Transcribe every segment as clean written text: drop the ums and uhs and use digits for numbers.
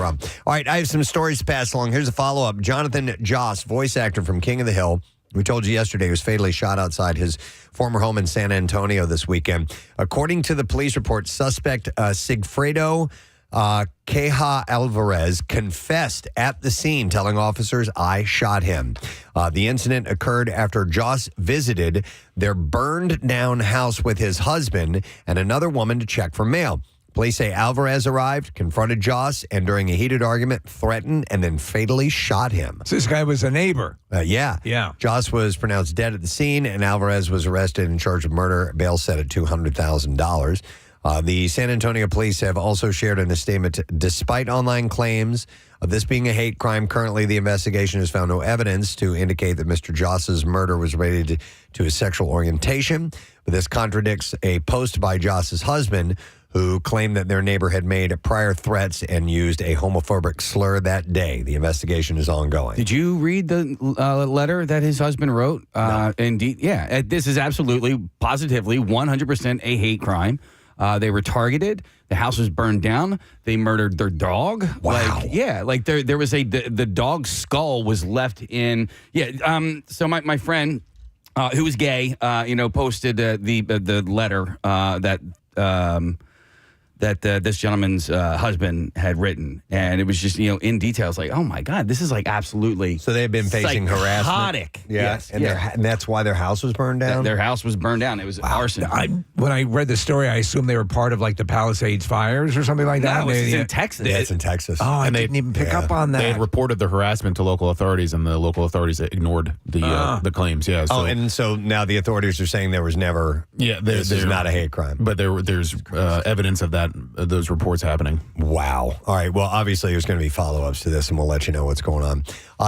wrong. All right, I have some stories to pass along. Here's a follow-up. Jonathan Joss, voice actor from King of the Hill, we told you yesterday he was fatally shot outside his former home in San Antonio this weekend. According to the police report, suspect Sigfredo Queja Alvarez confessed at the scene, telling officers, "I shot him." The incident occurred after Joss visited their burned-down house with his husband and another woman to check for mail. Police say Alvarez arrived, confronted Joss, and during a heated argument, threatened and then fatally shot him. So this guy was a neighbor. Yeah. Joss was pronounced dead at the scene, and Alvarez was arrested and charged with murder. Bail set at $200,000. The San Antonio police have also shared in a statement, despite online claims of this being a hate crime, currently the investigation has found no evidence to indicate that Mr. Joss's murder was related to his sexual orientation. But this contradicts a post by Joss's husband, who claimed that their neighbor had made prior threats and used a homophobic slur that day. The investigation is ongoing. Did you read the letter that his husband wrote? No. Indeed. Yeah. This is absolutely, positively, 100% a hate crime. They were targeted. The house was burned down. They murdered their dog. Wow. There was the dog's skull was left in. So my friend, who was gay, posted the letter that this gentleman's husband had written, and it was just in details like, oh my God, this is like absolutely. So they've been facing harassment. Yes, and that's why their house was burned down. Their house was burned down. It was arson. When I read the story, I assumed they were part of like the Palisades fires or something like that. No, it's in Texas. Yeah, it's in Texas. Oh, I didn't even pick up on that. They had reported the harassment to local authorities, and the local authorities ignored the claims. Yeah. So, and so now the authorities are saying there was never. Yeah, this is not a hate crime, but there's evidence of those reports happening. Wow. All right. Well, obviously, there's going to be follow-ups to this, and we'll let you know what's going on.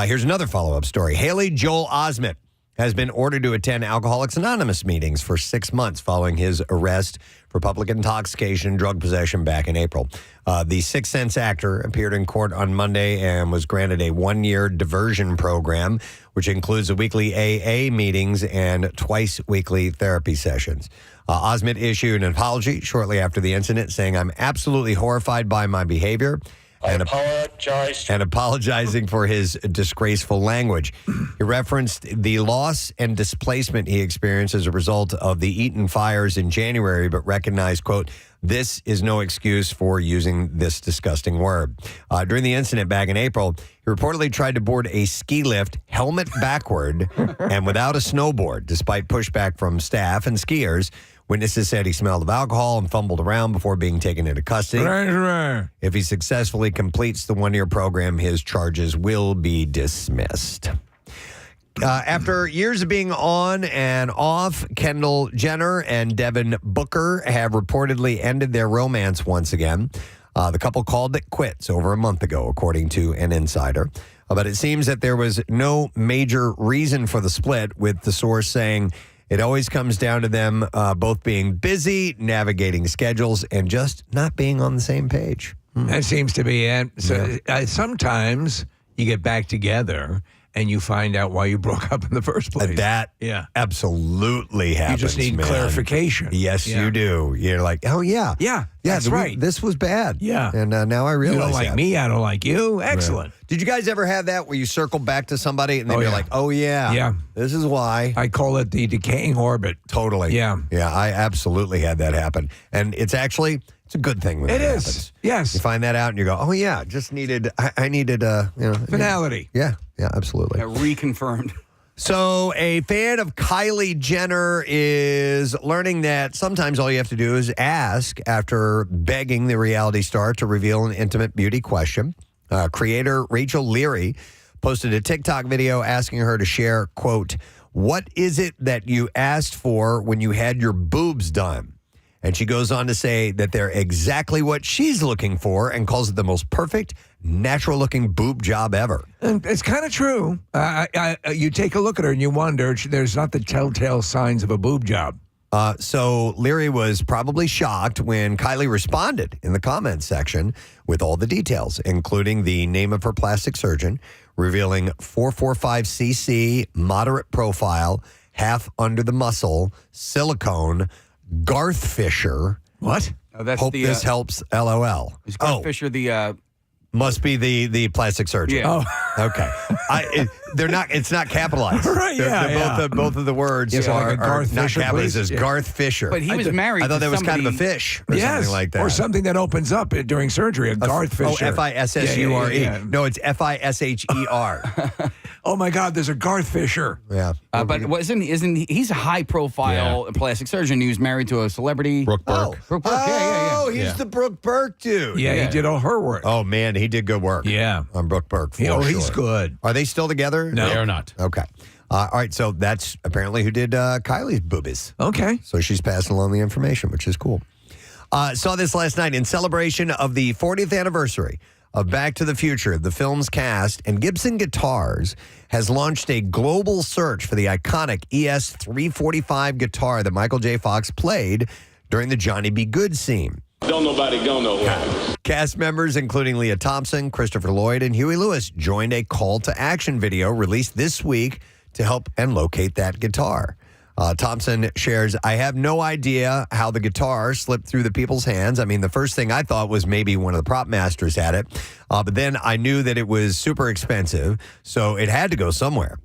Here's another follow-up story. Haley Joel Osment has been ordered to attend Alcoholics Anonymous meetings for 6 months following his arrest for public intoxication and drug possession back in April. The Sixth Sense actor appeared in court on Monday and was granted a 1-year diversion program, which includes the weekly AA meetings and twice-weekly therapy sessions. Osment issued an apology shortly after the incident, saying, "I'm absolutely horrified by my behavior and apologizing for his disgraceful language." He referenced the loss and displacement he experienced as a result of the Eaton fires in January, but recognized, quote, "This is no excuse for using this disgusting word." During the incident back in April, he reportedly tried to board a ski lift helmet backward and without a snowboard, despite pushback from staff and skiers. Witnesses said he smelled of alcohol and fumbled around before being taken into custody. If he successfully completes the 1-year program, his charges will be dismissed. After years of being on and off, Kendall Jenner and Devin Booker have reportedly ended their romance once again. The couple called it quits over a month ago, according to an insider. But it seems that there was no major reason for the split, with the source saying it always comes down to them both being busy, navigating schedules, and just not being on the same page. That seems to be it. So sometimes you get back together and you find out why you broke up in the first place. That absolutely happens. You just need clarification. Yes, you do. You're like, oh, yeah. Yeah, that's right. This was bad. Yeah. And now I realize you don't like me, I don't like you. Excellent. Right. Did you guys ever have that where you circle back to somebody and they'd be like, oh, yeah, this is why? I call it the decaying orbit. Totally. Yeah. Yeah, I absolutely had that happen. And it's a good thing when it is. Happens. Yes. You find that out and you go, oh, yeah, I needed finality. Yeah, absolutely. Reconfirmed. So a fan of Kylie Jenner is learning that sometimes all you have to do is ask after begging the reality star to reveal an intimate beauty question. Creator Rachel Leary posted a TikTok video asking her to share, quote, "What is it that you asked for when you had your boobs done?" And she goes on to say that they're exactly what she's looking for and calls it the most perfect, natural-looking boob job ever. And it's kind of true. You take a look at her and you wonder, there's not the telltale signs of a boob job. So Leary was probably shocked when Kylie responded in the comments section with all the details, including the name of her plastic surgeon, revealing 445cc, moderate profile, half under the muscle, silicone, Garth Fisher. What? Oh, that's Hope this helps, LOL. Is Garth Fisher the Must be the plastic surgeon. Yeah. Okay. They're not. It's not capitalized. Right, yeah. Both of the words Yeah, are, like a Garth are not Fisher, capitalized. please? It's Yeah. Garth Fisher. But he was married. I thought to that was kind of a somebody- fish or Yes, something like that. or something that opens up during surgery. A Garth Fisher. Oh, Fishure. Yeah. No, it's Fisher. Oh my God, there's a Garth Fisher. Yeah. But isn't he's a high profile plastic surgeon? He was married to a celebrity. Brooke Burke. Brooke Burke. Yeah. Oh, he's the Brooke Burke dude. Yeah, he did all her work. Oh man, he did good work. Yeah. On Brooke Burke. Yeah, For he's sure. good. Are they still together? No. They are not. Okay. All right. So that's apparently who did Kylie's boobies. Okay. So she's passing along the information, which is cool. Saw this last night in celebration of the 40th anniversary of Back to the Future. The film's cast and Gibson Guitars has launched a global search for the iconic ES-345 guitar that Michael J. Fox played during the Johnny B. Good scene. Don't nobody go nowhere. Cast members, including Leah Thompson, Christopher Lloyd, and Huey Lewis, joined a call to action video released this week to help and locate that guitar. Thompson shares, I have no idea how the guitar slipped through the people's hands. I mean, the first thing I thought was maybe one of the prop masters had it. But then I knew that it was super expensive, so it had to go somewhere.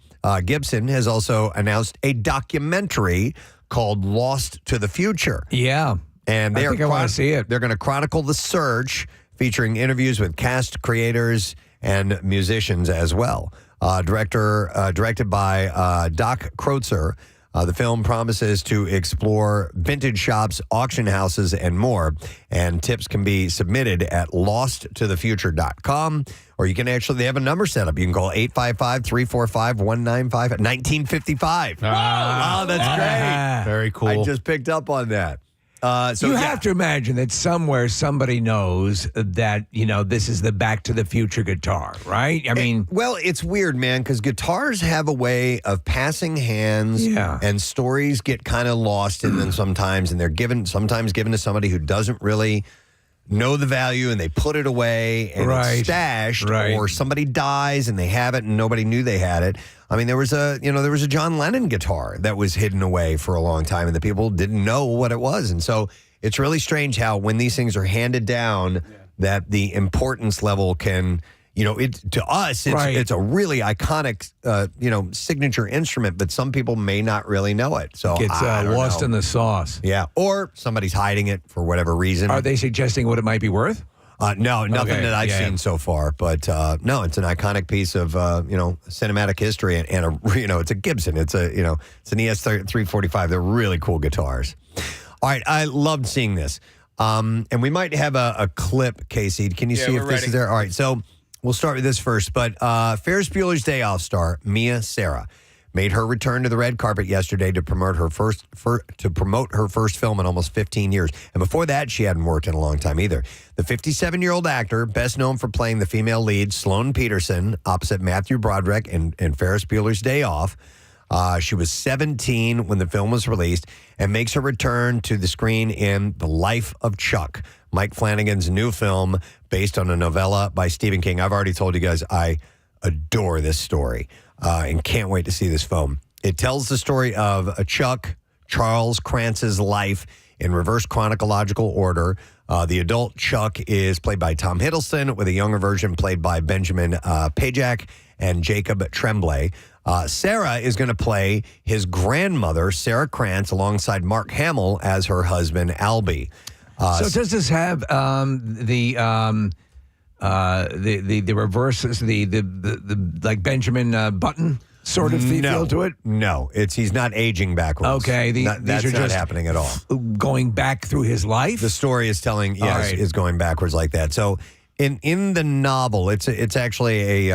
Gibson has also announced a documentary called Lost to the Future. Yeah. And I think I want to see it. They're going to chronicle the search, featuring interviews with cast, creators, and musicians as well. Directed by Doc Kreutzer, the film promises to explore vintage shops, auction houses, and more. And tips can be submitted at losttothefuture.com, or you can they have a number set up. You can call 855-345-1955 at 1955. Oh, that's great. Very cool. I just picked up on that. You have to imagine that somewhere somebody knows that, this is the Back to the Future guitar, right? I mean, well, it's weird, man, because guitars have a way of passing hands, and stories get kind of lost in them sometimes, and they're sometimes given to somebody who doesn't really know the value, and they put it away and it's stashed, or somebody dies and they have it and nobody knew they had it. I mean, there was a John Lennon guitar that was hidden away for a long time, and the people didn't know what it was. And so it's really strange how when these things are handed down, that the importance level can, to us, it's a really iconic, signature instrument, but some people may not really know it. So it's lost in the sauce. Yeah, or somebody's hiding it for whatever reason. Are they suggesting what it might be worth? No, nothing that I've seen so far. But no, it's an iconic piece of cinematic history, and it's a Gibson. It's an ES-345. They're really cool guitars. All right, I loved seeing this, and we might have a clip. Casey, can you see if this is there? All right, so we'll start with this first. But Ferris Bueller's Day Off star Mia Sara made her return to the red carpet yesterday to promote her first film in almost 15 years. And before that, she hadn't worked in a long time either. The 57-year-old actor, best known for playing the female lead, Sloane Peterson, opposite Matthew Broderick in Ferris Bueller's Day Off. She was 17 when the film was released, and makes her return to the screen in The Life of Chuck, Mike Flanagan's new film based on a novella by Stephen King. I've already told you guys I adore this story. And can't wait to see this film. It tells the story of a Chuck Charles Krantz's life in reverse chronological order. The adult Chuck is played by Tom Hiddleston, with a younger version played by Benjamin Pajak and Jacob Tremblay. Sarah is going to play his grandmother, Sarah Krantz, alongside Mark Hamill as her husband, Albie. So does this have the reverses, the like Benjamin Button sort of feel to it? No, he's not aging backwards. Okay, that's these are not just happening at all. Going back through his life. The story is telling, is going backwards like that. So in the novel, it's actually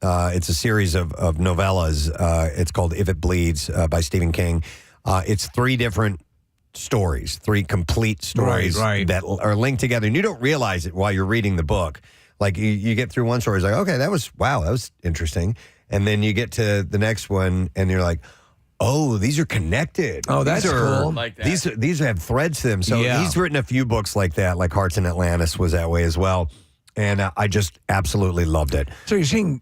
it's a series of novellas. It's called If It Bleeds by Stephen King. It's three different stories, three complete stories that are linked together, and you don't realize it while you're reading the book. Like you get through one story, it's like, okay, that was interesting, and then you get to the next one, and you're like, oh, these are connected. Oh, that's cool. Like that. These have threads to them. So he's written a few books like that, like Hearts in Atlantis was that way as well. And I just absolutely loved it. So you're seeing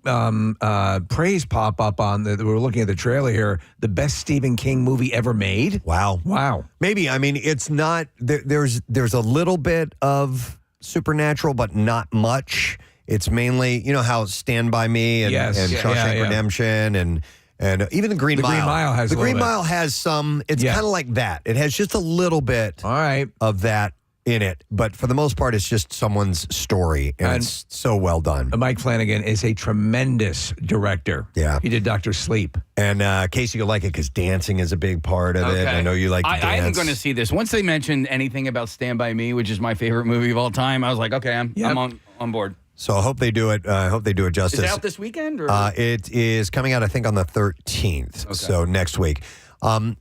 praise pop up on we're looking at the trailer here, the best Stephen King movie ever made. Wow. Maybe. I mean, it's not, there's a little bit of supernatural, but not much. it's mainly, you know how Stand By Me and Shawshank Redemption and even the Green Mile. The Green Mile has the a little Green bit. Mile has some. It's kind of like that. It has just a little bit All right. of that in it, but for the most part, it's just someone's story, and it's so well done. Mike Flanagan is a tremendous director. Yeah. He did Dr. Sleep. And Casey, you'll like it because dancing is a big part of it. I know you like to dance. I am going to see this. Once they mentioned anything about Stand By Me, which is my favorite movie of all time, I was like, okay, I'm on board. So I hope they do it. I hope they do it justice. Is it out this weekend? Or? It is coming out, I think, on the 13th. Okay. So next week.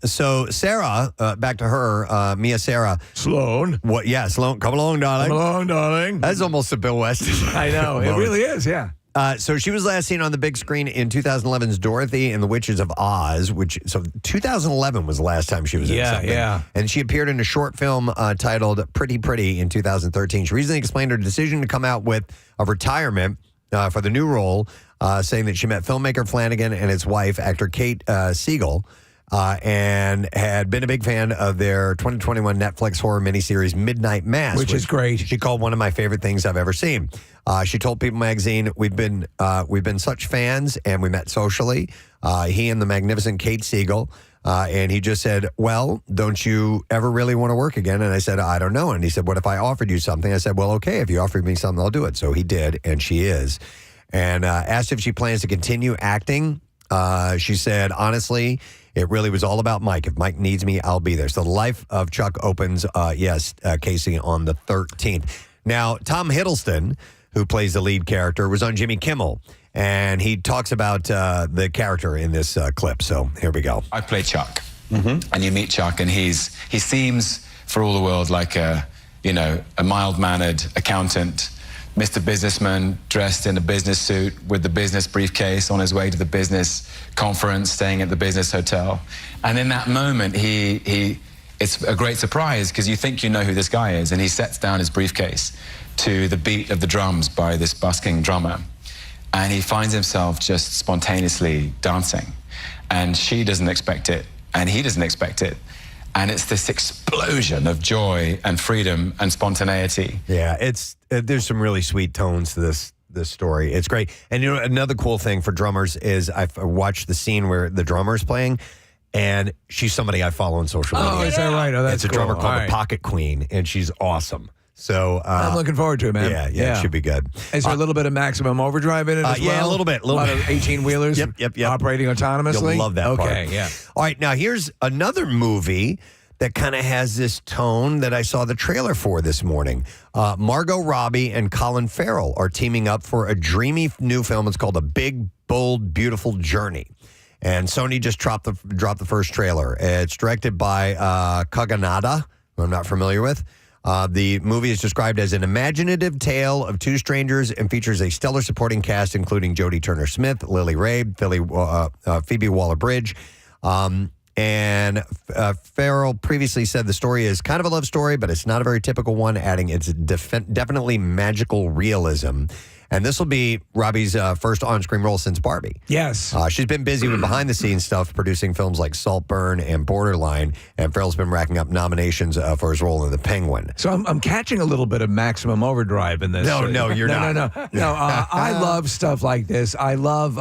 So Sarah, back to her, Mia Sarah. Sloan. What? Yeah, Sloan. Come along, darling. Come along, darling. That's almost a Bill West. I know. It really is, yeah. So she was last seen on the big screen in 2011's Dorothy and the Witches of Oz, so 2011 was the last time she was in something. Yeah. And she appeared in a short film titled Pretty Pretty in 2013. She recently explained her decision to come out with a retirement for the new role, saying that she met filmmaker Flanagan and his wife, actor Kate Siegel, and had been a big fan of their 2021 Netflix horror miniseries Midnight Mass, which is great. She called one of my favorite things I've ever seen. She told People Magazine, "We've been such fans, and we met socially. He and the magnificent Kate Siegel, and he just said, "Well, don't you ever really want to work again?" And I said, "I don't know." And he said, "What if I offered you something?" I said, "Well, okay, if you offered me something, I'll do it." So he did, and she is. And asked if she plans to continue acting. She said, "Honestly, it really was all about Mike. If Mike needs me, I'll be there." So The Life of Chuck opens, Casey, on the 13th. Now, Tom Hiddleston, who plays the lead character, was on Jimmy Kimmel, and he talks about the character in this clip. So here we go. I play Chuck, and you meet Chuck, and he seems, for all the world, like a mild-mannered accountant, Mr. Businessman, dressed in a business suit with the business briefcase, on his way to the business conference, staying at the business hotel. And in that moment, it's a great surprise because you think you know who this guy is, and he sets down his briefcase to the beat of the drums by this busking drummer. And he finds himself just spontaneously dancing. And she doesn't expect it, and he doesn't expect it. And it's this explosion of joy and freedom and spontaneity. Yeah, there's some really sweet tones to this story. It's great. And another cool thing for drummers is I've watched the scene where the drummer's playing, and she's somebody I follow on social media. Oh, is that right? Oh, that's It's a drummer cool. called All the right. Pocket Queen, and she's awesome. So I'm looking forward to it, man. Yeah, it should be good. Is there a little bit of maximum overdrive in it as well? Yeah, a little bit. A lot of 18-wheelers Yep. operating autonomously? You'll love that part. Okay, yeah. All right, now here's another movie that kind of has this tone that I saw the trailer for this morning. Margot Robbie and Colin Farrell are teaming up for a dreamy new film. It's called A Big, Bold, Beautiful Journey. And Sony just dropped the first trailer. It's directed by Kaganada, who I'm not familiar with. The movie is described as an imaginative tale of two strangers and features a stellar supporting cast, including Jodie Turner-Smith, Lily Rabe, Phoebe Waller-Bridge. And Farrell previously said the story is kind of a love story, but it's not a very typical one, adding it's definitely magical realism. And this will be Robbie's first on-screen role since Barbie. Yes. She's been busy with behind-the-scenes stuff, producing films like Saltburn and Borderline, and Farrell's been racking up nominations for his role in The Penguin. So I'm catching a little bit of maximum overdrive in this. No, you're not. No, I love stuff like this. I love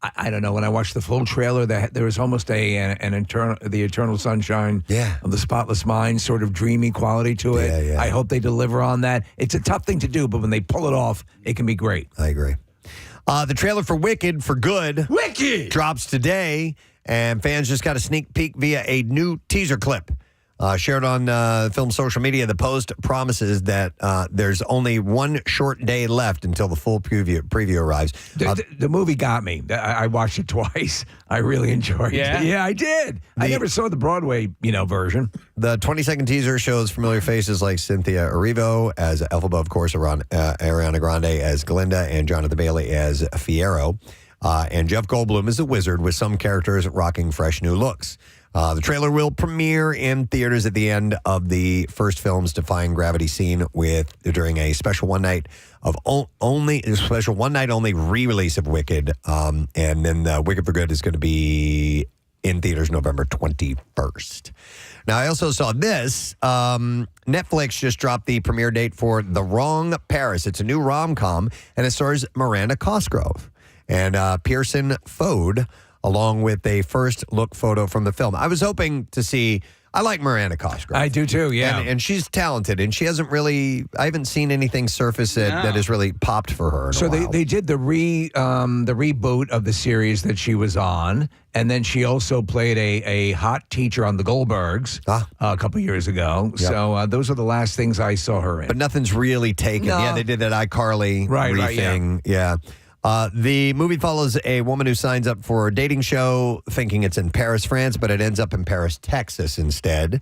I don't know. When I watched the full trailer, there was almost the eternal sunshine of the spotless mind, sort of dreamy quality to it. Yeah. I hope they deliver on that. It's a tough thing to do, but when they pull it off, it can be great. I agree. The trailer for Wicked for Good drops today, and fans just got a sneak peek via a new teaser clip. Shared on film social media, the post promises that there's only one short day left until the full preview arrives. The movie got me. I watched it twice. I really enjoyed it. Yeah, I did. I never saw the Broadway, version. The 20-second teaser shows familiar faces like Cynthia Erivo as Elphaba, of course, Ariana Grande as Glinda, and Jonathan Bailey as Fiyero. And Jeff Goldblum is a wizard, with some characters rocking fresh new looks. The trailer will premiere in theaters at the end of the first film's Defying Gravity scene during a special one night only re-release of Wicked. And then Wicked for Good is going to be in theaters November 21st. Now, I also saw this. Netflix just dropped the premiere date for The Wrong Paris. It's a new rom-com, and it stars Miranda Cosgrove and Pearson Fode, along with a first-look photo from the film. I was hoping to see... I like Miranda Cosgrove. I do too, yeah. And she's talented, and she hasn't really... I haven't seen anything surface that has really popped for her in a while. They did the reboot of the series that she was on, and then she also played a hot teacher on The Goldbergs a couple years ago. Yep. So those are the last things I saw her in. But nothing's really taken. No. Yeah, they did that iCarly thing. Yeah. The movie follows a woman who signs up for a dating show thinking it's in Paris, France, but it ends up in Paris, Texas instead.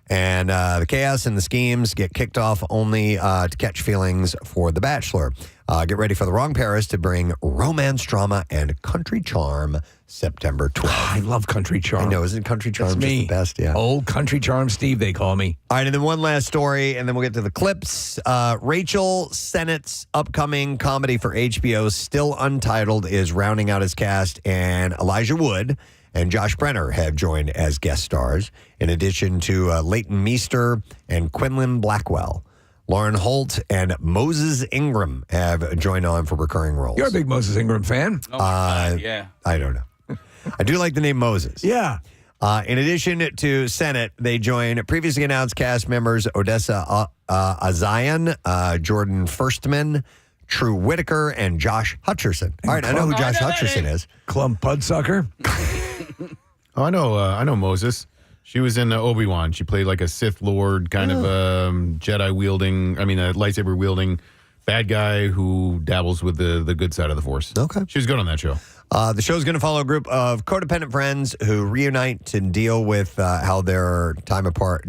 And the chaos and the schemes get kicked off only to catch feelings for The Bachelor. Get ready for The Wrong Paris to bring romance, drama, and country charm September 12th. I love country charm. I know, isn't country charm just the best? Yeah. Old country charm Steve, they call me. All right, and then one last story, and then we'll get to the clips. Rachel Sennett's upcoming comedy for HBO, Still Untitled, is rounding out its cast, and Elijah Wood and Josh Brenner have joined as guest stars, in addition to Leighton Meester and Quinlan Blackwell. Lauren Holt and Moses Ingram have joined on for recurring roles. You're a big Moses Ingram fan. Oh, my God, yeah. I don't know. I do like the name Moses. Yeah. In addition to Sennett, they join previously announced cast members Odessa Azayan, Jordan Firstman, True Whitaker, and Josh Hutcherson. All right, I know who Josh Hutcherson is. Clump Pudsucker. Oh, I know Moses. She was in Obi-Wan. She played like a Sith Lord, kind of Jedi wielding, a lightsaber wielding bad guy who dabbles with the good side of the Force. Okay. She was good on that show. The show's going to follow a group of codependent friends who reunite to deal with their time apart,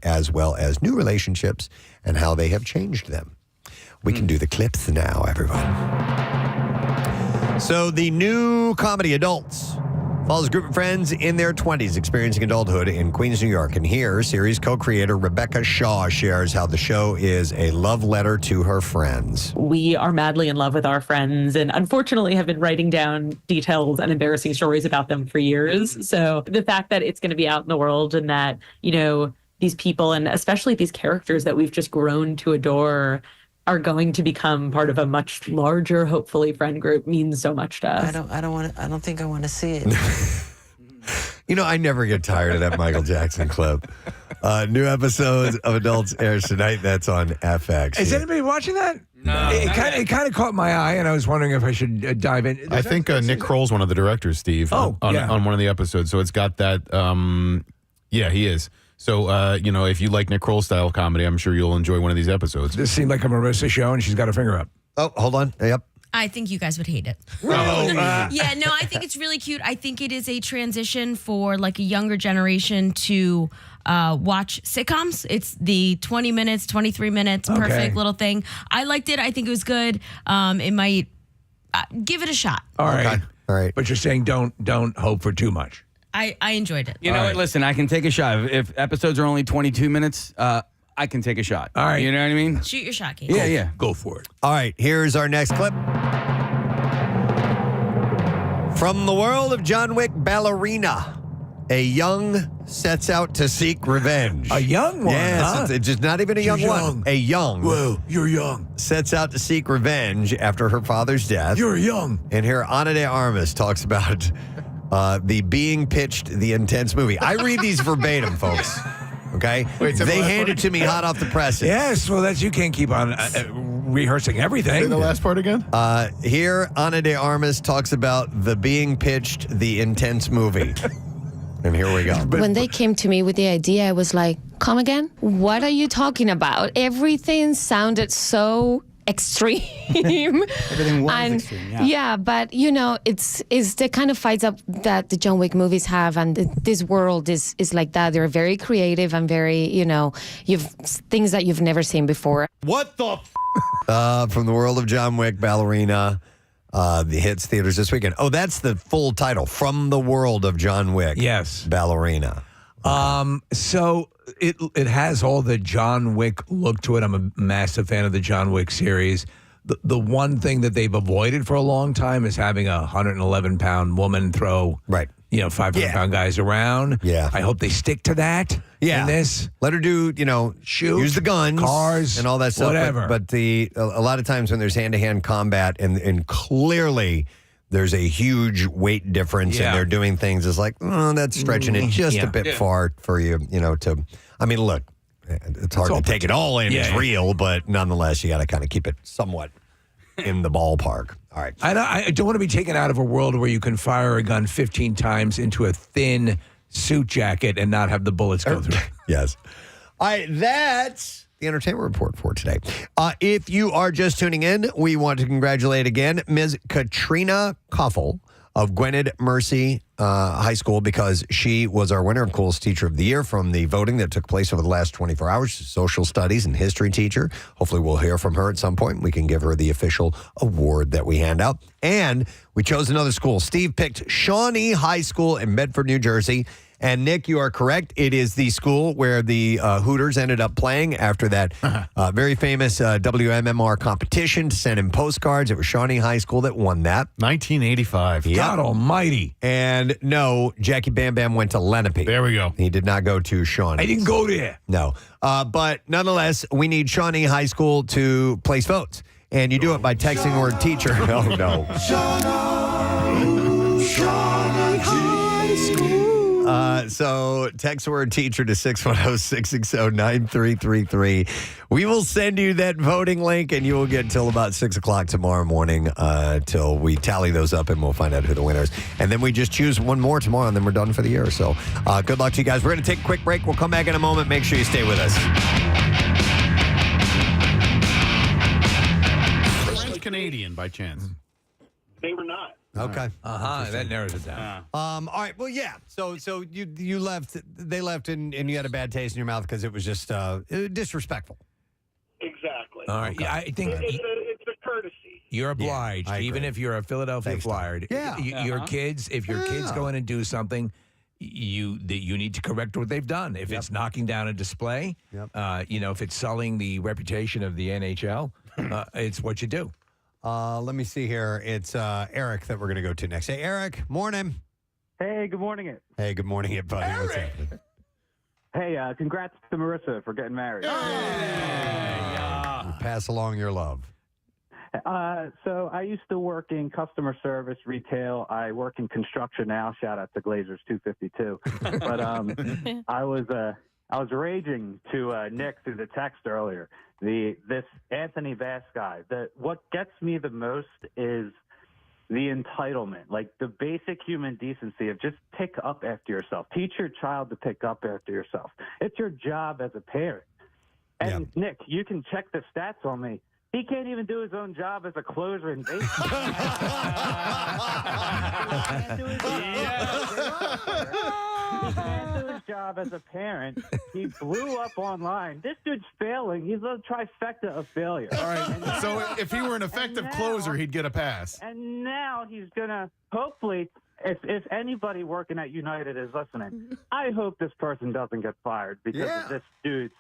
as well as new relationships and how they have changed them. We can do the clips now, everyone. So the new comedy Adults follows a group of friends in their 20s experiencing adulthood in Queens, New York. And here, series co-creator Rebecca Shaw shares how the show is a love letter to her friends. We are madly in love with our friends and unfortunately have been writing down details and embarrassing stories about them for years. So the fact that it's going to be out in the world and that, these people and especially these characters that we've just grown to adore are going to become part of a much larger, hopefully, friend group means so much to us. I don't think I want to see it. I never get tired of that Michael Jackson clip. New episodes of Adults airs tonight. That's on FX. Is anybody watching that? No. It kind of caught my eye, and I was wondering if I should dive in. I think Nick Kroll's one of the directors, Steve, on one of the episodes. So it's got that. Yeah, he is. So, if you like Nick Kroll style comedy, I'm sure you'll enjoy one of these episodes. This seemed like a Marissa show, and she's got her finger up. Oh, hold on. Yep. I think you guys would hate it. Yeah, no, I think it's really cute. I think it is a transition for like a younger generation to watch sitcoms. It's the 20 minutes, 23 minutes, perfect little thing. I liked it. I think it was good. It might give it a shot. All right. Okay. All right. But you're saying don't hope for too much. I enjoyed it. You know what? Listen, I can take a shot. If episodes are only 22 minutes, I can take a shot. All right. You know what I mean? Shoot your shot, Keith. Yeah. Go for it. All right, here's our next clip. From the world of John Wick ballerina, a young sets out to seek revenge. A young one, Yes, huh? it's just not even a young one. A young. Whoa, you're young. Sets out to seek revenge after her father's death. You're young. And here, Ana de Armas talks about the being pitched the intense movie. I read these verbatim, folks. Okay? Wait, they hand it to me hot off the presses. Yes, well, you can't keep on rehearsing everything. Say the last part again? Here, Ana de Armas talks about the being pitched the intense movie. And here we go. When they came to me with the idea, I was like, come again? What are you talking about? Everything sounded so extreme. Everything was extreme, yeah, but it's the kind of fights that the John Wick movies have, and this world is like that. They're very creative and very, you've things that you've never seen before. What the from the world of John Wick, ballerina, the hits theaters this weekend. Oh, that's the full title, From the World of John Wick. Yes. Ballerina. So it has all the John Wick look to it. I'm a massive fan of the John Wick series. the one thing that they've avoided for a long time is having a 111-pound woman throw 500-pound guys around. Yeah. I hope they stick to that. Yeah. In this. Let her do, shoot, use the guns, cars, and all that stuff. whatever. But a lot of times when there's hand-to-hand combat and clearly there's a huge weight difference and they're doing things, it's like, that's stretching it just a bit far for you, to, I mean, look, it's hard to take it all in. It's real, but nonetheless, you got to kind of keep it somewhat in the ballpark. All right. I don't want to be taken out of a world where you can fire a gun 15 times into a thin suit jacket and not have the bullets go through. Yes. All right, that's the entertainment report for today. If you are just tuning in, we want to congratulate again Ms. Katrina Koffel of Gwynedd Mercy High School, because she was our winner of Coolest Teacher of the Year from the voting that took place over the last 24 hours. Social studies and history teacher. Hopefully we'll hear from her at some point. We can give her the official award that we hand out. And we chose another school. Steve picked Shawnee High School in Bedford, New Jersey. And Nick, you are correct. It is the school where the Hooters ended up playing after that very famous WMMR competition to send in postcards. It was Shawnee High School that won that. 1985. Yep. God almighty. And no, Jackie Bam Bam went to Lenape. There we go. He did not go to Shawnee. I didn't go there. No. But nonetheless, we need Shawnee High School to place votes. And you do it by texting the word teacher. Oh, no. Shawnee High School. So text the word teacher to 610-660-9333. We will send you that voting link, and you will get till about 6 o'clock tomorrow morning till we tally those up, and we'll find out who the winner is. And then we just choose one more tomorrow, and then we're done for the year. So good luck to you guys. We're going to take a quick break. We'll come back in a moment. Make sure you stay with us. French Canadian by chance. They were not. Okay. That narrows it down. All right. Well, yeah. So you left. They left, and you had a bad taste in your mouth because it was just disrespectful. Exactly. All right. Yeah, I think It's a courtesy. you're obliged, I even agree. if you're a Philadelphia Flyer. Yeah. Your kids, if your kids go in and do something, you need to correct what they've done. If it's knocking down a display, if it's sullying the reputation of the NHL, it's what you do. Let me see here. It's Eric that we're going to go to next. Hey, Eric. Morning. Hey, good morning, it. Hey, good morning, it buddy. What's happening? Hey, congrats to Marissa for getting married. Pass along your love. So I used to work in customer service, retail. I work in construction now. Shout out to Glazers 252. But I was raging to Nick through the text earlier. This Anthony Bass guy. What gets me the most is the entitlement, like the basic human decency of just pick up after yourself. Teach your child to pick up after yourself. It's your job as a parent. And Nick, you can check the stats on me. He can't even do his own job as a closer in baseball. He can't do his job as a parent. He blew up online. This dude's failing. He's a trifecta of failure. All right. So if he were an effective closer, he'd get a pass. And now he's going to, hopefully, if anybody working at United is listening, I hope this person doesn't get fired because of this dude's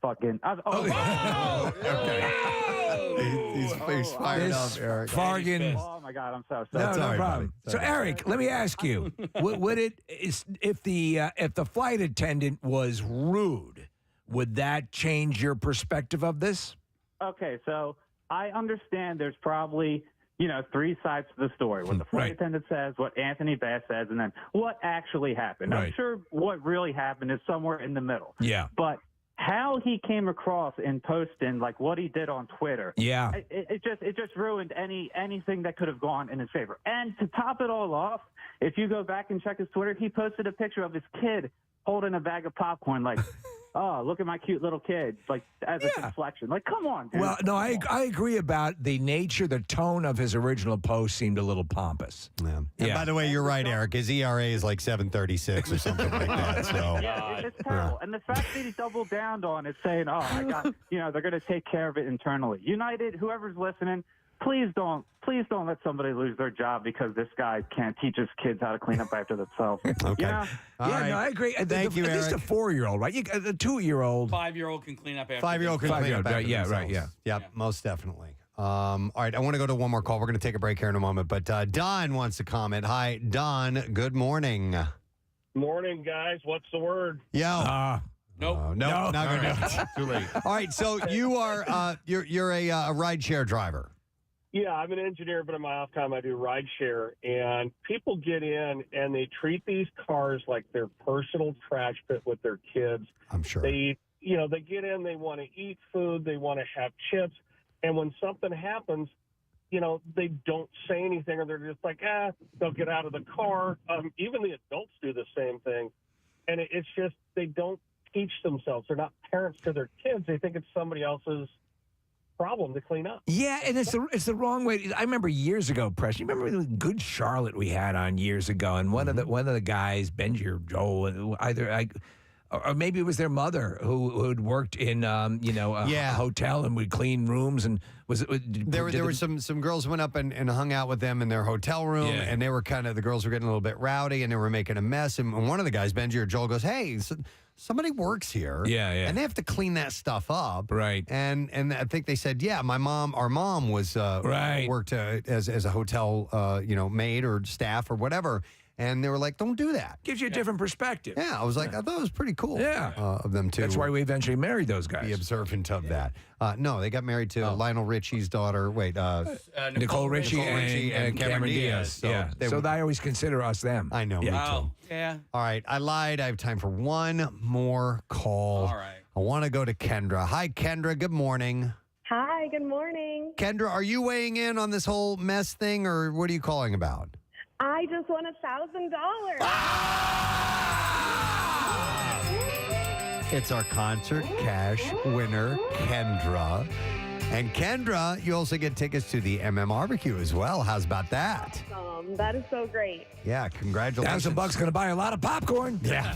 fucking. Okay. He's fired up, Eric. Bargain. Oh my God, I'm so No, sorry. no problem. So, Eric, let me ask you: would if the flight attendant was rude, would that change your perspective of this? Okay, so I understand there's probably three sides to the story: what the flight attendant says, what Anthony Bass says, and then what actually happened. I'm sure what really happened is somewhere in the middle. Yeah, but how he came across in posting, like what he did on Twitter, it just ruined anything that could have gone in his favor. And to top it all off, if you go back and check his Twitter, he posted a picture of his kid holding a bag of popcorn, like, oh, look at my cute little kid, like as a deflection. Like, come on, dude. Well, no, I agree about the nature, the tone of his original post seemed a little pompous. Yeah. And by the way, you're right, Eric. His ERA is like 7.36 or something like that. So it's terrible. And the fact that he doubled down on it, saying, "Oh, I got," they're going to take care of it internally. United, whoever's listening, please don't let somebody lose their job because this guy can't teach his kids how to clean up after themselves. Okay. No, I agree. Thank you, At least a Eric. 4-year-old, right? A 2-year-old. 5-year-old can clean up after. Five-year-old can clean up after right, themselves. yeah. Yep, most definitely. All right, I want to go to one more call. We're going to take a break here in a moment, but Don wants to comment. Hi, Don. Good morning. Morning, guys. What's the word? Yo. Nope. No, not going to Right. Too late. All right, so you are you're a rideshare driver. Yeah, I'm an engineer, but in my off time I do ride share, and people get in and they treat these cars like their personal trash pit with their kids. I'm sure. They get in, they want to eat food, they want to have chips, and when something happens, they don't say anything, or they're just like, they'll get out of the car. Even the adults do the same thing, and it's just they don't teach themselves. They're not parents to their kids. They think it's somebody else's problem to clean up. Yeah, and it's the wrong way. I remember years ago, Preston. You remember the Good Charlotte we had on years ago, and one of the guys, Benji or Joel, or maybe it was their mother who'd worked in a hotel and would clean rooms, and There were some girls went up and hung out with them in their hotel room, and they were the girls were getting a little bit rowdy, and they were making a mess. And one of the guys, Benji or Joel, goes, "Hey, somebody works here, and they have to clean that stuff up, right?" And I think they said, "Yeah, our mom was worked as a hotel, maid or staff or whatever." And they were like, "Don't do that." Gives you a different perspective. Yeah, I was like, I thought it was pretty cool. Yeah, of them too. That's why we eventually married those guys. Be observant of that. No, they got married to Lionel Richie's daughter. Wait, Nicole Richie and Cameron Diaz. So I always consider us them. I know. Yeah. Me too. Yeah. All right, I lied. I have time for one more call. All right. I want to go to Kendra. Hi, Kendra. Good morning. Hi, good morning. Kendra, are you weighing in on this whole mess thing, or what are you calling about? I just won $1,000. It's our concert cash winner, Kendra. And Kendra, you also get tickets to the Barbecue as well. How's about that? That is so great. Yeah, congratulations. $1,000 going to buy a lot of popcorn. Yeah.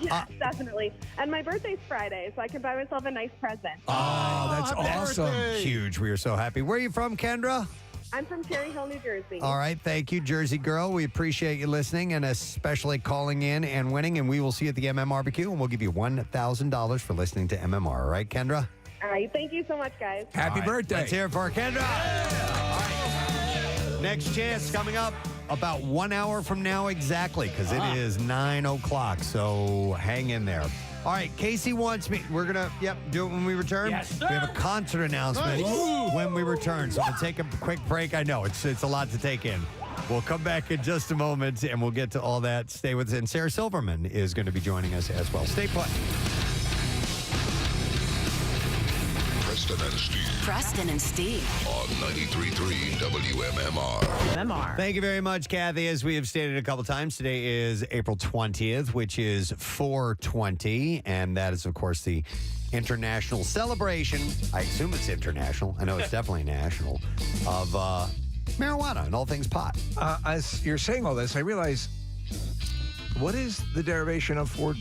Yes, definitely. And my birthday's Friday, so I can buy myself a nice present. Oh, that's awesome. Huge. We are so happy. Where are you from, Kendra? I'm from Cherry Hill, New Jersey. All right. Thank you, Jersey girl. We appreciate you listening and especially calling in and winning. And we will see you at the Barbecue, and we'll give you $1,000 for listening to MMR. All right, Kendra? All right. Thank you so much, guys. Happy birthday. Let's hear it for Kendra. All right. Next chance coming up about 1 hour from now exactly, because it is 9 o'clock. So hang in there. All right, Casey wants me. We're going to, do it when we return. Yes, sir. We have a concert announcement when we return. So we'll take a quick break. I know, it's a lot to take in. We'll come back in just a moment, and we'll get to all that. Stay with us. And Sarah Silverman is going to be joining us as well. Stay put. Preston and Steve. On 93.3 WMMR. MMR. Thank you very much, Kathy. As we have stated a couple times, today is April 20th, which is 420. And that is, of course, the international celebration. I assume it's international. I know it's definitely national. Of marijuana and all things pot. As you're saying all this, I realize, what is the derivation of Ford?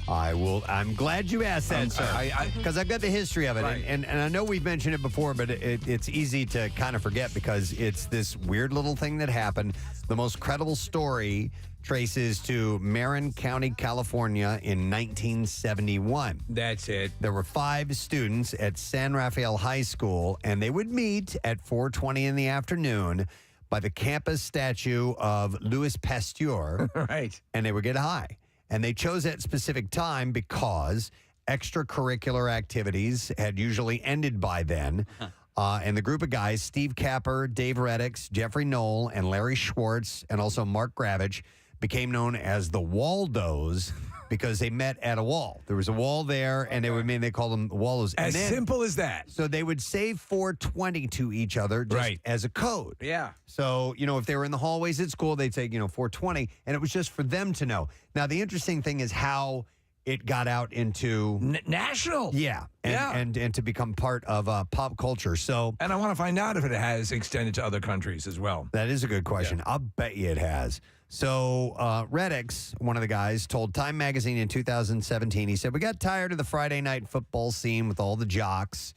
I'm glad you asked that, sir. Because I've got the history of it. Right. And I know we've mentioned it before, but it's easy to kind of forget because it's this weird little thing that happened. The most credible story traces to Marin County, California in 1971. That's it. There were 5 students at San Rafael High School, and they would meet at 4:20 in the afternoon by the campus statue of Louis Pasteur. Right. And they would get high. And they chose that specific time because extracurricular activities had usually ended by then. And the group of guys, Steve Capper, Dave Reddix, Jeffrey Knoll, and Larry Schwartz, and also Mark Gravich, became known as the Waldos because they met at a wall. There was a wall there, and they called them the Waldos. As simple as that. So they would say 420 to each other just as a code. Yeah. So, if they were in the hallways at school, they'd say, 420, and it was just for them to know. Now, the interesting thing is how it got out into national. Yeah. And to become part of pop culture. So, and I want to find out if it has extended to other countries as well. That is a good question. Yeah. I'll bet you it has. So Reddix, one of the guys, told Time Magazine in 2017, he said, "We got tired of the Friday night football scene with all the jocks.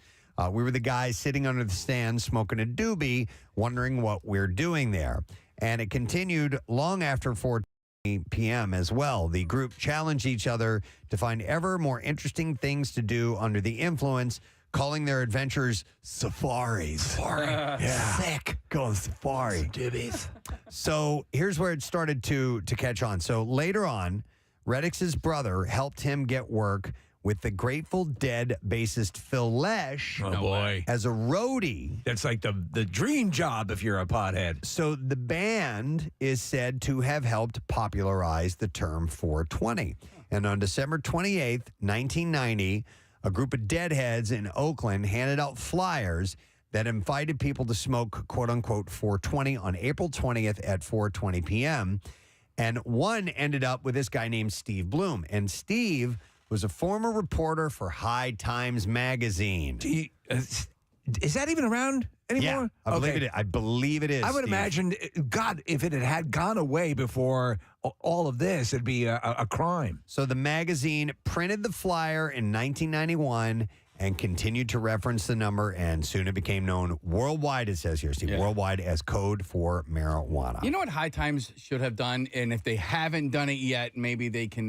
We were the guys sitting under the stand smoking a doobie, wondering what we're doing there." And it continued long after 4 p.m. as well. The group challenged each other to find ever more interesting things to do under the influence, calling their adventures safaris. Safari. Yeah. Sick. Go on safari. So here's where it started to catch on. So later on, Reddix's brother helped him get work with the Grateful Dead bassist Phil Lesh as a roadie. That's like the dream job if you're a pothead. So the band is said to have helped popularize the term 420. And on December 28th, 1990, a group of deadheads in Oakland handed out flyers that invited people to smoke, quote-unquote, 420 on April 20th at 4:20 p.m. And one ended up with this guy named Steve Bloom. And Steve was a former reporter for High Times magazine. Is that even around anymore? Yeah, I believe it is. I would Steve. imagine, God, if it had gone away before all of this, it'd be a crime. So the magazine printed the flyer in 1991 and continued to reference the number, and soon it became known worldwide, it says here, Steve, worldwide as code for marijuana. You know what High Times should have done? And if they haven't done it yet, maybe they can,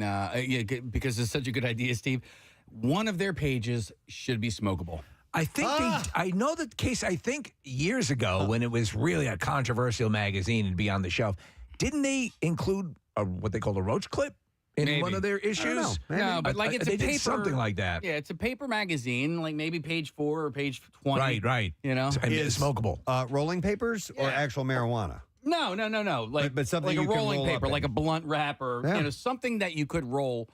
because it's such a good idea, Steve. One of their pages should be smokable. I think I know the case. I think years ago when it was really a controversial magazine and be on the shelf, didn't they include what they call a roach clip in one of their issues? No, but like it's a they paper, did something like that. Yeah, it's a paper magazine, like maybe page 4 or page 20. Right. You know, and it's smokable. Rolling papers or actual marijuana? No. Like, but something like you a can rolling roll paper, up like in. a blunt wrap, or something that you could roll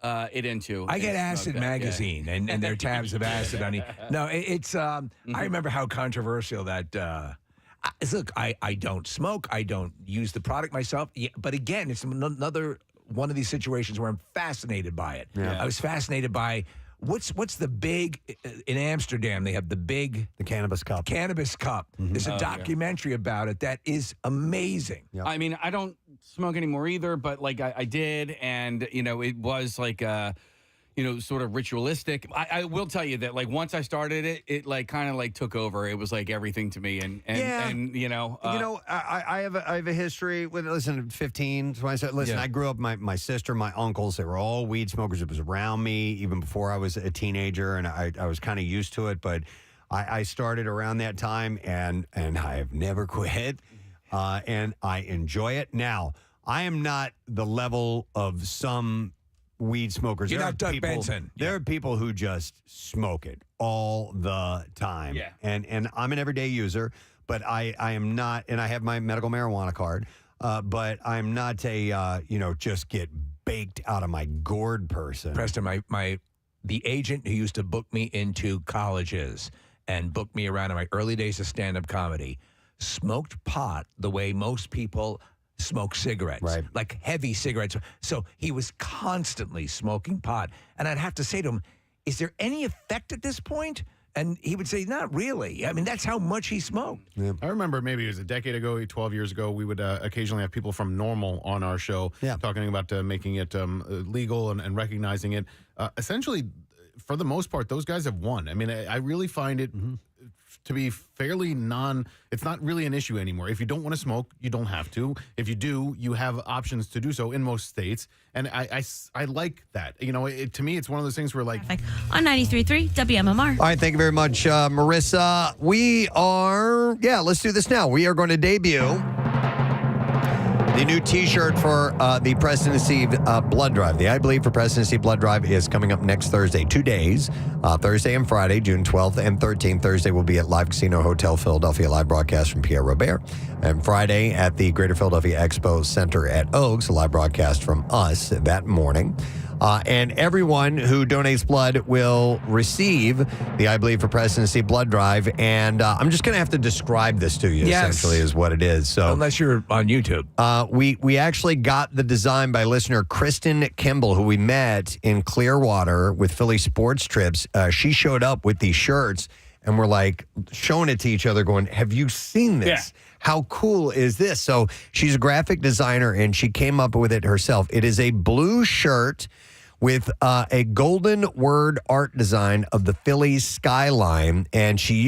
it into. I get and Acid smoke that, magazine and their tabs of acid on it. No, it's. I remember how controversial that. Look, I don't smoke. I don't use the product myself. Yeah, but again, it's another one of these situations where I'm fascinated by it. Yeah. I was fascinated by what's the big in Amsterdam. They have the cannabis cup. There's a documentary about it that is amazing. I mean, I don't smoke anymore either, but like I did, and it was like sort of ritualistic. I will tell you that like once I started it like kind of like took over. It was like everything to me, and I have a history with 15. So I said, listen, I grew up. My sister, my uncles, they were all weed smokers. It was around me even before I was a teenager, and I was kind of used to it. But I started around that time, and I have never quit, and I enjoy it. Now I am not the level of some weed smokers. You're There not are Doug people- Benson. There are people who just smoke it all the time. Yeah. And I'm an everyday user, but I am not, and I have my medical marijuana card, but I'm not a, just get baked out of my gourd person. Preston, the agent who used to book me into colleges and book me around in my early days of stand-up comedy smoked pot the way most people smoke cigarettes, like heavy cigarettes. So he was constantly smoking pot. And I'd have to say to him, is there any effect at this point? And he would say, not really. I mean, that's how much he smoked. Yeah. I remember maybe it was a decade ago, 12 years ago, we would occasionally have people from Normal on our show talking about making it legal and recognizing it. Essentially, for the most part, those guys have won. I mean, I really find it to be fairly it's not really an issue anymore. If you don't want to smoke, you don't have to. If you do, you have options to do so in most states. And I like that. To me, it's one of those things where like... On 93.3 WMMR. All right, thank you very much, Marissa. Let's do this now. We are going to debut the new T-shirt for the Preston and Steve Blood Drive. The I Believe for Preston and Steve Blood Drive is coming up next Thursday. 2 days, Thursday and Friday, June 12th and 13th. Thursday will be at Live Casino Hotel Philadelphia, live broadcast from Pierre Robert. And Friday at the Greater Philadelphia Expo Center at Oaks, a live broadcast from us that morning. And everyone who donates blood will receive the I Believe for Preston and Steve Blood Drive. And I'm just going to have to describe this to you, essentially, is what it is. So, unless you're on YouTube. We actually got the design by listener Kristen Kimball, who we met in Clearwater with Philly Sports Trips. She showed up with these shirts, and we're like showing it to each other going, have you seen this? Yeah. How cool is this? So she's a graphic designer, and she came up with it herself. It is a blue shirt with a golden word art design of the Phillies skyline, and she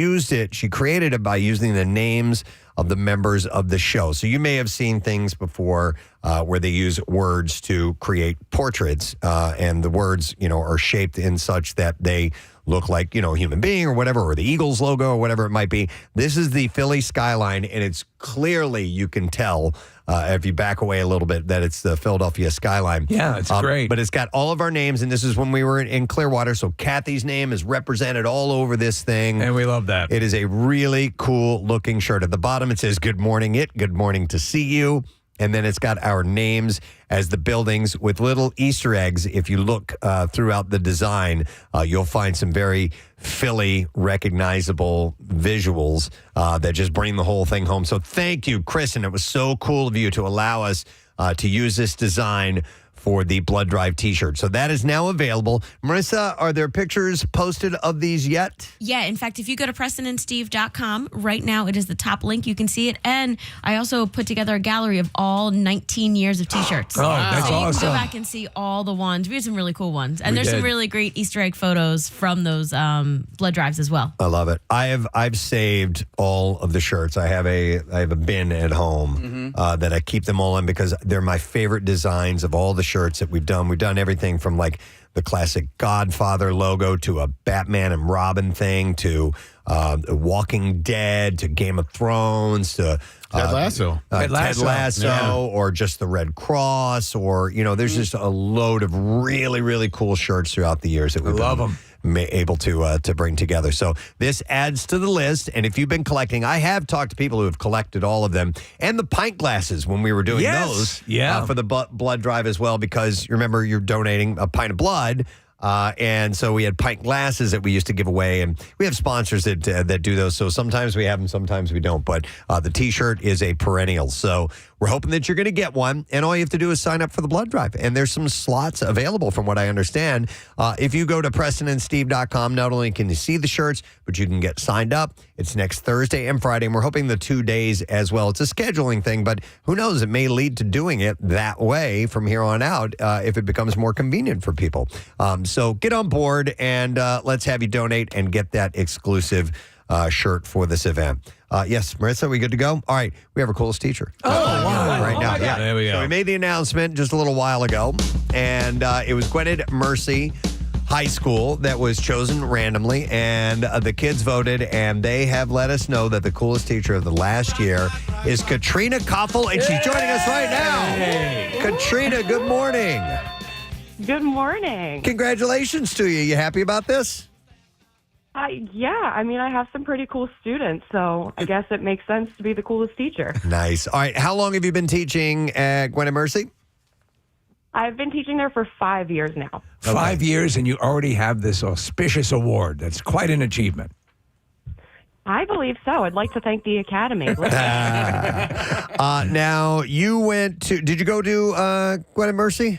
created it by using the names of the members of the show. So you may have seen things before where they use words to create portraits, and the words, are shaped in such that they look like, a human being or whatever, or the Eagles logo or whatever it might be. This is the Philly skyline, and it's clearly, you can tell if you back away a little bit, that it's the Philadelphia skyline. Yeah, it's great. But it's got all of our names, and this is when we were in Clearwater, so Kathy's name is represented all over this thing. And we love that. It is a really cool looking shirt. At the bottom, it says, "Good morning, good morning to see you." And then it's got our names as the buildings with little Easter eggs. If you look throughout the design, you'll find some very Philly recognizable visuals that just bring the whole thing home. So thank you, Kristen. It was so cool of you to allow us to use this design for the Blood Drive t-shirt. So that is now available. Marissa, are there pictures posted of these yet? Yeah, in fact, if you go to PrestonandSteve.com, right now it is the top link. You can see it. And I also put together a gallery of all 19 years of t-shirts. Oh, that's so you awesome. can go back and see all the ones. We have some really cool ones. And there's some really great Easter egg photos from those blood drives as well. I love it. I've saved all of the shirts. I have a bin at home that I keep them all in because they're my favorite designs of all the shirts that we've done. We've done everything from like the classic Godfather logo to a Batman and Robin thing to Walking Dead to Game of Thrones to Ted Lasso. Ted Lasso or just the Red Cross or, there's just a load of really, really cool shirts throughout the years that we've able to bring together. So this adds to the list. And if you've been collecting, I have talked to people who have collected all of them and the pint glasses when we were doing those for the blood drive as well, because you remember you're donating a pint of blood. And so we had pint glasses that we used to give away, and we have sponsors that do those. So sometimes we have them, sometimes we don't. But the T-shirt is a perennial. So we're hoping that you're going to get one, and all you have to do is sign up for the blood drive. And there's some slots available from what I understand. If you go to PrestonandSteve.com, not only can you see the shirts, but you can get signed up. It's next Thursday and Friday, and we're hoping the 2 days as well. It's a scheduling thing, but who knows? It may lead to doing it that way from here on out if it becomes more convenient for people. So get on board and let's have you donate and get that exclusive shirt for this event. Yes, Marissa, are we good to go? All right, we have our coolest teacher. Wow. Right now, Yeah. There we go. So we made the announcement just a little while ago, and it was Gwynedd Mercy High School that was chosen randomly, and the kids voted, and they have let us know that the coolest teacher of the last year is Katrina Koffel, and she's joining us right now. Katrina, good morning. Good morning. Congratulations to you. You happy about this? Yeah, I mean, I have some pretty cool students, so I guess it makes sense to be the coolest teacher. Nice. All right, how long have you been teaching at Gwynedd Mercy? I've been teaching there for 5 years now. 5 years, and you already have this auspicious award. That's quite an achievement. I believe so. I'd like to thank the Academy. Now, you went to, did you go to Gwynedd Mercy?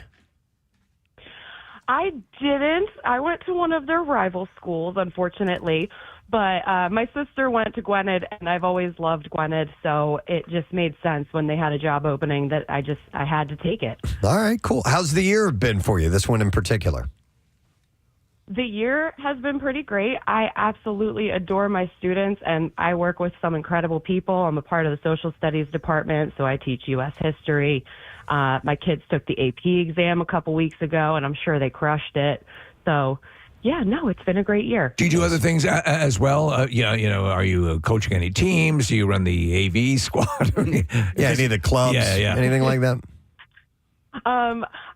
I didn't. I went to one of their rival schools, unfortunately. But my sister went to Gwynedd, and I've always loved Gwynedd, so it just made sense when they had a job opening that I had to take it. All right, cool. How's the year been for you, this one in particular? The year has been pretty great. I absolutely adore my students, and I work with some incredible people. I'm a part of the social studies department, so I teach U.S. history. My kids took the AP exam a couple weeks ago, and I'm sure they crushed it. So, yeah, no, it's been a great year. Do you do other things as well? Are you coaching any teams? Do you run the AV squad? Any of the clubs? Yeah. Anything like that?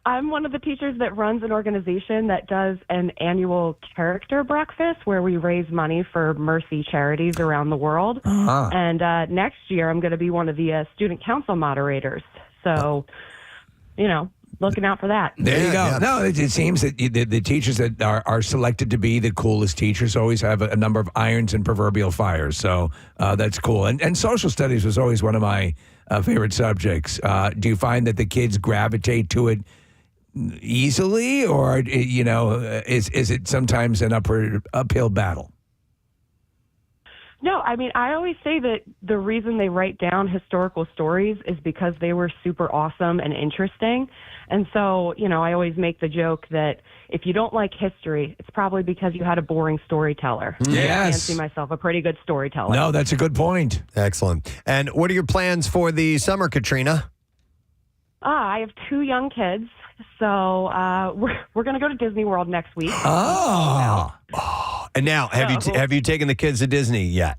I'm one of the teachers that runs an organization that does an annual character breakfast where we raise money for Mercy charities around the world. Uh-huh. And next year, I'm going to be one of the student council moderators. So, looking out for that. There you go. Yeah. No, it seems that the teachers that are selected to be the coolest teachers always have a number of irons and proverbial fires. So that's cool. And social studies was always one of my favorite subjects. Do you find that the kids gravitate to it easily, or is it sometimes an uphill battle? No, I mean, I always say that the reason they write down historical stories is because they were super awesome and interesting. And so, I always make the joke that if you don't like history, it's probably because you had a boring storyteller. Yes. I fancy myself a pretty good storyteller. No, that's a good point. Excellent. And what are your plans for the summer, Katrina? I have 2 young kids, so we're going to go to Disney World next week. Oh, And now, have you taken the kids to Disney yet?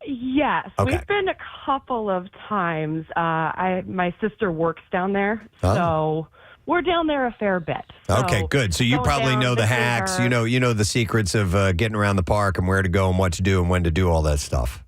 Yes, Okay. we've been a couple of times. My sister works down there, Oh. so we're down there a fair bit. So Okay, good. So you going probably down, know the visiting hacks. her. You know the secrets of getting around the park and where to go and what to do and when to do all that stuff.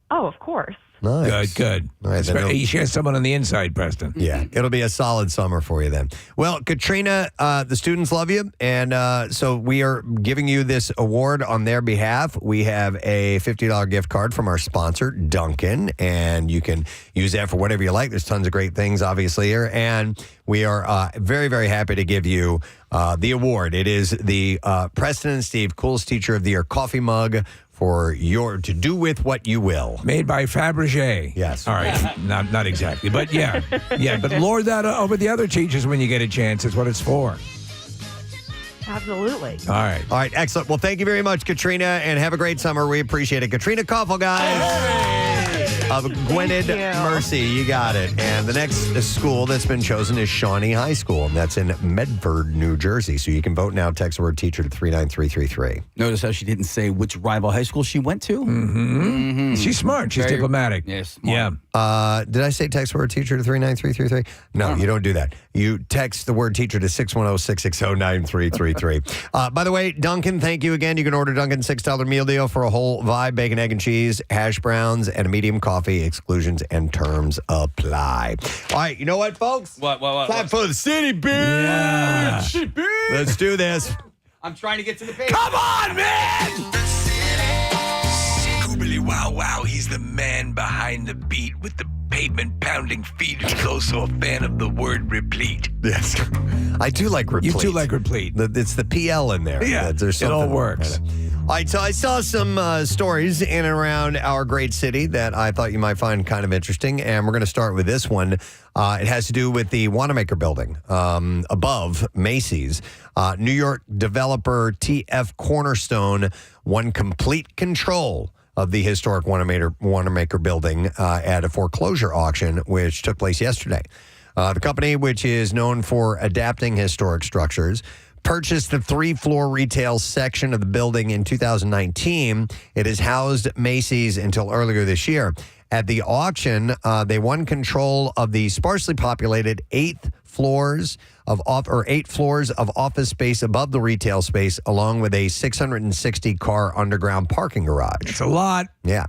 Oh, of course. Nice. Good. All right, then She has someone on the inside, Preston. Yeah, it'll be a solid summer for you then. Well, Katrina, the students love you, and so we are giving you this award on their behalf. We have a $50 gift card from our sponsor, Dunkin', and you can use that for whatever you like. There's tons of great things, obviously, here, and we are very, very happy to give you the award. It is the Preston and Steve Coolest Teacher of the Year coffee mug for to do with what you will. Made by Fabergé. Yes. All right. Not exactly, but yeah. Yeah, but lord that over the other teachers when you get a chance. It's what it's for. Absolutely. All right. All right, excellent. Well, thank you very much, Katrina, and have a great summer. We appreciate it. Katrina Koffel, guys. Of Gwynedd Mercy, you got it. And the next school that's been chosen is Shawnee High School, and that's in Medford, New Jersey. So you can vote now. Text the word teacher to 39333. Notice how she didn't say which rival high school she went to? Mm-hmm. She's smart. She's diplomatic. Yes. Yeah. Did I say text the word teacher to 39333? No, you don't do that. You text the word teacher to 610-660-9333. By the way, Dunkin', thank you again. You can order Dunkin' $6 meal deal for a whole vibe, bacon, egg, and cheese, hash browns, and a medium coffee. Exclusions and terms apply. All right, you know what, folks? What? Time for the city beach. Yeah. Let's do this. I'm trying to get to the page. Come on, man! Scoobily wow, he's the man behind the beat with the pavement pounding feet who's also a fan of the word replete. Yes. I do like replete. You do like replete. It's the PL in there. Yeah, There's it all something- works. All right, so I saw some stories in and around our great city that I thought you might find kind of interesting, and we're going to start with this one. It has to do with the Wanamaker building above Macy's. New York developer TF Cornerstone won complete control of the historic Wanamaker building at a foreclosure auction, which took place yesterday. The company, which is known for adapting historic structures, purchased the 3-floor retail section of the building in 2019. It has housed Macy's until earlier this year. At the auction, they won control of the sparsely populated 8 floors of office space above the retail space, along with a 660-car underground parking garage. It's a lot. Yeah.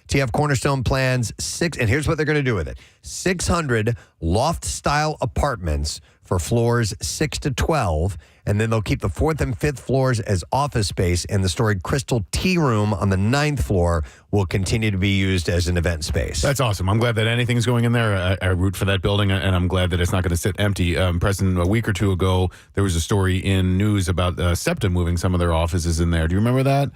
TF Cornerstone plans and here's what they're going to do with it: 600 loft-style apartments for floors 6 to 12, and then they'll keep the 4th and 5th floors as office space, and the storied Crystal Tea Room on the 9th floor will continue to be used as an event space. That's awesome. I'm glad that anything's going in there. I root for that building, and I'm glad that it's not going to sit empty. Preston, a week or two ago, there was a story in news about SEPTA moving some of their offices in there. Do you remember that?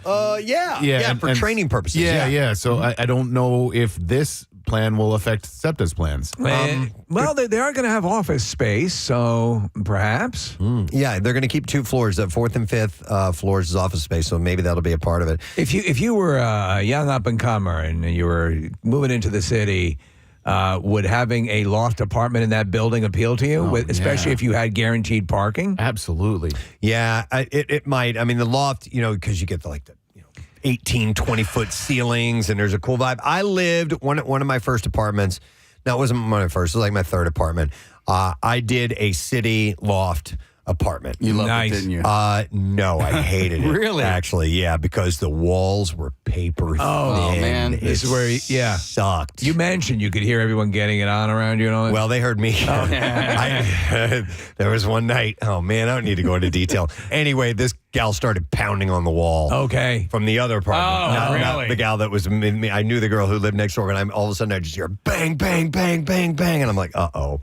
Yeah, for training purposes. Yeah. So I don't know if this plan will affect SEPTA's plans. Well, they are going to have office space, so perhaps. Yeah, they're going to keep 2 floors. The 4th and 5th floors is office space, so maybe that'll be a part of it. If you were a young up-and-comer and you were moving into the city, would having a loft apartment in that building appeal to you, especially if you had guaranteed parking? Absolutely. Yeah, it might. I mean, the loft, because you get the 18, 20-foot ceilings, and there's a cool vibe. I lived one of my first apartments. No, it wasn't one of my first. It was like my 3rd apartment. I did a city loft apartment. You loved it, didn't you? No, I hated it. Really? Actually, yeah, because the walls were paper thin. Oh, man. This is where, sucked. You mentioned you could hear everyone getting it on around you and all that. Well, they heard me. There was one night. Oh, man, I don't need to go into detail. Anyway, this gal started pounding on the wall. Okay. From the other apartment. Oh, not really? the gal that was me. I knew the girl who lived next door, and all of a sudden I just hear bang, bang, bang, bang, bang. And I'm like, uh-oh.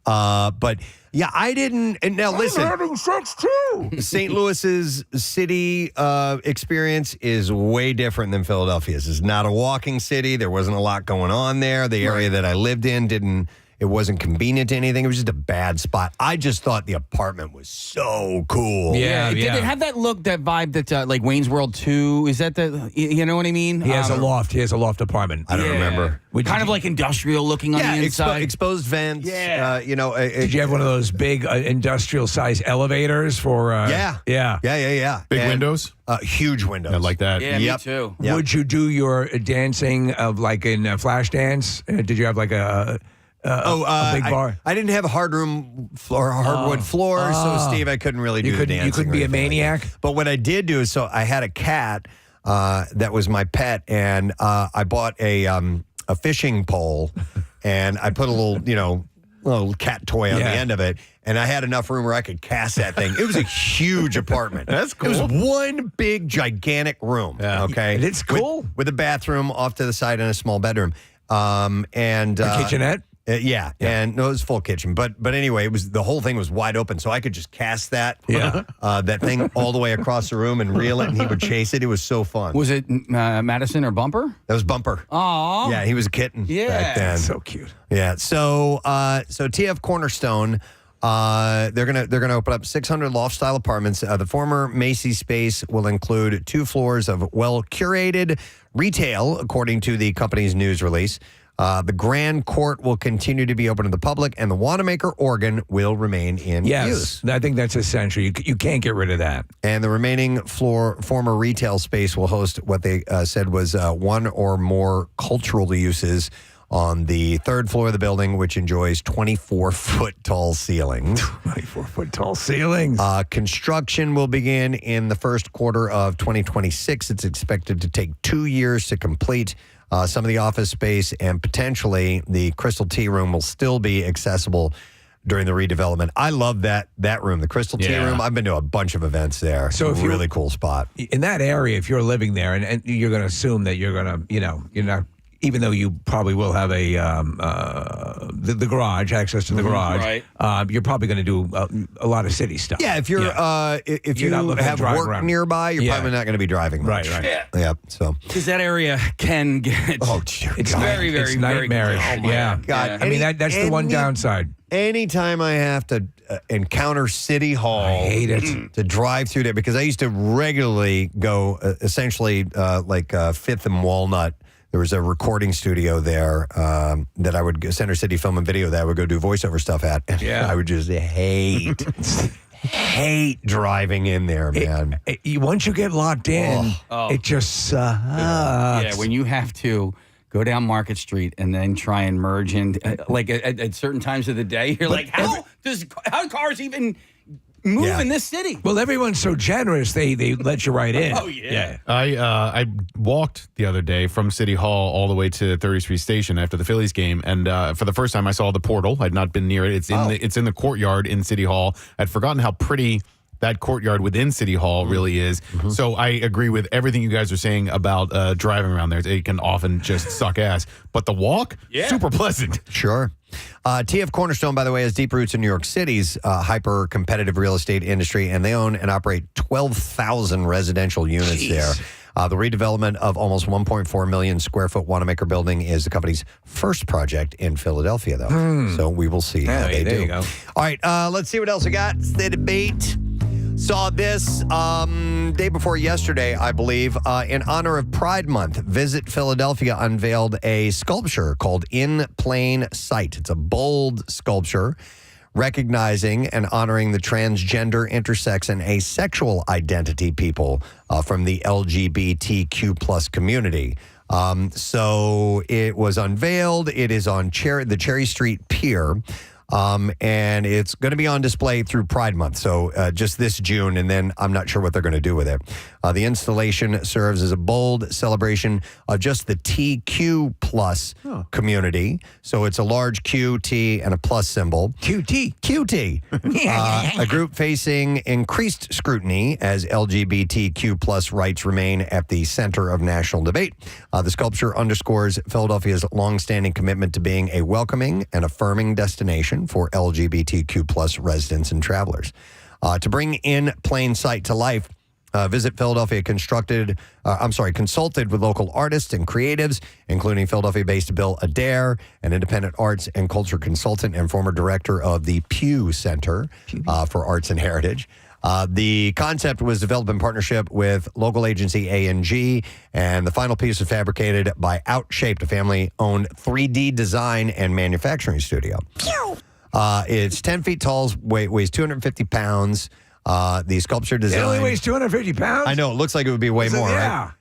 But yeah, I didn't. And now listen. I'm having sex too. St. Louis's city experience is way different than Philadelphia's. It's not a walking city. There wasn't a lot going on there. The area that I lived in It wasn't convenient to anything. It was just a bad spot. I just thought the apartment was so cool. Did it have that look, that vibe that like Wayne's World 2? Is that you know what I mean? He has a loft. He has a loft apartment. I don't remember. Kind of like industrial looking on the inside. Exposed vents. Yeah. Did you have one of those big industrial size elevators for? Yeah. Big windows. Huge windows. I like that. Yeah, me too. Yep. Would you do your dancing of like in Flash Dance? Did you have like a big bar? I didn't have a hardwood floor, so Steve, I couldn't really do the dancing. You couldn't be a maniac. But what I did do is, so I had a cat that was my pet, and I bought a fishing pole, and I put a little cat toy on the end of it, and I had enough room where I could cast that thing. It was a huge apartment. That's cool. It was one big, gigantic room. Yeah. Okay, It's cool. with a bathroom off to the side and a small bedroom, and A kitchenette. Yeah, and no, it was full kitchen, but anyway, the whole thing was wide open, so I could just cast that that thing all the way across the room and reel it, and he would chase it. It was so fun. Was it Madison or Bumper? That was Bumper. Aw. Yeah, he was a kitten back then. So cute. Yeah, so TF Cornerstone, they're gonna open up 600 loft style apartments. The former Macy's space will include 2 floors of well curated retail, according to the company's news release. The Grand Court will continue to be open to the public, and the Wanamaker organ will remain in use. I think that's essential. You can't get rid of that. And the remaining former retail space will host what they said was 1 or more cultural uses on the 3rd floor of the building, which enjoys 24-foot tall ceilings. 24-foot tall ceilings. Construction will begin in the first quarter of 2026. It's expected to take 2 years to complete. Some of the office space and potentially the Crystal Tea Room will still be accessible during the redevelopment. I love that room, the Crystal Tea Room. I've been to a bunch of events there. So it's a really cool spot. In that area, if you're living there, and you're going to assume that you're going to, you're not, even though you probably will have the garage, access to the garage, you're probably going to do a lot of city stuff. Yeah, if you're if you have work nearby, you're probably not going to be driving much. Right. Yeah. So because that area can get it's very, very, it's nightmarish. Very, oh my God. I mean that's the one downside. Anytime I have to encounter City Hall, I hate it. To drive through there, because I used to regularly go essentially like 5th and Walnut. There was a recording studio there that I would go, Center City Film and Video, that I would go do voiceover stuff at. And I would just hate driving in there, man. Once you get locked in, it just sucks. Yeah, when you have to go down Market Street and then try and merge in, like at certain times of the day, you're like, how cars even move in this city? Well, everyone's so generous, they let you right in. Oh, yeah. I walked the other day from City Hall all the way to 30th Street Station after the Phillies game, and for the first time I saw the portal. I'd not been near it. It's in the courtyard in City Hall. I'd forgotten how pretty that courtyard within City Hall really is. Mm-hmm. So I agree with everything you guys are saying about driving around there. It can often just suck ass. But the walk, super pleasant. Sure. TF Cornerstone, by the way, has deep roots in New York City's hyper competitive real estate industry, and they own and operate 12,000 residential units there. The redevelopment of almost 1.4 million square foot Wanamaker building is the company's first project in Philadelphia, though. So we will see how they do. There you go. All right, let's see what else we got. It's the debate. Saw this day before yesterday, I believe, in honor of Pride Month. Visit Philadelphia unveiled a sculpture called In Plain Sight. It's a bold sculpture recognizing and honoring the transgender, intersex, and asexual identity people from the LGBTQ plus community. So it was unveiled. It is on the Cherry Street Pier. And it's going to be on display through Pride Month, so just this June, and then I'm not sure what they're going to do with it. The installation serves as a bold celebration of just the TQ plus community. So it's a large Q, T, and a plus symbol. QT. A group facing increased scrutiny as LGBTQ plus rights remain at the center of national debate. The sculpture underscores Philadelphia's longstanding commitment to being a welcoming and affirming destination for LGBTQ plus residents and travelers. To bring In Plain Sight to life, Visit Philadelphia consulted with local artists and creatives, including Philadelphia-based Bill Adair, an independent arts and culture consultant and former director of the Pew Center for Arts and Heritage. The concept was developed in partnership with local agency A&G, and the final piece was fabricated by Outshaped, a family-owned 3D design and manufacturing studio. It's 10 feet tall, weighs 250 pounds. The sculpture design... It only weighs 250 pounds? I know. It looks like it would be way more, yeah. right?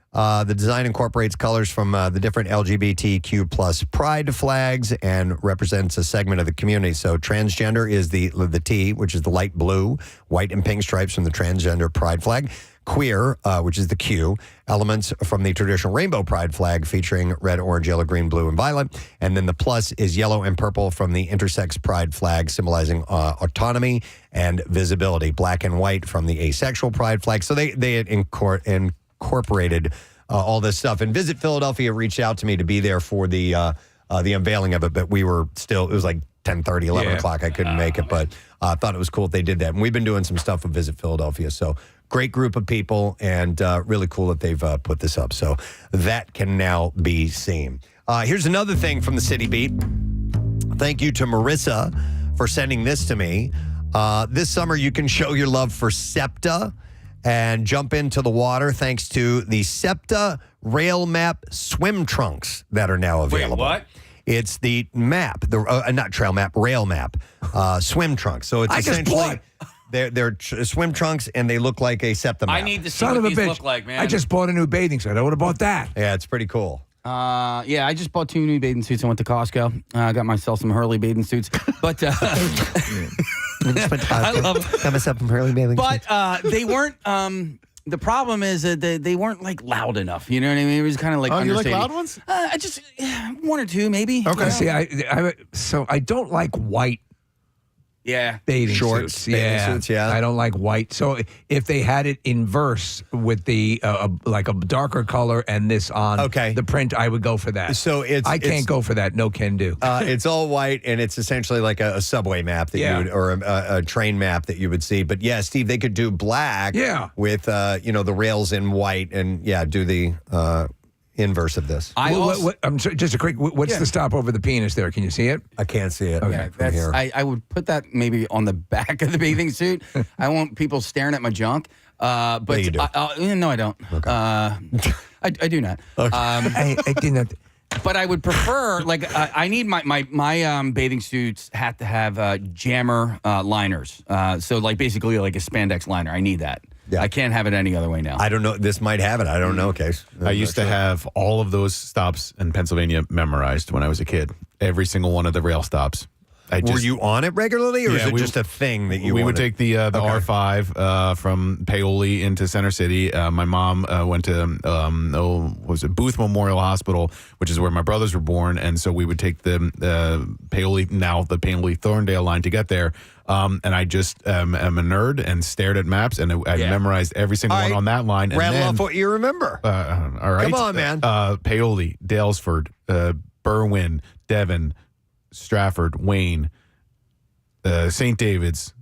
The design incorporates colors from the different LGBTQ plus pride flags and represents a segment of the community. So transgender is the T, which is the light blue, white and pink stripes from the transgender pride flag. Queer, which is the Q, elements from the traditional rainbow pride flag featuring red, orange, yellow, green, blue, and violet. And then the plus is yellow and purple from the intersex pride flag, symbolizing autonomy and visibility. Black and white from the asexual pride flag. So they had incorporated all this stuff. And Visit Philadelphia reached out to me to be there for the unveiling of it, but we were still, it was like 10:30, 11 o'clock. I couldn't make it, but I thought it was cool that they did that. And we've been doing some stuff with Visit Philadelphia. So great group of people, and really cool that they've put this up. So that can now be seen. Here's another thing from the City Beat. Thank you to Marissa for sending this to me. This summer, you can show your love for SEPTA and jump into the water thanks to the SEPTA Rail Map swim trunks that are now available. Wait, what? It's the map, not trail map, rail map, swim trunks. So it's essentially... They're swim trunks, and they look like a SEPTA map. I need to see what these look like, man. I just bought a new bathing suit. I would have bought that. Yeah, it's pretty cool. Yeah, I just bought 2 new bathing suits. I went to Costco. I got myself some Hurley bathing suits. But I love them. Got myself some Hurley bathing suits. But they weren't. The problem is that they weren't like loud enough. You know what I mean? It was kind of like. Oh, you like understated. loud ones? I just 1 or 2 maybe. Okay. See, I don't like white. Yeah. Bathing shorts, suits. bathing suits, yeah. I don't like white. So if they had it inverse with the like a darker color and this on the print, I would go for that. So I can't go for that. No can do. It's all white, and it's essentially like a subway map that you would, or a train map that you would see. But yeah, Steve, they could do black with the rails in white, and do the inverse of this. Just a quick. What's the stop over the penis there? Can you see it? I can't see it. Okay, from here. I would put that maybe on the back of the bathing suit. I want people staring at my junk. But you do. No, I don't. Okay. I do not. Okay. I do not. But I would prefer, I need my bathing suits have to have jammer liners. So basically like a spandex liner. I need that. Yeah. I can't have it any other way now. I don't know. This might have it. I don't know, Case. I used to have all of those stops in Pennsylvania memorized when I was a kid. Every single one of the rail stops. Were you on it regularly, or is it just a thing that you We wanted? would take the R5 from Paoli into Center City. My mom went to, Booth Memorial Hospital, which is where my brothers were born. And so we would take the Paoli-Thorndale line to get there. And I just am a nerd and stared at maps, and I memorized every single one on that line. And rattle then, off what you remember. All right. Come on, man. Paoli, Dalesford, Berwyn, Devon, Stratford, Wayne, St. David's,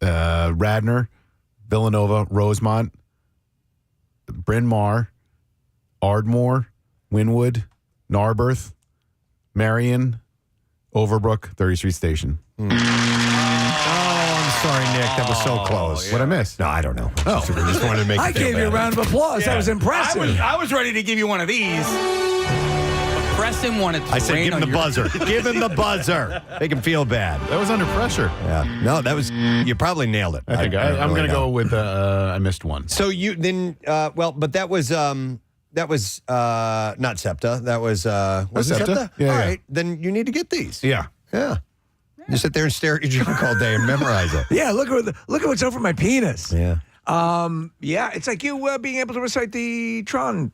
Radnor, Villanova, Rosemont, Bryn Mawr, Ardmore, Wynwood, Narberth, Marion, Overbrook, 30th Street Station. Sorry, Nick. That was so close. What'd I miss? No, I don't know. I just wanted to make I you feel gave you a bad. round of applause. That was impressive. I was ready to give you one of these. Preston wanted to I said, rain give him on the your- buzzer. Give him the buzzer. Make him feel bad. That was under pressure. Yeah. No, that was, you probably nailed it. I think I'm going to go with, I missed one. So you then, but that was not SEPTA. That was, was it SEPTA? SEPTA? Yeah, all yeah. right. Then you need to get these. Yeah. Yeah. You sit there and stare at your junk all day and memorize it. Yeah, look at what's over my penis. Yeah. It's like you being able to recite the Tron.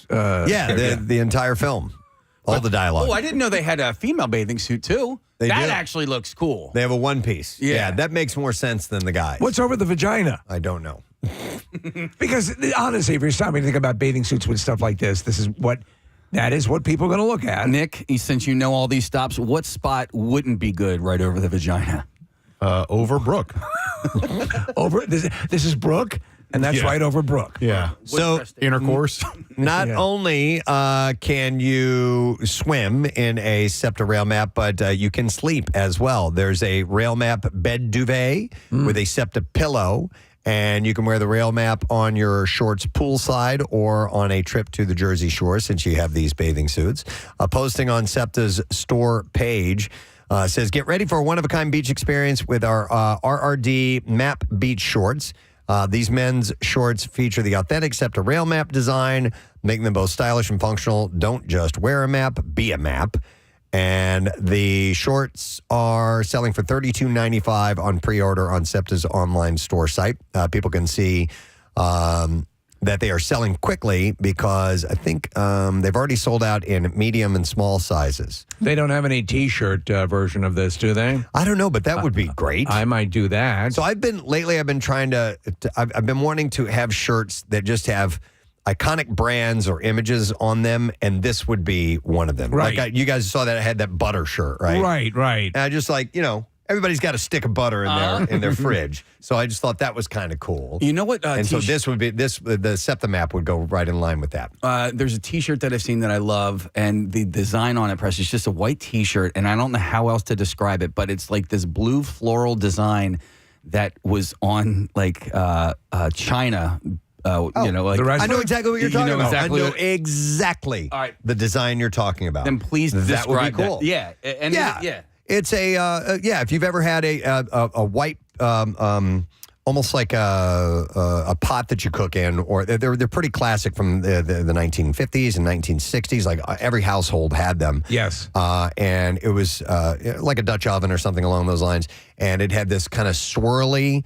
The entire film, all the dialogue. Oh, I didn't know they had a female bathing suit too. They that do. actually looks cool. They have a one piece. Yeah. That makes more sense than the guys. What's over the vagina? I don't know. Because honestly, if you're stopping to think about bathing suits with stuff like this, that is what people are going to look at. Nick, since you know all these stops, what spot wouldn't be good right over the vagina? Over Brook. This is Brook. And that's right over Brook. Yeah. So intercourse. Not only can you swim in a SEPTA rail map, but you can sleep as well. There's a rail map bed duvet with a SEPTA pillow, and you can wear the rail map on your shorts poolside or on a trip to the Jersey Shore, since you have these bathing suits. A posting on SEPTA's store page says, get ready for a one-of-a-kind beach experience with our RRD map beach shorts. These men's shorts feature the authentic SEPTA rail map design, making them both stylish and functional. Don't just wear a map, be a map. And the shorts are selling for $32.95 on pre-order on SEPTA's online store site. People can see that they are selling quickly because I think they've already sold out in medium and small sizes. They don't have any T-shirt version of this, do they? I don't know, but that would be great. I might do that. So I've been trying to I've been wanting to have shirts that just have iconic brands or images on them, and this would be one of them. Right. Like you guys saw that I had that butter shirt, right? Right. And I just everybody's got a stick of butter in their fridge. So I just thought that was kind of cool. You know what? And so this would be the SEPTA map would go right in line with that. There's a T-shirt that I've seen that I love, and the design on it, Preston, is just a white T-shirt, and I don't know how else to describe it, but it's like this blue floral design that was on China. I know exactly what you're talking about. Exactly I know exactly the design you're talking about. Then please that would be describe cool. that. Yeah. And yeah. It's if you've ever had a white almost like a pot that you cook in, or they're pretty classic from the 1950s and 1960s. Like every household had them. Yes. And it was like a Dutch oven or something along those lines, and it had this kind of swirly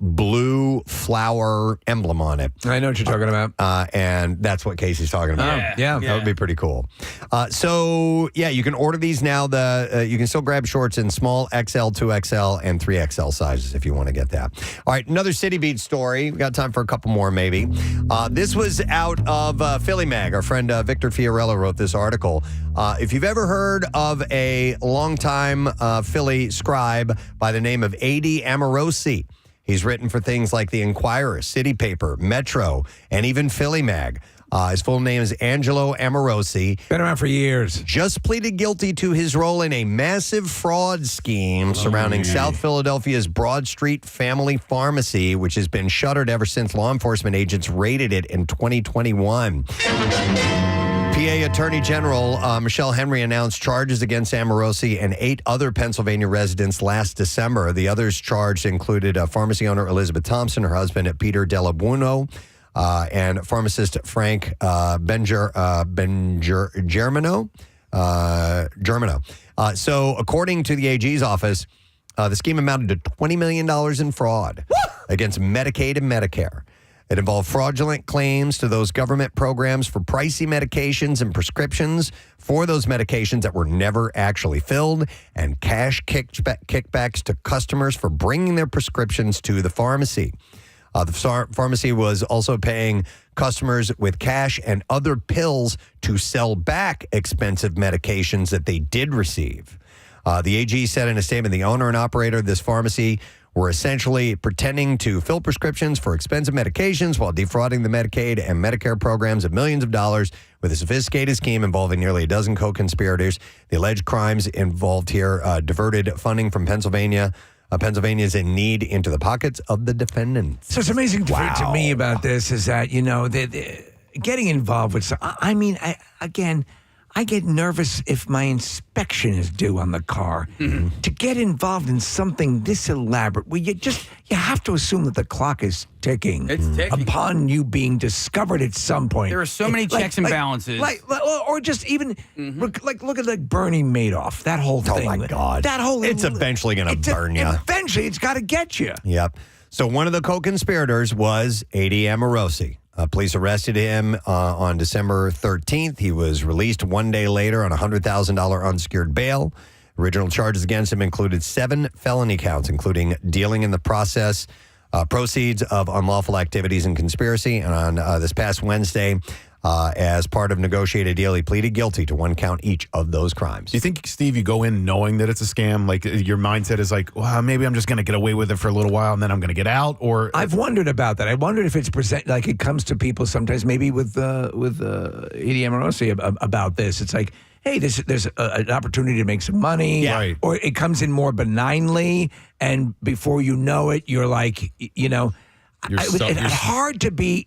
blue flower emblem on it. I know what you're talking about. And that's what Casey's talking about. Yeah. That would be pretty cool. You can order these now. You can still grab shorts in small XL, 2XL, and 3XL sizes if you want to get that. All right, another City Beat story. We got time for a couple more maybe. This was out of Philly Mag. Our friend Victor Fiorello wrote this article. If you've ever heard of a longtime Philly scribe by the name of A.D. Amorosi, he's written for things like The Inquirer, City Paper, Metro, and even Philly Mag. His full name is Angelo Amorosi. Been around for years. Just pleaded guilty to his role in a massive fraud scheme surrounding South Philadelphia's Broad Street Family Pharmacy, which has been shuttered ever since law enforcement agents raided it in 2021. PA Attorney General Michelle Henry announced charges against Amorosi and 8 other Pennsylvania residents last December. The others charged included pharmacy owner Elizabeth Thompson, her husband Peter Delabuono, and pharmacist Frank Germano. So according to the AG's office, the scheme amounted to $20 million in fraud against Medicaid and Medicare. It involved fraudulent claims to those government programs for pricey medications and prescriptions for those medications that were never actually filled, and cash kickbacks to customers for bringing their prescriptions to the pharmacy. The pharmacy was also paying customers with cash and other pills to sell back expensive medications that they did receive. The AG said in a statement, the owner and operator of this pharmacy were essentially pretending to fill prescriptions for expensive medications while defrauding the Medicaid and Medicare programs of millions of dollars with a sophisticated scheme involving nearly a dozen co-conspirators. The alleged crimes involved here diverted funding from Pennsylvania. Pennsylvania's in need into the pockets of the defendants. So it's amazing to me about this is that, getting involved with, I get nervous if my inspection is due on the car. Mm-hmm. To get involved in something this elaborate, where you have to assume that the clock is ticking. It's ticking. Upon you being discovered at some point. There are so many checks and balances. Or just even, look at Bernie Madoff, that whole thing. Oh, my God. That whole It's eventually going to burn you. Eventually, it's got to get you. Yep. So one of the co-conspirators was A.D. Amorosi. Police arrested him on December 13th. He was released one day later on a $100,000 unsecured bail. Original charges against him included 7 felony counts, including dealing in the proceeds of unlawful activities and conspiracy. And on this past Wednesday, As part of negotiated deal, he pleaded guilty to 1 count each of those crimes. Do you think, Steve, you go in knowing that it's a scam? Like your mindset is like, well, maybe I'm just going to get away with it for a little while and then I'm going to get out? Or I've wondered about that. I wondered if it's like it comes to people sometimes, maybe with Edie Amorosi about this. It's like, hey, there's an opportunity to make some money. Yeah. Right. Or it comes in more benignly, and before you know it, you're like, it's hard to be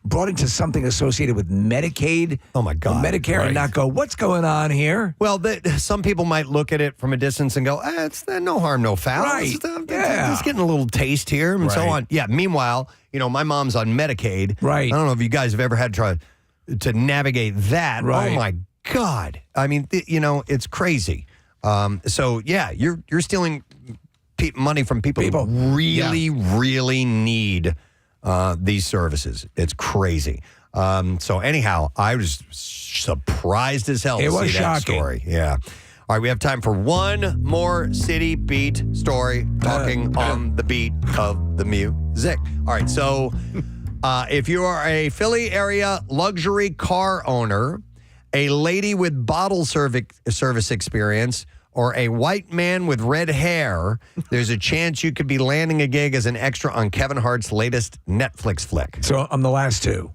brought into something associated with Medicaid. Oh my God, Medicare, and not go, what's going on here? Well, some people might look at it from a distance and go, it's no harm, no foul. Right. Just getting a little taste here and so on. Yeah. Meanwhile, my mom's on Medicaid. Right. I don't know if you guys have ever had to navigate that. Right. Oh my God. I mean, it's crazy. So yeah, you're stealing money from people who really, really need these services. It's crazy. So anyhow, I was surprised as hell to see that story. Yeah. All right, we have time for one more city beat story, talking on the beat of the music. All right, so if you are a Philly area luxury car owner, a lady with bottle service experience, or a white man with red hair, there's a chance you could be landing a gig as an extra on Kevin Hart's latest Netflix flick. So I'm the last two.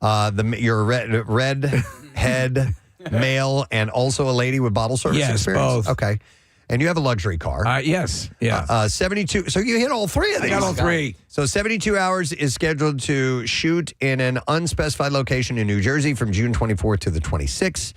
You're a red head male and also a lady with bottle service yes, experience? Both. Okay. And you have a luxury car. Yes. Yeah. 72. So you hit all three of these. I got all three. So 72 Hours is scheduled to shoot in an unspecified location in New Jersey from June 24th to the 26th.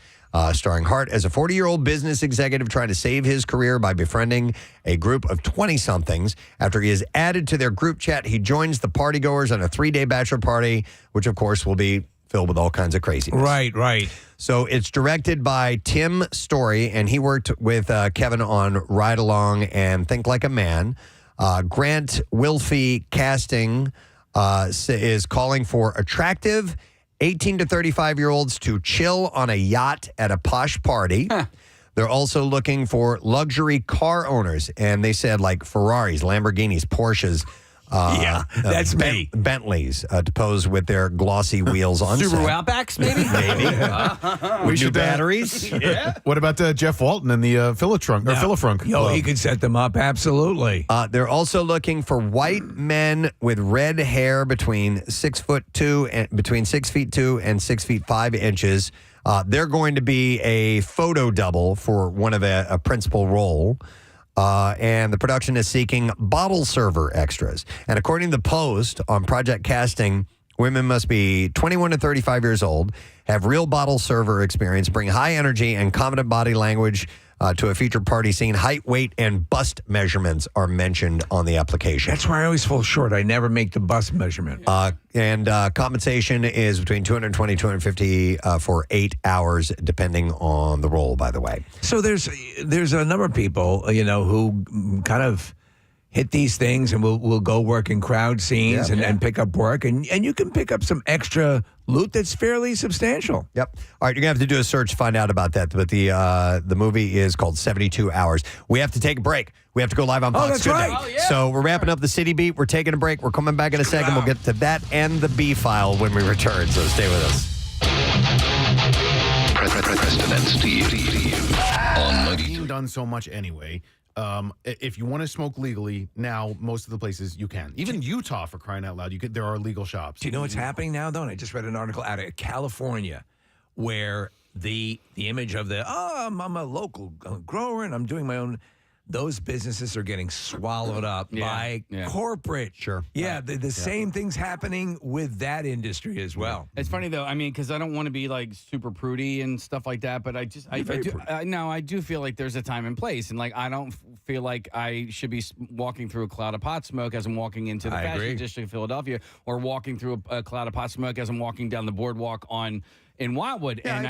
Starring Hart as a 40-year-old business executive trying to save his career by befriending a group of 20-somethings. After he is added to their group chat, he joins the partygoers on a 3-day bachelor party, which, of course, will be filled with all kinds of craziness. Right. So it's directed by Tim Story, and he worked with Kevin on Ride Along and Think Like a Man. Grant Wilfie Casting is calling for attractive 18 to 35-year-olds to chill on a yacht at a posh party. They're also looking for luxury car owners, and they said like Ferraris, Lamborghinis, Porsches. That's me. Bentleys to pose with their glossy wheels on Subaru set. Outbacks, maybe? Maybe. With new batteries. Yeah. What about Jeff Walton and the Fillafrunk? Yo, he could set them up, absolutely. They're also looking for white men with red hair between 6'2" and between 6 feet 2 and 6 feet 5 inches. They're going to be a photo double for one of a principal role. And the production is seeking bottle server extras. And according to the Post on Project Casting, women must be 21 to 35 years old, have real bottle server experience, bring high energy and confident body language to a featured party scene. Height, weight, and bust measurements are mentioned on the application. That's why I always fall short. I never make the bust measurement. And compensation is between $220 $250 for 8 hours, depending on the role, by the way. So there's a number of people, who kind of hit these things and will go work in crowd scenes and pick up work. And you can pick up some extra loot that's fairly substantial. Yep. All right, you're going to have to do a search to find out about that. But the movie is called 72 Hours. We have to take a break. We have to go live on Fox. That's right. Oh, yeah. So we're wrapping up the City Beat. We're taking a break. We're coming back in a second. We'll get to that and the B-File when we return. So stay with us. Preston and Steve on 90. Being done so much anyway. If you want to smoke legally now, most of the places you can. Even Utah, for crying out loud, there are legal shops. Do you know what's happening now, though? And I just read an article out of California where the image of I'm a local grower and I'm doing my own. Those businesses are getting swallowed up by corporate. Sure. Yeah, the same thing's happening with that industry as well. It's funny though. I mean, because I don't want to be like super prudy and stuff like that, but I do feel like there's a time and place, and like I don't feel like I should be walking through a cloud of pot smoke as I'm walking into the fashion district of Philadelphia, or walking through a cloud of pot smoke as I'm walking down the boardwalk in Wildwood, and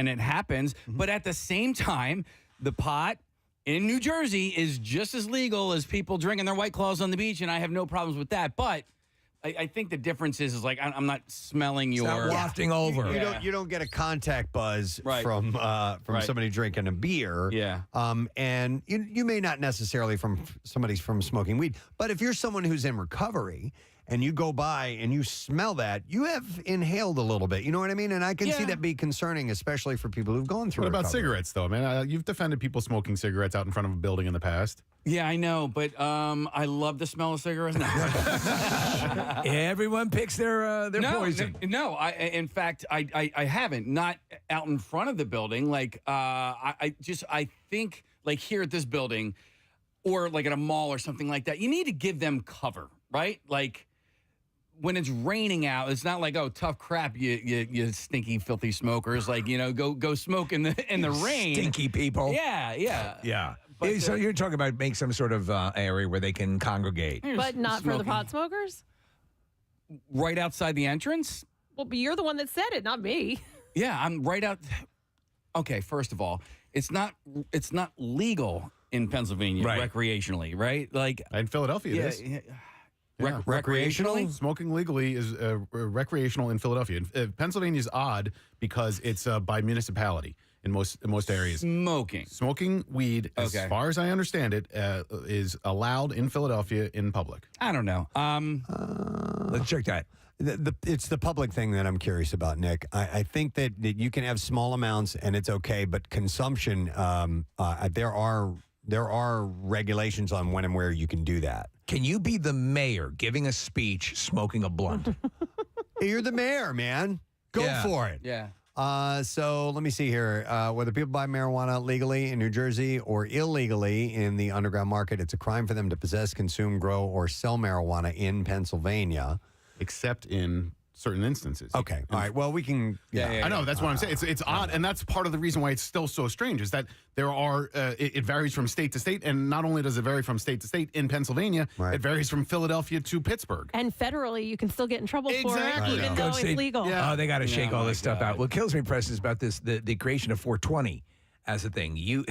it happens. Mm-hmm. But at the same time, the pot in New Jersey is just as legal as people drinking their White Claws on the beach, and I have no problems with that. But I think the difference is like I'm not smelling your not wafting over. You don't get a contact buzz from somebody drinking a beer. Yeah. And you may not necessarily from somebody from smoking weed, but if you're someone who's in recovery and you go by and you smell that, you have inhaled a little bit. You know what I mean? And I can see that be concerning, especially for people who've gone through What about recovery. cigarettes, though, man? You've defended people smoking cigarettes out in front of a building in the past. Yeah, I know, but I love the smell of cigarettes. No. Everyone picks their poison. No, in fact, I haven't. Not out in front of the building. Like, I think, like here at this building, or like at a mall or something like that, you need to give them cover, right? Like, when it's raining out, it's not like, oh, tough crap, you stinky, filthy smokers. Like, go smoke in the rain. Stinky people. Yeah. So you're talking about make some sort of area where they can congregate. But not for the pot smokers? Right outside the entrance? Well, but you're the one that said it, not me. Yeah, I'm right out. Okay, first of all, it's not legal in Pennsylvania recreationally, right? Like in Philadelphia, it is. Recreationally? Smoking legally is recreational in Philadelphia. Pennsylvania is odd because it's by municipality in most areas. Smoking weed, as far as I understand it, is allowed in Philadelphia in public. I don't know. Let's check that. It's the public thing that I'm curious about, Nick. I think that you can have small amounts and it's okay, but consumption, there are regulations on when and where you can do that. Can you be the mayor giving a speech smoking a blunt? You're the mayor, man. Go for it. Yeah. So let me see here. Whether people buy marijuana legally in New Jersey or illegally in the underground market, it's a crime for them to possess, consume, grow, or sell marijuana in Pennsylvania. Except in certain instances. Okay. All right. Well, we can. I know. That's what I'm saying. It's odd. And that's part of the reason why it's still so strange is that there are, it varies from state to state. And not only does it vary from state to state in Pennsylvania, it varies from Philadelphia to Pittsburgh. And federally, you can still get in trouble for it, even though it's legal. Oh, they got to shake all this stuff out. What kills me, Preston, is about the creation of 420 as a thing.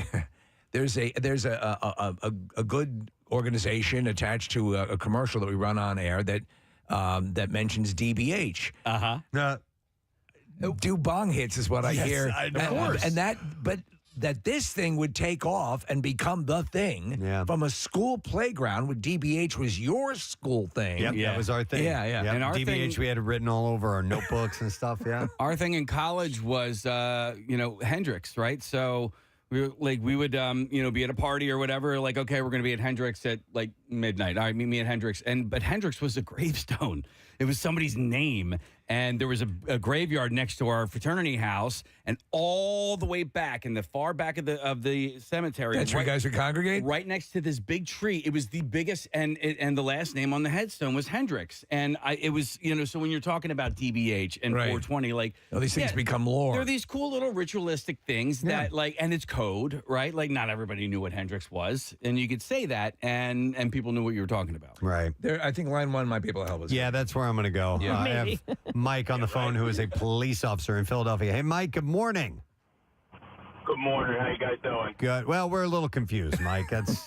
There's a good organization attached to a commercial that we run on air that mentions DBH. Do bong hits is what I hear. Of course. And that this thing would take off and become the thing from a school playground when DBH was your school thing. Yep, that was our thing. Yeah. Yep. And our DBH, thing, we had it written all over our notebooks and stuff, Our thing in college was, Hendrix, right? So we would, be at a party or whatever. Like, okay, we're going to be at Hendrix at like midnight. All right, meet me at Hendrix. But Hendrix was a gravestone. It was somebody's name. And there was a graveyard next to our fraternity house, and all the way back in the far back of the cemetery. That's where you guys would congregate? Right next to this big tree. It was the biggest, and the last name on the headstone was Hendrix. And it was, so when you're talking about DBH and 420, like these things become lore. They're these cool little ritualistic things that and it's code, right? Like not everybody knew what Hendrix was, and you could say that, and people knew what you were talking about. Right. I think line one might be able to help us. Yeah, that's where I'm going to go. Yeah. I have Mike on the phone, who is a police officer in Philadelphia. Hey, Mike, good morning. Good morning. How you guys doing? Good. Well, we're a little confused, Mike. That's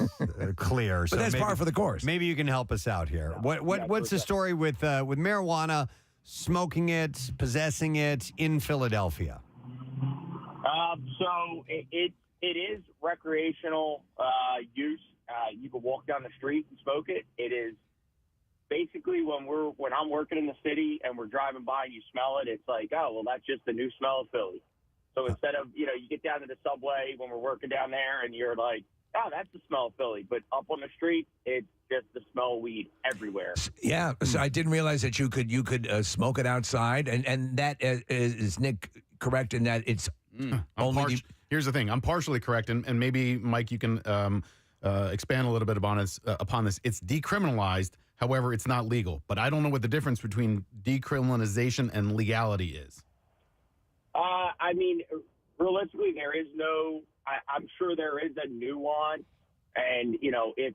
clear. But that's par for the course. Maybe you can help us out here. What's the story with marijuana, smoking it, possessing it in Philadelphia? So it is recreational use. You can walk down the street and smoke it. It is basically when I'm working in the city and we're driving by and you smell it, it's like, oh, well, that's just the new smell of Philly. So instead of, you get down to the subway when we're working down there and you're like, oh, that's the smell of Philly. But up on the street, it's just the smell of weed everywhere. Yeah. So I didn't realize that you could smoke it outside. And that is Nick correct in that it's only here's the thing. I'm partially correct. And maybe, Mike, you can expand a little bit upon this. It's decriminalized. However, it's not legal. But I don't know what the difference between decriminalization and legality is. I mean, realistically, there is no. I'm sure there is a nuance, and if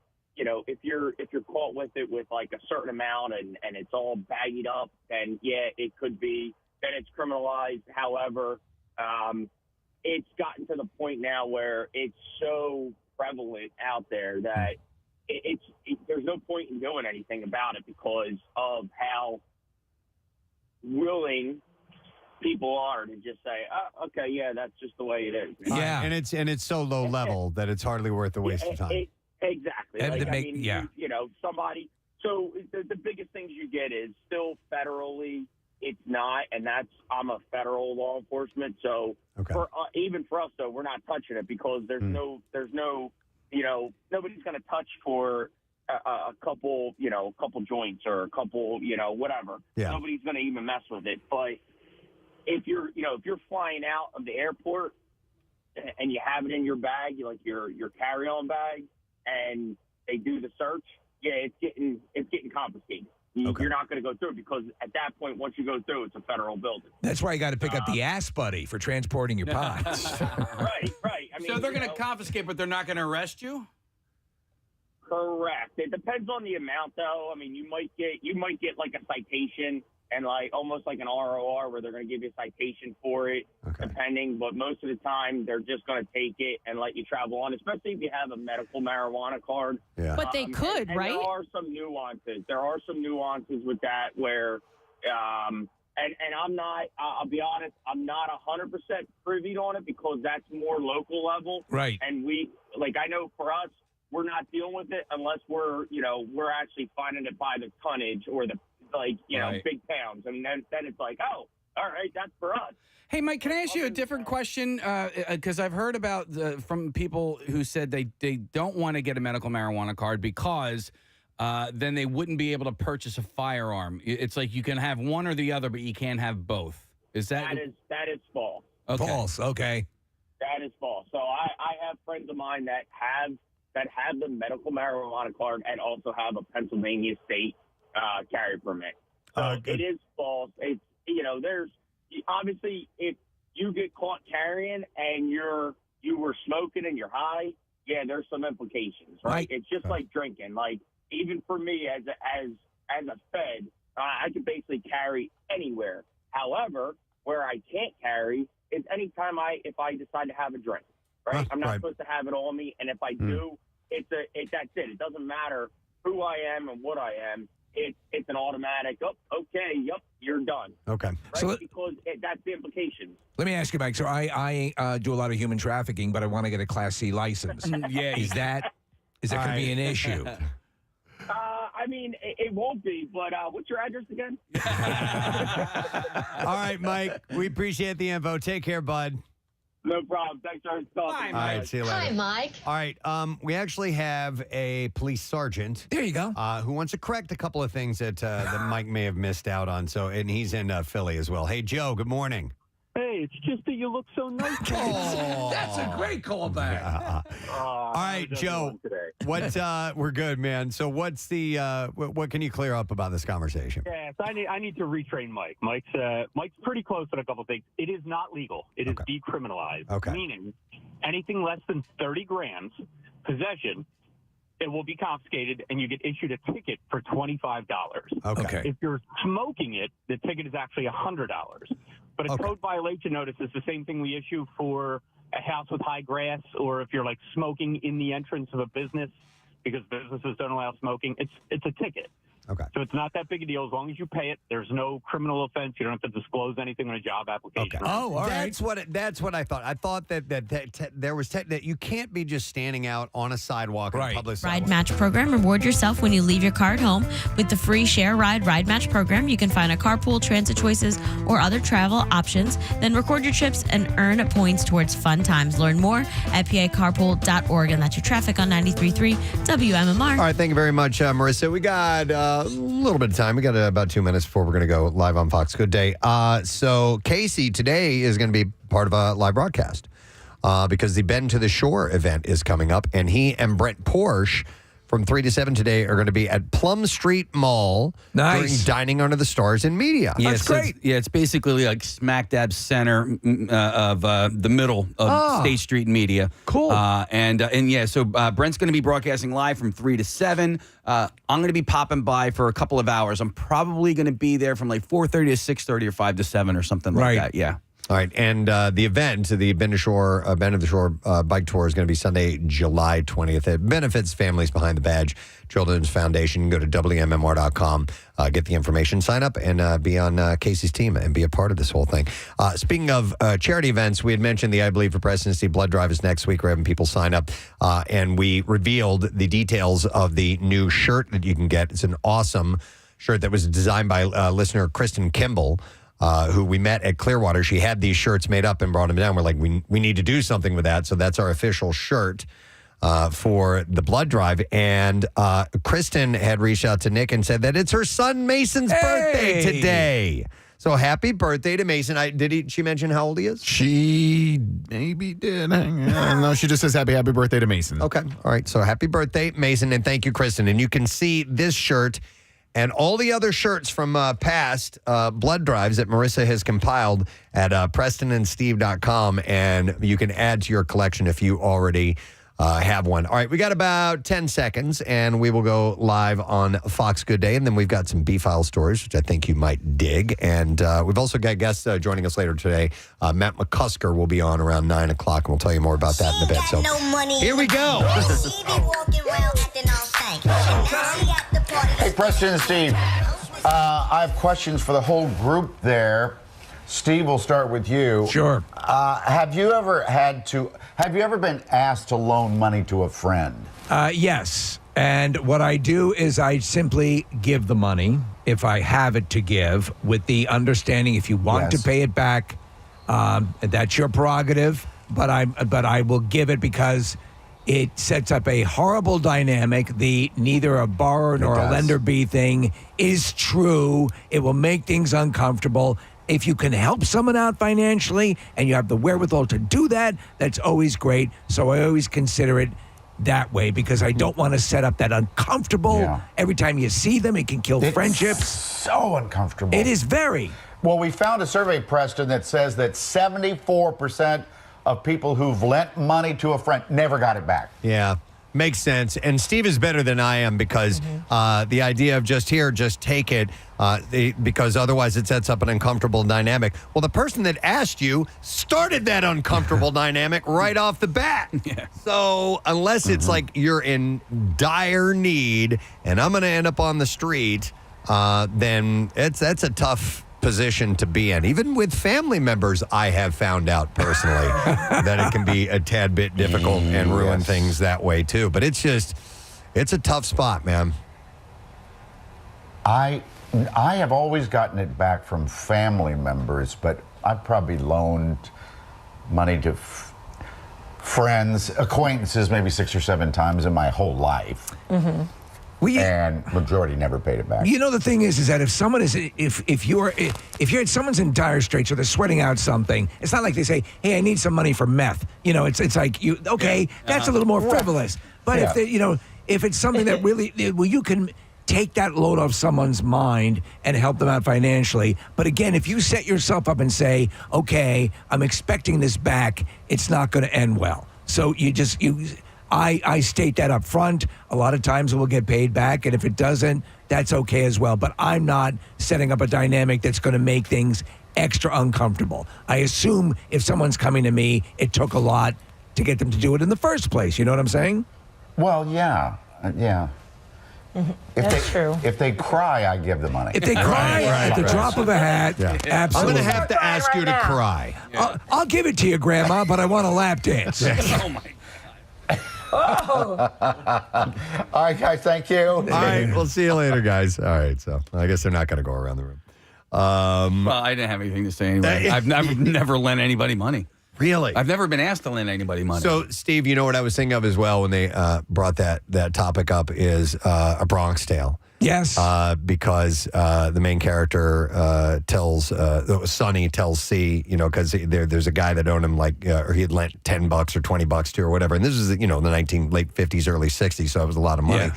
you're caught with it with like a certain amount and it's all baggied up, then it could be. Then it's criminalized. However, it's gotten to the point now where it's so prevalent out there that. There's no point in doing anything about it because of how willing people are to just say, oh, okay, yeah, that's just the way it is. Yeah, and it's so low level that it's hardly worth the waste of time. Exactly. And like, somebody So the biggest things you get is still federally. It's not, and I'm a federal law enforcement. So even for us, though, we're not touching it because there's no, nobody's going to touch for a couple joints or a couple, whatever. Yeah. Nobody's going to even mess with it. But if you're flying out of the airport and you have it in your bag, like your carry-on bag, and they do the search, it's getting confiscated. You're not going to go through it because at that point, once you go through, it's a federal building. That's why you got to pick up the ass buddy for transporting your pots. Right. I mean, so they're going to confiscate, but they're not going to arrest you? Correct. It depends on the amount, though. I mean, you might get like a citation and like almost like an ROR where they're going to give you a citation for it, depending. But most of the time, they're just going to take it and let you travel on, especially if you have a medical marijuana card. Yeah. But they could, and right? There are some nuances. There are some nuances with that where, and I'm not. I'll be honest. I'm not 100% privy on it because that's more local level. Right. And I know for us, we're not dealing with it unless we're actually finding it by the tonnage or the big pounds, and then it's like, oh, all right, that's for us. Hey, Mike, can I ask you a different question? Because I've heard about from people who said they don't want to get a medical marijuana card because then they wouldn't be able to purchase a firearm. It's like you can have one or the other, but you can't have both. Is that is false? Okay. False. Okay. That is false. So I have friends of mine that have the medical marijuana card and also have a Pennsylvania state carry permit. So it is false. It's there's obviously if you get caught carrying and you were smoking and you're high, there's some implications, right? It's just like drinking. Like even for me as a Fed, I can basically carry anywhere. However, where I can't carry is anytime if I decide to have a drink, right? I'm not supposed to have it on me, and if I do, that's it. It doesn't matter who I am and what I am. It's an automatic. Oh, okay. Yep, you're done. Okay. Right? So because that's the implications. let me ask you, Mike. So I do a lot of human trafficking, but I want to get a Class C license. Is that going to be an issue? I mean, it won't be, but what's your address again? All right, Mike. We appreciate the info. Take care, bud. No problem. Thanks for talking. All right, see you later. Hi, Mike. All right, we actually have a police sergeant. There you go. Who wants to correct a couple of things that Mike may have missed out on. And he's in Philly as well. Hey, Joe. Good morning. Hey, it's just that you look so nice. That's a great callback. All right, Joe. What? We're good, man. So, what's the? What can you clear up about this conversation? Yes, I need to retrain Mike. Mike's pretty close on a couple things. It is not legal. It is decriminalized. Okay. Meaning, anything less than 30 grams possession, it will be confiscated, and you get issued a ticket for $25. Okay. If you're smoking it, the ticket is actually $100. But a code violation notice is the same thing we issue for a house with high grass, or if you're like smoking in the entrance of a business because businesses don't allow smoking. It's a ticket. Okay. So it's not that big a deal. As long as you pay it, there's no criminal offense. You don't have to disclose anything on a job application. Okay. Oh, all right. That's what I thought. I thought that there was that you can't be just standing out on a sidewalk on a public sidewalk. Ride Match program. Reward yourself when you leave your car at home with the free Share Ride Match program. You can find a carpool, transit choices, or other travel options. Then record your trips and earn points towards fun times. Learn more at pacarpool.org. And that's your traffic on 93.3 WMMR. All right, thank you very much, Marissa. We got a little bit of time. We got about 2 minutes before we're going to go live on Fox. Good day. So Casey today is going to be part of a live broadcast because the Bend to the Shore event is coming up, and he and Brent Porsche from 3 to 7 today are going to be at Plum Street Mall during Dining Under the Stars in Media. Yeah, That's great. It's basically like smack dab center of the middle of State Street Media. Cool. So Brent's going to be broadcasting live from 3 to 7. I'm going to be popping by for a couple of hours. I'm probably going to be there from like 4:30 to 6:30 or 5 to 7 or something like that. Yeah. All right, and the event, the Bend of the Shore bike tour is going to be Sunday, July 20th. It benefits families behind the badge, Children's Foundation. You can go to WMMR.com, get the information, sign up, and be on Casey's team and be a part of this whole thing. Speaking of charity events, we had mentioned the I Believe for Presidency blood drive is next week. We're having people sign up, and we revealed the details of the new shirt that you can get. It's an awesome shirt that was designed by listener Kristen Kimball, who we met at Clearwater. She had these shirts made up and brought them down. We're like, we need to do something with that. So that's our official shirt for the blood drive. And Kristen had reached out to Nick and said that it's her son Mason's birthday today. So happy birthday to Mason. She mention how old he is? She maybe did. No, she just says happy birthday to Mason. Okay. All right. So happy birthday, Mason. And thank you, Kristen. And you can see this shirt and all the other shirts from past blood drives that Marissa has compiled at PrestonandSteve.com, and you can add to your collection if you already have one. All right, we got about 10 seconds, and we will go live on Fox Good Day, and then we've got some B-File stories, which I think you might dig. And we've also got guests joining us later today. Matt McCusker will be on around 9 o'clock, and we'll tell you more about that in a bit. So here we go. Hey, Preston and Steve. I have questions for the whole group there. Steve, we'll start with you. Sure. Have you ever been asked to loan money to a friend? Yes. And what I do is I simply give the money if I have it to give, with the understanding if you want to pay it back, that's your prerogative. But I will give it because it sets up a horrible dynamic. The neither a borrower nor a lender be thing is true. It will make things uncomfortable. If you can help someone out financially and you have the wherewithal to do that, that's always great. So I always consider it that way because I don't want to set up that uncomfortable. Yeah. Every time you see them, it can kill friendships. So uncomfortable. It is very. Well, we found a survey, Preston, that says that 74% of people who've lent money to a friend never got it back. Yeah, makes sense. And Steve is better than I am because the idea of just take it, because otherwise it sets up an uncomfortable dynamic. Well, the person that asked you started that uncomfortable dynamic right off the bat. Yeah. So unless it's like you're in dire need and I'm going to end up on the street, then that's a tough position to be in. Even with family members, I have found out personally that it can be a tad bit difficult and ruin things that way too. But it's a tough spot, man. I have always gotten it back from family members, but I've probably loaned money to friends, acquaintances, maybe 6 or 7 times in my whole life. Mm-hmm. And majority never paid it back. You know, the thing is that if someone is, if you're someone's in dire straits or they're sweating out something, it's not like they say, "Hey, I need some money for meth." You know, it's like that's a little more frivolous. But if if it's something that really, you can take that load off someone's mind and help them out financially. But again, if you set yourself up and say, "Okay, I'm expecting this back," it's not going to end well. So I state that up front. A lot of times it will get paid back, and if it doesn't, that's okay as well. But I'm not setting up a dynamic that's going to make things extra uncomfortable. I assume if someone's coming to me, it took a lot to get them to do it in the first place. You know what I'm saying? Well, yeah. Mm-hmm. That's true. If they cry, I give the money. If they cry at the drop of a hat, absolutely. I'm going to have to ask you to cry. I'll give it to you, Grandma, but I want a lap dance. Oh, my. All right, guys, thank you. All right, we'll see you later, guys. All right, so I guess they're not going to go around the room. Well, I didn't have anything to say anyway. I've never lent anybody money. Really? I've never been asked to lend anybody money. So, Steve, you know what I was thinking of as well when they brought that topic up is A Bronx Tale. Yes. Because the main character Sonny tells C, because there's a guy that owned him or he had lent $10 or $20 to or whatever. And this is, the late 50s, early 60s. So it was a lot of money. Yeah.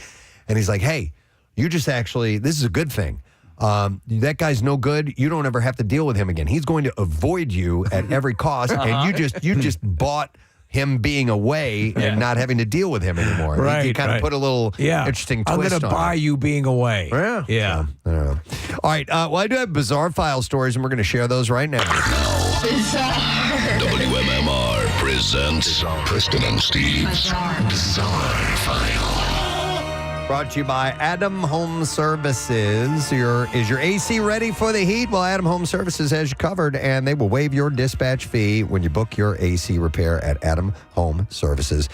And he's like, hey, this is a good thing. That guy's no good. You don't ever have to deal with him again. He's going to avoid you at every cost. And you just bought him being away and not having to deal with him anymore. Right, you kind of put a little interesting twist on it. I'm going to buy you being away. Yeah. I don't know. All right. Well, I do have bizarre file stories, and we're going to share those right now. WMMR presents Preston and Steve's Bizarre File. Brought to you by Adam Home Services. Is your AC ready for the heat? Well, Adam Home Services has you covered, and they will waive your dispatch fee when you book your AC repair at AdamHomeServices.com.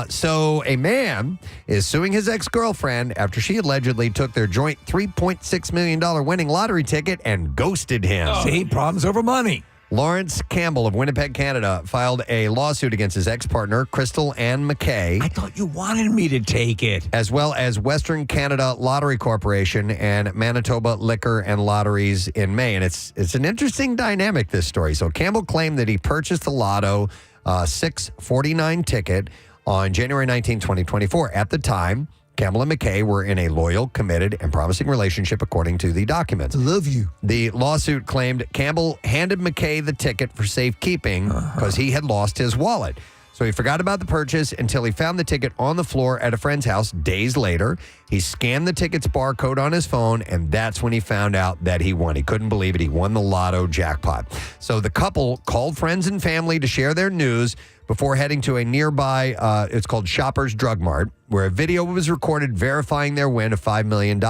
So a man is suing his ex-girlfriend after she allegedly took their joint $3.6 million winning lottery ticket and ghosted him. See, problems over money. Lawrence Campbell of Winnipeg, Canada, filed a lawsuit against his ex-partner, Crystal Ann McKay. I thought you wanted me to take it. As well as Western Canada Lottery Corporation and Manitoba Liquor and Lotteries in May. And it's an interesting dynamic, this story. So Campbell claimed that he purchased the Lotto 649 ticket on January 19, 2024. At the time, Campbell and McKay were in a loyal, committed, and promising relationship, according to the documents. Love you. The lawsuit claimed Campbell handed McKay the ticket for safekeeping because he had lost his wallet. So he forgot about the purchase until he found the ticket on the floor at a friend's house days later. He scanned the ticket's barcode on his phone, and that's when he found out that he won. He couldn't believe it. He won the Lotto jackpot. So the couple called friends and family to share their news before heading to a nearby, it's called Shoppers Drug Mart, where a video was recorded verifying their win of $5 million.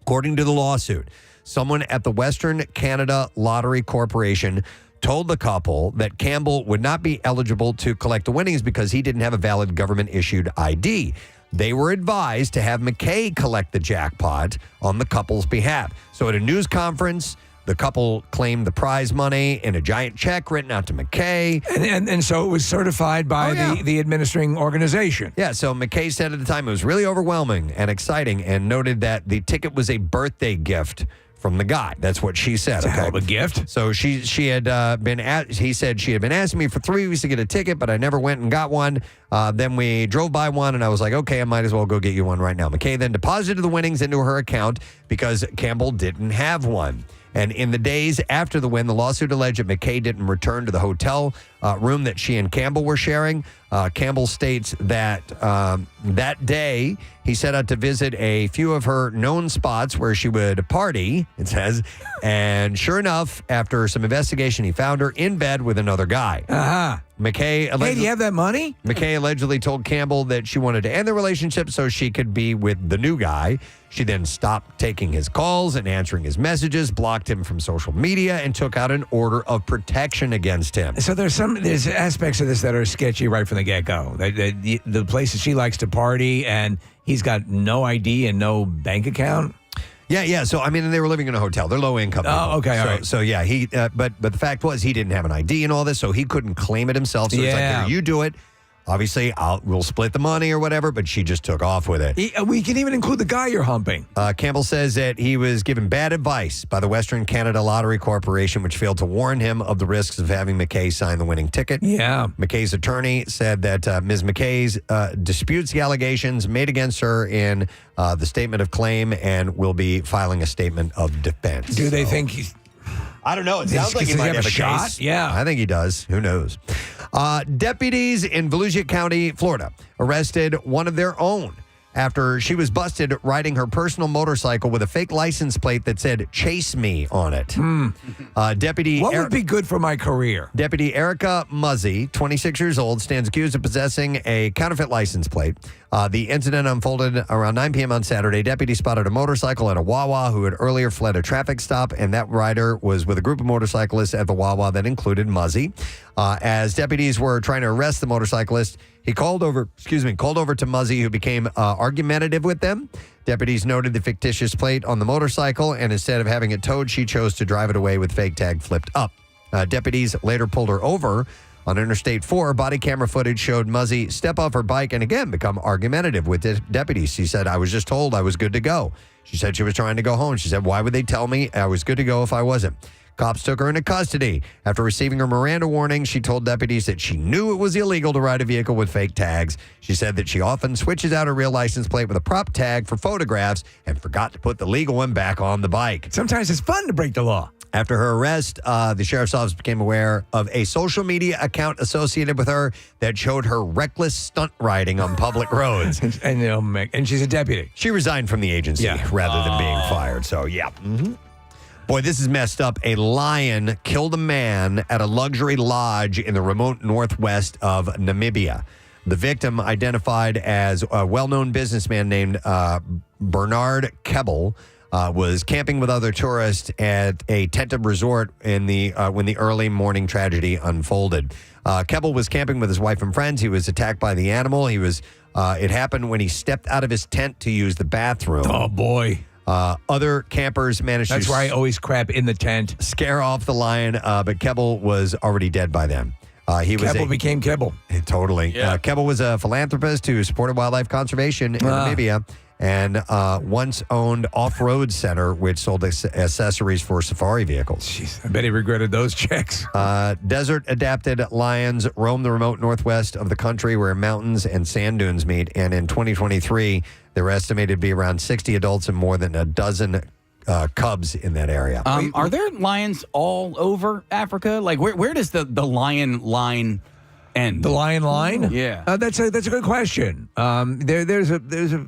According to the lawsuit, someone at the Western Canada Lottery Corporation told the couple that Campbell would not be eligible to collect the winnings because he didn't have a valid government-issued ID. They were advised to have McKay collect the jackpot on the couple's behalf. So at a news conference, the couple claimed the prize money in a giant check written out to McKay. And so it was certified by the administering organization. Yeah, so McKay said at the time it was really overwhelming and exciting and noted that the ticket was a birthday gift from the guy. That's what she said. It's a hell of a gift. So he said she had been asking me for 3 weeks to get a ticket, but I never went and got one. Then we drove by one, and I was like, okay, I might as well go get you one right now. McKay then deposited the winnings into her account because Campbell didn't have one. And in the days after the win, the lawsuit alleged that McKay didn't return to the hotel room that she and Campbell were sharing. Campbell states that that day he set out to visit a few of her known spots where she would party, it says. And sure enough, after some investigation, he found her in bed with another guy. McKay Hey, do you have that money? McKay allegedly told Campbell that she wanted to end the relationship so she could be with the new guy. She then stopped taking his calls and answering his messages, blocked him from social media, and took out an order of protection against him. So there's aspects of this that are sketchy right from the get-go. The places she likes to party, and he's got no ID and no bank account. Yeah. So, I mean, they were living in a hotel. They're low-income people. Oh, okay, all right. So yeah, but the fact was he didn't have an ID and all this, so he couldn't claim it himself. So it's like, here, you do it. Obviously, we'll split the money or whatever, but she just took off with it. We can even include the guy you're humping. Campbell says that he was given bad advice by the Western Canada Lottery Corporation, which failed to warn him of the risks of having McKay sign the winning ticket. Yeah. McKay's attorney said that Ms. McKay's disputes the allegations made against her in the statement of claim and will be filing a statement of defense. Do they think he's... I don't know. It sounds like he might have a shot. case. Yeah. I think he does. Who knows? Deputies in Volusia County, Florida, arrested one of their own after she was busted riding her personal motorcycle with a fake license plate that said "Chase Me" on it. Deputy, what would be good for my career? Deputy Erica Muzzy, 26 years old, stands accused of possessing a counterfeit license plate. The incident unfolded around 9 p.m. on Saturday. Deputies spotted a motorcycle at a Wawa who had earlier fled a traffic stop, and that rider was with a group of motorcyclists at the Wawa that included Muzzy. As deputies were trying to arrest the motorcyclist, he called over to Muzzy, who became argumentative with them. Deputies noted the fictitious plate on the motorcycle, and instead of having it towed, she chose to drive it away with fake tag flipped up. Deputies later pulled her over on Interstate 4. Body camera footage showed Muzzy step off her bike and again become argumentative with the deputies. She said, "I was just told I was good to go." She said she was trying to go home. She said, "Why would they tell me I was good to go if I wasn't?" Cops took her into custody. After receiving her Miranda warning, she told deputies that she knew it was illegal to ride a vehicle with fake tags. She said that she often switches out her real license plate with a prop tag for photographs and forgot to put the legal one back on the bike. Sometimes it's fun to break the law. After her arrest, the sheriff's office became aware of a social media account associated with her that showed her reckless stunt riding on public roads. And she's a deputy. She resigned from the agency rather than being fired. So, yeah. Boy, this is messed up. A lion killed a man at a luxury lodge in the remote northwest of Namibia. The victim, identified as a well-known businessman named Bernard Kebbel, was camping with other tourists at a tented resort when the early morning tragedy unfolded. Kebbel was camping with his wife and friends. He was attacked by the animal. It happened when he stepped out of his tent to use the bathroom. Oh, boy. Other campers managed That's why I always crap in the tent. Scare off the lion, but Kebbel was already dead by then. Kebbel became Kebbel. Totally. Yeah. Kebbel was a philanthropist who supported wildlife conservation in Namibia and once owned Off-Road Center, which sold accessories for safari vehicles. Jeez, I bet he regretted those checks. Desert-adapted lions roam the remote northwest of the country where mountains and sand dunes meet. And in 2023, there were estimated to be around 60 adults and more than a dozen cubs in that area. Are there lions all over Africa? Like, where does the lion line end? The lion line? Yeah. That's a good question. There's a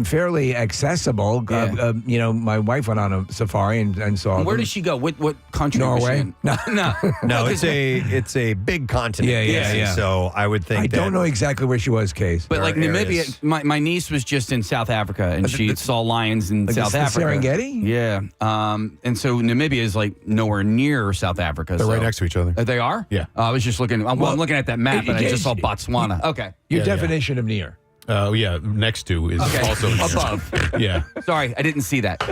fairly accessible. My wife went on a safari and saw. Where them. did she go? What country? Was she Norway? in? No. No, it's a big continent. Yeah. So I would think I don't know exactly where she was, Case. But like Namibia, my niece was just in South Africa and she saw lions in Like South the Africa. Serengeti? Yeah. And so Namibia is like nowhere near South Africa. They're right next to each other. They are? Yeah. I was just looking. I'm looking at that map and I just saw Botswana. Okay. Your definition of near. Oh, yeah. Next to is also near. Above. Yeah. Sorry, I didn't see that.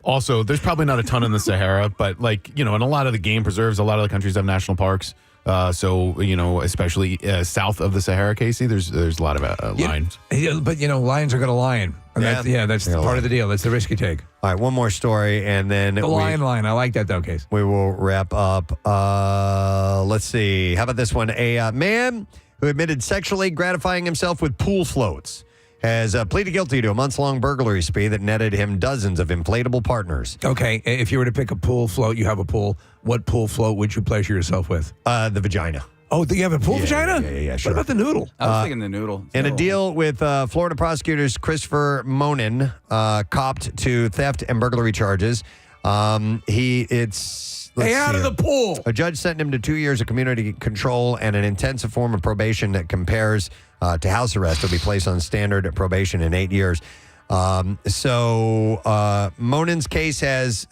Also, there's probably not a ton in the Sahara, but in a lot of the game preserves, a lot of the countries have national parks. Especially south of the Sahara, Casey, there's a lot of lions. But lions are going to lion. And that's part of the deal. That's the risk you take. All right, one more story, and then The lion line. I like that, though, Case. we will wrap up. Let's see. How about this one? A man who admitted sexually gratifying himself with pool floats has pleaded guilty to a months-long burglary spree that netted him dozens of inflatable partners. Okay, if you were to pick a pool float, you have a pool. What pool float would you pleasure yourself with? The vagina. Oh, do you have a pool vagina? Yeah, sure. What about the noodle? I was thinking the noodle. In a deal with Florida prosecutors, Christopher Monin copped to theft and burglary charges. Stay out of the pool. A judge sentenced him to 2 years of community control and an intensive form of probation that compares to house arrest. He'll be placed on standard probation in 8 years. Monin's case has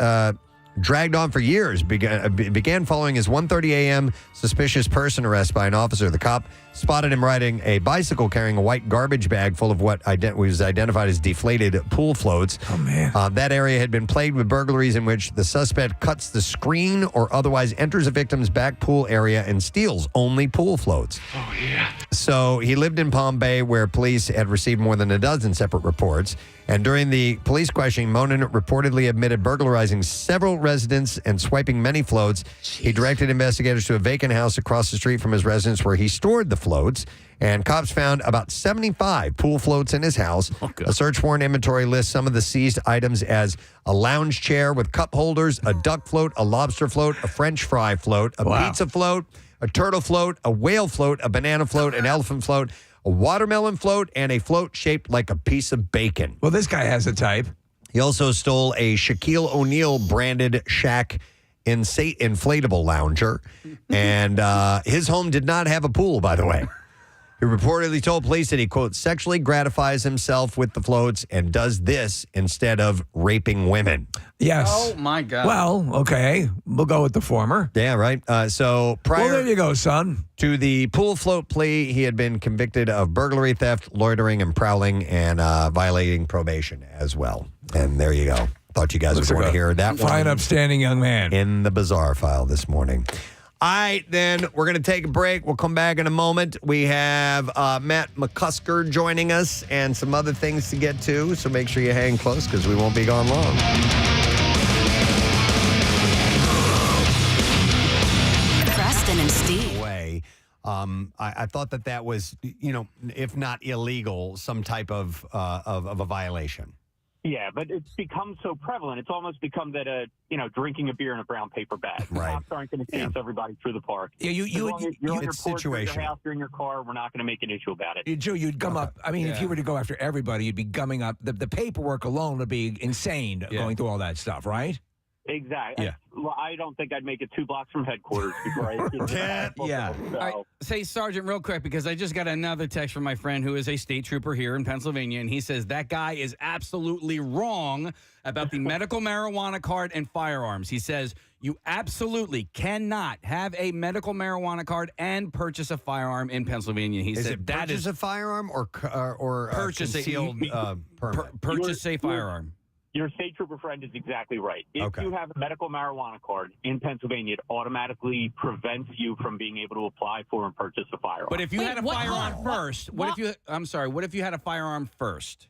dragged on for years. Began following his 1:30 a.m. suspicious person arrest by an officer. The cop spotted him riding a bicycle carrying a white garbage bag full of what was identified as deflated pool floats. Oh, man. That area had been plagued with burglaries in which the suspect cuts the screen or otherwise enters a victim's back pool area and steals only pool floats. Oh, yeah. So he lived in Palm Bay, where police had received more than a dozen separate reports. And during the police questioning, Monin reportedly admitted burglarizing several residents and swiping many floats. He directed investigators to a vacant house across the street from his residence where he stored the floats. And cops found about 75 pool floats in his house. A search warrant inventory lists some of the seized items as a lounge chair with cup holders, a duck float, a lobster float, a French fry float, a pizza float, a turtle float, a whale float, a banana float, an elephant float, a watermelon float, and a float shaped like a piece of bacon. Well, this guy has a type. He also stole a Shaquille O'Neal branded Shaq inflatable lounger. And his home did not have a pool, by the way. He reportedly told police that he, quote, sexually gratifies himself with the floats and does this instead of raping women. Yes. Oh, my God. Well, okay. We'll go with the former. Yeah, right. So prior Well, there you go, son. to the pool float plea, he had been convicted of burglary, theft, loitering, and prowling, and violating probation as well. And there you go. Thought you guys would want to hear that one. Fine, upstanding young man. In the bizarre file this morning. All right, then we're going to take a break. We'll come back in a moment. We have Matt McCusker joining us and some other things to get to. So make sure you hang close because we won't be gone long. Preston and Steve. I thought that was, if not illegal, some type of a violation. Yeah, but it's become so prevalent. It's almost become that drinking a beer in a brown paper bag. Right. Cops aren't going to chase everybody through the park. Yeah, you're on your it's porch, or your situational. house, or in your car. We're not going to make an issue about it. Joe, you'd gum up. I mean, if you were to go after everybody, you'd be gumming up. The paperwork alone would be insane going through all that stuff, right? Exactly. Yeah. Well, I don't think I'd make it 2 blocks from headquarters before I get to Yeah. So, All right, say, Sergeant, real quick, because I just got another text from my friend who is a state trooper here in Pennsylvania, and he says that guy is absolutely wrong about the medical marijuana card and firearms. He says you absolutely cannot have a medical marijuana card and purchase a firearm in Pennsylvania. He Is said it that purchase is a firearm or purchase concealed permit? purchase a firearm. Your state trooper friend is exactly right. If Okay. you have a medical marijuana card in Pennsylvania, it automatically prevents you from being able to apply for and purchase a firearm. But if you had a firearm first, what if you? I'm sorry. What if you had a firearm first?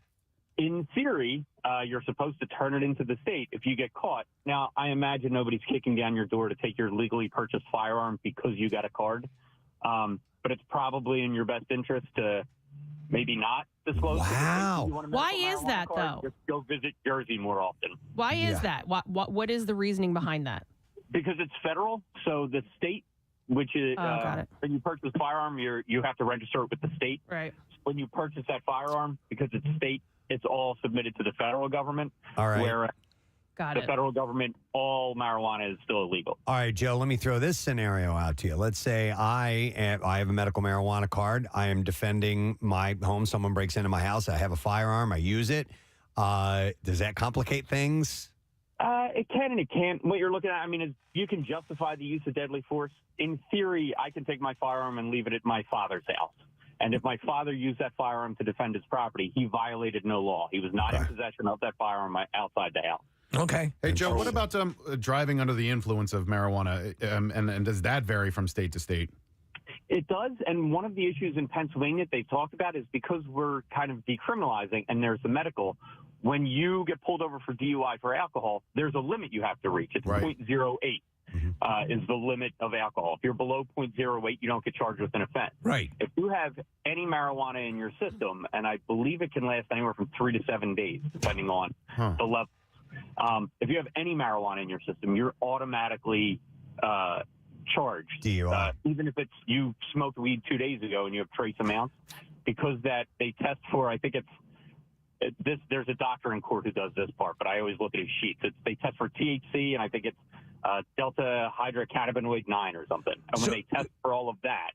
In theory, you're supposed to turn it into the state if you get caught. Now, I imagine nobody's kicking down your door to take your legally purchased firearm because you got a card. But it's probably in your best interest to maybe not disclose. Wow. Why is that, though? Just go visit Jersey more often. Why is that? What is the reasoning behind that? Because it's federal. So the state, which is got it. when you purchase a firearm, you have to register it with the state. Right. When you purchase that firearm, because it's state, it's all submitted to the federal government. All right. Whereas Got the it. federal government, all marijuana is still illegal. All right, Joe, let me throw this scenario out to you. Let's say I have a medical marijuana card. I am defending my home. Someone breaks into my house. I have a firearm. I use it. Does that complicate things? It can and it can't. What you're looking at, I mean, is you can justify the use of deadly force. In theory, I can take my firearm and leave it at my father's house. And if my father used that firearm to defend his property, he violated no law. He was not in possession of that firearm outside the house. Okay. Hey, Joe, what about driving under the influence of marijuana? And does that vary from state to state? It does. And one of the issues in Pennsylvania they've talked about is because we're kind of decriminalizing and there's the medical, when you get pulled over for DUI for alcohol, there's a limit you have to reach. It's 0.08 is the limit of alcohol. If you're below 0.08, you don't get charged with an offense. Right. If you have any marijuana in your system, and I believe it can last anywhere from 3 to 7 days, depending on the level. If you have any marijuana in your system, you're automatically charged. DUI. Even if it's you smoked weed 2 days ago and you have trace amounts, because that they test for, I think it's there's a doctor in court who does this part, but I always look at his sheets. They test for THC, and I think it's delta hydrocannabinoid 9 or something. And when they test for all of that,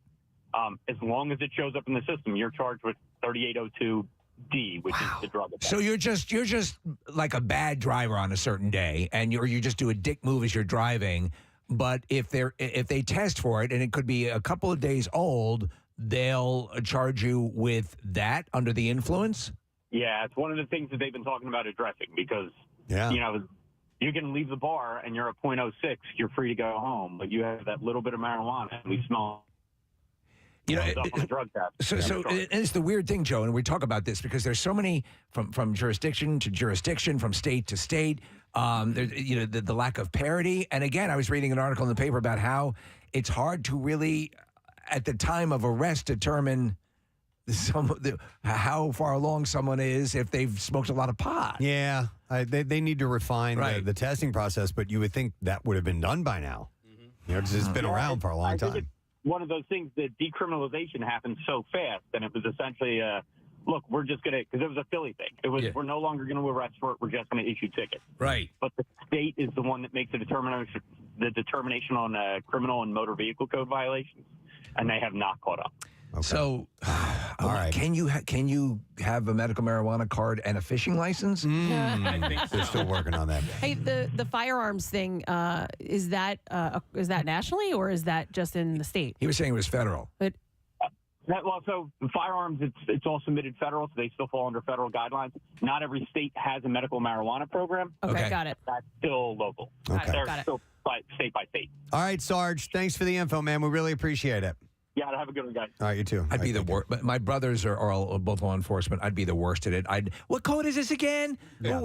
as long as it shows up in the system, you're charged with 3802D, which is the drug offense. So you're just like a bad driver on a certain day, and you just do a dick move as you're driving. But if they test for it, and it could be a couple of days old, they'll charge you with that under the influence. Yeah, it's one of the things that they've been talking about addressing because you can leave the bar and you're at 0.06, you're free to go home, but you have that little bit of marijuana and we smell. Up on the drug test. So it's the weird thing, Joe, and we talk about this because there's so many from jurisdiction to jurisdiction, from state to state. There's the lack of parity, and again, I was reading an article in the paper about how it's hard to really, at the time of arrest, determine how far along someone is if they've smoked a lot of pot. Yeah, they need to refine the testing process, but you would think that would have been done by now. Because it's been around for a long time. One of those things that decriminalization happened so fast, and it was essentially, look, we're just going to, because it was a Philly thing. It was, we're no longer going to arrest for it. We're just going to issue tickets. Right. But the state is the one that makes the determination on criminal and motor vehicle code violations, and they have not caught up. Okay. So, all right. Can you have a medical marijuana card and a fishing license? I think so. They're still working on that. Hey, the firearms thing, is that nationally or is that just in the state? He was saying it was federal. But so firearms, it's all submitted federal, so they still fall under federal guidelines. Not every state has a medical marijuana program. Okay. Got it. That's still local. Okay. They're still state by state. All right, Sarge, thanks for the info, man. We really appreciate it. Yeah, have a good one, guys. All right, you too. I'd be the worst. But my brothers are all both law enforcement. I'd be the worst at it. What code is this again? Yeah.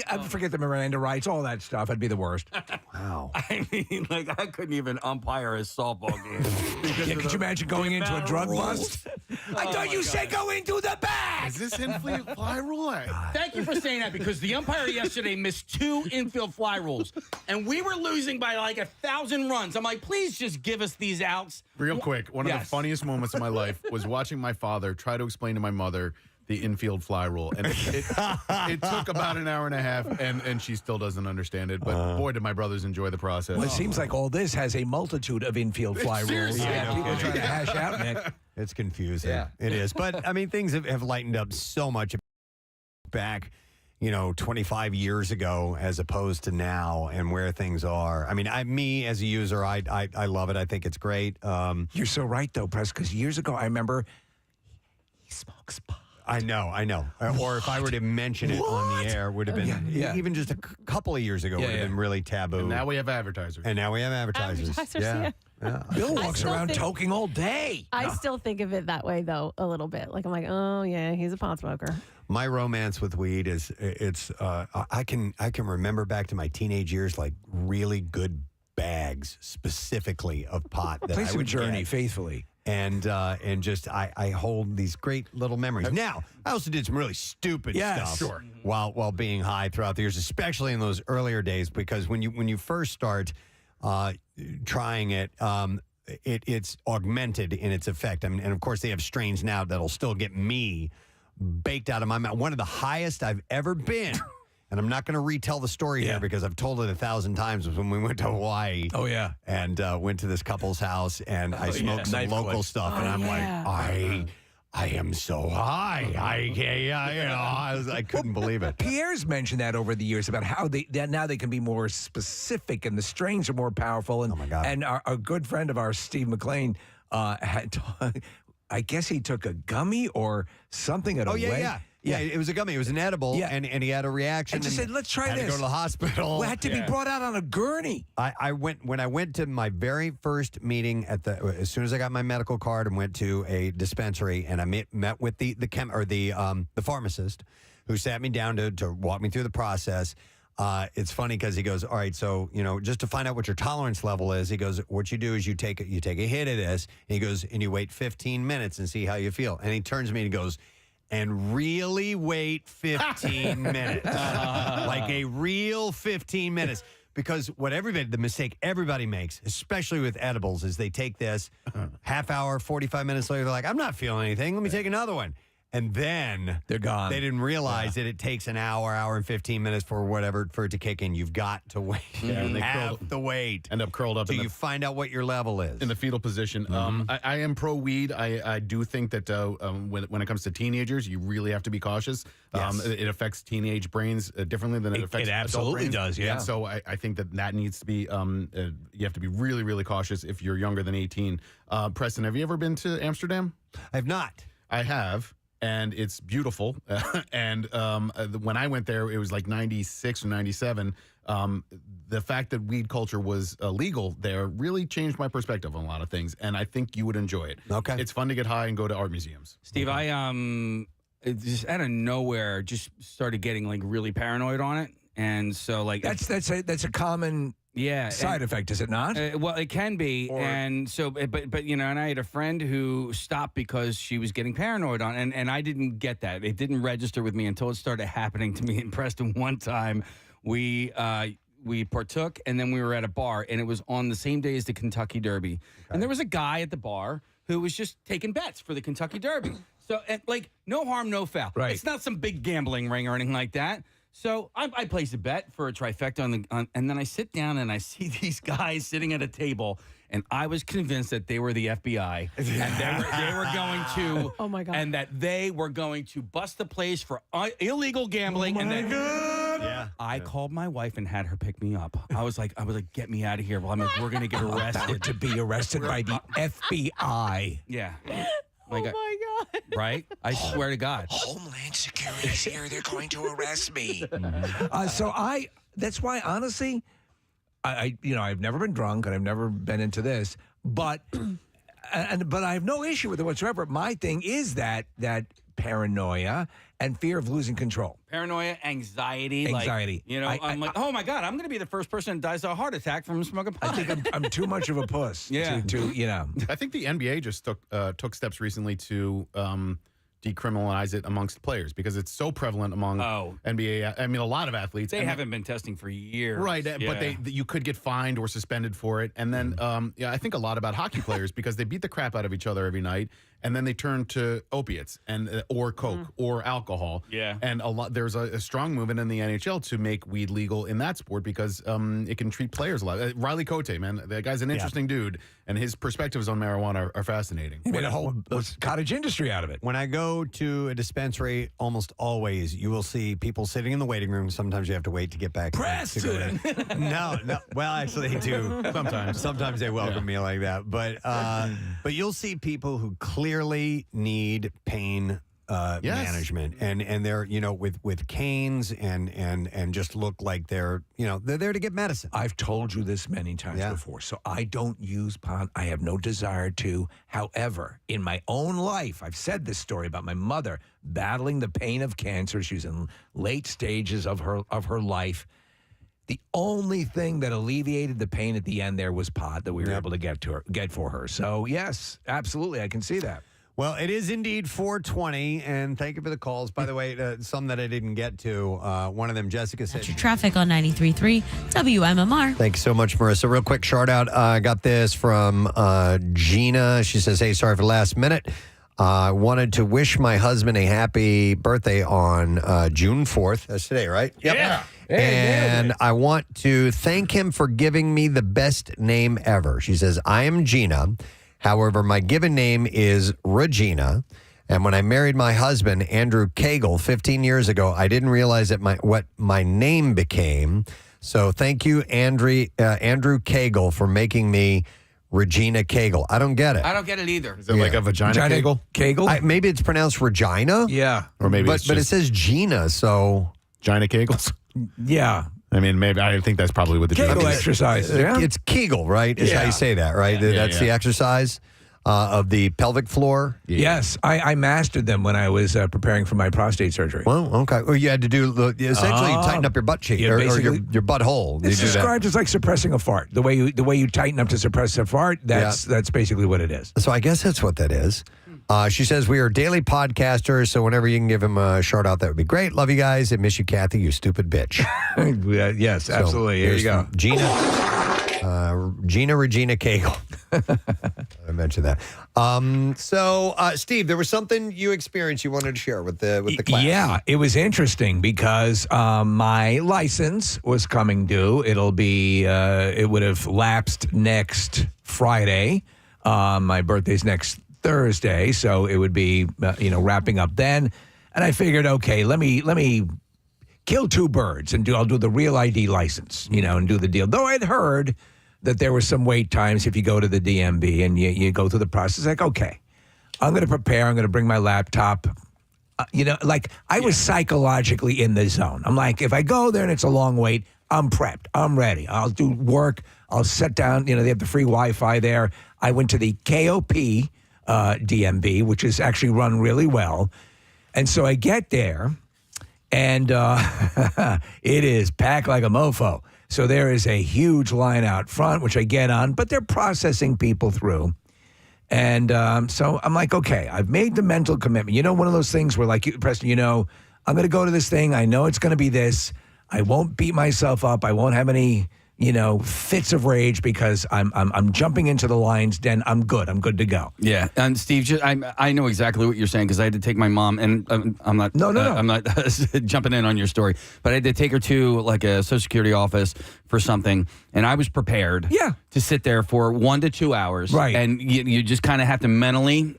I forget the Miranda rights, all that stuff. I'd be the worst. Wow. I mean, I couldn't even umpire a softball game. Yeah, could you imagine going into a drug bust? I thought you said go into the bag. Is this infield fly rule? Thank you for saying that because the umpire yesterday missed 2 infield fly rules, and we were losing by like 1,000 runs. I'm like, please just give us these outs. Real quick, one of the funniest moments of my life was watching my father try to explain to my mother the infield fly rule. And it took about an hour and a half, and she still doesn't understand it. But boy, did my brothers enjoy the process. Well, it seems like all this has a multitude of infield fly rules. Seriously. Yeah, people trying to hash out, Nick. It's confusing. Yeah. It is. But, I mean, things have lightened up so much back, 25 years ago as opposed to now and where things are. I mean, me as a user, I love it. I think it's great. You're so right, though, Press, because years ago, I remember he smokes pot. I know. Or if I were to mention it on the air, would have been, even just a couple of years ago, would have been really taboo. And now we have advertisers. Yeah. Bill walks around toking all day. I still think of it that way, though, a little bit. Like, I'm like, oh, yeah, he's a pot smoker. My romance with weed is I can remember back to my teenage years, like really good bags specifically of pot that Place I of would journey get. faithfully. And just I hold these great little memories. Now, I also did some really stupid stuff while being high throughout the years, especially in those earlier days, because when you first start trying it, it's augmented in its effect. I mean, and of course they have strains now that'll still get me baked out of my mouth. One of the highest I've ever been. And I'm not going to retell the story here because I've told it 1,000 times, was when we went to Hawaii. Oh, yeah. And went to this couple's house, and I smoked some local stuff. And I'm like, I am so high. I couldn't believe it. Pierre's mentioned that over the years about how now they can be more specific and the strains are more powerful. And, oh, my God. And our good friend of ours, Steve McLean, I guess he took a gummy or something at a wedding. Yeah, it was a gummy. It was an edible, and he had a reaction. And just said, let's try had this. to go to the hospital. We had to be brought out on a gurney. When I went to my very first meeting as soon as I got my medical card and went to a dispensary, and I met with the pharmacist who sat me down to walk me through the process. It's funny because he goes, all right, so, just to find out what your tolerance level is, he goes, what you do is you take a hit of this, and he goes, and you wait 15 minutes and see how you feel. And he turns to me and he goes, and really wait 15 minutes. Like a real 15 minutes. Because the mistake everybody makes, especially with edibles, is they take this half hour, 45 minutes later, they're like, I'm not feeling anything. Let me take another one. And then they're gone. They didn't realize that it takes an hour and 15 minutes for it to kick in. You've got to wait. Yeah, you have to wait. End up curled up. So you find out what your level is. In the fetal position. I am pro weed. I do think that when it comes to teenagers, you really have to be cautious. Yes. It affects teenage brains differently than it affects adult absolutely brains. does, yeah. And so I think that needs to be, you have to be really, really cautious if you're younger than 18. Preston, have you ever been to Amsterdam? I have not. I have. And it's beautiful. And when I went there, it was like 96 or 97. The fact that weed culture was legal there really changed my perspective on a lot of things. And I think you would enjoy it. Okay. It's fun to get high and go to art museums. Steve, I just out of nowhere just started getting like really paranoid on it. And so like that's a common side effect, is it not? Well, it can be, and so, but and I had a friend who stopped because she was getting paranoid on, and I didn't get that. It didn't register with me until it started happening to me in Preston. One time, we partook, and then we were at a bar, and it was on the same day as the Kentucky Derby, and there was a guy at the bar who was just taking bets for the Kentucky Derby. So, like, no harm, no foul. Right. It's not some big gambling ring or anything like that. So I placed a bet for a trifecta and then I sit down and I see these guys sitting at a table, and I was convinced that they were the FBI and they were going to oh my God. And that they were going to bust the place for illegal gambling. I called my wife and had her pick me up. I was like, get me out of here. Well, we're going to get arrested. To be arrested by the FBI. Yeah. Oh my God. Right? I swear to God. Homeland Security's here. They're going to arrest me. That's why, honestly, I've never been drunk and I've never been into this, but I have no issue with it whatsoever. My thing is that paranoia and fear of losing control. Paranoia, anxiety. Anxiety. Like, I'm like, oh my God, I'm going to be the first person that dies of a heart attack from smoking pot. I think I'm too much of a puss. Yeah. I think the NBA just took steps recently to decriminalize it amongst players because it's so prevalent among NBA. I mean, a lot of athletes. They haven't been testing for years. Right, but you could get fined or suspended for it. And then I think a lot about hockey players because they beat the crap out of each other every night. and then they turn to opiates and or coke or alcohol. Yeah. And there's a strong movement in the NHL to make weed legal in that sport because it can treat players a lot. Riley Cote, man, that guy's an interesting dude, and his perspectives on marijuana are fascinating. He made a whole cottage industry out of it. When I go to a dispensary, almost always you will see people sitting in the waiting room. Sometimes you have to wait to get back. Preston! No. Well, actually, they do. Sometimes they welcome me like that. But you'll see people who clearly need pain management, and they're with canes and just look like they're there to get medicine. I've told you this many times before, so I don't use pot. I have no desire to. However, in my own life, I've said this story about my mother battling the pain of cancer. She was in late stages of her life. The only thing that alleviated the pain at the end there was pot that we were able to get for her. So yes, absolutely, I can see that. Well, it is indeed 4:20, and thank you for the calls. By the way, some that I didn't get to, one of them, Jessica said... Traffic on 93.3 WMMR. Thank you so much, Marissa. Real quick shout out. I got this from Gina. She says, hey, sorry for the last minute. I wanted to wish my husband a happy birthday on June 4th. That's today, right? Yep. Yeah. And I want to thank him for giving me the best name ever. She says, I am Gina. However, my given name is Regina. And when I married my husband, Andrew Cagle, 15 years ago, I didn't realize that what my name became. So thank you, Andrew Cagle, for making me Regina Cagle. I don't get it. I don't get it either. Is it like a vagina Cagle? Cagle? Maybe it's pronounced Regina. Yeah. Or maybe but it says Gina, so... Gina Kegels? Yeah. I mean, maybe I think that's probably what the Kegel exercise. It's Kegel, right? Is how you say that, right? That's the exercise of the pelvic floor. Yes, I mastered them when I was preparing for my prostate surgery. Well, okay. Well, you had to do essentially you tighten up your butt cheek or your butthole. It's described as like suppressing a fart. The way you tighten up to suppress a fart. That's basically what it is. So I guess that's what that is. She says, we are daily podcasters, so whenever you can give him a shout out, that would be great. Love you guys. And miss you, Kathy, you stupid bitch. Yes, absolutely. Here you go. Gina Regina Cagle. I mentioned that. So, Steve, there was something you experienced you wanted to share with the class. Yeah, it was interesting because my license was coming due. It would have lapsed next Friday. My birthday's next Thursday, so it would be wrapping up then. And I figured, okay, let me kill two birds and I'll do the real ID license, and do the deal. Though I'd heard that there were some wait times if you go to the DMV and you go through the process. Like, okay, I'm going to prepare. I'm going to bring my laptop. I was psychologically in the zone. I'm like, if I go there and it's a long wait, I'm prepped. I'm ready. I'll do work. I'll sit down. They have the free Wi-Fi there. I went to the KOP DMV, which is actually run really well. And so I get there, and it is packed like a mofo. So there is a huge line out front, which I get on, but they're processing people through. And so I'm like, okay, I've made the mental commitment. One of those things where, like, Preston, I'm going to go to this thing. I know it's going to be this. I won't beat myself up. I won't have any, fits of rage because I'm jumping into the lion's den. I'm good. I'm good to go. Yeah, and Steve, I know exactly what you're saying because I had to take my mom, and I'm not. No. I'm not jumping in on your story, but I had to take her to like a Social Security office for something, and I was prepared. To sit there for 1 to 2 hours. Right, and you just kind of have to mentally.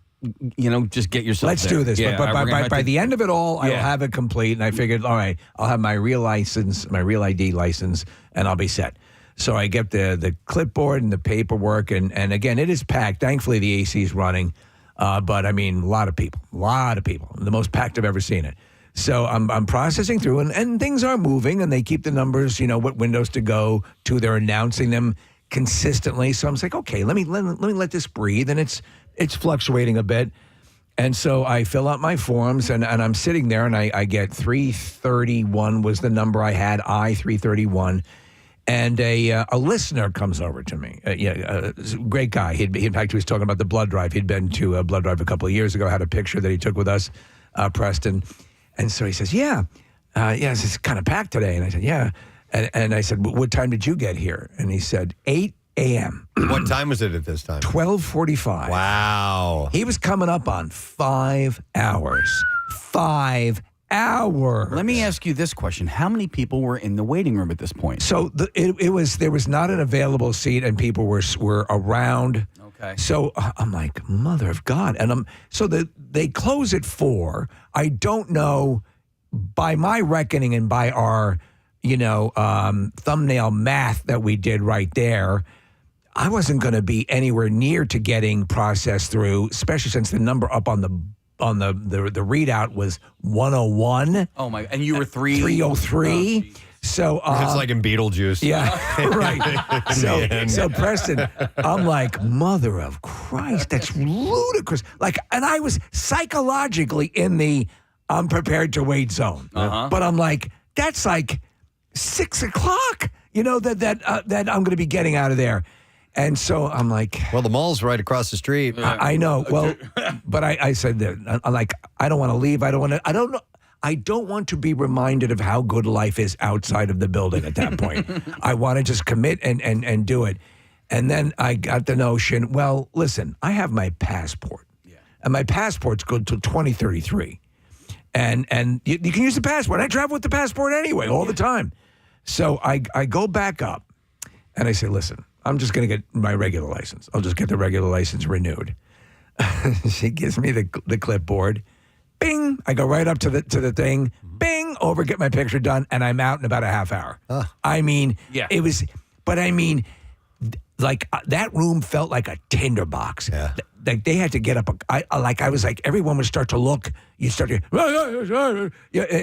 Just get yourself Let's there. do this. Yeah, but by the end of it all, I'll have it complete. And I figured, all right, I'll have my real license, my real ID license, and I'll be set. So I get the clipboard and the paperwork. And again, it is packed. Thankfully, the AC is running. But, I mean, a lot of people. The most packed I've ever seen it. So I'm processing through, and things are moving, and they keep the numbers, what windows to go to. They're announcing them consistently. So I'm like, okay, let me let this breathe. And it's fluctuating a bit. And so I fill out my forms, and I'm sitting there, and I get 331 was the number I had, I-331. And a listener comes over to me. Great guy. In fact, he was talking about the blood drive. He'd been to a blood drive a couple of years ago, had a picture that he took with us, Preston. And so he says, it's kind of packed today. And I said, yeah. And I said, what time did you get here? And he said, 8 a.m. What time was it at this time? 12:45. Wow. He was coming up on 5 hours. 5 hours. Let me ask you this question: how many people were in the waiting room at this point? So there was not an available seat, and people were around. Okay. So I'm like, mother of God, and they close at 4. I don't know, by my reckoning and by our thumbnail math that we did right there, I wasn't going to be anywhere near to getting processed through, especially since the number up on the readout was 101. Oh my! And you were 303. So it's like in Beetlejuice. Yeah, right. So Preston, I'm like, mother of Christ, that's ludicrous. Like, and I was psychologically in the I'm prepared to wait zone, but I'm like, that's like 6 o'clock. That I'm going to be getting out of there. And so I'm like, well, the mall's right across the street. I know. Well, but I said that I'm like, I don't want to leave. I don't want to be reminded of how good life is outside of the building at that point. I want to just commit and do it. And then I got the notion, well, listen, I have my passport. Yeah. And my passport's good till 2033. And you can use the passport. I travel with the passport anyway, all the time. So I go back up and I say, listen, I'm just going to get my regular license. I'll just get the regular license renewed. She gives me the clipboard. Bing! I go right up to the thing. Bing! Over, get my picture done, and I'm out in about a half hour. I mean, it was, but I mean, like that room felt like a tinderbox. Yeah. Like they had to get up. I was like, everyone would start to look. You start to in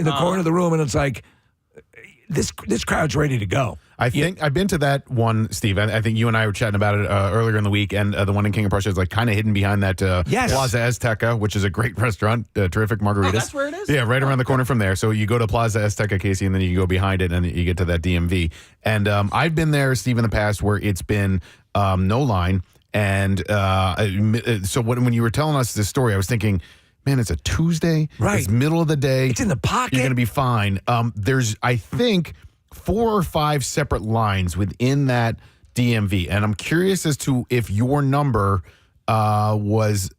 the corner of the room, and it's like this crowd's ready to go. I think I've been to that one, Steve. I think you and I were chatting about it earlier in the week, and the one in King of Prussia is like kind of hidden behind that Plaza Azteca, which is a great restaurant, terrific margaritas. Oh, that's where it is? Yeah, right around the corner from there. So you go to Plaza Azteca, Casey, and then you go behind it, and you get to that DMV. And I've been there, Steve, in the past where it's been no line. And so when you were telling us this story, I was thinking, man, it's a Tuesday. Right. It's middle of the day. It's in the pocket. You're going to be fine. There's, I think, 4 or 5 separate lines within that DMV. And I'm curious as to if your number was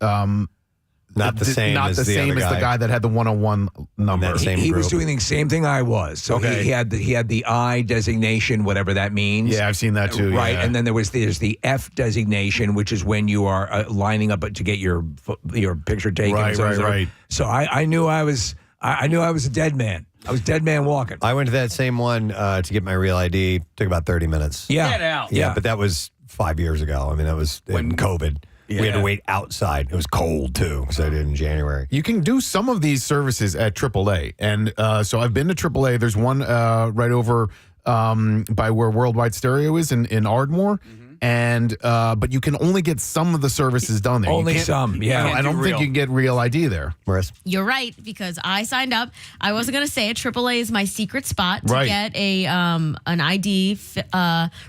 not the same as the guy that had the 101 number. He was doing the same thing I was. So he had the I designation, whatever that means. Yeah, I've seen that too. Right, yeah. and then there's the F designation, which is when you are lining up to get your picture taken. Right. So I knew I was a dead man. I was dead man walking. I went to that same one to get my real ID. Took about 30 minutes. Yeah. Get out. Yeah, but that was 5 years ago. I mean, that was when COVID. Yeah. We had to wait outside. It was cold, too, because I did it in January. You can do some of these services at AAA. And so I've been to AAA. There's one right over by where Worldwide Stereo is in Ardmore. And but you can only get some of the services done there. Only some, yeah. I don't think you can get real ID there. Maris? You're right, because I signed up. I wasn't going to say it. AAA is my secret spot to get an ID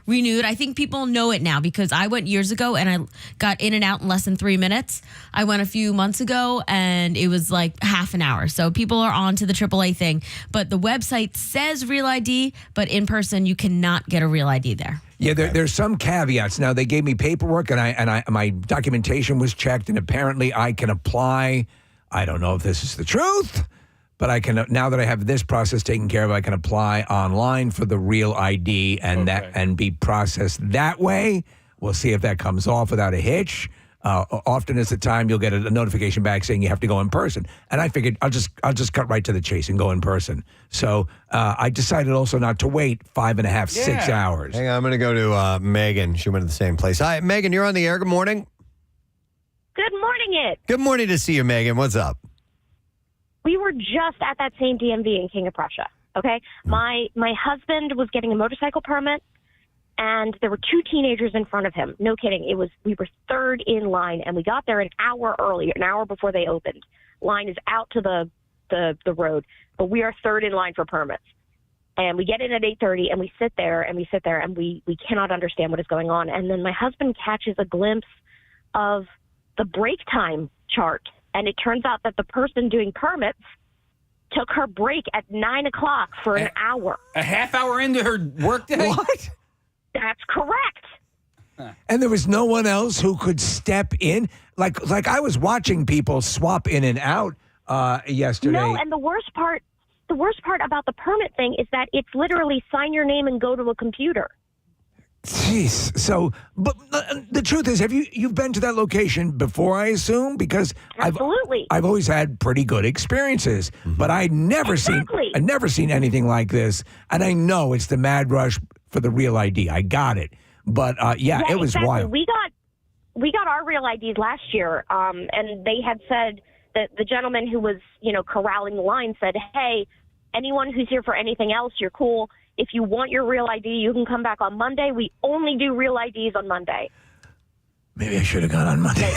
renewed. I think people know it now because I went years ago and I got in and out in less than 3 minutes. I went a few months ago and it was like half an hour. So people are on to the AAA thing. But the website says real ID, but in person you cannot get a real ID there. Yeah, there's some caveats. Now they gave me paperwork, and my documentation was checked, and apparently I can apply. I don't know if this is the truth, but I can now that I have this process taken care of, I can apply online for the real ID and be processed that way. We'll see if that comes off without a hitch. Often is the time you'll get a notification back saying you have to go in person. And I figured I'll just cut right to the chase and go in person. So I decided also not to wait 5.5, 6 hours. Hang on, I'm going to go to Megan. She went to the same place. Hi, Megan, you're on the air. Good morning. Good morning, it. Good morning to see you, Megan. What's up? We were just at that same DMV in King of Prussia, okay? My husband was getting a motorcycle permit. And there were 2 teenagers in front of him. No kidding. We were third in line, and we got there an hour early, an hour before they opened. Line is out to the road, but we are third in line for permits. And we get in at 8:30, and we sit there, and we cannot understand what is going on. And then my husband catches a glimpse of the break time chart, and it turns out that the person doing permits took her break at 9 o'clock for an hour. A half hour into her workday? What? That's correct. And there was no one else who could step in. Like I was watching people swap in and out yesterday. No, and the worst part about the permit thing is that it's literally sign your name and go to a computer. Jeez. So, but the truth is, you've been to that location before? I assume because Absolutely. I've always had pretty good experiences, but I'd never seen anything like this. And I know it's the mad rush for the real ID. I got it, but it was exactly. wild. We got our real IDs last year, and they had said that the gentleman who was corralling the line said, "Hey, anyone who's here for anything else, you're cool. If you want your real ID, you can come back on Monday. We only do real IDs on Monday." Maybe I should have gone on Monday.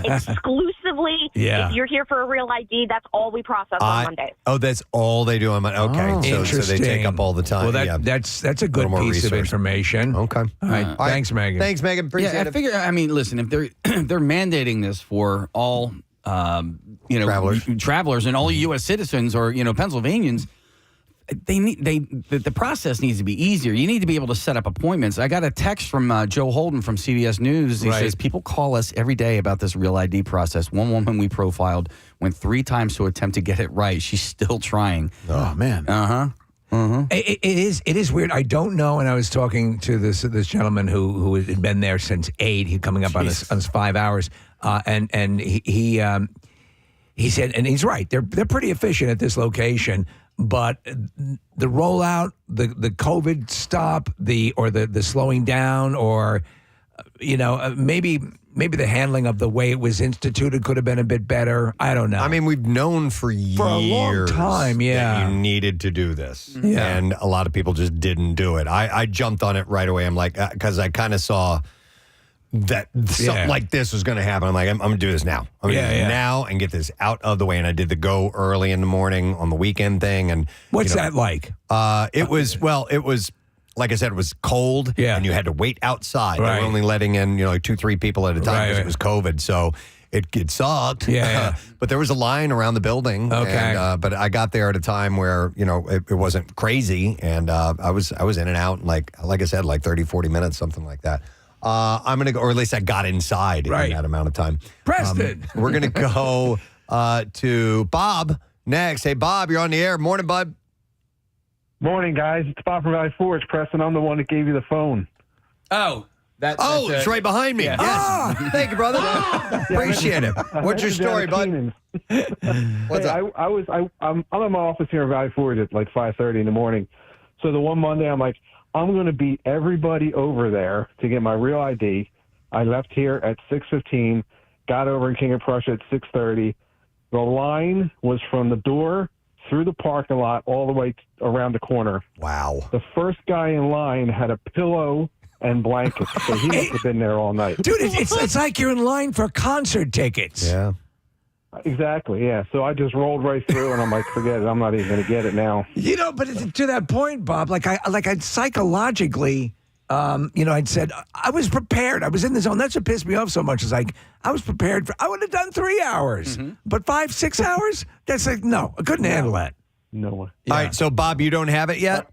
Exclusively, if you're here for a real ID, that's all we process on Monday. Oh, that's all they do on Monday. Okay, so they take up all the time. Well, that's a good piece of information. Okay. All right. Thanks, Megan. Thanks, Megan. Appreciate I it. figure. I mean, listen, if they're mandating this for all travelers and all U.S. citizens or Pennsylvanians, the process needs to be easier. You need to be able to set up appointments. I got a text from Joe Holden from CBS News. He says, people call us every day about this real ID process. One woman we profiled went 3 times to attempt to get it right. She's still trying. Oh, man. It is weird. I don't know. And I was talking to this gentleman who had been there since 8. He's coming up on his 5 hours. And he said, and he's right. They're pretty efficient at this location. But the rollout, the COVID stop, the slowing down, or maybe the handling of the way it was instituted could have been a bit better. I don't know. I mean, we've known for years, a long time, that you needed to do this, and a lot of people just didn't do it. I jumped on it right away. I'm like, because I kind of saw that something like this was going to happen. I'm like, I'm going to do this now. I'm going to do this now and get this out of the way. And I did the go early in the morning on the weekend thing. And what's that like? It was like I said, it was cold. Yeah. And you had to wait outside. They were only letting in, 2-3 people at a time because it was COVID. So it sucked. Yeah. But there was a line around the building. Okay. And, but I got there at a time where, it wasn't crazy. And I was in and out in like I said, like 30, 40 minutes, something like that. I'm going to go, or at least I got inside in that amount of time. Preston. We're going to go to Bob next. Hey, Bob, you're on the air. Morning, bud. Morning, guys. It's Bob from Valley Forge. Preston, I'm the one that gave you the phone. Oh. It's right behind me. Yeah. Yes. Thank you, brother. Appreciate it. What's your story, bud? What's up? I'm in my office here in Valley Forge at like 5:30 in the morning. So the one Monday, I'm like, I'm going to beat everybody over there to get my real ID. I left here at 6:15, got over in King of Prussia at 6:30. The line was from the door through the parking lot all the way around the corner. Wow. The first guy in line had a pillow and blankets, so he must have been there all night. Dude, it's like you're in line for concert tickets. Yeah. Exactly, yeah. So I just rolled right through, and I'm like, forget it. I'm not even going to get it now. But to that point, Bob, I'd psychologically, I'd said I was prepared. I was in the zone. That's what pissed me off so much. Is like I was prepared I would have done 3 hours, but 5-6 hours. That's like no, I couldn't handle that. No way. All right, so Bob, you don't have it yet.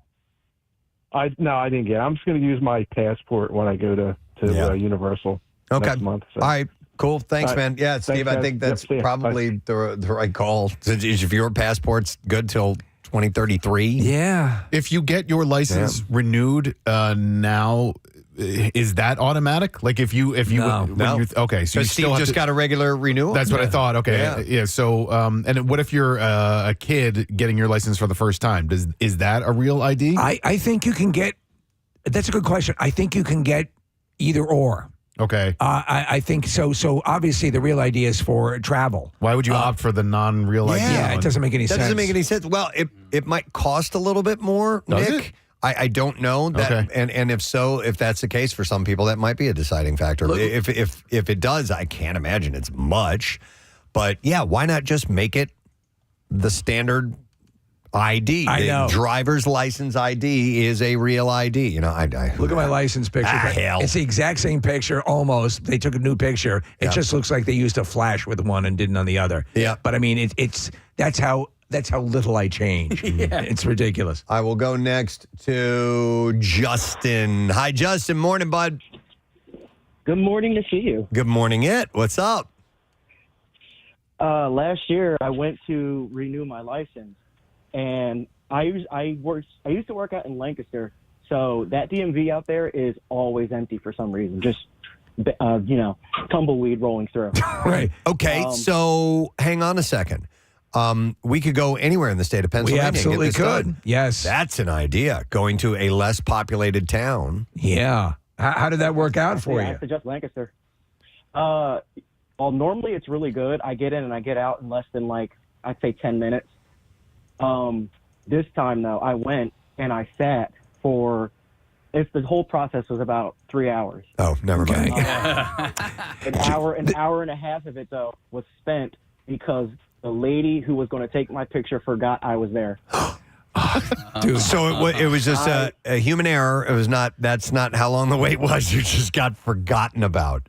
I didn't get it. I'm just going to use my passport when I go to Universal next month. So. All right. Cool. Thanks, All right. man. Yeah, Steve, Thanks, I think guys. that's Yep, see ya. probably the right call. If your passport's good till 2033. Yeah. If you get your license renewed now, is that automatic? Like if you No. okay, so you Steve still just got a regular renewal. That's what I thought. Okay, yeah. So, and what if you're a kid getting your license for the first time? Is that a real ID? I think you can get. That's a good question. I think you can get either or. Okay. I think so. So obviously the real ID is for travel. Why would you opt for the non-real ID? Yeah, it doesn't make any sense. That doesn't make any sense. Well, it might cost a little bit more, Does Nick. it? I don't know that, and if so, if that's the case for some people, that might be a deciding factor. If it does, I can't imagine it's much. But yeah, why not just make it the standard ID? I know. Driver's license ID is a real ID. I Look at my license picture. Hell. It's the exact same picture, almost. They took a new picture. It just looks like they used a flash with one and didn't on the other. Yeah. But I mean, that's how little I change. It's ridiculous. I will go next to Justin. Hi, Justin. Morning, bud. Good morning to see you. Good morning, What's up? Last year, I went to renew my license, and I used to work out in Lancaster, so that DMV out there is always empty for some reason. Just tumbleweed rolling through. Right. Okay. So hang on a second. We could go anywhere in the state of Pennsylvania. We and get absolutely this could. done. Yes. That's an idea. Going to a less populated town. Yeah. How did that work out for I you? suggest Lancaster. Well, normally it's really good. I get in and I get out in less than I'd say 10 minutes. This time though, I went and I sat for. If the whole process was about 3 hours. Oh, never mind. An hour and a half of it though was spent because the lady who was going to take my picture forgot I was there. Dude, so it was just a human error. It was not. That's not how long the wait was. You just got forgotten about.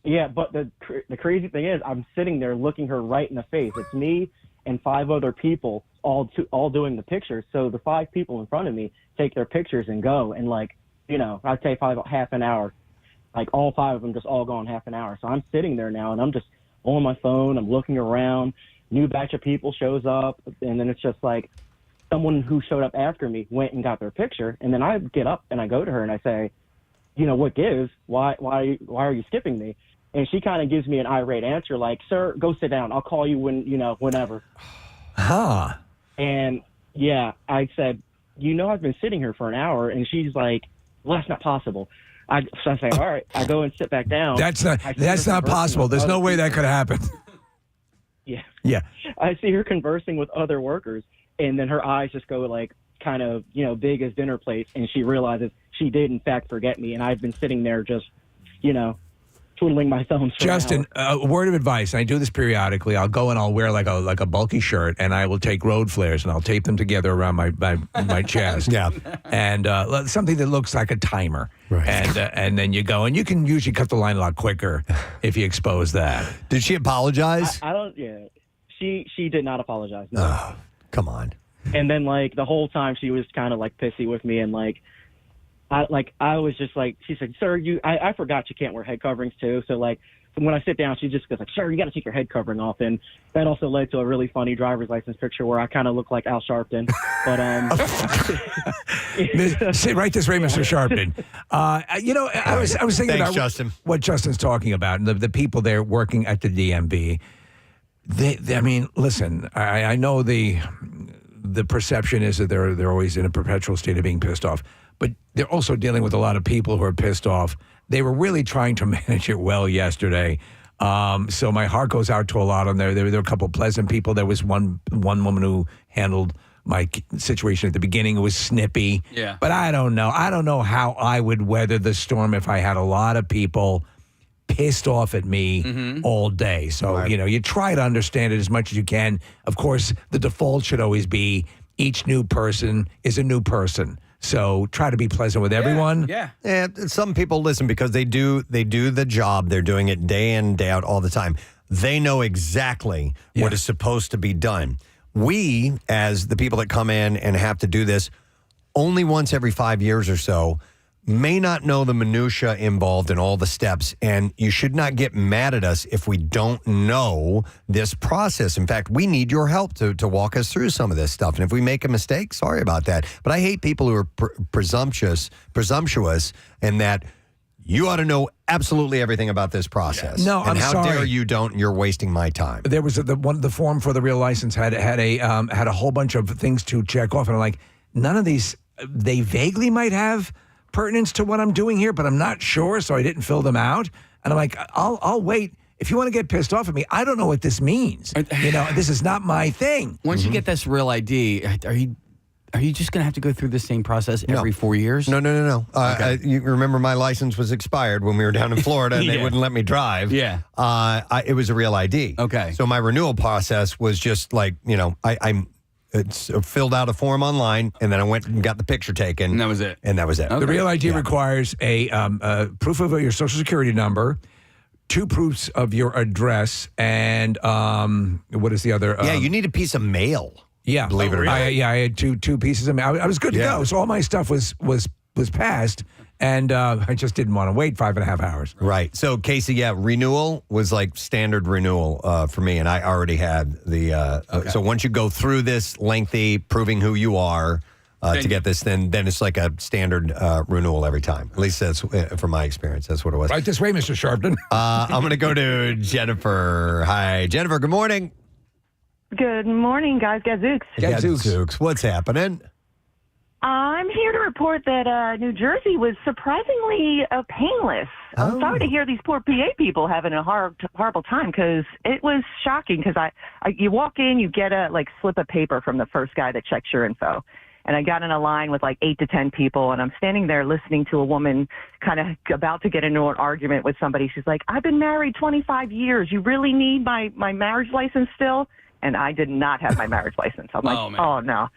Yeah, but the crazy thing is, I'm sitting there looking her right in the face. It's me and 5 other people all doing the pictures. So the 5 people in front of me take their pictures and go. And I'd say half an hour. All 5 of them just all gone half an hour. So I'm sitting there now and I'm just on my phone. I'm looking around. New batch of people shows up. And then it's just someone who showed up after me went and got their picture. And then I get up and I go to her and I say, what gives? Why are you skipping me? And she kind of gives me an irate answer sir, go sit down. I'll call you whenever. Huh. And yeah, I said, I've been sitting here for an hour. And she's like, well, that's not possible. So I say, all right. I go and sit back down. That's not possible. There's no way that could happen. Yeah. Yeah. I see her conversing with other workers, and then her eyes just go kind of, big as dinner plates, and she realizes she did in fact forget me, and I've been sitting there just, twiddling my thumbs. Justin, a word of advice. I do this periodically. I'll go and I'll wear like a bulky shirt, and I will take road flares and I'll tape them together around my chest. Yeah, and something that looks like a timer. Right. And then you go, and you can usually cut the line a lot quicker if you expose that. Did she apologize? I don't. Yeah, she did not apologize. No. Oh, come on. And then the whole time she was kind of pissy with me, and I was just she said, sir, I forgot you can't wear head coverings too. So when I sit down, she just goes sir, you got to take your head covering off. And that also led to a really funny driver's license picture where I kind of look like Al Sharpton. But right this way, Mr. Sharpton. I was thinking Thanks, about Justin. what Justin's talking about, and the people there working at the DMV. I mean, listen, I know the perception is that they're always in a perpetual state of being pissed off. But they're also dealing with a lot of people who are pissed off. They were really trying to manage it well yesterday. So my heart goes out to a lot of them. There were a couple of pleasant people. There was one woman who handled my situation at the beginning. It was snippy. Yeah. But I don't know. I don't know how I would weather the storm if I had a lot of people pissed off at me all day. So, you try to understand it as much as you can. Of course, the default should always be each new person is a new person. So try to be pleasant with everyone. Yeah. Some people listen because they do the job. They're doing it day in, day out all the time. They know exactly what is supposed to be done. We, as the people that come in and have to do this only once every 5 years or so, may not know the minutia involved in all the steps, and you should not get mad at us if we don't know this process. In fact, we need your help to walk us through some of this stuff, and if we make a mistake, sorry about that. But I hate people who are presumptuous, and that you ought to know absolutely everything about this process. No, and I'm how sorry. dare you don't? And you're wasting my time. There was the form for the real license had a whole bunch of things to check off, and I'm like, none of these. They vaguely might have pertinence to what I'm doing here, but I'm not sure, so I didn't fill them out. And I'm like, I'll wait. If you want to get pissed off at me, I don't know what this means. This is not my thing. Once you get this real ID, are you just going to have to go through the same process every 4 years? No. Okay. You remember my license was expired when we were down in Florida and they wouldn't let me drive. Yeah. It was a real ID. Okay. So my renewal process was just it's filled out a form online, and then I went and got the picture taken. And that was it. Okay. The real ID requires a proof of your social security number, 2 proofs of your address, and what is the other? You need a piece of mail. Yeah, believe it or not. I had two pieces of mail. I was good to go. So all my stuff was passed, And I just didn't want to wait 5.5 hours. Right. So, Casey, renewal was like standard renewal for me, and I already had the. So once you go through this lengthy proving who you are to get this, then it's like a standard renewal every time. At least that's from my experience. That's what it was. Right this way, Mr. Sharpton. I'm going to go to Jennifer. Hi, Jennifer. Good morning. Good morning, guys. Gadzooks. Gadzooks. What's happening? I'm here to report that New Jersey was surprisingly painless. I'm sorry to hear these poor PA people having a horrible time because it was shocking. Because you walk in, you get a slip of paper from the first guy that checks your info, and I got in a line with 8 to 10 people, and I'm standing there listening to a woman kind of about to get into an argument with somebody. She's like, "I've been married 25 years. You really need my marriage license still?" And I did not have my marriage license. I'm like, oh no.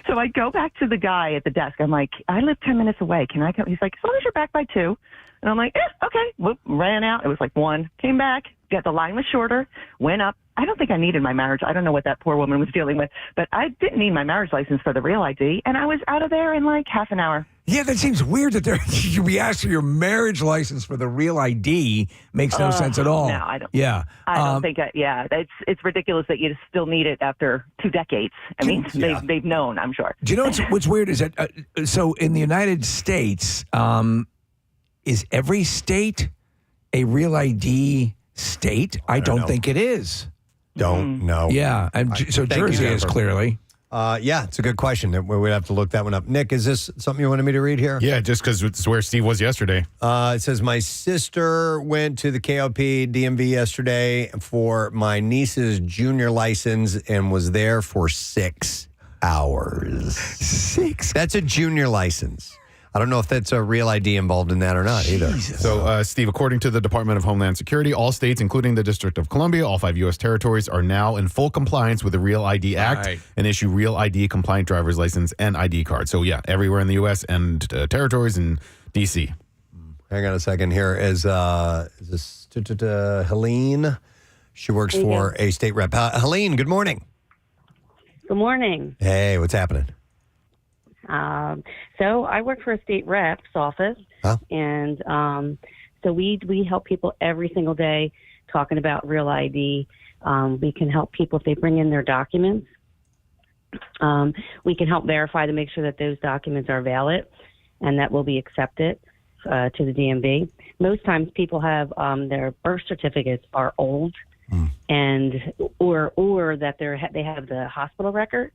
So I go back to the guy at the desk. I'm like, I live 10 minutes away. Can I come? He's like, as long as you're back by 2. And I'm like, okay. Whoop, ran out. It was 1. Came back. The line was shorter. Went up. I don't think I needed my marriage. I don't know what that poor woman was dealing with. But I didn't need my marriage license for the real ID. And I was out of there in half an hour. Yeah, that seems weird that you'd be asked for your marriage license for the real ID. Makes no sense at all. No, I don't. Yeah. I don't think. It's ridiculous that you still need it after 2 decades. I mean, they've known. I'm sure. Do you know what's weird is that so in the United States, is every state a real ID state? I don't think it is. Don't know. Yeah, and so Jersey is clearly. It's a good question. We'd have to look that one up. Nick, is this something you wanted me to read here? Yeah, just because it's where Steve was yesterday. It says, my sister went to the KOP DMV yesterday for my niece's junior license and was there for 6 hours. 6? That's a junior license. I don't know if that's a real ID involved in that or not either. So, Steve, according to the Department of Homeland Security, all states, including the District of Columbia, all 5 U.S. territories, are now in full compliance with the Real ID Act and issue Real ID compliant driver's license and ID card. So, everywhere in the U.S. and territories and D.C. Hang on a second here. Is this Helene? She works for a state rep. Helene, good morning. Good morning. Hey, what's happening? So I work for a state rep's office, and so we help people every single day talking about Real ID. We can help people if they bring in their documents. We can help verify to make sure that those documents are valid and that will be accepted to the DMV. Most times people have their birth certificates are old and or that they have the hospital record.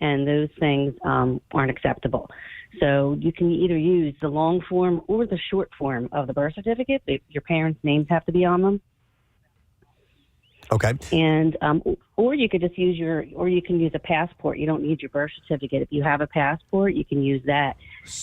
And those things aren't acceptable. So you can either use the long form or the short form of the birth certificate. Your parents' names have to be on them. Okay. And or you could just use you can use a passport. You don't need your birth certificate. If you have a passport, you can use that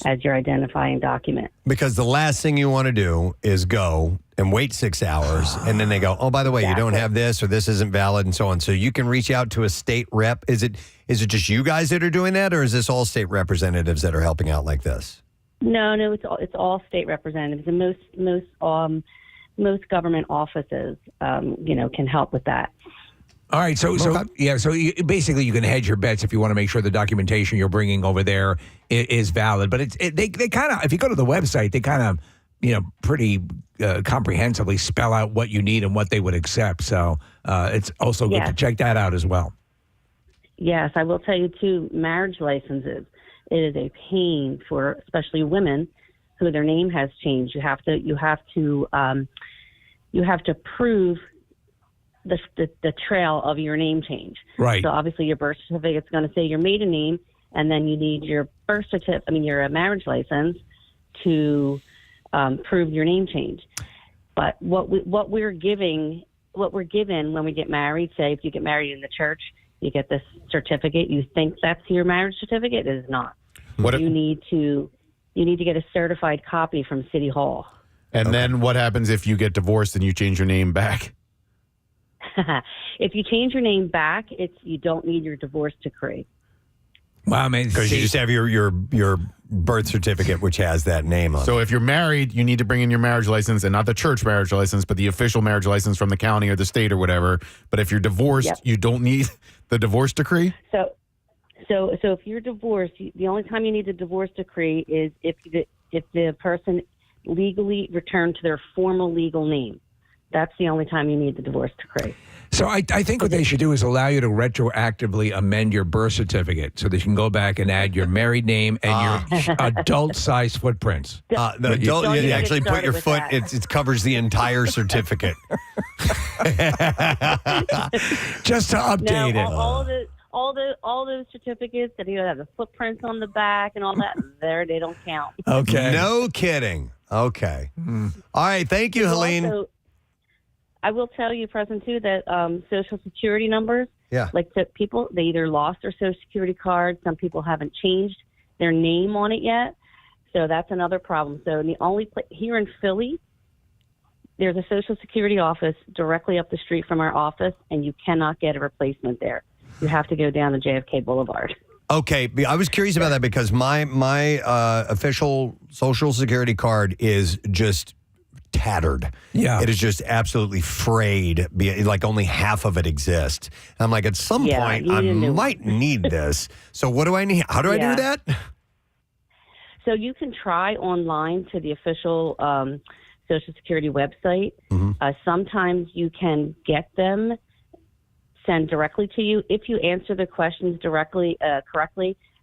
as your identifying document. Because the last thing you want to do is go and wait 6 hours, and then they go, oh, by the way, you don't have this, or this isn't valid, and so on. So you can reach out to a state rep. Is it just you guys that are doing that, or is this all state representatives that are helping out like this? No, it's all state representatives, and most government offices, can help with that. All right, so basically you can hedge your bets if you want to make sure the documentation you're bringing over there is valid. But they kind of, if you go to the website, they kind of pretty comprehensively spell out what you need and what they would accept. So it's also good to check that out as well. Yes, I will tell you too. Marriage licenses, it is a pain for especially women who their name has changed. You have to prove the trail of your name change. Right. So obviously your birth certificate is going to say your maiden name, and then you need your your marriage license to prove your name change. But what we're given when we get married, say if you get married in the church, you get this certificate. You think that's your marriage certificate. It is not. You need to get a certified copy from City Hall. And then what happens if you get divorced and you change your name back? If you change your name back, you don't need your divorce decree. Wow, man! Because you just have your birth certificate, which has that name on it. So if you're married, you need to bring in your marriage license, and not the church marriage license, but the official marriage license from the county or the state or whatever. But if you're divorced, you don't need the divorce decree? So if you're divorced, the only time you need the divorce decree is if if the person legally returned to their formal legal name. That's the only time you need the divorce decree. So I think what they should do is allow you to retroactively amend your birth certificate so that you can go back and add your married name and your adult-sized footprints. The adult, you actually put your foot, it covers the entire certificate. Just to update it. All those certificates that you have the footprints on the back and all that, they don't count. Okay. No kidding. Okay. All right. Thank you, Helene. Also, I will tell you, Preston, too, that Social Security numbers, like the people, they either lost their Social Security card. Some people haven't changed their name on it yet. So that's another problem. So the only place here in Philly, there's a Social Security office directly up the street from our office, and you cannot get a replacement there. You have to go down to JFK Boulevard. Okay, I was curious about that because my official Social Security card is just tattered. Yeah. It is just absolutely frayed. Like only half of it exists. I'm like, at some point, I might need this. So what do I need? How do I do that? So you can try online to the official Social Security website. Sometimes you can get them send directly to you if you answer the questions correctly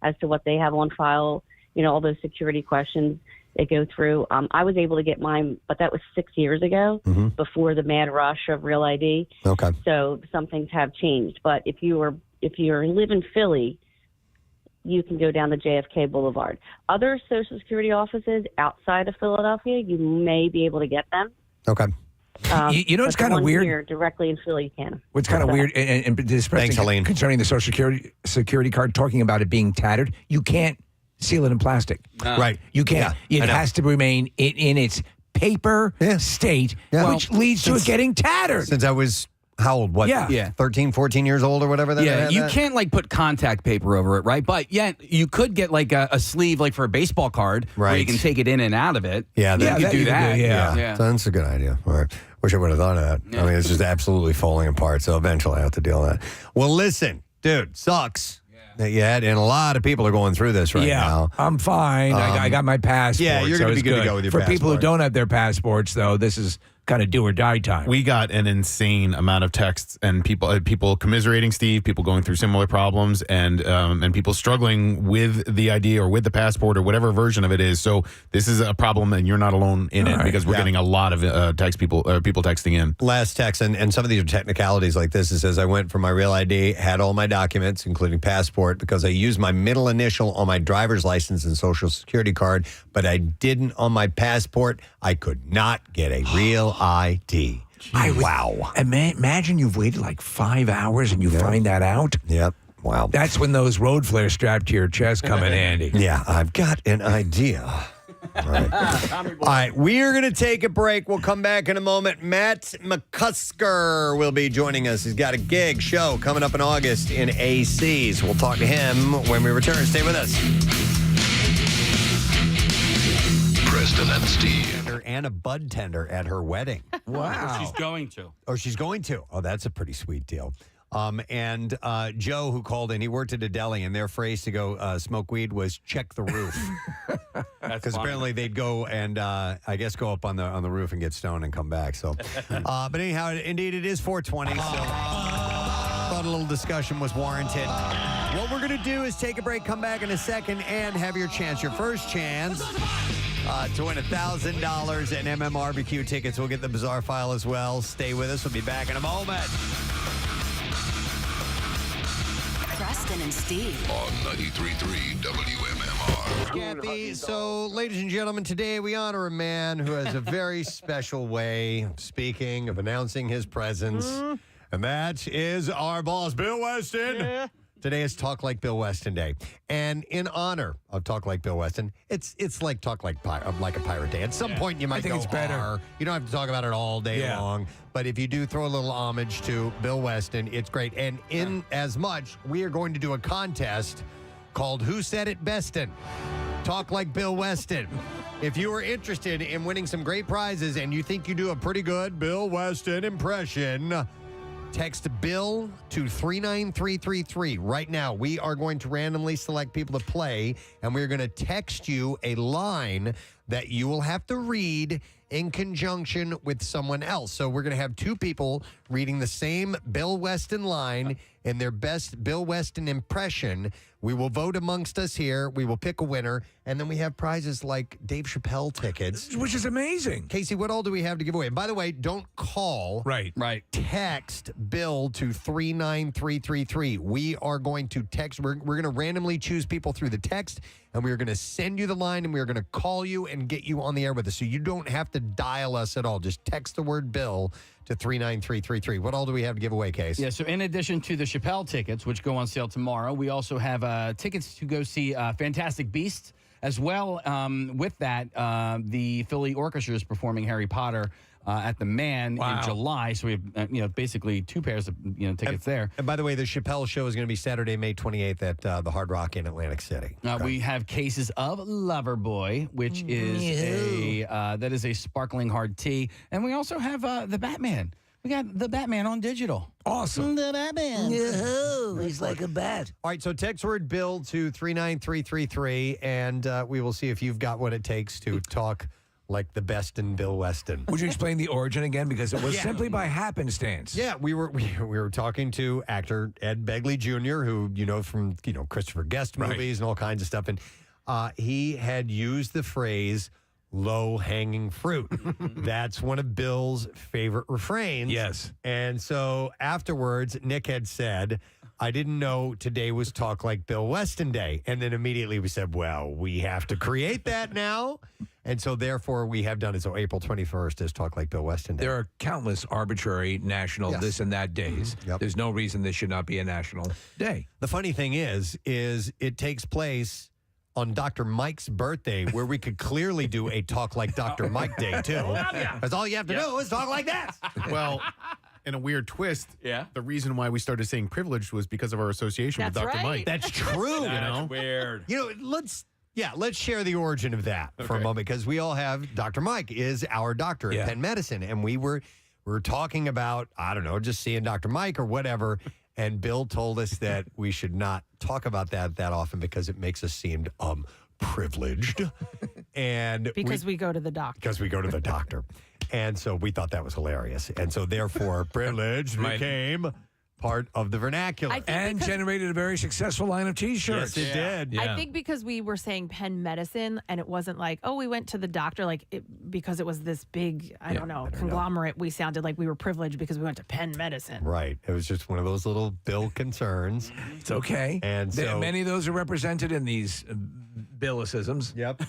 as to what they have on file. All those security questions that go through. I was able to get mine, but that was 6 years ago, before the mad rush of Real ID. Okay. So some things have changed. But if you live in Philly, you can go down to JFK Boulevard. Other Social Security offices outside of Philadelphia, you may be able to get them. Okay. You know, it's kind of weird. Here, directly in Philly, you can. What's kind of weird, and this Thanks, Helene. Concerning the Social Security card, talking about it being tattered, you can't seal it in plastic. Right. You can't. It has to remain in its paper state, which leads to it getting tattered. Since I was, how old? What? Yeah. 13, 14 years old or whatever that Yeah, I had you that? can't like put contact paper over it, right? But you could get like a sleeve like for a baseball card where you can take it in and out of it. Yeah, you could do that. Yeah. So that's a good idea. All right. Wish I would have thought of that. I mean, it's just absolutely falling apart. So eventually I have to deal with that. Well, listen, dude, sucks that you had, and a lot of people are going through this right now. I'm fine. I got my passport. Yeah, you're going to be good to go with your For passport. people who don't have their passports, though, this is kind of do or die time. We got an insane amount of texts and people commiserating Steve, people going through similar problems, and people struggling with the ID or with the passport or whatever version of it is. So this is a problem, and you're not alone in it because we're getting a lot of people texting in. Last text, and some of these are technicalities like this. It says, I went for my Real ID, had all my documents, including passport, because I used my middle initial on my driver's license and Social Security card, but I didn't on my passport. I could not get a real ID. Wow. Imagine you've waited like 5 hours and you find that out. Yep. Wow. That's when those road flares strapped to your chest come in handy. Yeah, I've got an idea. All right, we are going to take a break. We'll come back in a moment. Matt McCusker will be joining us. He's got a gig show coming up in August in AC. So we'll talk to him when we return. Stay with us. Preston and Steve. And a bud tender at her wedding. Wow. She's going to. Oh, she's going to. Oh, that's a pretty sweet deal. And Joe, who called in, he worked at a deli, and their phrase to go smoke weed was "check the roof," because apparently they'd go and I guess go up on the roof and get stoned and come back. So, but anyhow, indeed, it is 420. So, thought a little discussion was warranted. What we're gonna do is take a break, come back in a second, and have your chance, your first chance. To win $1,000 in MMRBQ tickets. We'll get the bizarre file as well. Stay with us. We'll be back in a moment. Preston and Steve. On 93.3 WMMR. Kathy, so ladies and gentlemen, today we honor a man who has a very special way of speaking, of announcing his presence. And that is our boss, Bill Weston. Yeah. Today is Talk Like Bill Weston Day. And in honor of Talk Like Bill Weston, it's like Talk Like a Pirate Day. At some point, you might think go it's better. "Arr." You don't have to talk about it all day long. But if you do throw a little homage to Bill Weston, it's great. And in as much, we are going to do a contest called Who Said It Bestin'? Talk Like Bill Weston. If you are interested in winning some great prizes and you think you do a pretty good Bill Weston impression, text Bill to 39333. Right now, we are going to randomly select people to play, and we're going to text you a line that you will have to read in conjunction with someone else. So we're going to have two people reading the same Bill Weston line in their best Bill Weston impression. We will vote amongst us here. We will pick a winner. And then we have prizes like Dave Chappelle tickets. Which is amazing. Casey, what all do we have to give away? And by the way, don't call. Right. Text Bill to 39333. We are going to text. We're going to randomly choose people through the text, and we're going to send you the line, and we're going to call you and get you on the air with us. So you don't have to dial us at all. Just text the word Bill to 39333. What all do we have to give away, Case? Yeah, so in addition to the Chappelle tickets, which go on sale tomorrow, we also have tickets to go see Fantastic Beasts. As well, with that, the Philly Orchestra is performing Harry Potter at the Man in July. So we have, basically two pairs of tickets there. And by the way, the Chappelle show is going to be Saturday, May 28th at the Hard Rock in Atlantic City. We have Cases of Loverboy, which is that is a sparkling hard tea, and we also have the Batman. We got the Batman on digital. Awesome. The Batman. He's like a bat. All right, so text word Bill to 39333, and we will see if you've got what it takes to talk like the best in Bill Weston. Would you explain the origin again? Because it was simply by happenstance. Yeah, we were talking to actor Ed Begley Jr., who you know from Christopher Guest movies and all kinds of stuff, and he had used the phrase low-hanging fruit. That's one of Bill's favorite refrains. Yes. And so afterwards, Nick had said, I didn't know today was Talk Like Bill Weston Day. And then immediately we said, well, we have to create that now. And so therefore we have done it. So April 21st is Talk Like Bill Weston Day. There are countless arbitrary national this and that days. There's no reason this should not be a national day. The funny thing is it takes place on Dr. Mike's birthday, where we could clearly do a Talk Like Dr. Mike Day, too. Because all you have to do is talk like that. Well, in a weird twist, the reason why we started saying privileged was because of our association with Dr. Mike. That's true. That's weird. Let's share the origin of that for a moment, because we all have Dr. Mike is our doctor at Penn Medicine, and we were talking about, I don't know, just seeing Dr. Mike or whatever, and Bill told us that we should not talk about that often because it makes us seem privileged. And because we go to the doctor. Because we go to the doctor. And so we thought that was hilarious. And so therefore, privilege became part of the vernacular. And generated a very successful line of T-shirts. Yes, it did. I think because we were saying Penn Medicine, and it wasn't like, oh, we went to the doctor, because it was this big, I don't know, conglomerate. We sounded like we were privileged because we went to Penn Medicine. Right. It was just one of those little Bill concerns. It's okay. And so many of those are represented in these Billicisms. Yep.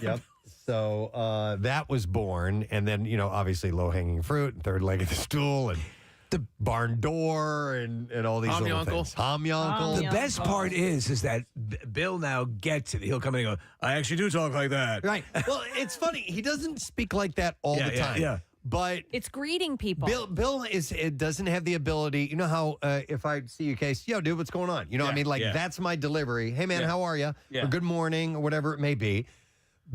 So that was born. And then, obviously low-hanging fruit, third leg of the stool, and the barn door and all these little things. Hom-yonkel. The best part is that Bill now gets it. He'll come in and go, I actually do talk like that. Right. Well, it's funny. He doesn't speak like that all the time. Yeah. But it's greeting people. Bill doesn't have the ability. You know how if I see you, Case, yo, dude, what's going on? You know what I mean? Like, that's my delivery. Hey, man, how are you? Yeah. Or good morning, or whatever it may be.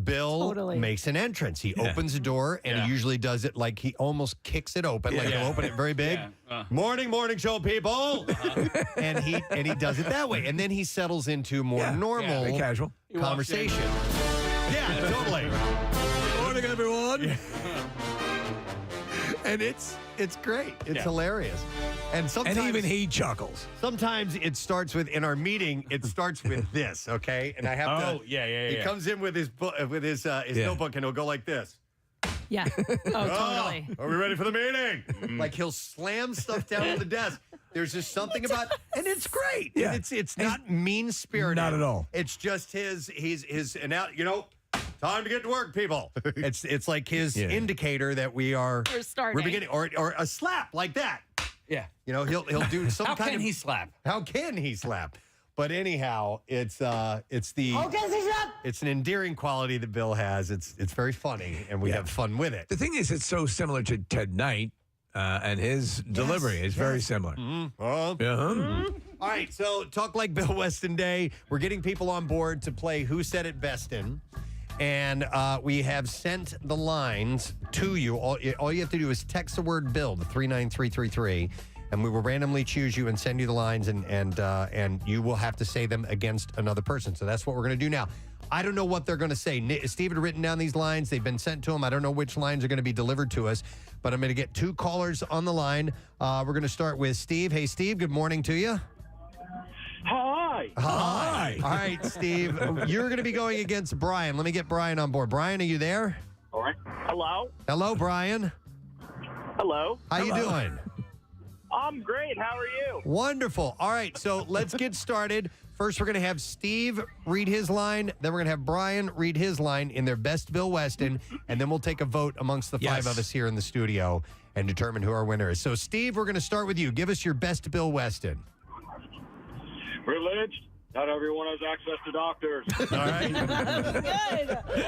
Bill makes an entrance. He opens the door, and he usually does it like he almost kicks it open. Like he'll open it very big. Morning show, people. And he does it that way. And then he settles into more normal, very casual conversation. Yeah, totally. Morning, everyone. And it's great. It's hilarious. And sometimes even he chuckles. Sometimes it starts with, in our meeting, it starts with this, okay? And I have to. He comes in with his notebook, and he'll go like this. Yeah. Oh, totally. Are we ready for the meeting? Like, he'll slam stuff down on the desk. There's just something about, and it's great. Yeah. It's not mean-spirited. Not at all. It's just his time to get to work, people. It's like his indicator that we're beginning, or a slap like that. Yeah. He'll do some How kind can of. he slap? How can he slap? But anyhow, it's an endearing quality that Bill has. It's very funny, and we have fun with it. The thing is, it's so similar to Ted Knight and his delivery is very similar. All right, so Talk Like Bill Weston Day. We're getting people on board to play Who Said It Bestin'. And we have sent the lines to you. All you have to do is text the word Bill to 39333. and we will randomly choose you and send you the lines, and you will have to say them against another person. So that's what we're going to do now. I don't know what they're going to say. Steve had written down these lines. They've been sent to him. I don't know which lines are going to be delivered to us, but I'm going to get 2 callers on the line. We're going to start with Steve. Hey, Steve, good morning to you. Hi. Hi. All right, Steve, you're going to be going against Brian. Let me get Brian on board. Brian, are you there? All right. Hello. Hello, Brian. Hello. How you doing? I'm great. How are you? Wonderful. All right, so let's get started. First, we're going to have Steve read his line. Then we're going to have Brian read his line in their best Bill Weston. And then we'll take a vote amongst the 5 of us here in the studio and determine who our winner is. So, Steve, we're going to start with you. Give us your best Bill Weston. Privileged. Not everyone has access to doctors. All right.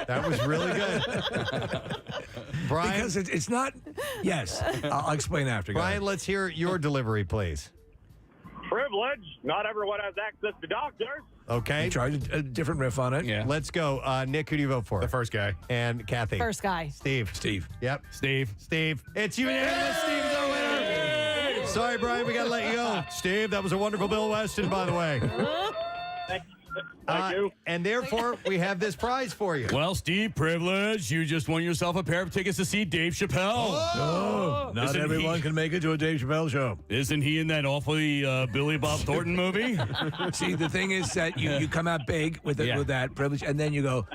That was really good. Brian? Because it's not... Yes. I'll explain after. Brian, let's hear your delivery, please. Privileged. Not everyone has access to doctors. Okay. Try a different riff on it. Yeah. Let's go. Nick, who do you vote for? The first guy. And Kathy. First guy. Steve. Steve. Yep. Steve. It's unanimous. Steve's our winner. Sorry, Brian, we got to let you go. Steve, that was a wonderful Bill Weston, by the way. Thank you. And therefore, we have this prize for you. Well, Steve, privilege. You just won yourself a pair of tickets to see Dave Chappelle. Oh, not Isn't everyone can make it to a Dave Chappelle show. Isn't he in that awfully Billy Bob Thornton movie? See, the thing is that you come out big with that privilege, and then you go...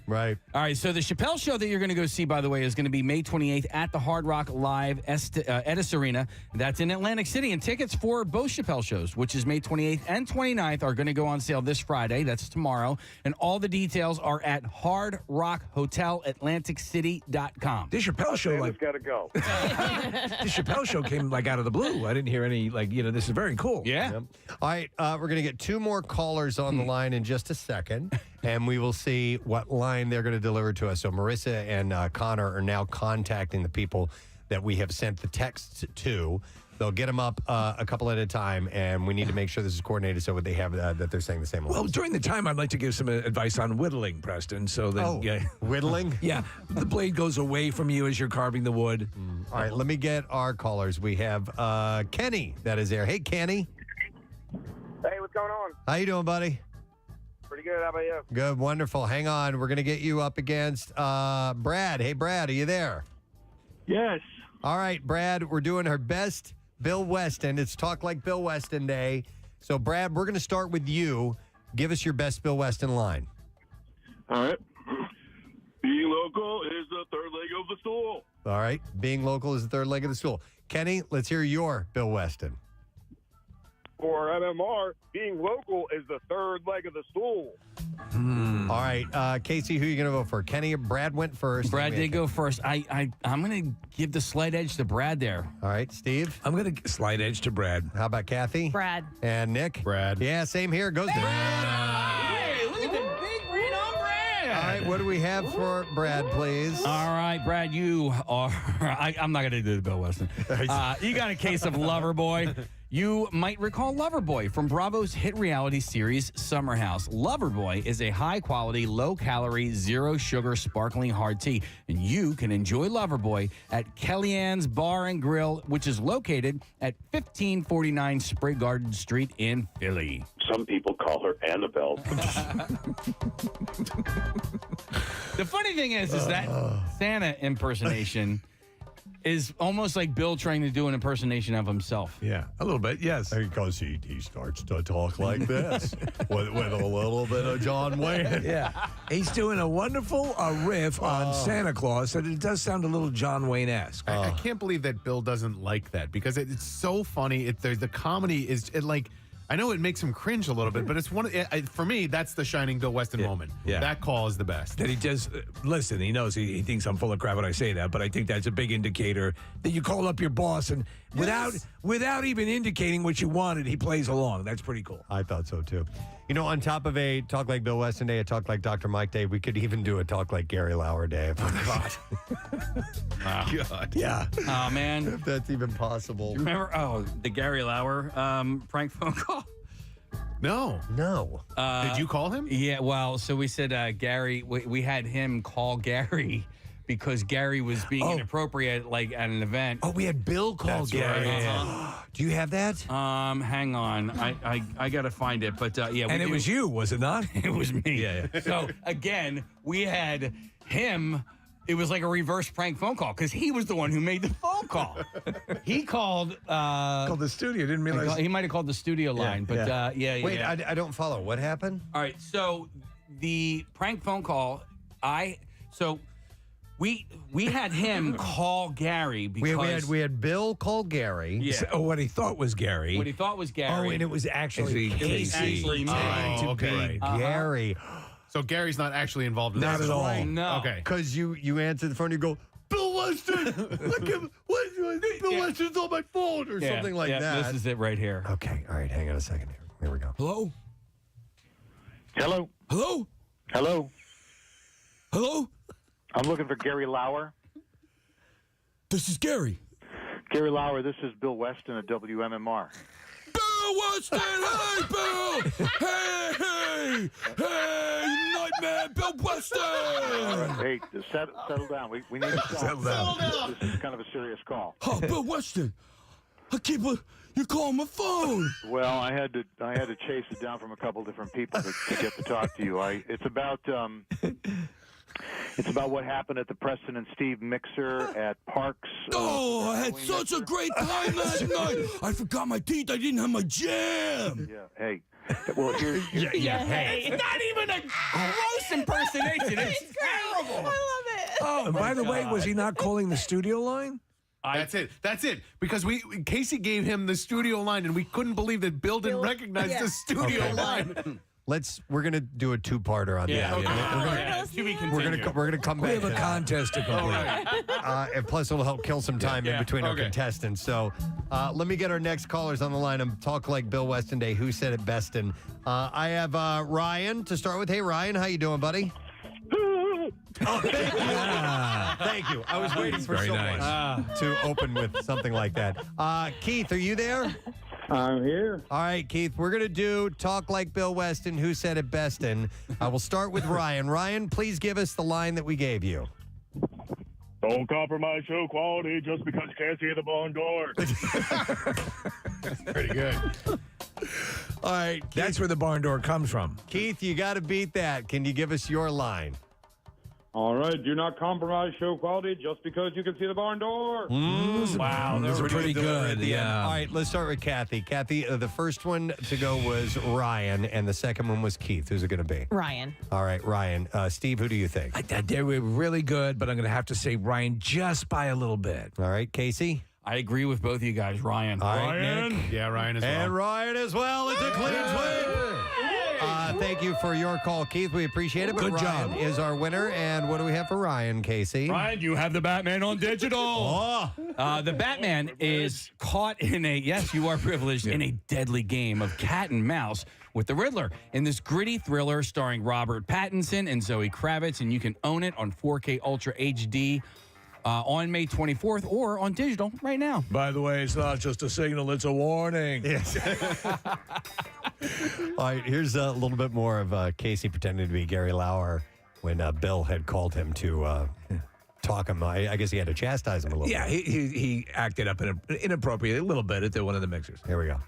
Right. All right, so the Chappelle show that you're going to go see, by the way, is going to be May 28th at the Hard Rock Live Edis Arena. That's in Atlantic City. And tickets for both Chappelle shows, which is May 28th and 29th, are going to go on sale this Friday. That's tomorrow. And all the details are at hardrockhotelatlanticcity.com. This Chappelle show, like... got to go. This Chappelle show came, like, out of the blue. I didn't hear any, like, this is very cool. Yeah. Yep. All right, we're going to get 2 more callers on the line in just a second, and we will see what line they're going to deliver to us. So Marissa and Connor are now contacting the people that we have sent the texts to. They'll get them up a couple at a time, and we need to make sure this is coordinated so they have that they're saying the same Well, lines. during the time, I'd like to give some advice on whittling, Preston. So that whittling? Yeah, the blade goes away from you as you're carving the wood. All right, let me get our callers. We have Kenny that is there. Hey, Kenny. Hey, what's going on? How you doing, buddy? Pretty good. How about you? Good, wonderful. Hang on. We're going to get you up against Brad. Hey, Brad, are you there? Yes. All right, Brad, we're doing our best Bill Weston. It's Talk Like Bill Weston Day. So, Brad, we're going to start with you. Give us your best Bill Weston line. All right. Being local is the third leg of the stool. All right. Being local is the third leg of the stool. Kenny, let's hear your Bill Weston. For MMR, being local is the third leg of the stool. All right, Casey, who are you going to vote for? Kenny or Brad went first? Brad did go first. I'm going to give the slight edge to Brad there. All right, Steve? I'm going to slight edge to Brad. How about Kathy? Brad. And Nick? Brad. Yeah, same here. Goes to Brad. Hey, look at the big green on Brad. All right, what do we have for Brad, please? All right, Brad, you are... I'm not going to do the Bill Weston. You got a case of Loverboy. You might recall Loverboy from Bravo's hit reality series Summer House. Loverboy is a high-quality, low-calorie, zero-sugar sparkling hard tea, and you can enjoy Loverboy at Kellyanne's Bar and Grill, which is located at 1549 Sprague Garden Street in Philly. Some people call her Annabelle. The funny thing is that Santa impersonation is almost like Bill trying to do an impersonation of himself. Yeah, a little bit, yes. Because he starts to talk like this with a little bit of John Wayne. Yeah, he's doing a wonderful riff on Santa Claus, and it does sound a little John Wayne-esque. I can't believe that Bill doesn't like that because it's so funny. The comedy is like... I know it makes him cringe a little bit, but it's for me, that's the shining Bill Weston moment. Yeah. That call is the best. That he does, listen, he knows he thinks I'm full of crap when I say that, but I think that's a big indicator that you call up your boss and without even indicating what you wanted, he plays along. That's pretty cool. I thought so too. You know, on top of a Talk Like Bill Weston Day, a Talk Like Dr. Mike Day, we could even do a Talk Like Gary Lauer Day. Wow. God. Yeah. Oh, man. If that's even possible. Remember, the Gary Lauer prank phone call? No. Did you call him? Yeah, well, so we said Gary, we had him call Gary because Gary was being inappropriate, like at an event. Oh, we had Bill call Gary. Do you have that? Hang on, I gotta find it, but yeah. And it was you, was it not? It was me. Yeah. So again, we had him. It was like a reverse prank phone call because he was the one who made the phone call. He called. Called the studio. Didn't realize he might have called the studio line, but yeah. Wait, I don't follow. What happened? All right, so the prank phone call, we had him call Gary because we had Bill call Gary. Yeah. So what he thought was Gary. What he thought was Gary. Oh, and it was actually Casey. Actually me. Be Gary. So Gary's not actually involved in this. Not at all. No. Okay. Because you answer the phone, you go, Bill Weston. Bill Weston's on my phone or something like that. This is it right here. Okay. All right. Hang on a second here. Here we go. Hello? Hello. Hello? Hello. Hello? I'm looking for Gary Lauer. This is Gary. Gary Lauer, this is Bill Weston at WMMR. Bill Weston! Hey, Bill! Hey! Nightmare Bill Weston! Hey, settle down. We need to talk. Settle down. This is kind of a serious call. Oh, Bill Weston! You're calling my phone. Well, I had to chase it down from a couple different people to get to talk to you. It's about what happened at the Preston and Steve mixer at Parks. Oh, I had such a great time last night. I forgot my teeth. I didn't have my jam. Yeah. Hey. Well, here's Hey, it's not even a gross impersonation. It's terrible. I love it. Oh, and by the way, was he not calling the studio line? That's it. Because Casey gave him the studio line, and we couldn't believe that Bill didn't recognize the studio line. We're gonna do a two-parter on that. We're gonna come back. We have a contest to complete. And plus, it'll help kill some time in between our contestants. So, let me get our next callers on the line. I'm Talk Like Bill Weston Day. Who said it best? And I have Ryan to start with. Hey, Ryan, how you doing, buddy? Oh, thank you. Thank you. I was waiting for someone to open with something like that. Keith, are you there? I'm here. All right, Keith, we're going to do Talk Like Bill Weston, Who Said It Best? And we'll start with Ryan. Ryan, please give us the line that we gave you. Don't compromise show quality just because you can't see the barn door. Pretty good. All right. Keith, that's where the barn door comes from. Keith, you got to beat that. Can you give us your line? All right, do not compromise show quality just because you can see the barn door. Wow, those are pretty good. Yeah. All right, let's start with Kathy. Kathy, the first one to go was Ryan, and the second one was Keith. Who's it going to be? Ryan. All right, Ryan. Steve, who do you think? They were really good, but I'm going to have to say Ryan just by a little bit. All right, Casey? I agree with both of you guys. Ryan. All right, Ryan? Nick? Yeah, Ryan as well. And Ryan as well. It's a clean sweep. Thank you for your call, Keith. We appreciate it. But Good Ryan job. is our winner. And what do we have for Ryan, Casey? Ryan, you have the Batman on digital. The Batman is caught in yes, you are privileged, in a deadly game of cat and mouse with the Riddler in this gritty thriller starring Robert Pattinson and Zoe Kravitz. And you can own it on 4K Ultra HD. On May 24th or on digital right now. By the way, it's not just a signal, it's a warning. Yes. All right, here's a little bit more of Casey pretending to be Gary Lauer when Bill had called him to talk him. I guess he had to chastise him a little bit. Yeah, he acted up inappropriately a little bit at one of the mixers. Here we go.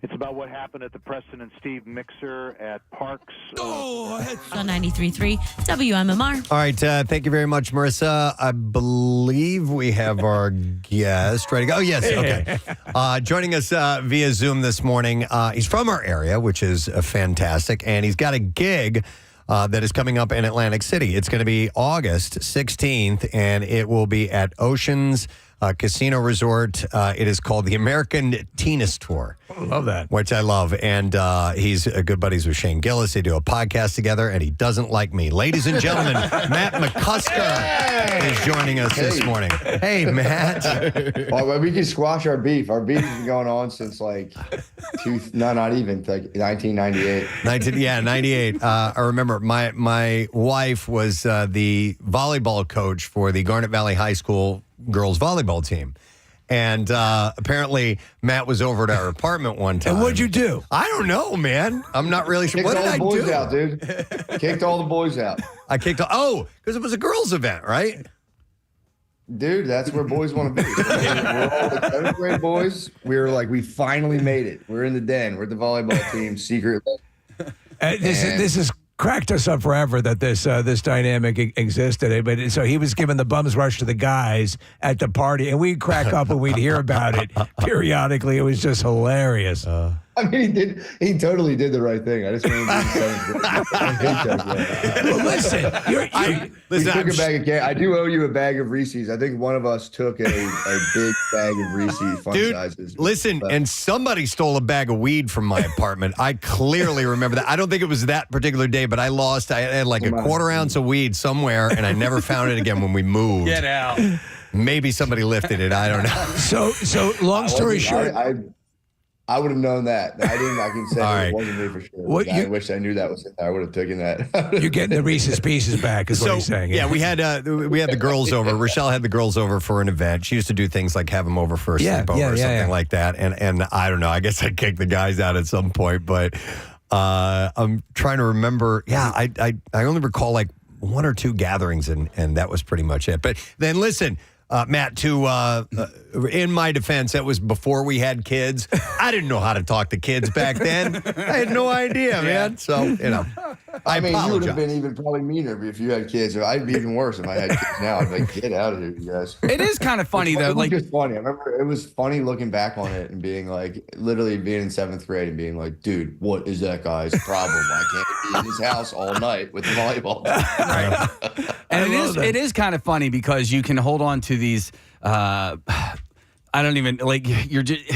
It's about what happened at the Preston and Steve mixer at Parks. On 93.3 WMMR. All right, thank you very much, Marissa. I believe we have our guest ready to go. Oh, yes, okay. Joining us via Zoom this morning. He's from our area, which is fantastic, and he's got a gig that is coming up in Atlantic City. It's going to be August 16th, and it will be at Oceans Casino Resort. It is called the American Tennis Tour. I love that. Which I love. And he's good buddies with Shane Gillis. They do a podcast together, and he doesn't like me. Ladies and gentlemen, Matt McCusker is joining us this morning. Hey, Matt. Well, we can squash our beef. Our beef has been going on since like 1998. 98. I remember my wife was the volleyball coach for the Garnet Valley High School girls volleyball team. And apparently Matt was over at our apartment one time. And what'd you do? I don't know, man. I'm not really sure. Kicked What did all the I boys do? out, dude. Kicked all the boys out. I kicked. Oh, because it was a girls' event, right? Dude, that's where boys want to be. So we're all the 7th grade boys. We were like, we finally made it. We're in the den. We're the volleyball team secretly. This has cracked us up forever that this dynamic existed. But so he was giving the bums rush to the guys at the party, and we'd crack up when we'd hear about it periodically. It was just hilarious. I mean, he totally did the right thing. I just remember being 7th grade. I hate that guy. Well, listen, We took a bag of candy. I do owe you a bag of Reese's. I think one of us took a big bag of Reese's fun sizes. Listen, and somebody stole a bag of weed from my apartment. I clearly remember that. I don't think it was that particular day, but I had like a quarter ounce of weed somewhere, and I never found it again when we moved. Get out. Maybe somebody lifted it. I don't know. So long story short. I would have known that. I can say it wasn't me for sure. I wish I knew that was it. I would have taken that. You're getting the Reese's Pieces back, is what he's saying. Yeah, we had the girls over. Rochelle had the girls over for an event. She used to do things like have them over for a sleepover or something like that. And I don't know. I guess I kicked the guys out at some point, but I'm trying to remember. Yeah, I only recall like 1 or 2 gatherings, and that was pretty much it. But then listen. Matt, in my defense, that was before we had kids. I didn't know how to talk to kids back then. I had no idea, man. So, I mean, apologize. you would have been even probably meaner if you had kids. Or I'd be even worse if I had kids now. I'd be like, get out of here, you guys. It is kind of funny, though. It was just funny. I remember it was funny looking back on it and being like, literally being in 7th grade and being like, dude, what is that guy's problem? Why can't he be in his house all night with the volleyball? And it is kind of funny because you can hold on to these I don't even like you're just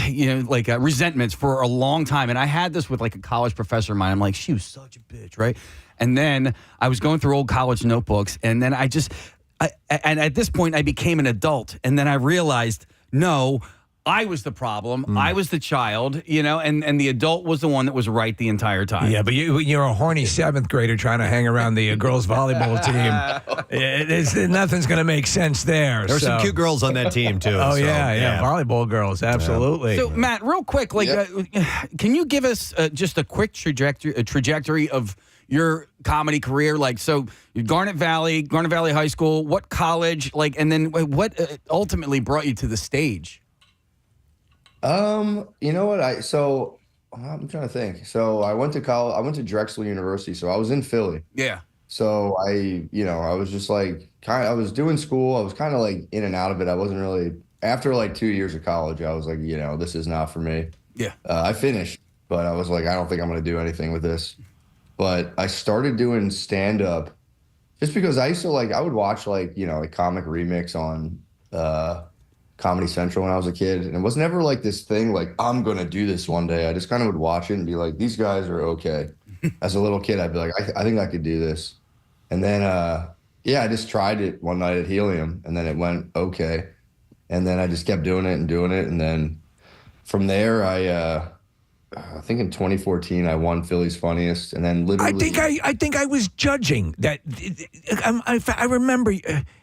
resentments for a long time. And I had this with like a college professor of mine. I'm like, she was such a bitch, right? And then I was going through old college notebooks, and then and at this point I became an adult, and then I realized no. I was the problem. I was the child, and the adult was the one that was right the entire time. Yeah, but you're a horny 7th grader trying to hang around the girls' volleyball team. Nothing's going to make sense there. There were some cute girls on that team, too. Oh, so, yeah. Volleyball girls, absolutely. So, Matt, real quick, can you give us just a quick trajectory of your comedy career? Like, so Garnet Valley High School, what college, and then what ultimately brought you to the stage? You know what? I'm trying to think. So I went to college. I went to Drexel University. So I was in Philly. Yeah. So I was just like I was doing school. I was kind of like in and out of it. I wasn't really after like 2 years of college. I was like, this is not for me. Yeah. I finished, but I was like, I don't think I'm going to do anything with this. But I started doing stand up just because I used to I would watch like Comic Remix on Comedy Central when I was a kid, and it was never like this thing like I'm gonna do this one day. I just kind of would watch it and be like, these guys are okay. As a little kid, I'd be like, I think I could do this. And then I just tried it one night at Helium, and then it went okay. And then I just kept doing it, and then from there I think in 2014 I won Philly's Funniest, and then literally I think I was judging that. I remember.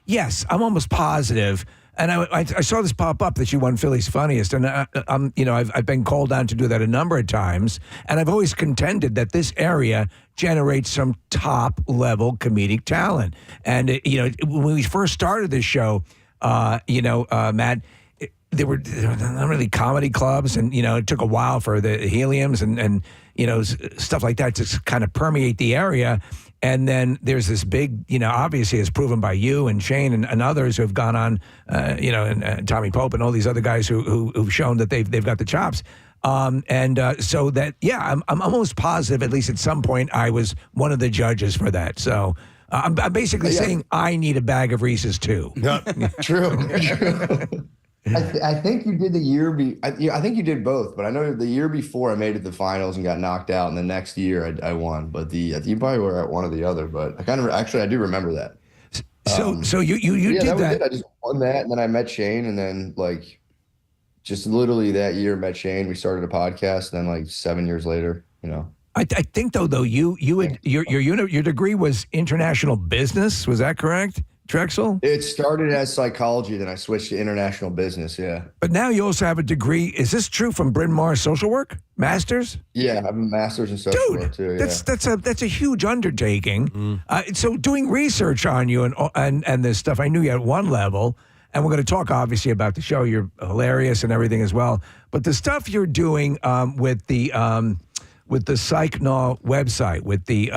Yes, I'm almost positive. And I saw this pop up that you won Philly's Funniest, and I've been called on to do that a number of times, and I've always contended that this area generates some top level comedic talent. And when we first started this show, Matt, there were not really comedy clubs, and it took a while for the Heliums and stuff like that to kind of permeate the area. And then there's this big, obviously as proven by you and Shane and others who have gone on, and Tommy Pope and all these other guys who've shown that they've got the chops. So that, I'm almost positive, at least at some point, I was one of the judges for that. So I'm basically saying I need a bag of Reese's too. True. I think you did the year. I think you did both, but I know the year before I made it to the finals and got knocked out, and the next year I won. But you probably were at one or the other. But I do remember that. So you did that. I just won that, and then I met Shane, and then just literally that year met Shane. We started a podcast, and then 7 years later, I think though your degree was international business. Was that correct? Drexel? It started as psychology, then I switched to international business, yeah. But now you also have a degree. Is this true from Bryn Mawr Social Work? Master's? Yeah, I have a master's in social work too. That's a huge undertaking. So doing research on you and this stuff, I knew you at one level, And we're going to talk, obviously, about the show. You're hilarious and everything as well. But the stuff you're doing with the PsychNaw website, with the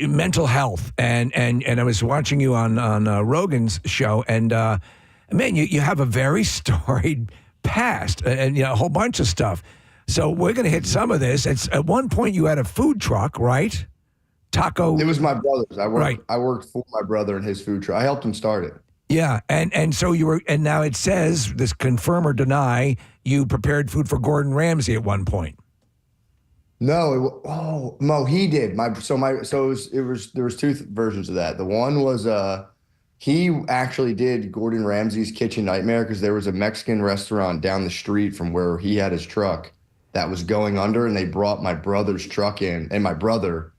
mental health, and I was watching you on Rogan's show, and man, you have a very storied past, and a whole bunch of stuff. So we're going to hit some of this. It's at one point you had a food truck, right? Taco. It was my brother's. I worked for my brother and his food truck. I helped him start it. Yeah, and so you were, and now it says, this confirm or deny, you prepared food for Gordon Ramsay at one point. No, Mo, he did. There was two versions of that. The one was he actually did Gordon Ramsay's Kitchen Nightmare, because there was a Mexican restaurant down the street from where he had his truck that was going under, and they brought my brother's truck in, and my brother,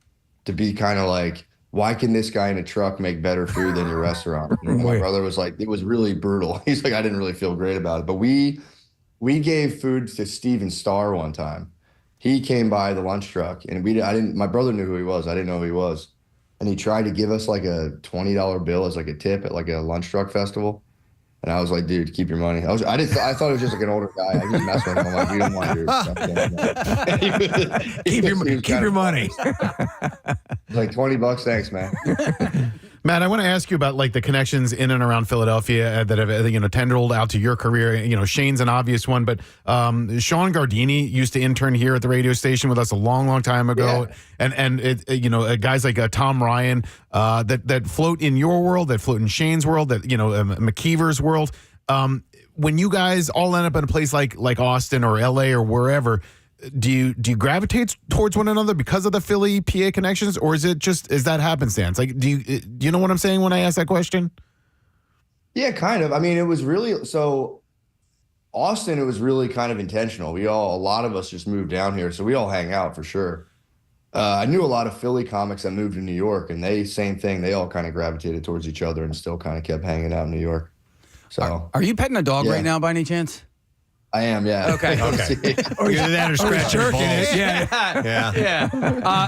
to be kind of like, why can this guy in a truck make better food than your restaurant? And my brother was like, it was really brutal. He's like, I didn't really feel great about it. But we gave food to Steven Starr one time. He came by the lunch truck, and my brother knew who he was. I didn't know who he was. And he tried to give us like a $20 bill as like a tip at like a lunch truck festival. And I was like, dude, keep your money. I thought it was just like an older guy. I just messed with him. I'm like, you don't want your keep your money. Like $20, thanks, man. Matt, I want to ask you about like the connections in and around Philadelphia that have tendrilled out to your career. Shane's an obvious one, but Sean Gardini used to intern here at the radio station with us a long, long time ago, and guys like Tom Ryan that float in your world, that float in Shane's world, that McKeever's world. When you guys all end up in a place like Austin or LA or wherever, do you gravitate towards one another because of the Philly PA connections, or is that happenstance? Like, do you know what I'm saying when I ask that question? Yeah, kind of. I mean, it was really, so Austin, it was really kind of intentional. A lot of us just moved down here, so we all hang out for sure. I knew a lot of Philly comics that moved to New York, and same thing. They all kind of gravitated towards each other and still kind of kept hanging out in New York. So, are you petting a dog right now by any chance? I am, yeah. Okay. Or either that or scratching balls. Yeah.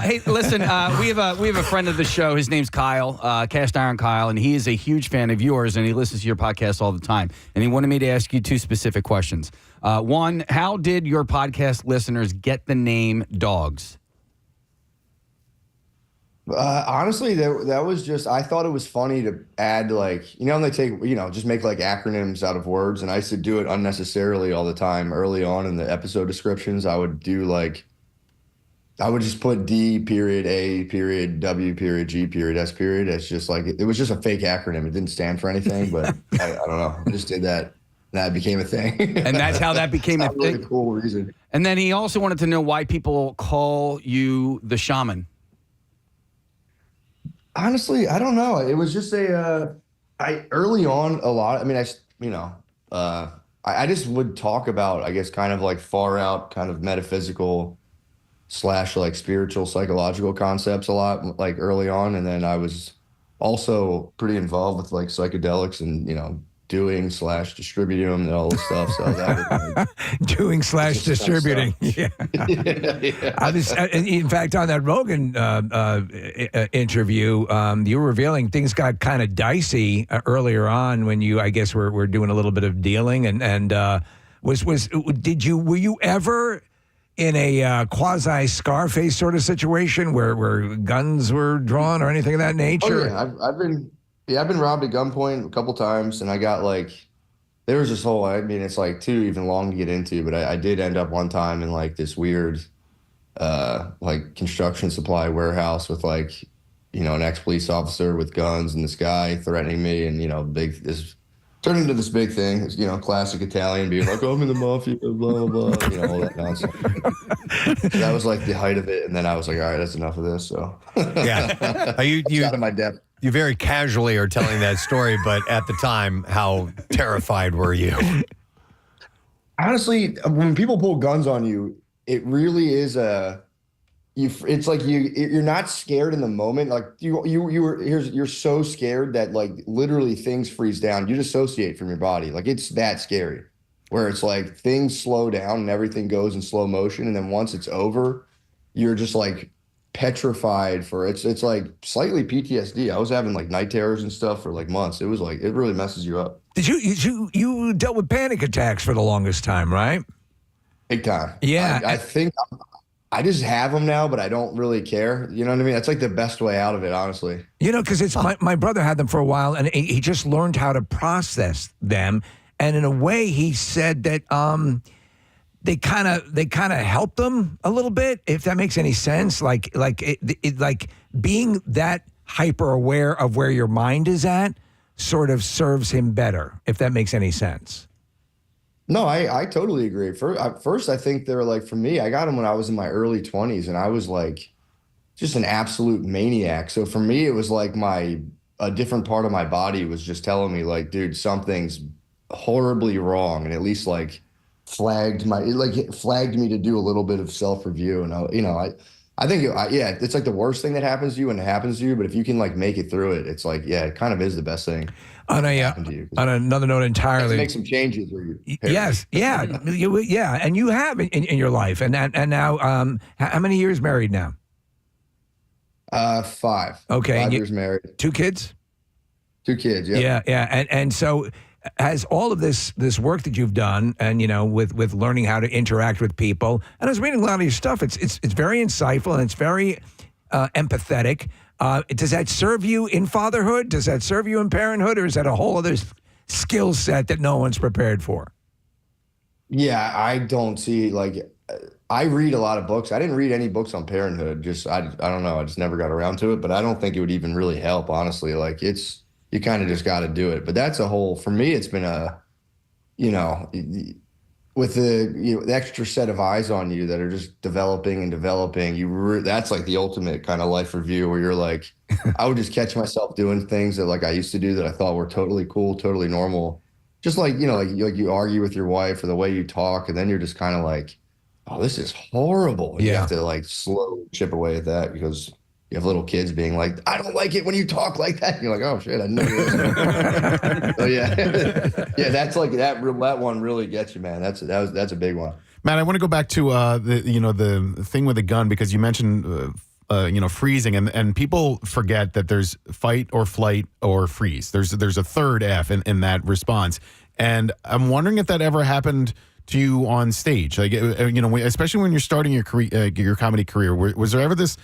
Hey, listen, we have a friend of the show. His name's Kyle, Cast Iron Kyle, and he is a huge fan of yours, and he listens to your podcast all the time. And he wanted me to ask you two specific questions. One, how did your podcast listeners get the name Dogs? Honestly, that was just, I thought it was funny to add, like, when they take, just make like acronyms out of words. And I used to do it unnecessarily all the time early on in the episode descriptions. I would do I would just put D period, A period, W period, G period, S period. It's just like, it was just a fake acronym. It didn't stand for anything, but I don't know. I just did that. That became a thing. And that's how that became a thing. Really cool reason. And then he also wanted to know why people call you the shaman. Honestly, I don't know. It was just early on a lot. I mean, I just would talk about, I guess, kind of like far out kind of metaphysical / like spiritual, psychological concepts a lot, like early on. And then I was also pretty involved with like psychedelics and, doing / distributing them and all this stuff. So that was doing / distributing. Yeah. In fact, on that Rogan interview, you were revealing things got kind of dicey earlier on when you, I guess, were doing a little bit of dealing. And were you ever in a quasi Scarface sort of situation where guns were drawn or anything of that nature? Oh, yeah, I've been robbed at gunpoint a couple times, and I got there was this whole, it's like too even long to get into, but I did end up one time in like this weird, construction supply warehouse with an ex-police officer with guns and this guy threatening me, and turned into this big thing. It's, classic Italian being like, oh, I'm in the mafia, blah, blah, blah, all that nonsense. So that was like the height of it, and then I was like, all right, that's enough of this. So yeah, you out of my depth. You very casually are telling that story, but at the time, how terrified were you? Honestly, when people pull guns on you, it really is it's like you're not scared in the moment. Like you're so scared that like literally things freeze down. You dissociate from your body. Like it's that scary, where it's like things slow down and everything goes in slow motion, and then once it's over, you're just like petrified for it's like slightly PTSD. I was having like night terrors and stuff for like months. It was like it really messes you up. Did you dealt with panic attacks for the longest time, right? Big time. Yeah. I think I just have them now, but I don't really care. You know what I mean? That's like the best way out of it, honestly. You know, because it's my brother had them for a while, and he just learned how to process them. And in a way, he said that they kind of helped them a little bit, if that makes any sense. Like being that hyper aware of where your mind is at sort of serves him better, if that makes any sense. No, I totally agree. First, I think they're like, for me, I got them when I was in my early 20s, and I was like just an absolute maniac. So for me, it was like a different part of my body was just telling me like, dude, something's horribly wrong, and at least like flagged me to do a little bit of self-review. And I think it's like the worst thing that happens to you when it happens to you, but if you can like make it through it, it's like, yeah, it kind of is the best thing. On another note entirely, make some changes where you yes, yeah, and you have in your life, and now how many years married now? 5. Okay, 5 years married. 2 kids. 2 kids. Yeah. Yeah, and so has all of this work that you've done, and with learning how to interact with people, and I was reading a lot of your stuff. It's very insightful and it's very empathetic. Does that serve you in fatherhood? Does that serve you in parenthood? Or is that a whole other skill set that no one's prepared for? Yeah, I don't see, I read a lot of books. I didn't read any books on parenthood. I don't know. I just never got around to it, but I don't think it would even really help, honestly. You kind of just got to do it. But that's for me, it's been with the extra set of eyes on you that are just developing, that's like the ultimate kind of life review where you're like, I would just catch myself doing things that like I used to do that I thought were totally cool, totally normal. Just like, you argue with your wife or the way you talk, and then you're just kind of like, oh, this is horrible. And you have to like slowly chip away at that because you have little kids being like, I don't like it when you talk like that. And you're like, oh shit, I know this. So yeah, that's like that one really gets you, man. That's a big one. Matt, I want to go back to the thing with the gun, because you mentioned freezing, and people forget that there's fight or flight or freeze. There's a third F in that response, and I'm wondering if that ever happened to you on stage, like especially when you're starting your career, your comedy career. Was there ever this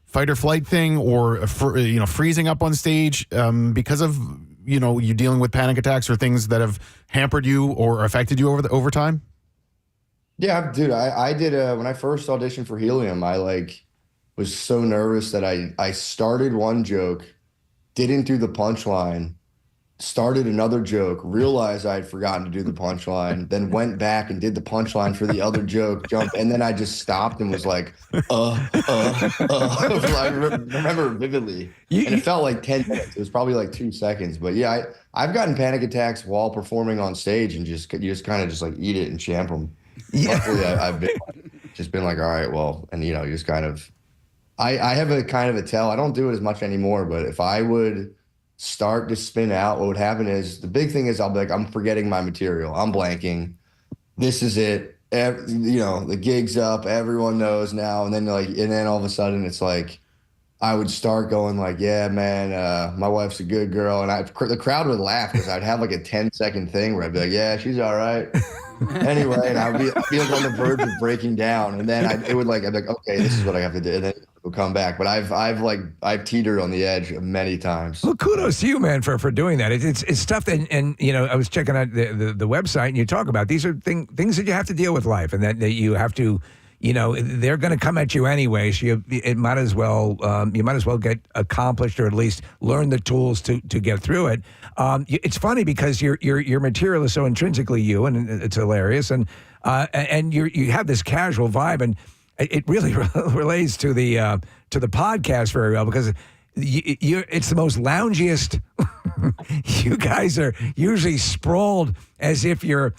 fight or flight thing, or freezing up on stage because of you dealing with panic attacks or things that have hampered you or affected you over time? Yeah, dude, I did when I first auditioned for Helium, I was so nervous that I started one joke, didn't do the punchline, started another joke, realized I had forgotten to do the punchline, then went back and did the punchline for the other joke, jumped, and then I just stopped and was like, I remember vividly. And it felt like 10 minutes. It was probably like 2 seconds. But yeah, I've gotten panic attacks while performing on stage, and you just kind of just like eat it and champ them. Yeah. Luckily, I've been like, all right, well, and you just kind of, I have a kind of a tell. I don't do it as much anymore, but if I would start to spin out, what would happen is, the big thing is I'll be like, I'm forgetting my material. I'm blanking. This is it. The gig's up. Everyone knows now. And then all of a sudden it's like, I would start going like, yeah, man, my wife's a good girl. And the crowd would laugh because I'd have like a 10-second thing where I'd be like, yeah, she's all right. Anyway, and I'd be like on the verge of breaking down. And then I'd be like, okay, this is what I have to do. And then we'll come back. But I've teetered on the edge many times. Well, kudos to you, man, for doing that. It's tough. And I was checking out the website, and you talk about these are things that you have to deal with life, and that you have to, they're going to come at you anyway. So you might as well get accomplished, or at least learn the tools to get through it. It's funny because your material is so intrinsically you, and it's hilarious, and you have this casual vibe, and it really relates to the podcast very well, because it's the most loungiest. You guys are usually sprawled as if you're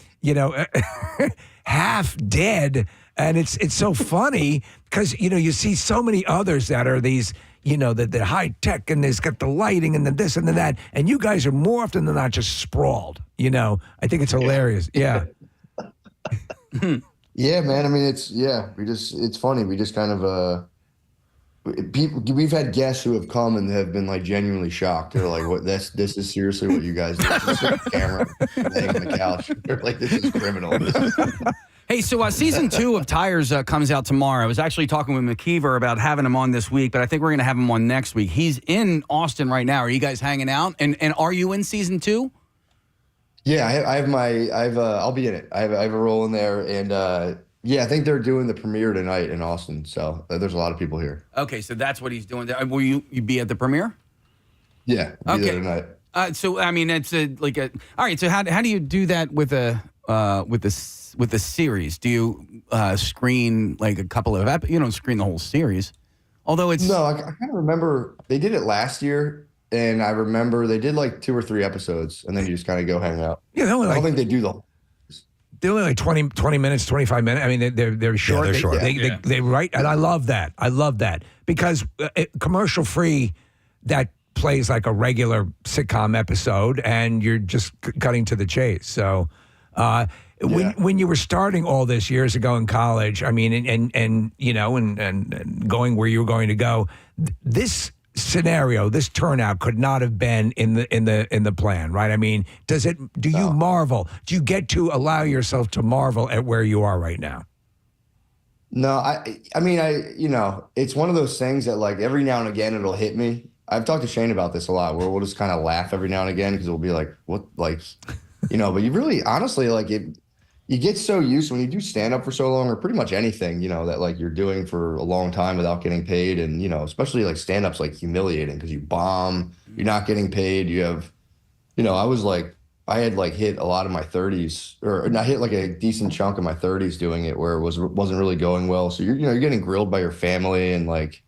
half dead. And it's so funny because, you see so many others that are these, the high tech, and there's got the lighting and the this and the that. And you guys are more often than not just sprawled. I think it's hilarious. Yeah. Yeah, man. I mean, it's funny. We just kind of, we've had guests who have come and have been like genuinely shocked. They're like, "What? This is seriously what you guys do?" Just a camera laying on the couch. They're like, "This is criminal." Hey, so season 2 of Tires comes out tomorrow. I was actually talking with McKeever about having him on this week, but I think we're going to have him on next week. He's in Austin right now. Are you guys hanging out? And are you in season 2? Yeah, I'll be in it. I have a role in there, and yeah, I think they're doing the premiere tonight in Austin. So there's a lot of people here. Okay, so that's what he's doing. Will you be at the premiere? Yeah, be there tonight. So I mean, it's all right. So how do you do that with the series? Do you screen like a couple of you don't screen the whole series? Although it's no, I kind of remember they did it last year. And I remember they did like 2 or 3 episodes, and then you just kind of go hang out. Yeah, I don't think they do the whole. They're only like 20 minutes, 25 minutes. I mean, they're short. they're short. They write, and I love that. I love that because commercial free, that plays like a regular sitcom episode, and you're just cutting to the chase. So, when you were starting all this years ago in college, I mean, and you know, and going where you were going to go, this scenario, this turnout could not have been in the plan, right? I mean, do you marvel? Do you get to allow yourself to marvel at where you are right now? No, I mean, it's one of those things that like every now and again it'll hit me. I've talked to Shane about this a lot, where we'll just kind of laugh every now and again because we'll be like, what, like, but you really, honestly, like you get so used when you do stand up for so long, or pretty much anything, that like you're doing for a long time without getting paid. And, especially like stand up's like humiliating because you bomb, you're not getting paid. You have, I had like hit a lot of my 30s, or I hit like a decent chunk of my 30s doing it where it wasn't really going well. So you're getting grilled by your family. And like,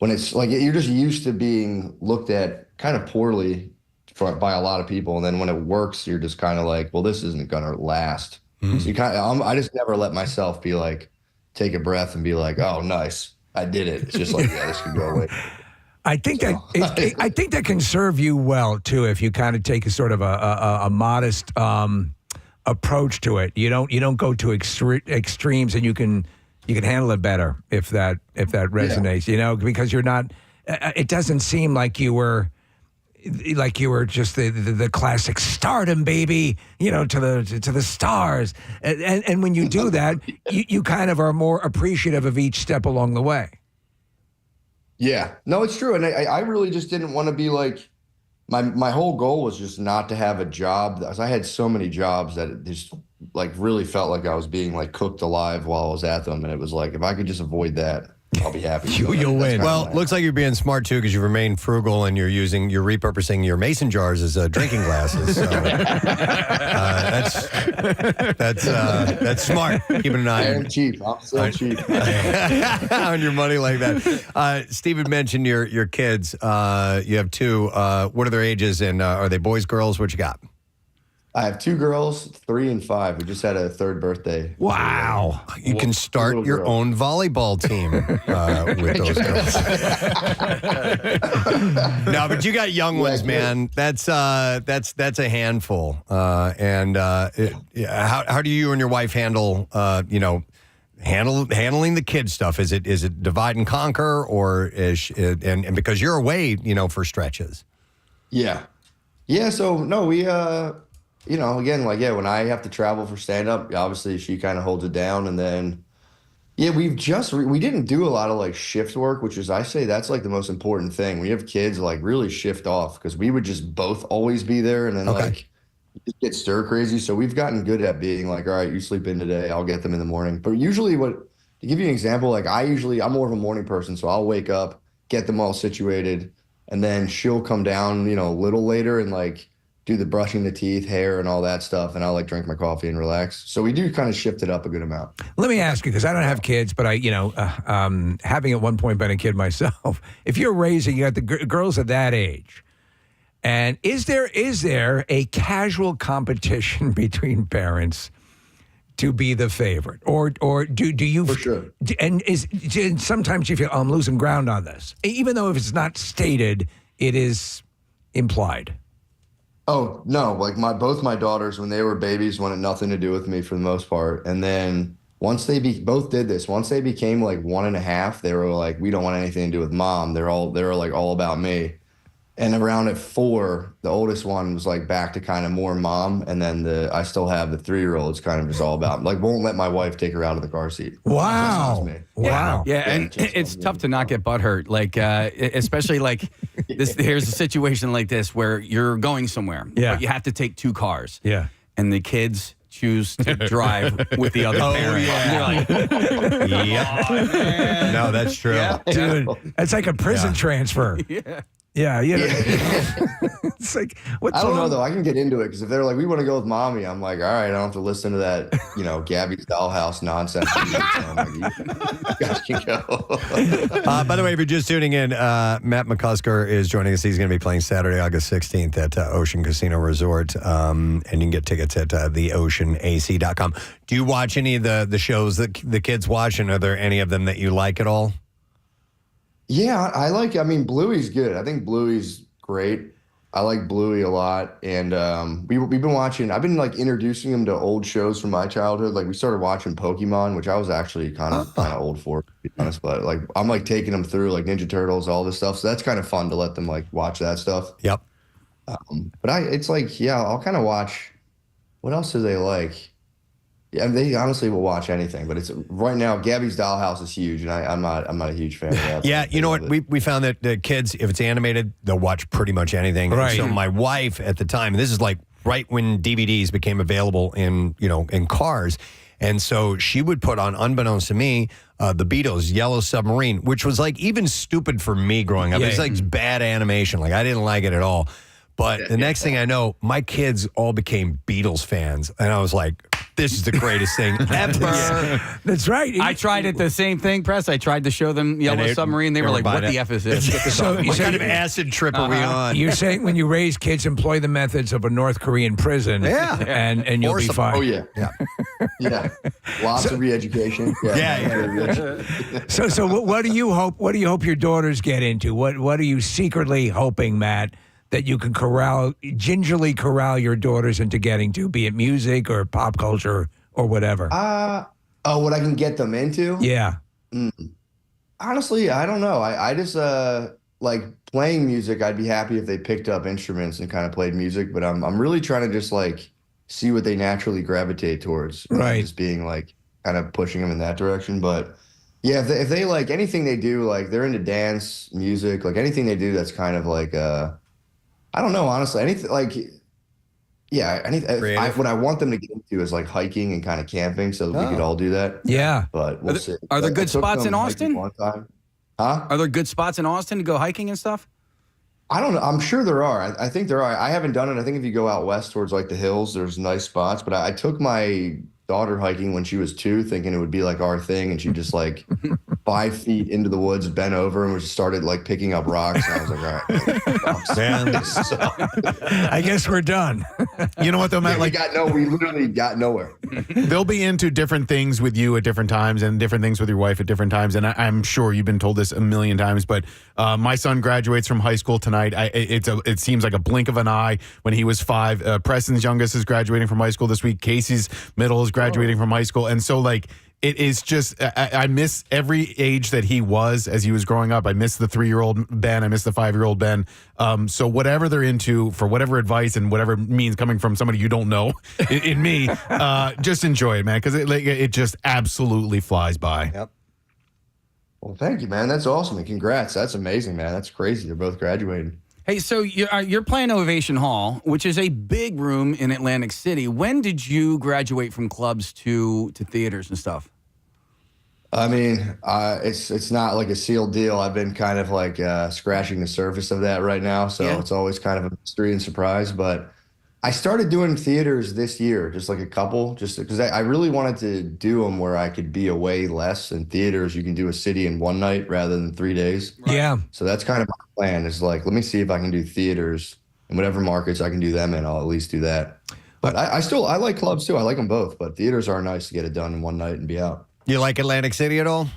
when it's like, you're just used to being looked at kind of poorly by a lot of people. And then when it works, you're just kind of like, well, this isn't going to last. Mm-hmm. So I just never let myself be like, take a breath and be like, oh, nice, I did it. It's just like, yeah, this could go away. I think that can serve you well too if you kind of take a sort of a modest approach to it. You don't go to extremes, and you can handle it better if that resonates. Because you're not. It doesn't seem like you were just the classic stardom baby, to the stars. And when you do that, you kind of are more appreciative of each step along the way. Yeah, no, it's true. And I really just didn't want to be like, my whole goal was just not to have a job. I had so many jobs that it just like really felt like I was being like cooked alive while I was at them. And it was like, if I could just avoid that, I'll be happy. You'll win. Well, looks like you're being smart too, because you remain frugal and you're repurposing your mason jars as drinking glasses. So, that's smart. Keeping an eye on cheap. I'm so cheap on your money like that. Steven mentioned your kids. You have 2. What are their ages, and are they boys, girls? What you got? I have 2 girls, 3 and 5. We just had a 3rd birthday. Wow. You can start your own volleyball team with those girls. No, but you got young ones, man. That's a handful. How do you and your wife handle handling the kid stuff? Is it divide and conquer, or and because you're away, for stretches? Yeah. So no, we again, like, when I have to travel for stand-up, obviously she kind of holds it down. And then, we didn't do a lot of, like, shift work, which is, I say that's, like, the most important thing. When you have kids, like, really shift off, because we would just both always be there, and then, like, just get stir-crazy. So we've gotten good at being like, all right, you sleep in today, I'll get them in the morning. But usually to give you an example, like, I'm more of a morning person, so I'll wake up, get them all situated, and then she'll come down, a little later and, like, do the brushing the teeth, hair, and all that stuff, and I'll like drink my coffee and relax. So we do kind of shift it up a good amount. Let me ask you, because I don't have kids, but having at one point been a kid myself, if you're raising, you got the girls at that age, and is there a casual competition between parents to be the favorite, or do you? For sure. And sometimes you feel, I'm losing ground on this, even though if it's not stated, it is implied. Oh, no, like both my daughters, when they were babies, wanted nothing to do with me for the most part. And then once they both did this, once they became like 1.5, they were like, we don't want anything to do with mom. They were like all about me. And around at 4, the oldest one was like back to kind of more mom. And then I still have the 3-year-old. It's kind of just all about, like, won't let my wife take her out of the car seat. Wow. Wow. Yeah, and it's tough to not get butthurt. Like, especially like this. Here's a situation like this where you're going somewhere, but you have to take 2 cars. Yeah. And the kids choose to drive with the other parent. Yeah. And you're like, Yep. No, that's true. Yeah. Dude, it's like a prison transfer. Yeah. Yeah, it's like, what's I don't know wrong? though. I can get into it because if they're like, we want to go with mommy, I'm like, all right, I don't have to listen to that, Gabby's dollhouse nonsense. You guys can go. By the way, if you're just tuning in, Matt McCusker is joining us. He's going to be playing Saturday, August 16th at Ocean Casino Resort. And you can get tickets at theoceanac.com. Do you watch any of the shows that the kids watch? And are there any of them that you like at all? Yeah, I mean, Bluey's good. I think Bluey's great. I like Bluey a lot. And we've been watching, I've been like introducing him to old shows from my childhood. Like we started watching Pokemon, which I was actually kind of old for, to be honest. But like I'm like taking them through like Ninja Turtles, all this stuff. So that's kind of fun to let them like watch that stuff. Yep. But it's like, yeah, I'll kind of watch. What else do they like? Yeah, they honestly will watch anything, but it's right now. Gabby's Dollhouse is huge, and I'm not a huge fan of that. Yeah, you know what? We found that the kids, if it's animated, they'll watch pretty much anything. Right. So my wife at the time, and this is like right when DVDs became available in cars, and so she would put on, unbeknownst to me, the Beatles' Yellow Submarine, which was like even stupid for me growing up. Yeah. It's like bad animation. Like I didn't like it at all. But the next thing I know, my kids all became Beatles fans, and I was like, this is the greatest thing ever. That's right. I tried it, the same thing, Press. I tried to show them Yellow Submarine. They were like, what the F is this? Get this off. What kind of acid trip are we on? You're saying when you raise kids, employ the methods of a North Korean prison, and you'll be fine. Oh yeah, yeah. Lots of re-education. So what do you hope? What do you hope your daughters get into? What are you secretly hoping, Matt, that you can gingerly corral your daughters into getting to, be it music or pop culture or whatever? What I can get them into? Yeah. Honestly, I don't know. I just like playing music. I'd be happy if they picked up instruments and kind of played music, but I'm really trying to just like see what they naturally gravitate towards. Right. Just being like kind of pushing them in that direction. But yeah, if they like anything they do, like they're into dance, music, like anything they do that's kind of like I don't know, honestly. Anything like, what I want them to get into is like hiking and kind of camping, so that we could all do that. Yeah, but we'll see. Are there good spots in Austin? One time. Huh? Are there good spots in Austin to go hiking and stuff? I don't know. I'm sure there are. I think there are. I haven't done it. I think if you go out west towards like the hills, there's nice spots. But I took my daughter hiking when she was 2, thinking it would be like our thing, and she just like 5 feet into the woods, bent over, and we just started like picking up rocks. And I was like, all right, I guess we're done. You know what though, Matt? We literally got nowhere. They'll be into different things with you at different times and different things with your wife at different times. And I'm sure you've been told this a million times, but my son graduates from high school tonight. It seems like a blink of an eye when he was 5. Preston's youngest is graduating from high school this week. Casey's middle is graduating from high school. And so like, it is just, I miss every age that he was as he was growing up. I miss the 3-year-old Ben. I miss the 5-year-old Ben. So whatever they're into, for whatever advice and whatever means coming from somebody you don't know, in me, just enjoy it, man, because it just absolutely flies by. Yep. Well, thank you, man. That's awesome. And congrats. That's amazing, man. That's crazy. They're both graduating. Hey, so you're playing Ovation Hall, which is a big room in Atlantic City. When did you graduate from clubs to theaters and stuff? I mean, it's not like a sealed deal. I've been kind of like scratching the surface of that right now, so it's always kind of a mystery and surprise. But I started doing theaters this year, just like a couple, just because I really wanted to do them where I could be away less. In theaters, you can do a city in one night rather than 3 days. Yeah. So that's kind of my plan, is like, let me see if I can do theaters in whatever markets I can do them in. I'll at least do that. But I like clubs too. I like them both, but theaters are nice to get it done in one night and be out. You like Atlantic City at all?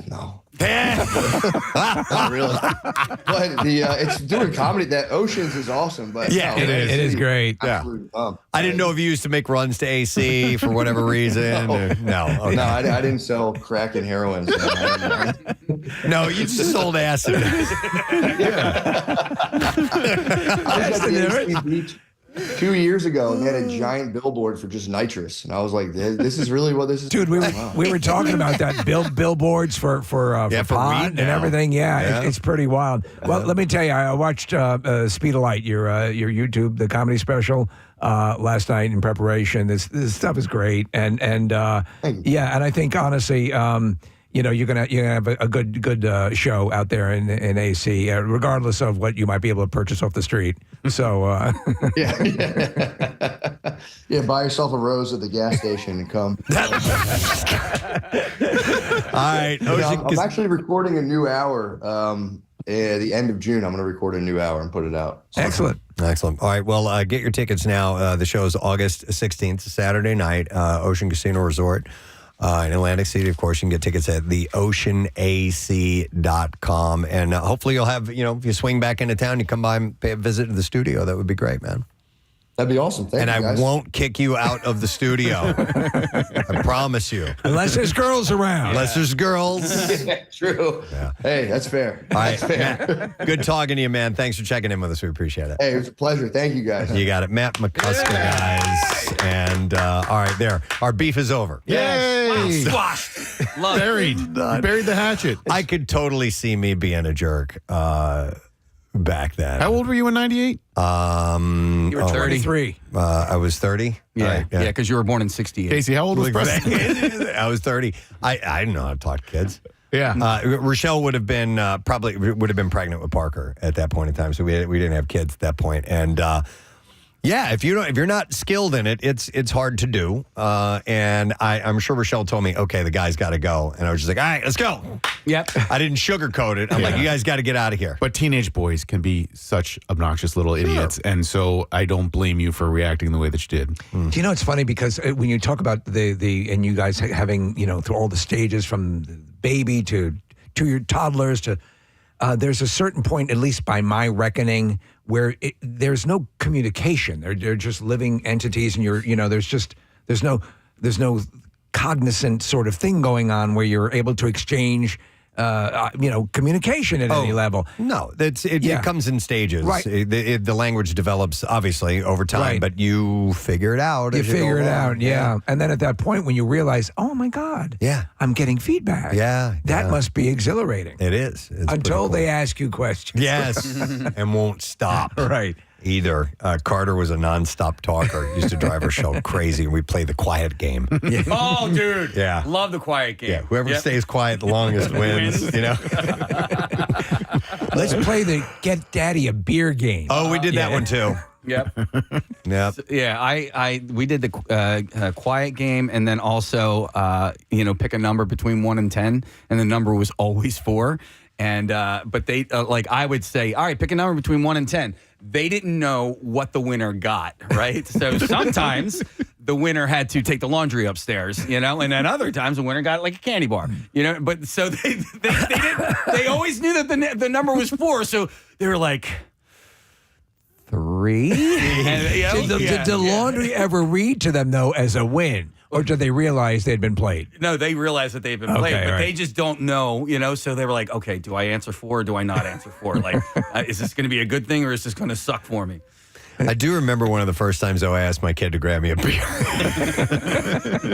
No. Not really. But it's doing comedy. That Oceans is awesome. But Yeah, no, it is. It is great. absolute bump. I didn't know if you used to make runs to AC for whatever reason. No. Okay. No, I didn't sell crack and heroin. So No, you just sold acid. I was at the AC Beach 2 years ago, and they had a giant billboard for just nitrous, and I was like, "This is really what this is." Dude, we were talking about that billboards for for pot weed and now. everything. Yeah, Yeah. It's pretty wild. Well, let me tell you, I watched Speed of Light, your YouTube, the comedy special, last night in preparation. This stuff is great, and yeah, and I think honestly. You're gonna have a good show out there in AC, regardless of what you might be able to purchase off the street. So Yeah, buy yourself a rose at the gas station and come. All right. I'm actually recording a new hour. At the end of June, I'm going to record a new hour and put it out. Excellent. All right. Well, get your tickets now. The show is August 16th, Saturday night, Ocean Casino Resort. In Atlantic City, of course, you can get tickets at theoceanac.com. And hopefully you'll have, if you swing back into town, you come by and pay a visit to the studio. That would be great, man. That'd be awesome. Thank you, I guys. won't kick you out of the studio. I promise you. unless there's girls around. Unless there's girls. Yeah, true. Yeah. Hey, that's fair. All right, That's fair. Matt, good talking to you, man. Thanks for checking in with us. We appreciate it. Hey, it was a pleasure. Thank you, guys. You got it. Matt McCusker, guys. And all right, there. Our beef is over. Yay! Squashed. Love Buried. You buried the hatchet. I could totally see me being a jerk back then. How old were you in 98? You were 33. I was 30. Yeah, Right, yeah, because you were born in 68. Casey, how old was Preston? I was 30. I didn't know how to talk to kids. Yeah. Rochelle would have been pregnant with Parker at that point in time, so we didn't have kids at that point. And yeah, if you're not skilled in it, it's hard to do. And I'm sure Rochelle told me, okay, the guy's got to go, and I was just like, all right, let's go. Yep. I didn't sugarcoat it. I'm like, you guys got to get out of here. But teenage boys can be such obnoxious little idiots, and so I don't blame you for reacting the way that you did. Do you know it's funny because when you talk about the and you guys having through all the stages from the baby to your toddlers to there's a certain point, at least by my reckoning, where there's no communication. They're just living entities, and there's no cognizant sort of thing going on where you're able to exchange communication at any level. No, it comes in stages. Right. The language develops, obviously, over time, Right. but you figure it out. You as figure go it along. out, yeah. And then at that point, when you realize, oh my God, I'm getting feedback. Yeah, that must be exhilarating. It is. It's Until pretty they ask you questions. Yes, and won't stop. Right. Either. Carter was a nonstop talker. Used to drive our show crazy, and we play the quiet game. Oh, dude. Yeah. Love the quiet game. Yeah, whoever stays quiet the longest wins. Let's play the Get Daddy a Beer game. Oh, we did that one too. Yep. Yep. Yeah, we did the quiet game, and then also pick a number between 1 and 10, and the number was always 4. And but they I would say, all right, pick a number between 1 and 10. They didn't know what the winner got, right? So sometimes the winner had to take the laundry upstairs, and then other times the winner got like a candy bar, But so they didn't. They always knew that the number was 4, so they were like 3. And, Did the laundry ever read to them though as a win? Or did they realize they'd been played? No, they realized that they've been played, but they just don't know, so they were like, okay, do I answer 4 or do I not answer 4? Like, is this going to be a good thing or is this going to suck for me? I do remember one of the first times, though, I asked my kid to grab me a beer. I'm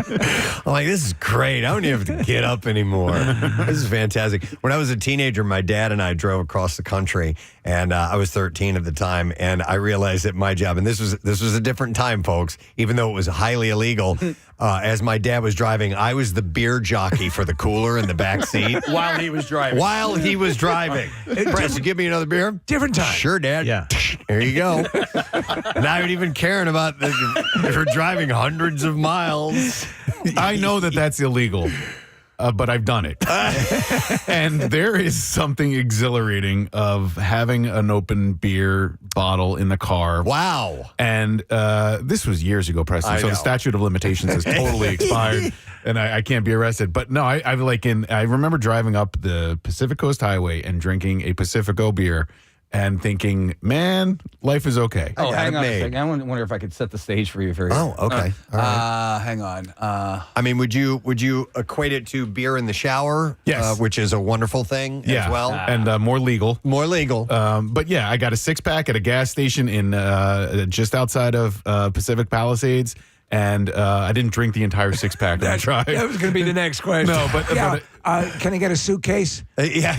like, this is great. I don't even have to get up anymore. This is fantastic. When I was a teenager, my dad and I drove across the country, and I was 13 at the time, and I realized that my job, and this was a different time, folks, even though it was highly illegal, as my dad was driving, I was the beer jockey for the cooler in the back seat. While he was driving. Preston, give me another beer. Different time. Sure, Dad. Yeah. There you go. Not even caring about if you're driving hundreds of miles. I know that that's illegal. but I've done it. And there is something exhilarating of having an open beer bottle in the car. Wow. And this was years ago, Preston. I So know. the statute of limitations has totally expired, and I can't be arrested. But no, I remember driving up the Pacific Coast Highway and drinking a Pacifico beer and thinking, man, life is okay. Oh, hang on a second. I wonder if I could set the stage for you very Oh, okay. All right. Hang on. I mean, would you equate it to beer in the shower? Yes. Which is a wonderful thing Yeah, as well. and more legal. More legal. But yeah, I got a 6-pack at a gas station in just outside of Pacific Palisades, and I didn't drink the entire 6-pack on the drive. That was going to be the next question. No, but can I get a suitcase? Yeah.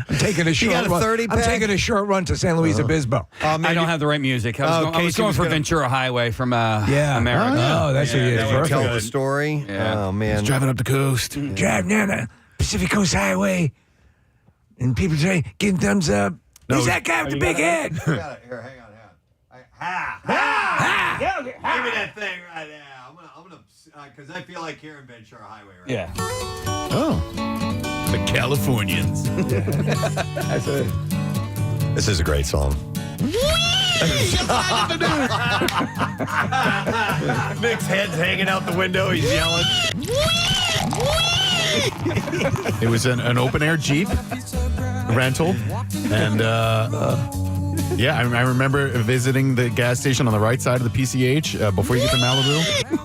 I'm taking a short got a run. 30-pack? I'm taking a short run to San Luis Obispo. I don't have the right music. I was going for Ventura Highway from America. Oh, that's what you That would tell the story. Yeah. Oh man. Just driving up the coast. Driving down the Pacific Coast Highway, and people say, "Give thumbs up." No, He's that guy with the big head. Here, hang on. Give me that thing right now. I'm gonna, because I feel like hearing Ventura Highway right Yeah. Oh, the Californians. That's it. This is a great song. Nick's head's hanging out the window. He's yelling. It was an open air Jeep rental, and yeah, I remember visiting the gas station on the right side of the PCH before you get to Malibu,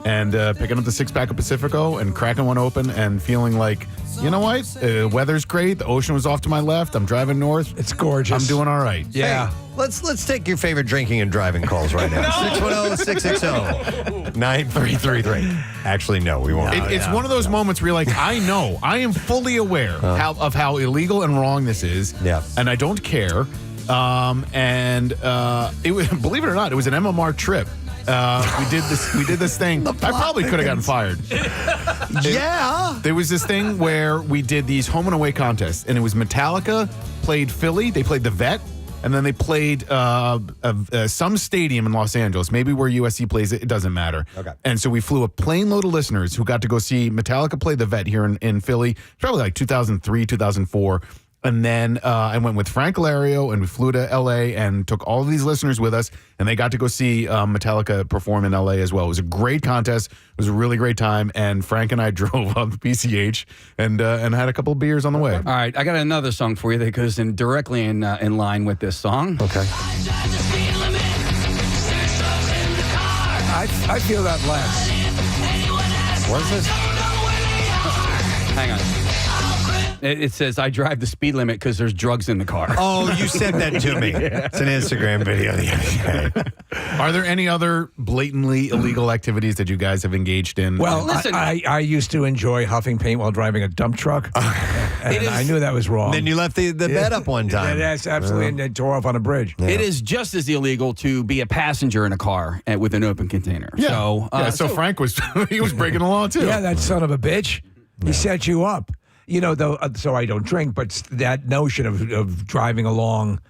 and picking up the 6-pack of Pacifico and cracking one open and feeling like, you know what, weather's great. The ocean was off to my left. I'm driving north. It's gorgeous. I'm doing all right. Yeah. Hey, let's take your favorite drinking and driving calls right now. 610-660-9333. Actually, no, we won't. It's one of those moments where you're like, I know, I am fully aware of how illegal and wrong this is. Yeah. And I don't care. And it was, believe it or not, it was an MMR trip. We did this thing. I probably could have gotten fired. Yeah. There was this thing where we did these home and away contests, and it was Metallica played Philly. They played the Vet. And then they played some stadium in Los Angeles, maybe where USC plays. It doesn't matter. Okay. And so we flew a plane load of listeners who got to go see Metallica play the Vet here in Philly, probably like 2003, 2004. And then I went with Frank Lario, and we flew to L.A. and took all of these listeners with us, and they got to go see Metallica perform in L.A. as well. It was a great contest. It was a really great time, and Frank and I drove up PCH and had a couple of beers on the way. All right, I got another song for you that goes directly in line with this song. Okay. I feel that less. What is this? Hang on. It says, I drive the speed limit because there's drugs in the car. Oh, you said that to me. It's an Instagram video the other day. Are there any other blatantly illegal activities that you guys have engaged in? Well, Listen. I used to enjoy huffing paint while driving a dump truck, and I knew that was wrong. Then you left the bed up one time. That's absolutely, and it tore off on a bridge. It is just as illegal to be a passenger in a car with an open container. Yeah. So Frank was he was breaking the law too. Yeah, that son of a bitch. He set you up. You know, though. So I don't drink, but that notion of driving along,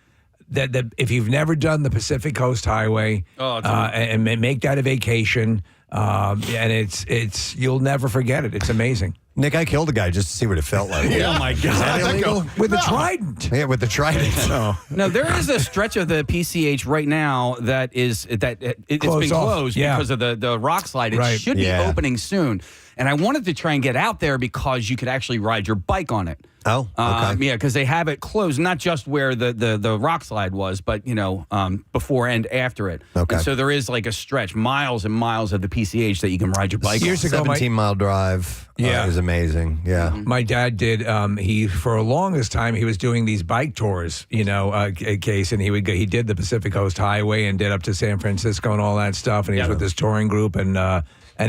that if you've never done the Pacific Coast Highway, and make that a vacation, and it's you'll never forget it. It's amazing. Nick, I killed a guy just to see what it felt like. Oh my God! Is that illegal? With a trident. Yeah, with the trident. No, there is a stretch of the PCH right now that it's been Closed off. closed Yeah. because of the rock slide. It Right. should be opening soon. And I wanted to try and get out there because you could actually ride your bike on it. Oh, okay. Yeah, because they have it closed, not just where the rock slide was, but, before and after it. Okay. And so there is like a stretch, miles and miles of the PCH that you can ride your bike on. Years ago, 17-mile drive. Yeah. Is amazing. Yeah. My dad did. He for a longest time he was doing these bike tours. Case, and he did the Pacific Coast Highway and did up to San Francisco and all that stuff. And he was with this touring group, and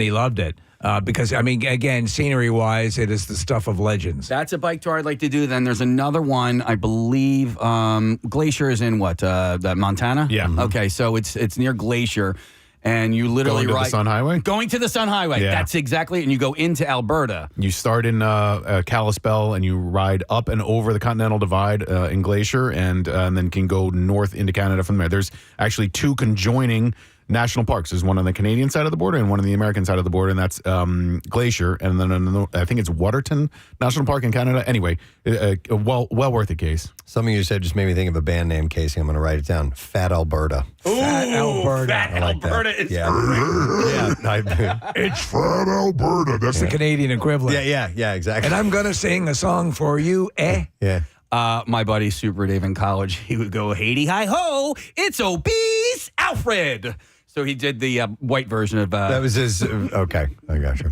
he loved it. Because, I mean, again, scenery-wise, it is the stuff of legends. That's a bike tour I'd like to do. Then there's another one, I believe. Glacier is in what? Montana? Yeah. Okay, so it's near Glacier, and you literally Going to the ride Sun Highway? Going to the Sun Highway. Yeah. That's exactly it. And you go into Alberta. You start in Kalispell and you ride up and over the Continental Divide in Glacier, and then can go north into Canada from there. There's actually two conjoining national parks. There's one on the Canadian side of the border and one on the American side of the border, and that's Glacier. And then I think it's Waterton National Park in Canada. Anyway, well worth it, Case. Something you said just made me think of a band name, Casey. I'm going to write it down. Fat Alberta. Fat Alberta. I like Alberta that. is It's Fat Alberta. That's the Canadian equivalent. Yeah, exactly. And I'm going to sing a song for you, Yeah. My buddy Super Dave in college, he would go, Haiti hi ho, it's obese Alfred. So he did the white version of that was his. Okay, I got you.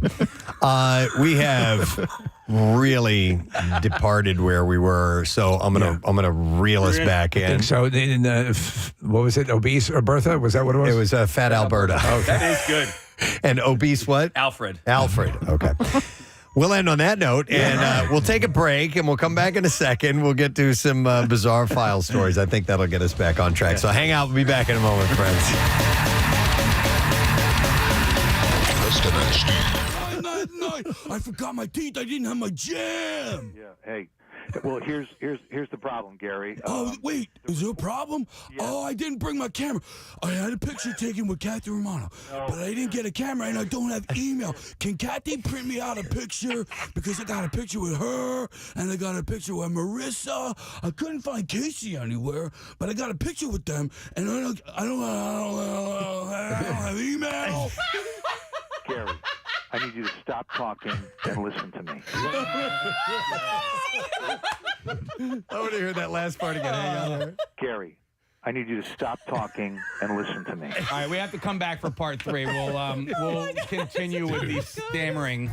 We have really departed where we were, so I'm gonna reel us back in. I think so. What was it? Obese or Bertha? Was that what it was? It was Fat Alberta. Okay. That is good. And obese what? Alfred. Okay. We'll end on that note, and we'll take a break, and we'll come back in a second. We'll get to some bizarre file stories. I think that'll get us back on track. So hang out. We'll be back in a moment, friends. Preston and Steve. I forgot my teeth. I didn't have my jam. Yeah. Hey. Well, here's the problem, Gary. Oh, wait. Is there a problem? Yeah. Oh, I didn't bring my camera. I had a picture taken with Kathy Romano, but I didn't get a camera, and I don't have email. Can Kathy print me out a picture? Because I got a picture with her, and I got a picture with Marissa. I couldn't find Casey anywhere, but I got a picture with them, and I don't have email. Gary, I need you to stop talking and listen to me. I want to hear that last part again. Hang on there. Gary, I need you to stop talking and listen to me. All right, we have to come back for part 3. We'll continue with the stammering.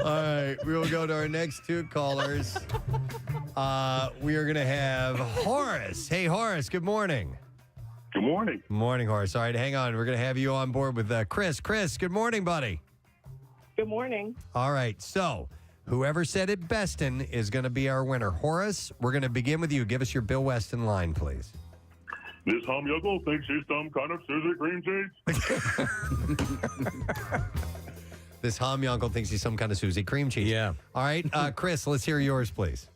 All right, we will go to our next 2 callers. We are going to have Horace. Hey, Horace, good morning. Good morning. Morning, Horace. All right, hang on. We're going to have you on board with Chris. Chris, good morning, buddy. Good morning. All right, so whoever said it bestin is going to be our winner. Horace, we're going to begin with you. Give us your Bill Weston line, please. This humyuggle thinks she's some kind of Susie cream cheese. This uncle thinks he's some kind of Susie cream cheese. Yeah. All right, Chris, let's hear yours, please.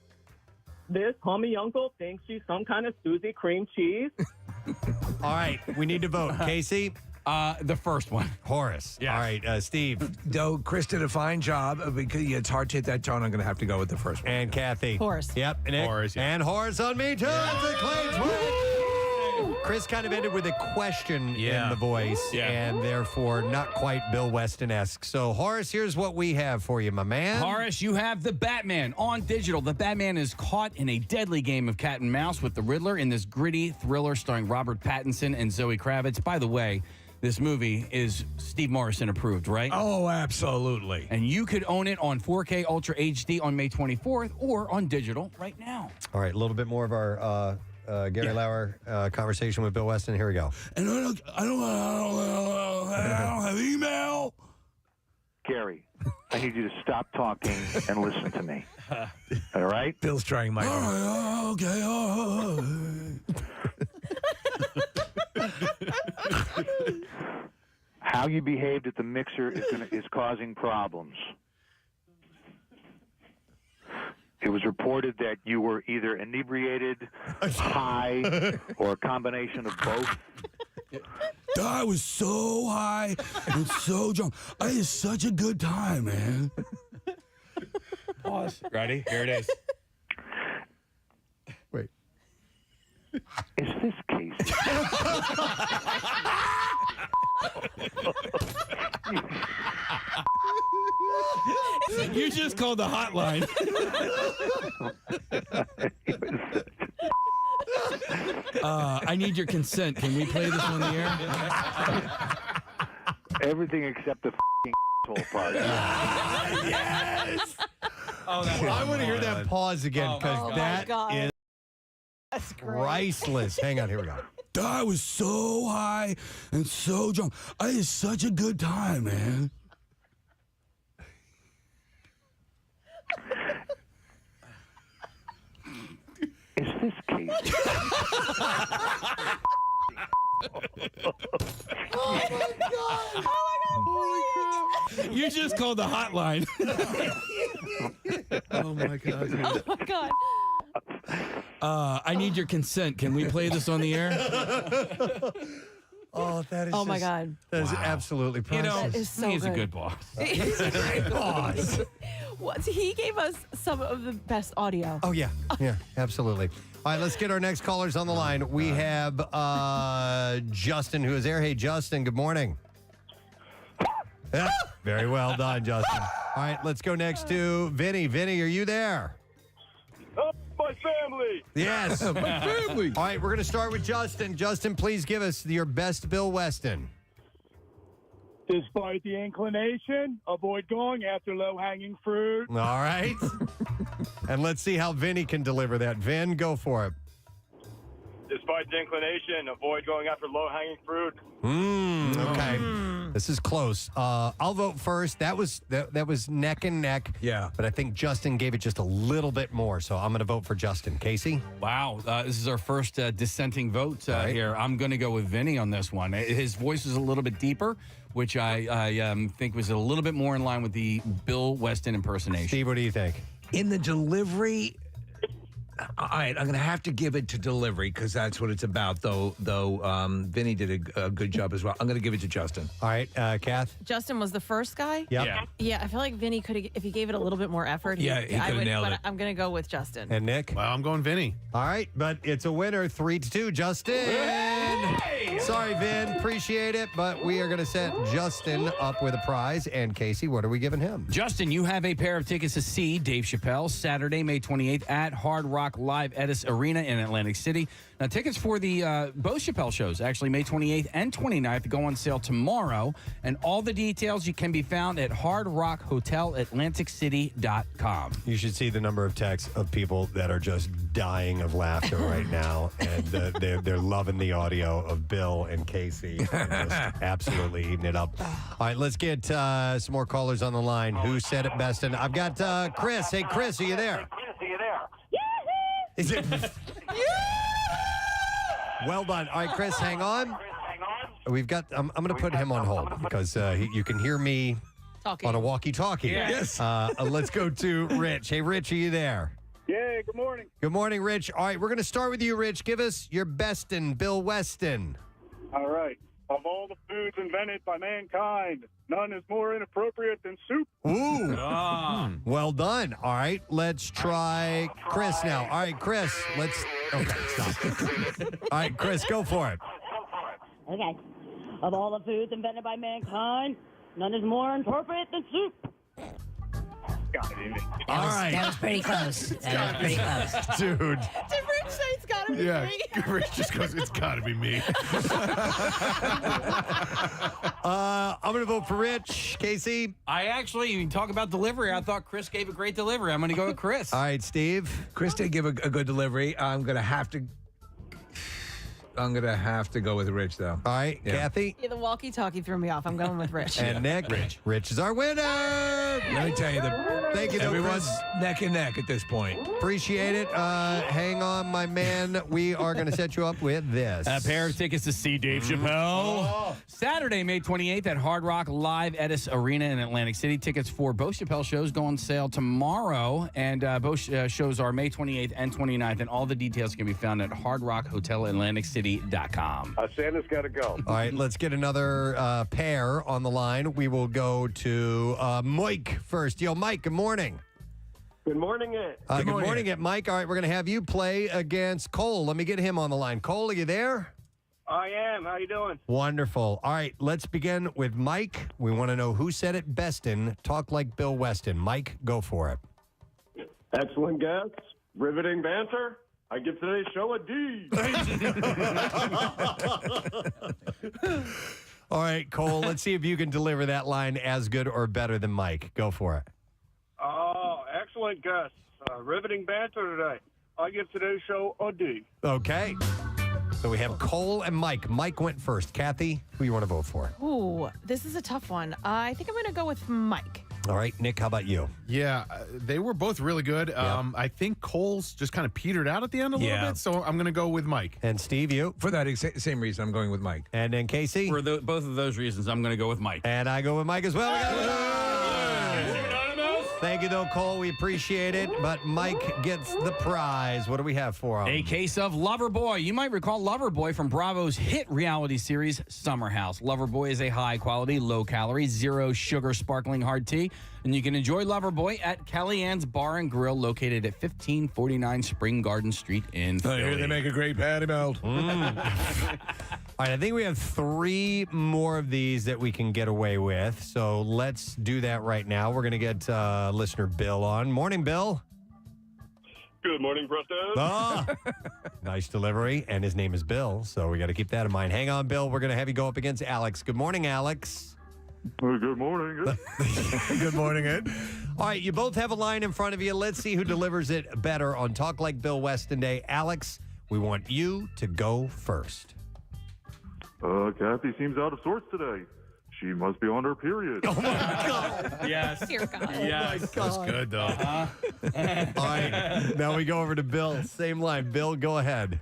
This homie uncle thinks she's some kind of Susie cream cheese. All right, we need to vote. Casey? The first one. Horace. Yeah. All right, Steve. Though Chris did a fine job, because it's hard to hit that tone, I'm going to have to go with the first one. And Kathy. Horace. Yep. And Horace, yeah. And Horace on me, too. That's a claims win. Chris kind of ended with a question in the voice, and therefore not quite Bill Weston-esque. So, Horace, here's what we have for you, my man. Horace, you have the Batman on digital. The Batman is caught in a deadly game of cat and mouse with the Riddler in this gritty thriller starring Robert Pattinson and Zoe Kravitz. By the way, this movie is Steve Morrison approved, right? Oh, absolutely. And you could own it on 4K Ultra HD on May 24th or on digital right now. All right, a little bit more of our Gary Lauer conversation with Bill Weston. Here we go. And I don't have email. Gary, I need you to stop talking and listen to me. All right? Bill's trying my All right, okay. How you behaved at the mixer is causing problems. It was reported that you were either inebriated, high, or a combination of both. I was so high and so drunk. I had such a good time, man. Pause. Ready? Here it is. Wait. Is this Casey? You just called the hotline. I need your consent. Can we play this on the air? Everything except the asshole part. Yes. I want to hear that pause again because that is priceless. Hang on, here we go. I was so high and so drunk. I had such a good time, man. Is this Casey? Oh my God! You just called the hotline. Oh my God. Dude. Oh my God. I need your consent. Can we play this on the air? Oh, that is Oh my God. That is absolutely priceless. You know, That is so he's a good. good boss. He's a great boss. He gave us some of the best audio. Oh, yeah. Yeah, absolutely. All right, let's get our next callers on the line. We have Justin, who is there. Hey, Justin, good morning. Yeah, very well done, Justin. All right, let's go next to Vinny. Vinny, are you there? Oh, my family. Yes. My family. All right, we're going to start with Justin. Justin, please give us your best Bill Weston. Despite the inclination, avoid going after low-hanging fruit. All right. And let's see how Vinny can deliver that. Vin, go for it. Despite the inclination, avoid going after low-hanging fruit. Okay. This is close. I'll vote first. That was neck and neck. Yeah. But I think Justin gave it just a little bit more, so I'm going to vote for Justin. Casey? Wow, this is our first dissenting vote here. I'm going to go with Vinny on this one. His voice is a little bit deeper, which I think was a little bit more in line with the Bill Weston impersonation. Steve, what do you think? In the delivery, all right, I'm going to have to give it to delivery because that's what it's about, though Vinny did a good job as well. I'm going to give it to Justin. All right, Kath? Justin was the first guy? Yep. Yeah. Yeah, I feel like Vinny could have, if he gave it a little bit more effort, Yeah, he I coulda would, nailed but it. I'm going to go with Justin. And Nick? Well, I'm going Vinny. All right, but it's a winner, 3-2. Justin! Sorry, Vin. Appreciate it, but we are going to set Justin up with a prize. And Casey, what are we giving him? Justin, you have a pair of tickets to see Dave Chappelle Saturday, May 28th at Hard Rock Live Edis Arena in Atlantic City. Now, tickets for the both Chappelle shows, actually May 28th and 29th, go on sale tomorrow. And all the details you can be found at hardrockhotelatlanticcity.com. You should see the number of texts of people that are just dying of laughter right now, and they're loving the audio of Bill and Casey, and just absolutely eating it up. All right, let's get some more callers on the line. Who said it best? And I've got Chris. Hey, Chris, are you there? Is it? Well done. All right, Chris, hang on. We've got. I'm going to put him on hold because you can hear me Talking. on a walkie-talkie. Yes. Let's go to Rich. Hey, Rich, are you there? Yeah, good morning. Good morning, Rich. All right, we're going to start with you, Rich. Give us your bestin', Bill Weston. All right. Of all the foods invented by mankind, none is more inappropriate than soup. Ooh. Well done. All right, let's try Chris now. All right, Chris, let's... Okay, stop. All right, Chris, go for it. Okay. Of all the foods invented by mankind, none is more inappropriate than soup. All right. That was pretty close. That was pretty close. Dude. Did Rich say it's got to be me? Rich just goes, it's got to be me. I'm going to vote for Rich. Casey? I actually, you talk about delivery. I thought Chris gave a great delivery. I'm going to go with Chris. All right, Steve? Chris did give a good delivery. I'm going to have to go with Rich, though. All right, Kathy? Yeah, the walkie-talkie threw me off. I'm going with Rich. And Nick? Rich is our winner. Let me tell you, Thank you, everyone's Chris. neck and neck at this point. Appreciate it. Hang on, my man. We are going to set you up with this. A pair of tickets to see Dave Chappelle. Saturday, May 28th at Hard Rock Live Edis Arena in Atlantic City. Tickets for both Chappelle shows go on sale tomorrow. And both shows are May 28th and 29th. And all the details can be found at hardrockhotelatlanticcity.com. Santa's got to go. All right, let's get another pair on the line. We will go to Mike first. Yo, Mike, good morning. Good morning, Ed. Good morning, Mike. All right, we're going to have you play against Cole. Let me get him on the line. Cole, are you there? I am. How you doing? Wonderful. All right, let's begin with Mike. We want to know who said it best in Talk Like Bill Weston. Mike, go for it. Excellent guess. Riveting banter. I give today's show a D. All right, Cole, let's see if you can deliver that line as good or better than Mike. Go for it. Oh, excellent guess. Riveting banter today. I give today's show a D. Okay. So we have Cole and Mike. Mike went first. Kathy, who you want to vote for? Ooh, this is a tough one. I think I'm going to go with Mike. All right, Nick, how about you? Yeah, they were both really good. I think Cole's just kind of petered out at the end a little bit, so I'm going to go with Mike. And Steve, you? For that same reason, I'm going with Mike. And then Casey? For both of those reasons, I'm going to go with Mike. And I go with Mike as well. Thank you, though, Cole. We appreciate it. But Mike gets the prize. What do we have for him? A case of Loverboy. You might recall Loverboy from Bravo's hit reality series, Summer House. Loverboy is a high-quality, low-calorie, zero-sugar sparkling hard tea. And you can enjoy Loverboy at Kellyanne's Bar and Grill, located at 1549 Spring Garden Street in Philly. I hear they make a great patty melt. All right, I think we have 3 more of these that we can get away with. So let's do that right now. We're going to get listener Bill on. Morning, Bill. Good morning, Preston. Ah, nice delivery. And his name is Bill, so we got to keep that in mind. Hang on, Bill. We're going to have you go up against Alex. Good morning, Alex. Good morning. Good morning, Ed. All right, you both have a line in front of you. Let's see who delivers it better on Talk Like Bill Weston Day. Alex, we want you to go first. Kathy seems out of sorts today. She must be on her period. Oh, my God. Yes. Dear God. Yes. That's good, though. All right, now we go over to Bill. Same line. Bill, go ahead.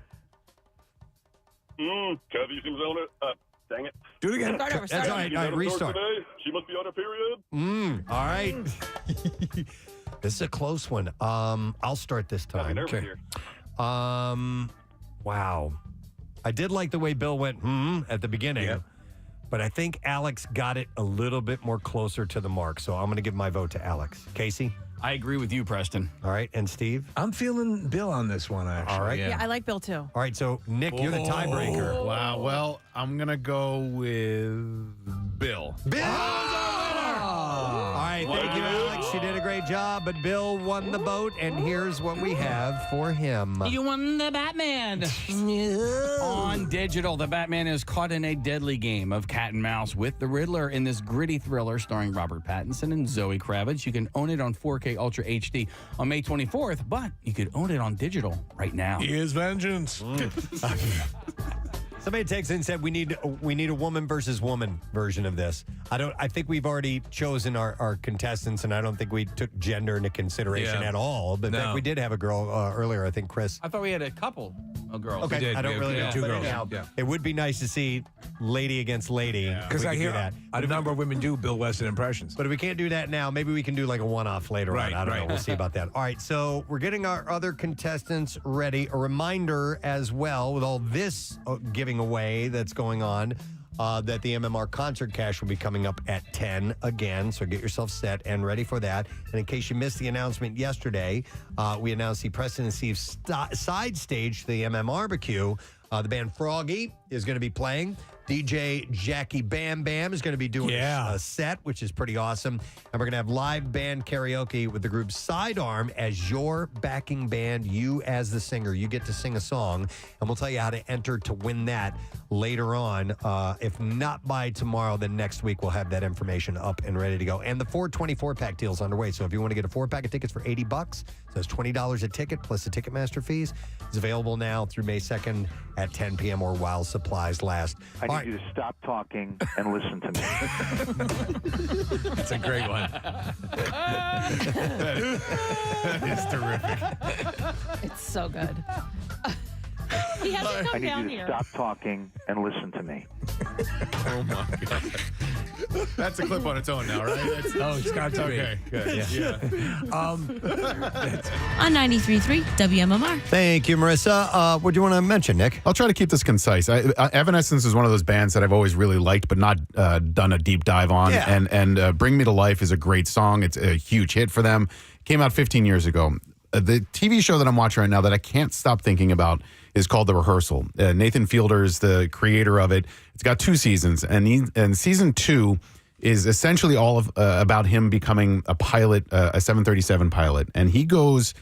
Kathy seems on it. Dang it. Do it again. Start over. That's all right. All right, restart. Today. She must be on her period. All right. This is a close one. I'll start this time. Nervous here. Wow. I did like the way Bill went at the beginning, but I think Alex got it a little bit more closer to the mark. So I'm going to give my vote to Alex. Casey? I agree with you, Preston. All right. And Steve? I'm feeling Bill on this one, actually. All right. Yeah, I like Bill too. All right. So, Nick, you're the tiebreaker. Wow. Well, I'm going to go with Bill. Bill! All right. Thank you, Alex. You did a great job, but Bill won the vote, and here's what we have for him. You won the Batman. On digital, the Batman is caught in a deadly game of cat and mouse with the Riddler in this gritty thriller starring Robert Pattinson and Zoe Kravitz. You can own it on 4K Ultra HD on May 24th, but you could own it on digital right now. Here's vengeance. Somebody texted and said we need a woman versus woman version of this. I think we've already chosen our contestants, and I don't think we took gender into consideration at all. But in fact, we did have a girl earlier. I think Chris. I thought we had a couple of girls. Okay, I don't really know. 2 girls. Anyhow, it would be nice to see lady against lady. Because I hear that. a number of women do Bill Weston impressions. But if we can't do that now, maybe we can do like a one-off later on. I don't know. We'll see about that. All right, so we're getting our other contestants ready. A reminder as well, with all this giving away that's going on, that the MMR concert cash will be coming up at 10 again. So get yourself set and ready for that. And in case you missed the announcement yesterday, we announced the Preston and Steve side stage to the MM Barbecue. The band Froggy is going to be playing. DJ Jackie Bam Bam is going to be doing a set, which is pretty awesome. And we're going to have live band karaoke with the group Sidearm as your backing band, you as the singer. You get to sing a song, and we'll tell you how to enter to win that later on. If not by tomorrow, then next week we'll have that information up and ready to go. And the 424-pack deal is underway. So if you want to get a 4-pack of tickets for $80, so it's $20 a ticket plus the Ticketmaster fees. It's available now through May 2nd at 10 p.m. or while supplies last. I need you to stop talking and listen to me. That's a great one. That is terrific. It's so good. He hasn't come I need down you to here. stop talking and listen to me. Oh, my God. That's a clip on its own now, right? It's got to be. Okay, good. Yeah. On 93.3 WMMR. Thank you, Marissa. What do you want to mention, Nick? I'll try to keep this concise. Evanescence is one of those bands that I've always really liked, but not done a deep dive on. Yeah. And Bring Me to Life is a great song. It's a huge hit for them. Came out 15 years ago. The TV show that I'm watching right now that I can't stop thinking about is called The Rehearsal. Nathan Fielder is the creator of it. It's got 2 seasons, and season 2 is essentially all of about him becoming a pilot, a 737 pilot. And he goes,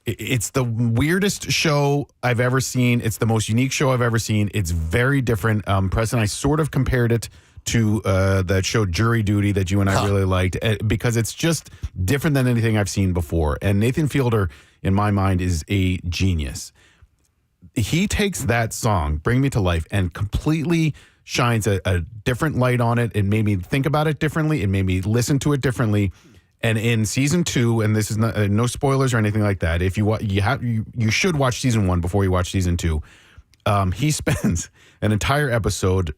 it's the weirdest show I've ever seen. It's the most unique show I've ever seen. It's very different. Preston, I sort of compared it to that show Jury Duty that you and I really liked, because it's just different than anything I've seen before. And Nathan Fielder, in my mind, is a genius. He takes that song, Bring Me to Life, and completely shines a different light on it. It made me think about it differently. It made me listen to it differently. And in season 2, and this is not, no spoilers or anything like that. If you should watch season 1 before you watch season 2. He spends an entire episode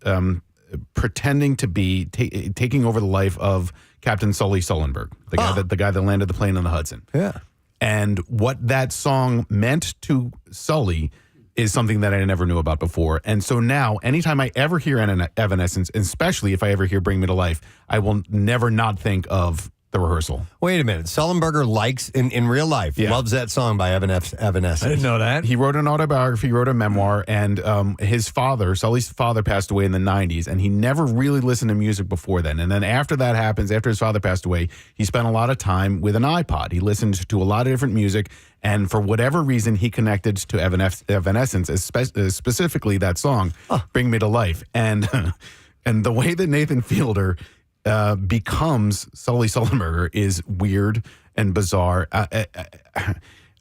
pretending to be taking over the life of Captain Sully Sullenberg, the guy that landed the plane on the Hudson. Yeah. And what that song meant to Sully is something that I never knew about before. And so now, anytime I ever hear Evanescence, especially if I ever hear Bring Me to Life, I will never not think of The Rehearsal. Wait a minute. Sullenberger likes, in real life, loves that song by Evanescence. I didn't know that. He wrote an autobiography, he wrote a memoir, and his father, Sully's father, passed away in the 90s, and he never really listened to music before then. And then after that happens, after his father passed away, he spent a lot of time with an iPod. He listened to a lot of different music, and for whatever reason, he connected to Evanescence, specifically that song, Bring Me to Life. And the way that Nathan Fielder becomes Sully Sullenberger is weird and bizarre.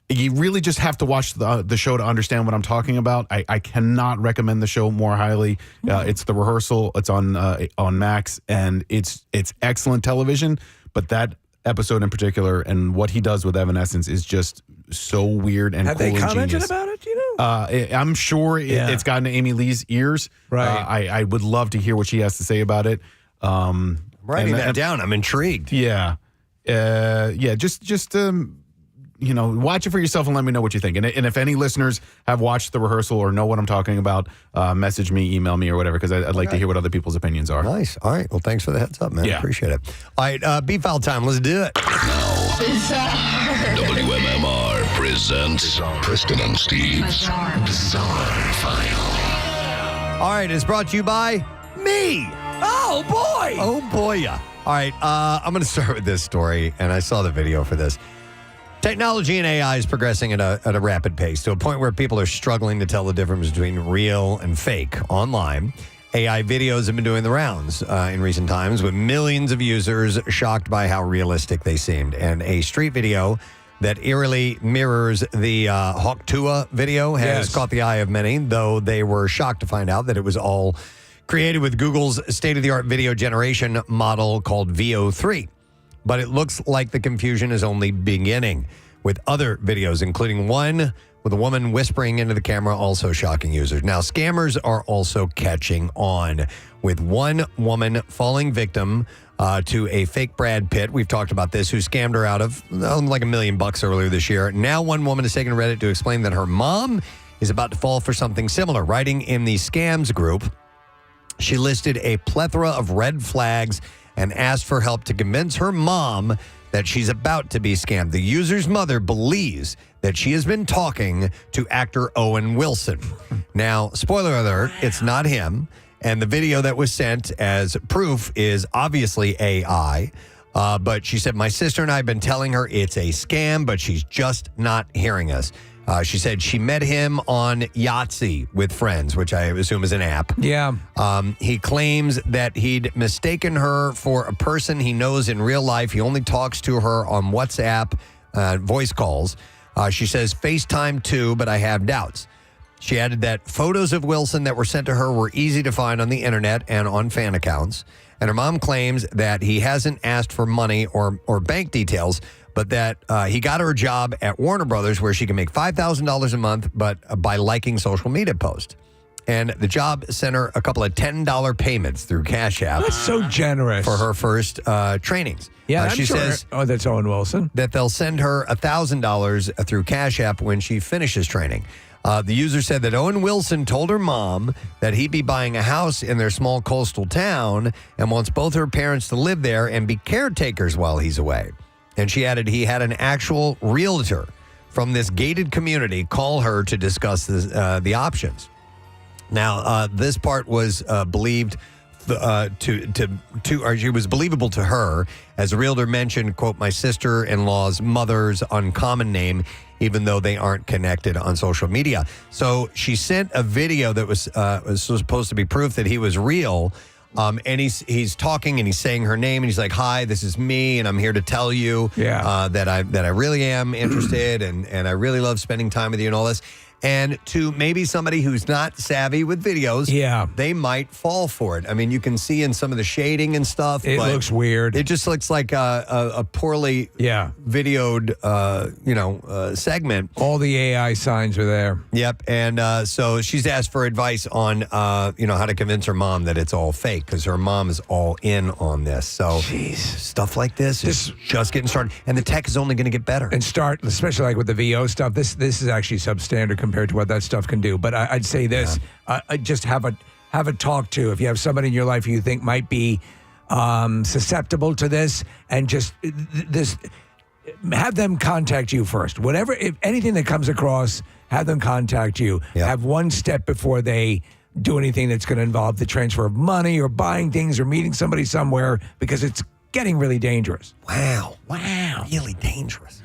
You really just have to watch the show to understand what I'm talking about. I cannot recommend the show more highly. It's The Rehearsal. It's on Max, and it's excellent television. But that episode in particular and what he does with Evanescence is just so weird and Have cool they and commented genius. about it? Do you know? I'm sure it's gotten to Amy Lee's ears. Right. I would love to hear what she has to say about it. Writing that down. I'm intrigued. Yeah. Just watch it for yourself and let me know what you think. And if any listeners have watched The Rehearsal or know what I'm talking about, message me, email me, or whatever, because I'd like to hear what other people's opinions are. Nice. All right. Well, thanks for the heads up, man. Yeah. Appreciate it. All right. B-File time. Let's do it. WMMR presents Preston and Steve's Bizarre File. All right. It's brought to you by me. Oh, boy. Oh, boy. Yeah. All right. I'm going to start with this story, and I saw the video for this. Technology and AI is progressing at a rapid pace to a point where people are struggling to tell the difference between real and fake online. AI videos have been doing the rounds in recent times, with millions of users shocked by how realistic they seemed. And a street video that eerily mirrors the Hawk Tuah video has caught the eye of many, though they were shocked to find out that it was all created with Google's state-of-the-art video generation model called VO3. But it looks like the confusion is only beginning, with other videos, including one with a woman whispering into the camera, also shocking users. Now, scammers are also catching on, with one woman falling victim to a fake Brad Pitt. We've talked about this, who scammed her out of like $1 million earlier this year. Now, one woman has taken to Reddit to explain that her mom is about to fall for something similar. Writing in the scams group, she listed a plethora of red flags and asked for help to convince her mom that she's about to be scammed. The user's mother believes that she has been talking to actor Owen Wilson. Now, spoiler alert, it's not him. And the video that was sent as proof is obviously AI. But she said, my sister and I have been telling her it's a scam, but she's just not hearing us. She said she met him on Yahtzee with friends, which I assume is an app. Yeah. He claims that he'd mistaken her for a person he knows in real life. He only talks to her on WhatsApp, voice calls. She says, FaceTime too, but I have doubts. She added that photos of Wilson that were sent to her were easy to find on the internet and on fan accounts. And her mom claims that he hasn't asked for money or bank details, but that he got her a job at Warner Brothers where she can make $5,000 a month, but by liking social media posts. And the job sent her a couple of $10 payments through Cash App. That's so generous. For her first trainings. Yeah, she says that's Owen Wilson. That they'll send her $1,000 through Cash App when she finishes training. The user said that Owen Wilson told her mom that he'd be buying a house in their small coastal town and wants both her parents to live there and be caretakers while he's away. And she added he had an actual realtor from this gated community call her to discuss the options. Now, this part was believed or she was believable to her, as the realtor mentioned, quote, my sister-in-law's mother's uncommon name, even though they aren't connected on social media. So she sent a video that was supposed to be proof that he was real. And he's talking and he's saying her name and he's like, hi, this is me, and I'm here to tell you that I really am interested and I really love spending time with you and all this. And to maybe somebody who's not savvy with videos, they might fall for it. I mean, you can see in some of the shading and stuff. It but looks weird. It just looks like a poorly videoed, segment. All the AI signs are there. Yep. And so she's asked for advice on, how to convince her mom that it's all fake because her mom is all in on this. So stuff like this is just getting started. And the tech is only going to get better. And especially like with the VO stuff, this is actually substandard compared to what that stuff can do. But I'd say this, just have a talk to if you have somebody in your life who you think might be susceptible to this, and just have them contact you first. Whatever, if anything that comes across, have them contact you. Have one step before they do anything that's going to involve the transfer of money or buying things or meeting somebody somewhere, because it's getting really dangerous. Wow. Really dangerous.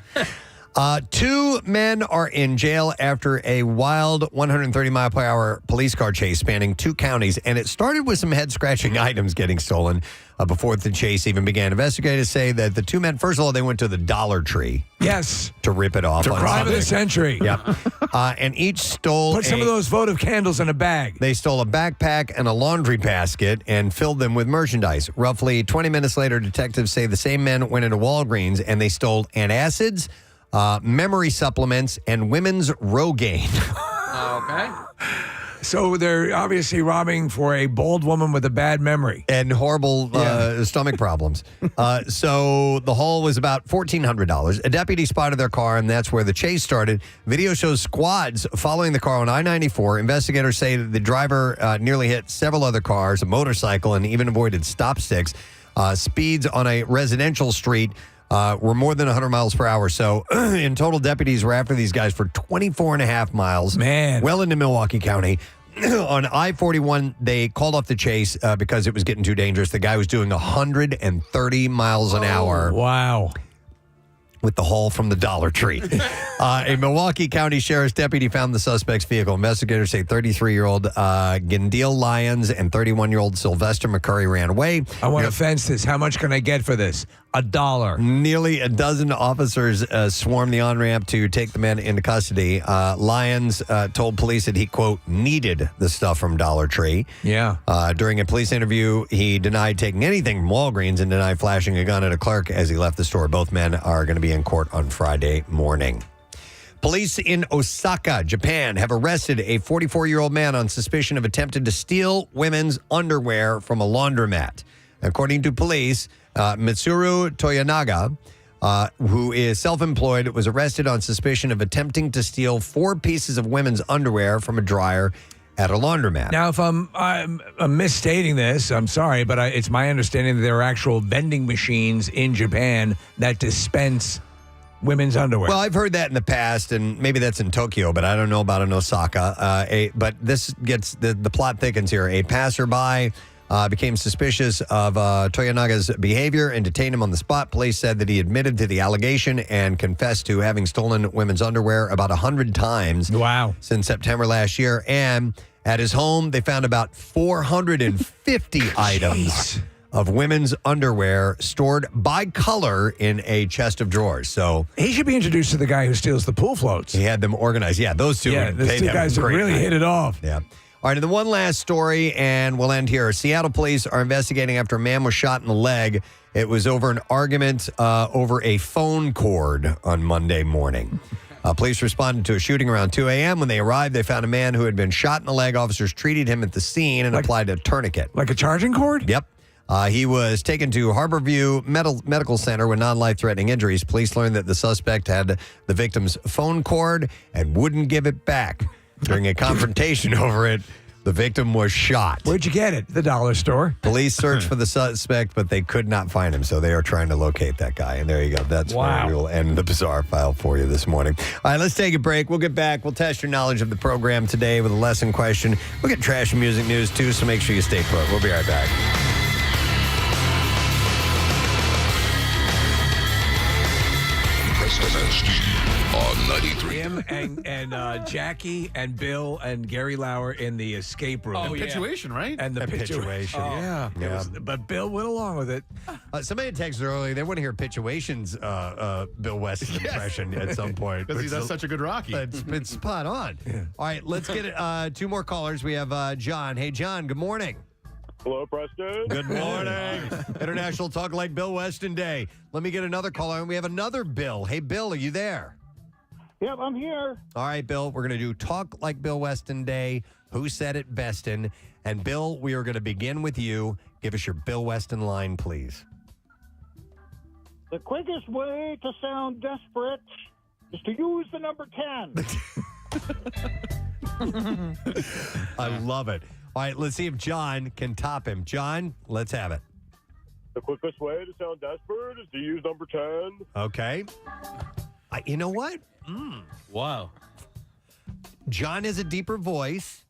2 men are in jail after a wild 130-mile-per-hour police car chase spanning 2 counties, and it started with some head-scratching items getting stolen before the chase even began. Investigators say that the 2 men, first of all, they went to the Dollar Tree. Yes. To rip it off. The on crime of the Sunday. century. Yep. And each stole Put some of those votive candles in a bag. They stole a backpack and a laundry basket and filled them with merchandise. Roughly 20 minutes later, detectives say the same men went into Walgreens and they stole antacids, memory supplements, and women's Rogaine. Okay. So they're obviously robbing for a bald woman with a bad memory. And horrible stomach problems. So the haul was about $1,400. A deputy spotted their car, and that's where the chase started. Video shows squads following the ur on I-94. Investigators say that the driver nearly hit several other cars, a motorcycle, and even avoided stop sticks. Speeds on a residential street were more than 100 miles per hour. So in total, deputies were after these guys for 24 and a half miles. Man. Well into Milwaukee County. On I-41, they called off the chase because it was getting too dangerous. The guy was doing 130 miles an hour. Wow. With the haul from the Dollar Tree. A Milwaukee County Sheriff's deputy found the suspect's vehicle. Investigators say 33-year-old Gendil Lyons and 31-year-old Sylvester McCurry ran away. I want to fence this. How much can I get for this? $1. Nearly a dozen officers swarmed the on-ramp to take the men into custody. Lyons told police that he, quote, needed the stuff from Dollar Tree. Yeah. During a police interview, he denied taking anything from Walgreens and denied flashing a gun at a clerk as he left the store. Both men are going to be in court on Friday morning. Police in Osaka, Japan, have arrested a 44-year-old man on suspicion of attempting to steal women's underwear from a laundromat. According to police, Mitsuru Toyonaga, who is self-employed, was arrested on suspicion of attempting to steal 4 pieces of women's underwear from a dryer at a laundromat. Now, if I'm misstating this, I'm sorry, but it's my understanding that there are actual vending machines in Japan that dispense women's underwear. Well, I've heard that in the past, and maybe that's in Tokyo, but I don't know about in Osaka. But this gets the plot thickens here. A passerby became suspicious of Toyonaga's behavior and detained him on the spot. Police said that he admitted to the allegation and confessed to having stolen women's underwear about 100 times. Wow. Since September last year. And at his home, they found about 450 items of women's underwear stored by color in a chest of drawers. So he should be introduced to the guy who steals the pool floats. He had them organized. Yeah, those two. Yeah, those 2 guys really hit it off. Yeah. All right, and the one last story, and we'll end here. Seattle police are investigating after a man was shot in the leg. It was over an argument over a phone cord on Monday morning. Police responded to a shooting around 2 a.m. When they arrived, they found a man who had been shot in the leg. Officers treated him at the scene and applied a tourniquet. Like a charging cord? Yep. He was taken to Harborview Medical Center with non-life-threatening injuries. Police learned that the suspect had the victim's phone cord and wouldn't give it back. During a confrontation over it, the victim was shot. Where'd you get it? The dollar store. Police searched for the suspect, but they could not find him, so they are trying to locate that guy. And there you go. That's where we will end the bizarre file for you this morning. All right, let's take a break. We'll get back. We'll test your knowledge of the program today with a lesson question. We'll get trash and music news, too, so make sure you stay put. We'll be right back. Preston and Steve on 93. Him and Jackie and Bill and Gary Lauer in the escape room. Oh, Pituation, right? And the Pituation. Yeah. Yeah. But Bill went along with it. Somebody texted earlier, they want to hear Pituation's Bill Weston impression at some point. Because he does such a good Rocky. It's spot on. All right, let's get two more callers. We have John. Hey, John, good morning. Hello, Preston. Good morning. International Talk Like Bill Weston Day. Let me get another caller, and we have another Bill. Hey, Bill, are you there? Yep, I'm here. All right, Bill, we're going to do Talk Like Bill Weston Day. Who said it bestin'? And, Bill, we are going to begin with you. Give us your Bill Weston line, please. The quickest way to sound desperate is to use the number 10. I love it. All right, let's see if John can top him. John, let's have it. The quickest way to sound desperate is to use number 10. Okay. You know what? Wow. John has a deeper voice,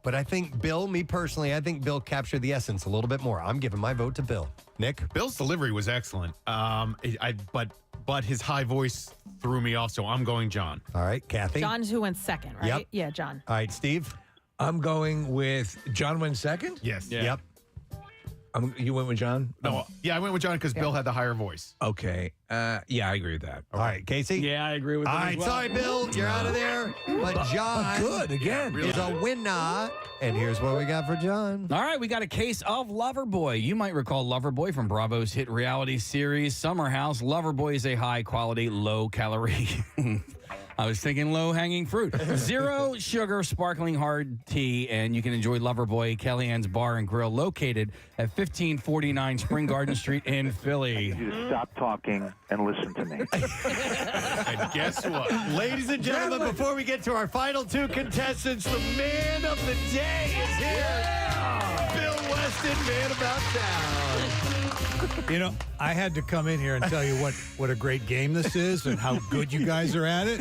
but I think Bill, me personally, I think Bill captured the essence a little bit more. I'm giving my vote to Bill. Nick? Bill's delivery was excellent. But his high voice threw me off, so I'm going John. All right, Kathy? John's who went second, right? Yep. Yeah, John. All right, Steve? I'm going with John went second? Yes. Yeah. Yep. You went with John? No, yeah, I went with John because Bill had the higher voice. Okay. Yeah, I agree with that. All right, Casey? Yeah, I agree with All him right, as well. sorry, Bill. You're out of there. But John Good, again. is a winner. And here's what we got for John. All right, we got a case of Loverboy. You might recall Loverboy from Bravo's hit reality series Summer House. Loverboy is a high-quality, low-calorie. I was thinking low-hanging fruit. Zero sugar, sparkling hard tea, and you can enjoy Loverboy, Kellyanne's Bar and Grill, located at 1549 Spring Garden Street in Philly. You just stop talking and listen to me. And guess what? Ladies and gentlemen, before we get to our final two contestants, the man of the day is here. Bill Weston, man about town. You know, I had to come in here and tell you what a great game this is and how good you guys are at it.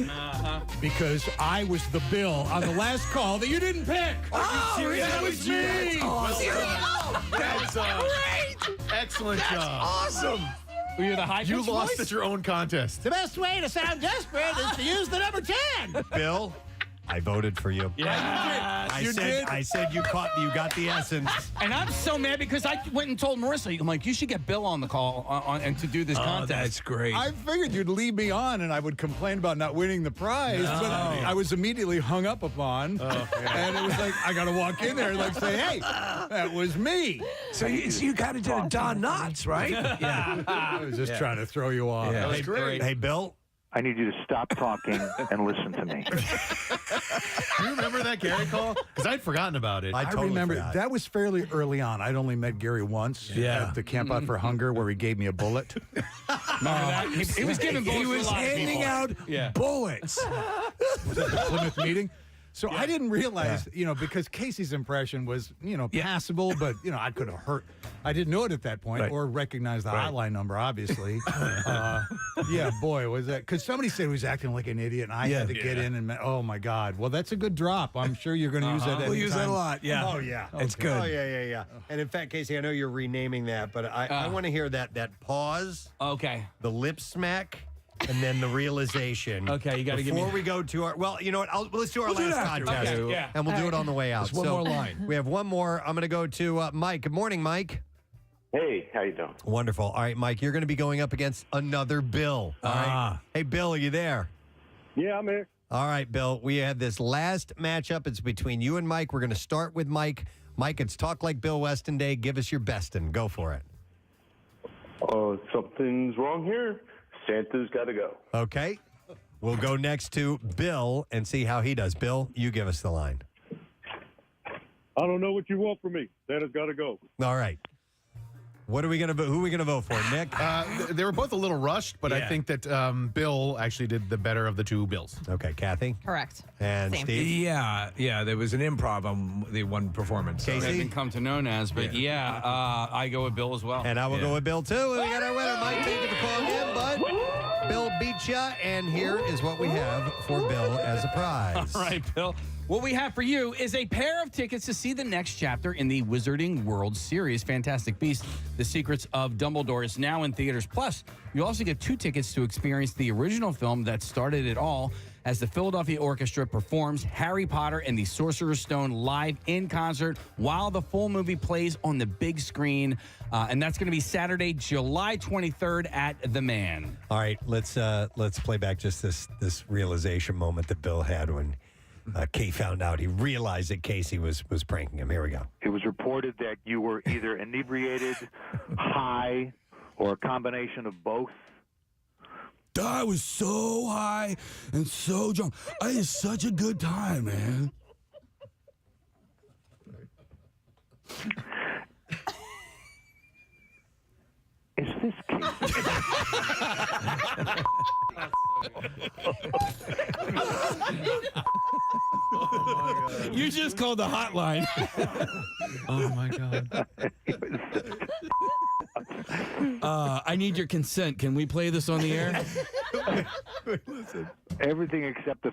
Because I was the Bill on the last call that you didn't pick. That was me. That's great. Excellent job. Awesome. Were you the high You pitch lost voice? at your own contest. The best way to sound desperate is to use the number 10. Bill, I voted for you. Yeah. I said you got the essence. And I'm so mad because I went and told Marissa, I'm like, you should get Bill on the call and to do this contest. That's great. I figured you'd leave me on and I would complain about not winning the prize, but I was immediately hung up upon. And it was like, I got to walk in there and like say, hey, that was me. So you kind of did a Don Knotts, right? Yeah. I was just trying to throw you off. Yeah. That was great. Hey, Bill. I need you to stop talking and listen to me. Do you remember that Gary call? Because I'd forgotten about it. I totally remember forgot. that was fairly early on. I'd only met Gary once at the Camp Out for Hunger where he gave me a bullet. Remember that? He was giving bullets He to a was lot of handing people. out bullets. Was at the Plymouth meeting. So I didn't realize, because Casey's impression was, passable, but, I could have hurt. I didn't know it at that point or recognize the hotline number, obviously. Yeah, boy, was that. Because somebody said he was acting like an idiot, and I had to get in and, oh, my God. Well, that's a good drop. I'm sure you're going to use that We'll use that a lot, yeah. Oh, yeah. It's good. Oh, yeah. And in fact, Casey, I know you're renaming that, but I want to hear that pause, Okay. the lip smack, and then the realization. Okay, you gotta give me- Before we go to our, well, you know what? Let's do our We'll do it last after. contest. Okay, yeah. And we'll do it on the way out. Just one more line. We have one more. I'm going to go to Mike. Good morning, Mike. Hey, how you doing? Wonderful. All right, Mike, you're going to be going up against another Bill. All right. Hey, Bill, are you there? Yeah, I'm here. All right, Bill. We had this last matchup. It's between you and Mike. We're going to start with Mike. Mike, it's Talk Like Bill Weston Day. Give us your best and go for it. Something's wrong here. Santa's got to go. Okay. We'll go next to Bill and see how he does. Bill, you give us the line. I don't know what you want from me. Santa's got to go. All right. What are we gonna? Who are we gonna vote for, Nick? They were both a little rushed, but I think that Bill actually did the better of the two Bills. Okay, Kathy Correct. and Same. Steve. Yeah. There was an improv on the one performance. I've been come to known as, but I go with Bill as well. And I will go with Bill too. We got our winner, Mike. Thank you for calling in, bud. Bill beat ya, and here is what we have for Bill as a prize. All right, Bill. What we have for you is a pair of tickets to see the next chapter in the Wizarding World series, Fantastic Beasts: The Secrets of Dumbledore, is now in theaters. Plus, you also get 2 tickets to experience the original film that started it all, as the Philadelphia Orchestra performs Harry Potter and the Sorcerer's Stone live in concert while the full movie plays on the big screen. And that's going to be Saturday, July 23rd at The Man. All right, let's play back just this realization moment that Bill had when Kay found out. He realized that Casey was pranking him. Here we go. It was reported that you were either inebriated, high, or a combination of both. I was so high and so drunk. I had such a good time, man. Is this Casey? You just called the hotline. Oh, my God. I need your consent. Can we play this on the air? Everything except the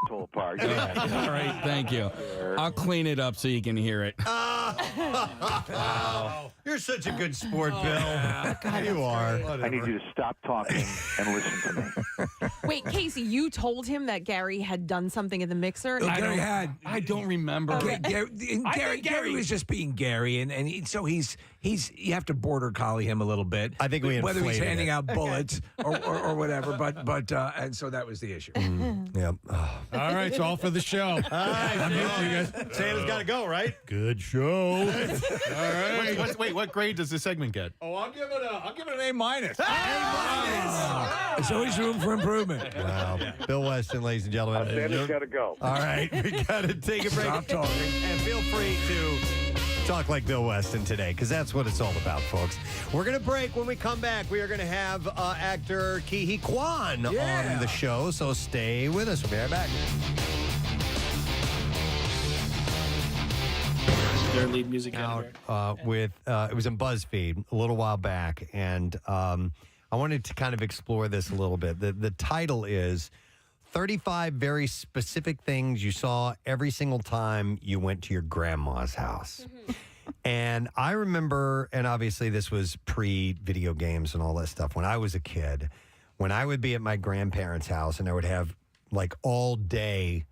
asshole part. All right, thank you. I'll clean it up so you can hear it. You're such a good sport, Bill. God, you are. I need you to stop talking and listen to me. Wait, Casey, you told him that Gary had done something in the mixer? I don't remember. Gary was just being Gary, so he's you have to border collie him a little bit. I think we whether he's inflated handing it. out bullets or whatever, but and so that was the issue. Yep. All right, it's all for the show. All right, I'm here, you guys. Santa's got to go, right? Good show. All right. Wait, what grade does this segment get? Oh, I'll give it an A minus. There's always room for improvement. Wow. Bill Weston, ladies and gentlemen. Santa's got to go. All right, we got to take a break. Stop talking. And feel free to talk like Bill Weston today, because that's what it's all about, folks. We're going to break. When we come back, we are going to have actor Ki-hee Kwan on the show, so stay with us. We'll be right back. Their lead music out editor. with it was in BuzzFeed a little while back, and I wanted to kind of explore this a little bit. The title is 35 Very Specific Things You Saw Every Single Time You Went to Your Grandma's House. And I remember, and obviously this was pre-video games and all that stuff, when I was a kid, when I would be at my grandparents' house and I would have like all day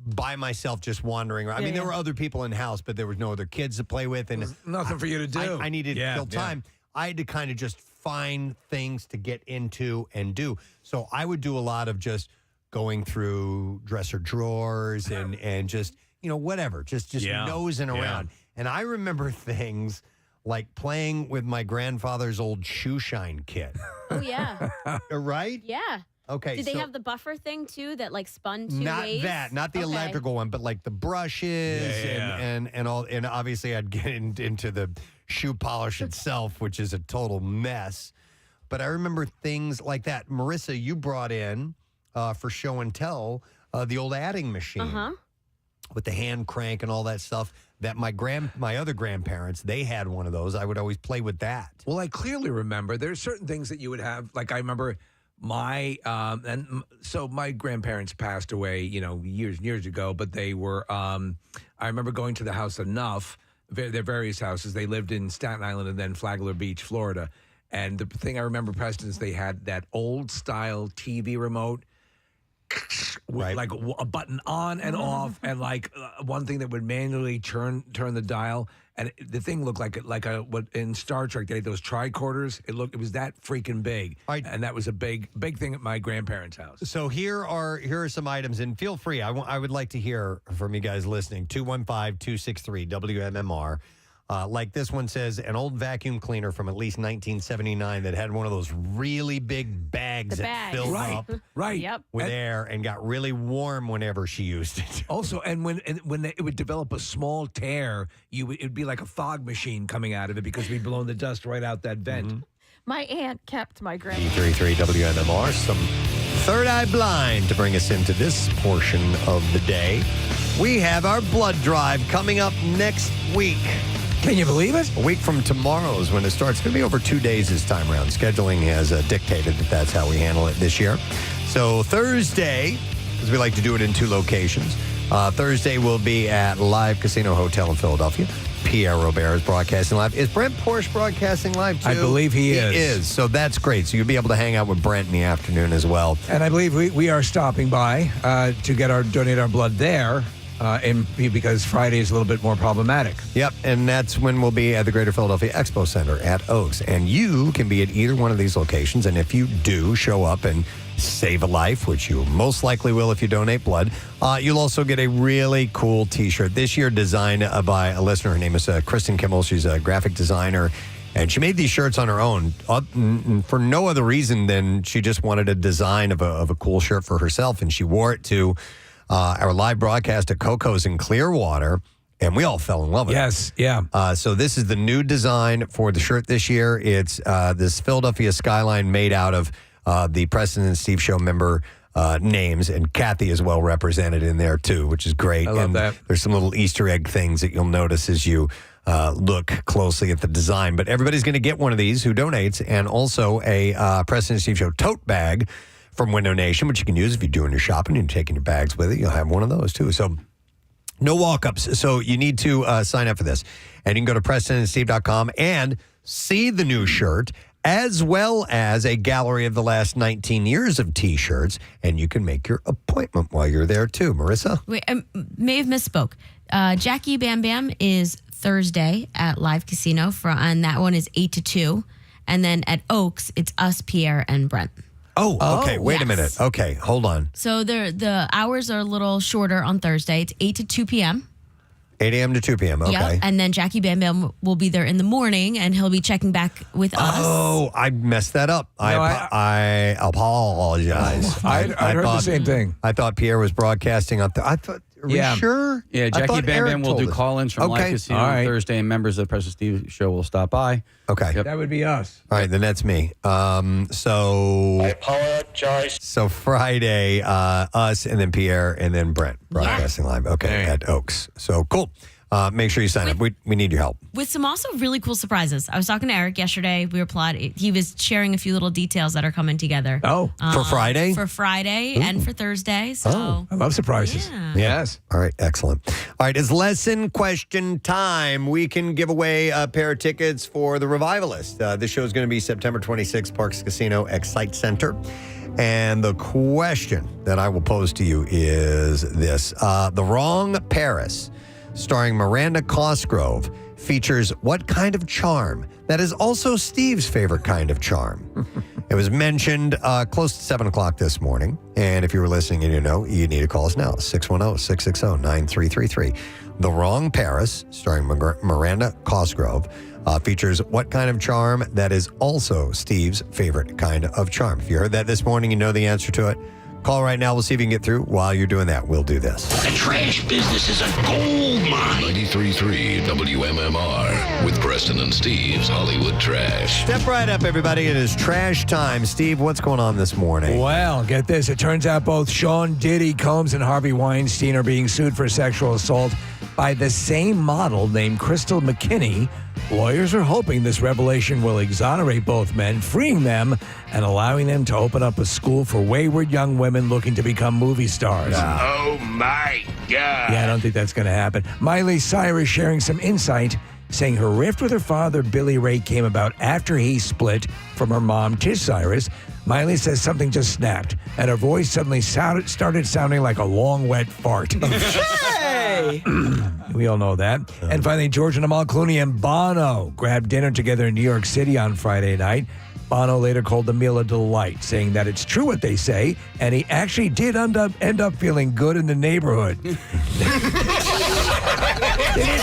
by myself just wandering around. I mean, there were other people in the house, but there was no other kids to play with. And nothing for you to do. I needed to kill time. I had to kind of just find things to get into and do. So I would do a lot of just going through dresser drawers and just, whatever, just nosing around. And I remember things like playing with my grandfather's old shoe shine kit. Oh, yeah. Right? Yeah. Okay. Did they have the buffer thing too that like spun two not ways? Not the electrical one, but like the brushes and all. And obviously, I'd get into the shoe polish itself, which is a total mess. But I remember things like that. Marissa, you brought in for show and tell the old adding machine with the hand crank and all that stuff. That my other grandparents, they had one of those. I would always play with that. Well, I clearly remember there's certain things that you would have. Like I remember so my grandparents passed away, years ago, but they were, I remember going to the house enough, their various houses. They lived in Staten Island and then Flagler Beach, Florida. And the thing I remember, Preston, is they had that old style TV remote, with like a button on and off, and like one thing that would manually turn the dial. And the thing looked like what in Star Trek they had those tricorders. It was that freaking big, and that was a big thing at my grandparents' house. So here are some items, and feel free. I would like to hear from you guys listening. 215-263 WMMR. Like this one says, an old vacuum cleaner from at least 1979 that had one of those really big bags that filled up with air and got really warm whenever she used it. Also, and when it would develop a small tear, it'd be like a fog machine coming out of it because we'd blown the dust right out that vent. My aunt kept my grandma. 33 WMMR, some Third Eye Blind to bring us into this portion of the day. We have our blood drive coming up next week. Can you believe it? A week from tomorrow is when it starts. It's going to be over 2 days this time around. Scheduling has dictated that that's how we handle it this year. So Thursday, because we like to do it in 2 locations, Thursday will be at Live Casino Hotel in Philadelphia. Pierre Robert is broadcasting live. Is Brent Porsche broadcasting live, too? I believe he is. He is. So that's great. So you'll be able to hang out with Brent in the afternoon as well. And I believe we are stopping by to donate our blood there. Because Friday is a little bit more problematic. Yep, and that's when we'll be at the Greater Philadelphia Expo Center at Oaks. And you can be at either one of these locations. And if you do show up and save a life, which you most likely will if you donate blood, you'll also get a really cool T-shirt. This year designed by a listener. Her name is Kristen Kimmel. She's a graphic designer. And she made these shirts on her own for no other reason than she just wanted a design of a cool shirt for herself. And she wore it to our live broadcast at Coco's in Clearwater, and we all fell in love with it. Yes, yeah. So this is the new design for the shirt this year. It's this Philadelphia skyline made out of the Preston and Steve Show member names, and Kathy is well represented in there too, which is great. I love that. There's some little Easter egg things that you'll notice as you look closely at the design. But everybody's going to get one of these who donates, and also a Preston and Steve Show tote bag from Window Nation, which you can use if you're doing your shopping and you're taking your bags with it. You'll have one of those too. So no walk-ups. So you need to sign up for this. And you can go to PrestonandSteve.com and see the new shirt, as well as a gallery of the last 19 years of T-shirts. And you can make your appointment while you're there too. Marissa? Wait, I may have misspoke. Jackie Bam Bam is Thursday at Live Casino, and that one is 8 to 2. And then at Oaks, it's us, Pierre, and Brent. Oh, okay. Wait a yes. minute. Okay, hold on. So the hours are a little shorter on Thursday. It's 8 to 2 p.m. 8 a.m. to 2 p.m. Okay. Yep. And then Jackie Bam Bam will be there in the morning, and he'll be checking back with us. Oh, I messed that up. I apologize. I'd heard the same thing. I thought Pierre was broadcasting on. I thought. Are we sure? Yeah, I Jackie thought Bam Eric Bam will told do us. call-ins from Live Casino on Thursday, and members of the Preston Steve Show will stop by. Okay. That would be us. All right, then that's me. So I apologize. So Friday, us, and then Pierre, and then Brent broadcasting live. Okay, at Oaks. So cool. Make sure you sign up. We need your help. With some also really cool surprises. I was talking to Eric yesterday. We were plotting. He was sharing a few little details that are coming together. Oh, for Friday? For Friday and for Thursday. So I love surprises. Yeah. Yes. All right, excellent. All right, it's lesson question time. We can give away a pair of tickets for The Revivalist. This show is going to be September 26th, Parks Casino, Excite Center. And the question that I will pose to you is this. The Wrong Paris, starring Miranda Cosgrove, features what kind of charm that is also Steve's favorite kind of charm? It was mentioned close to 7 o'clock this morning. And if you were listening and you know, you need to call us now, 610-660-9333. The Wrong Paris, starring Miranda Cosgrove, features what kind of charm that is also Steve's favorite kind of charm. If you heard that this morning, you know the answer to it. Call right now. We'll see if you can get through. While you're doing that, we'll do this. The trash business is a gold mine. 93.3 WMMR with Preston and Steve's Hollywood Trash. Step right up, everybody. It is trash time. Steve, what's going on this morning? Well, get this. It turns out both Sean Diddy Combs and Harvey Weinstein are being sued for sexual assault by the same model named Crystal McKinney. Lawyers are hoping this revelation will exonerate both men, freeing them and allowing them to open up a school for wayward young women looking to become movie stars. Oh, my God. Yeah, I don't think that's going to happen. Miley Cyrus sharing some insight, saying her rift with her father, Billy Ray, came about after he split from her mom, Tish Cyrus. Miley says something just snapped, and her voice suddenly started sounding like a long, wet fart. Hey! We all know that. And finally, George and Amal Clooney and Bono grabbed dinner together in New York City on Friday night. Bono later called the meal a delight, saying that it's true what they say, and he actually did end up feeling good in the neighborhood. It's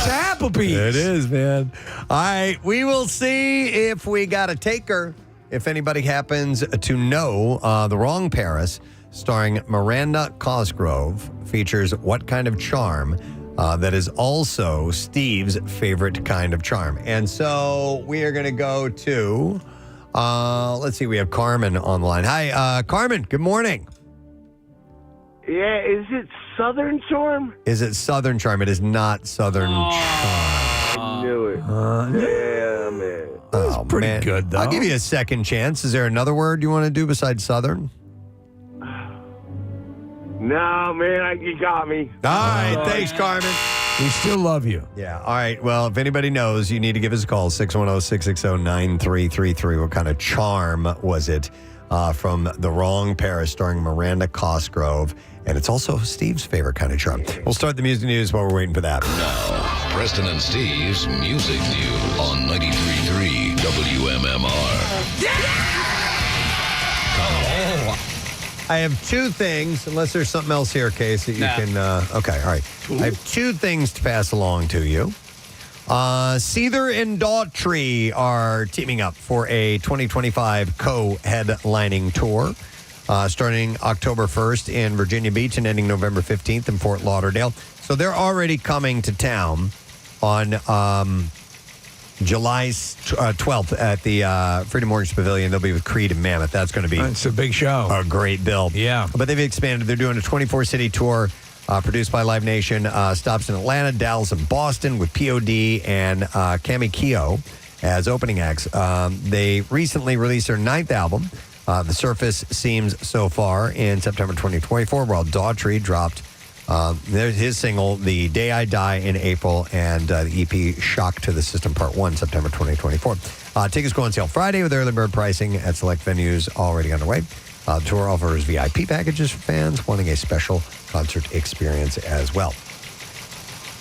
Applebee's. It is, man. All right, we will see if we got a taker. If anybody happens to know The Wrong Paris, starring Miranda Cosgrove, features what kind of charm that is also Steve's favorite kind of charm. And so we are going to go to, let's see, we have Carmen on the line. Hi, Carmen, good morning. Yeah, is it Southern Charm? Is it Southern Charm? It is not Southern Charm. knew it. Yeah, man. Oh, pretty good, though. I'll give you a second chance. Is there another word you want to do besides Southern? No, man, you got me. All right, thanks, Carmen. We still love you. Yeah. All right. Well, if anybody knows, you need to give us a call, 610-660-9333. What kind of charm was it from The Wrong Paris starring Miranda Cosgrove? And it's also Steve's favorite kind of charm. We'll start the music news while we're waiting for that. Now, Preston and Steve's Music News on 93.3 WMMR. I have two things, unless there's something else here, Case, that you can... okay, all right. I have two things to pass along to you. Seether and Daughtry are teaming up for a 2025 co-headlining tour, starting October 1st in Virginia Beach and ending November 15th in Fort Lauderdale. So they're already coming to town on July 12th at the Freedom Mortgage Pavilion. They'll be with Creed and Mammoth. That's going to be It's a big show. A great bill. Yeah. But they've expanded. They're doing a 24-city tour produced by Live Nation. Stops in Atlanta, Dallas, and Boston with POD and Cami Keo as opening acts. They recently released their 9th album, The Surface Seems So Far, in September 2024, while Daughtry dropped his single, The Day I Die, in April, and the EP Shock to the System Part 1, September 2024. Tickets go on sale Friday with early bird pricing at select venues already underway. The tour offers VIP packages for fans wanting a special concert experience as well.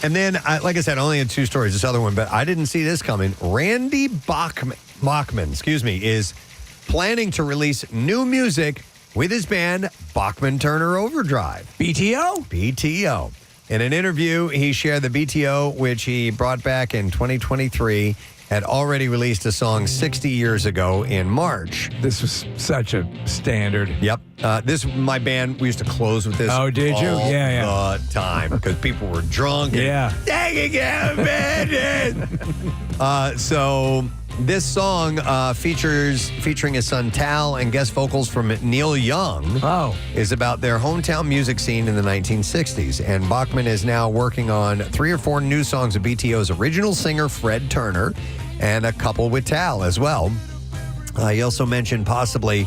And then, like I said, I only had two stories, this other one, but I didn't see this coming. Randy Bachman, is planning to release new music with his band Bachman Turner Overdrive. BTO? BTO. In an interview, he shared the BTO, which he brought back in 2023, had already released a song 60 years ago in March. This was such a standard. Yep. My band, we used to close with this. Oh, did you? All Yeah. the time because people were drunk. Yeah. Dang again, so this song featuring his son Tal and guest vocals from Neil Young is about their hometown music scene in the 1960s. And Bachman is now working on 3 or 4 new songs of BTO's original singer Fred Turner and a couple with Tal as well. He also mentioned possibly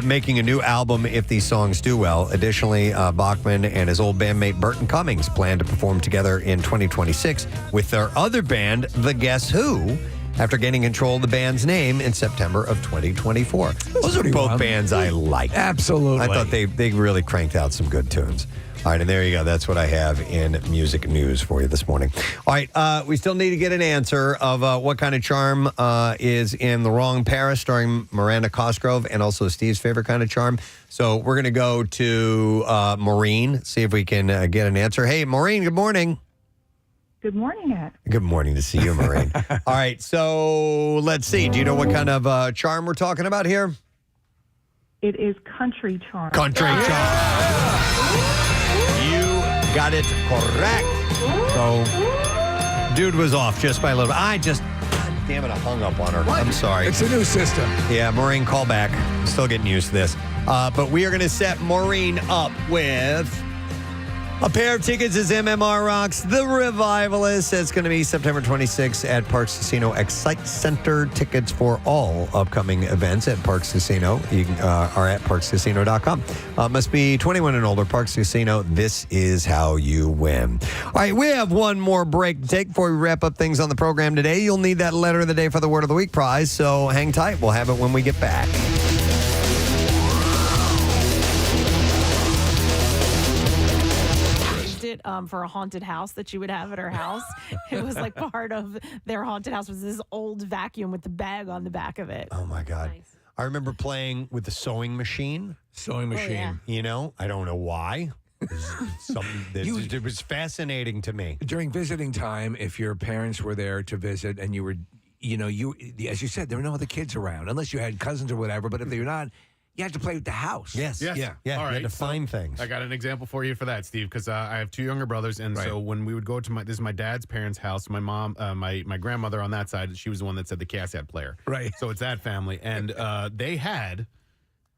making a new album if these songs do well. Additionally, Bachman and his old bandmate Burton Cummings plan to perform together in 2026 with their other band, The Guess Who, after gaining control of the band's name in September of 2024. Those are both bands I like. Absolutely. I thought they really cranked out some good tunes. All right, and there you go. That's what I have in music news for you this morning. All right, we still need to get an answer of what kind of charm is in The Wrong Paris, starring Miranda Cosgrove, and also Steve's favorite kind of charm. So we're going to go to Maureen, see if we can get an answer. Hey, Maureen, good morning. Good morning, Ed. Good morning to see you, Maureen. All right, so let's see. Do you know what kind of charm we're talking about here? It is country charm. Country charm. You got it correct. So, dude was off just by a little bit. God damn it, I hung up on her. I'm sorry. It's a new system. Yeah, Maureen, call back. Still getting used to this. But we are going to set Maureen up with a pair of tickets as MMR rocks The Revivalist. It's going to be September 26th at Parks Casino Excite Center. Tickets for all upcoming events at Parks Casino are at parkscasino.com. Must be 21 and older. Parks Casino, this is how you win. All right, we have one more break to take before we wrap up things on the program today. You'll need that letter of the day for the Word of the Week prize, so hang tight. We'll have it when we get back. For a haunted house that you would have at her house. It was like part of their haunted house was this old vacuum with the bag on the back of it. Oh, my God. Nice. I remember playing with the sewing machine. Yeah. You know, I don't know why. It was fascinating to me. During visiting time, if your parents were there to visit and you were, as you said, there were no other kids around, unless you had cousins or whatever, but if you're not, you had to play with the house. Yes. Yeah. All You had to find things. I got an example for you for that, Steve, because I have 2 younger brothers, and so when we would go to this is my dad's parents' house. My mom, my grandmother on that side, she was the one that said the cassette player. Right. So it's that family, and they had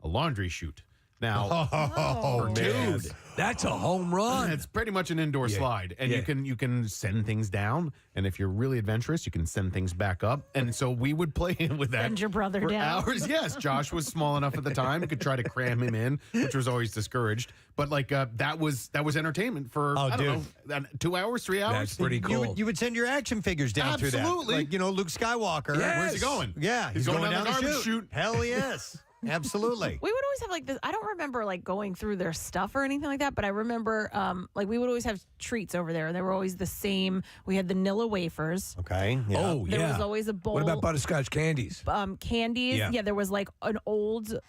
a laundry chute. Now, Oh, man. Dude, that's a home run. it's pretty much an indoor slide, and you can send things down. And if you're really adventurous, you can send things back up. And so we would play with that. Send your brother for down. hours. Yes, Josh was small enough at the time. We could try to cram him in, which was always discouraged. But like that was entertainment for I don't know, 2 hours, 3 hours. That's pretty cool. You would send your action figures down through that. Absolutely. Like, Luke Skywalker. Yes. Where's he going? Yeah, He's going down the the garbage chute. Hell yes. Absolutely. We would always have like this. I don't remember like going through their stuff or anything like that, but I remember like we would always have treats over there, and they were always the same. We had the Nilla wafers. Okay. Yeah. Oh, yeah. There was always a bowl. What about butterscotch candies? Candies. Yeah. Yeah, there was like an old,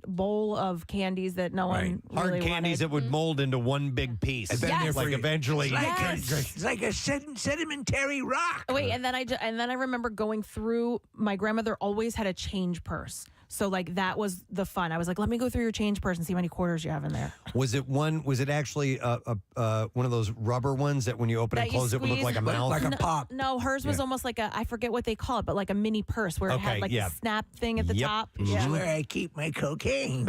bowl of candies that no one Hard really candies wanted. that would mold into one big piece. And then Yes. Like eventually. It's like a sedimentary rock. Wait, and then I remember going through. My grandmother always had a change purse. So like that was the fun. I was like, let me go through your change purse and see how many quarters you have in there. Was it actually one of those rubber ones that when you open and That you close it would look like a squeeze? mouth? Like a pop. No, hers was almost like I forget what they call it, but like a mini purse where it Okay, had like yeah. the snap thing at the Yep. top. This is Yeah. where I keep my cocaine.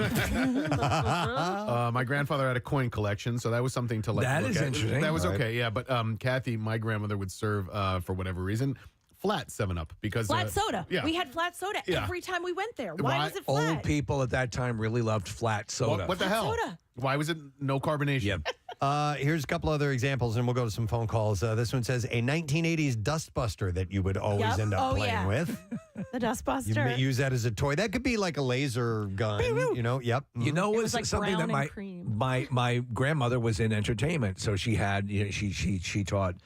My grandfather had a coin collection, so that was something to like. That look is at. interesting. That was All right. okay, yeah. But Kathy, my grandmother, would serve for whatever reason flat 7-Up because Flat soda. Yeah, We had flat soda Yeah. every time we went there. Why was it flat? Old people at that time really loved flat soda. What the Flat hell? soda. Why was it no carbonation? Yep. Here's a couple other examples, and we'll go to some phone calls. This one says a 1980s dustbuster that you would always Yep. end up Oh, playing yeah. with. The dust You buster. may use that as a toy. That could be like a laser gun. Yep. You know, It was was like something brown that and cream. my grandmother was in entertainment, so she had she taught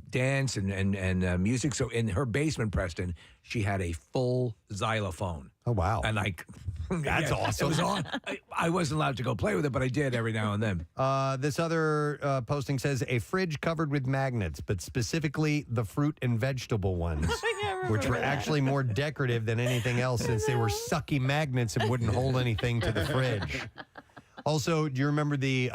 dance and music. So in her basement, Preston, she had a full xylophone. Oh wow! And That's awesome. It was on. I wasn't allowed to go play with it, but I did every now and then. This other posting says a fridge covered with magnets, but specifically the fruit and vegetable ones, which were actually more decorative than anything else since they were sucky magnets and wouldn't hold anything to the fridge. Also, do you remember the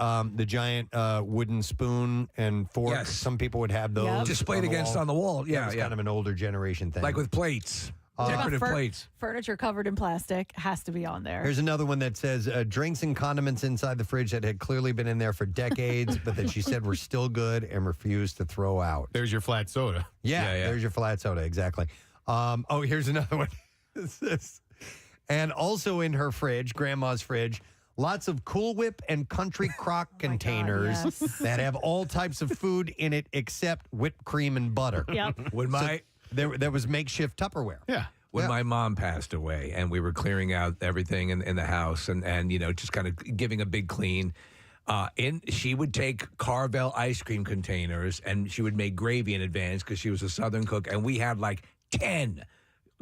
giant wooden spoon and fork? Yes. Some people would have those Yep. on Displayed the against wall. on the wall. That Yeah, was yeah. kind of an older generation thing. Like with plates, What about decorative plates. Furniture covered in plastic has to be on there. Here's another one that says drinks and condiments inside the fridge that had clearly been in there for decades, but that she said were still good and refused to throw out. There's your flat soda. Yeah, there's your flat soda, exactly. Here's another one. And also in her fridge, grandma's fridge, lots of Cool Whip and Country Crock containers yes. that have all types of food in it except whipped cream and butter. Yep. When my There was makeshift Tupperware. Yeah. When my mom passed away and we were clearing out everything in the house and just kind of giving a big clean, she would take Carvel ice cream containers and she would make gravy in advance because she was a Southern cook. And we had like 10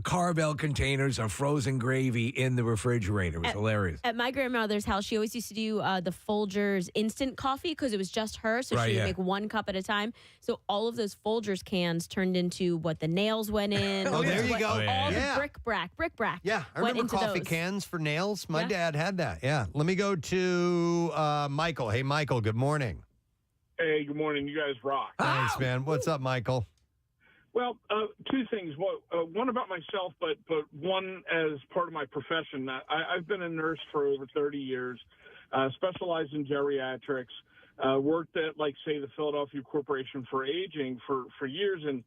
Carvel containers of frozen gravy in the refrigerator. It was hilarious. At my grandmother's house, she always used to do the Folgers instant coffee because it was just her. So Right, she would yeah. make 1 cup at a time. So all of those Folgers cans turned into what the nails went in. Oh, there you go. All Yeah. the brick-brack. Yeah, I went remember into coffee those. cans for nails. My Yeah. dad had that. Yeah. Let me go to Michael. Hey, Michael, good morning. Hey, good morning. You guys rock. Thanks, man. What's up, Michael? Well, 2 things. One about myself, but one as part of my profession. I've been a nurse for over 30 years, specialized in geriatrics, worked at, like, say, the Philadelphia Corporation for Aging for years, and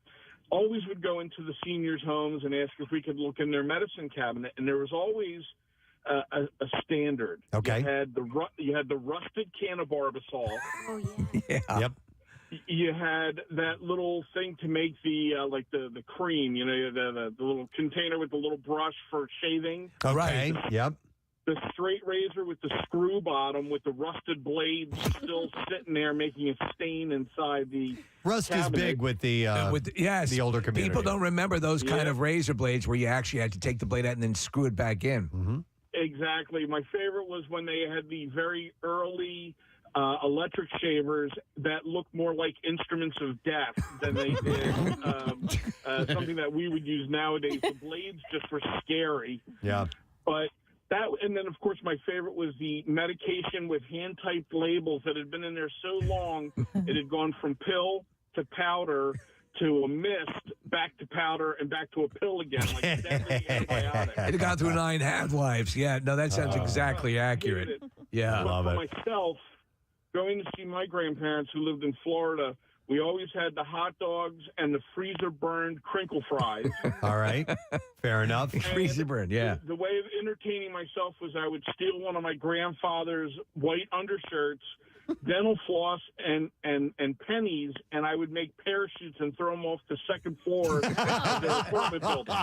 always would go into the seniors' homes and ask if we could look in their medicine cabinet. And there was always a standard. Okay. You had the rusted can of Barbasol. Oh, yeah. Yep. You had that little thing to make the the cream, the little container with the little brush for shaving. Okay. Yep. The straight razor with the screw bottom with the rusted blades still sitting there making a stain inside the Rust cabinet. is big with the yes, the older community. People don't remember those kind Yeah. of razor blades where you actually had to take the blade out and then screw it back in. Mm-hmm. Exactly. My favorite was when they had the very early electric shavers that looked more like instruments of death than they did something that we would use nowadays. The blades just were scary. Yeah. But that, and then of course my favorite was the medication with hand-typed labels that had been in there so long it had gone from pill to powder to a mist back to powder and back to a pill again, like 70 antibiotics. It got through 9 half-lives. Yeah, no, that sounds exactly accurate. Yeah, But for myself, going to see my grandparents who lived in Florida, we always had the hot dogs and the freezer-burned crinkle fries. All right. Fair enough. Freezer burn, yeah. The way of entertaining myself was I would steal one of my grandfather's white undershirts, dental floss, and pennies, and I would make parachutes and throw them off the second floor of their apartment building.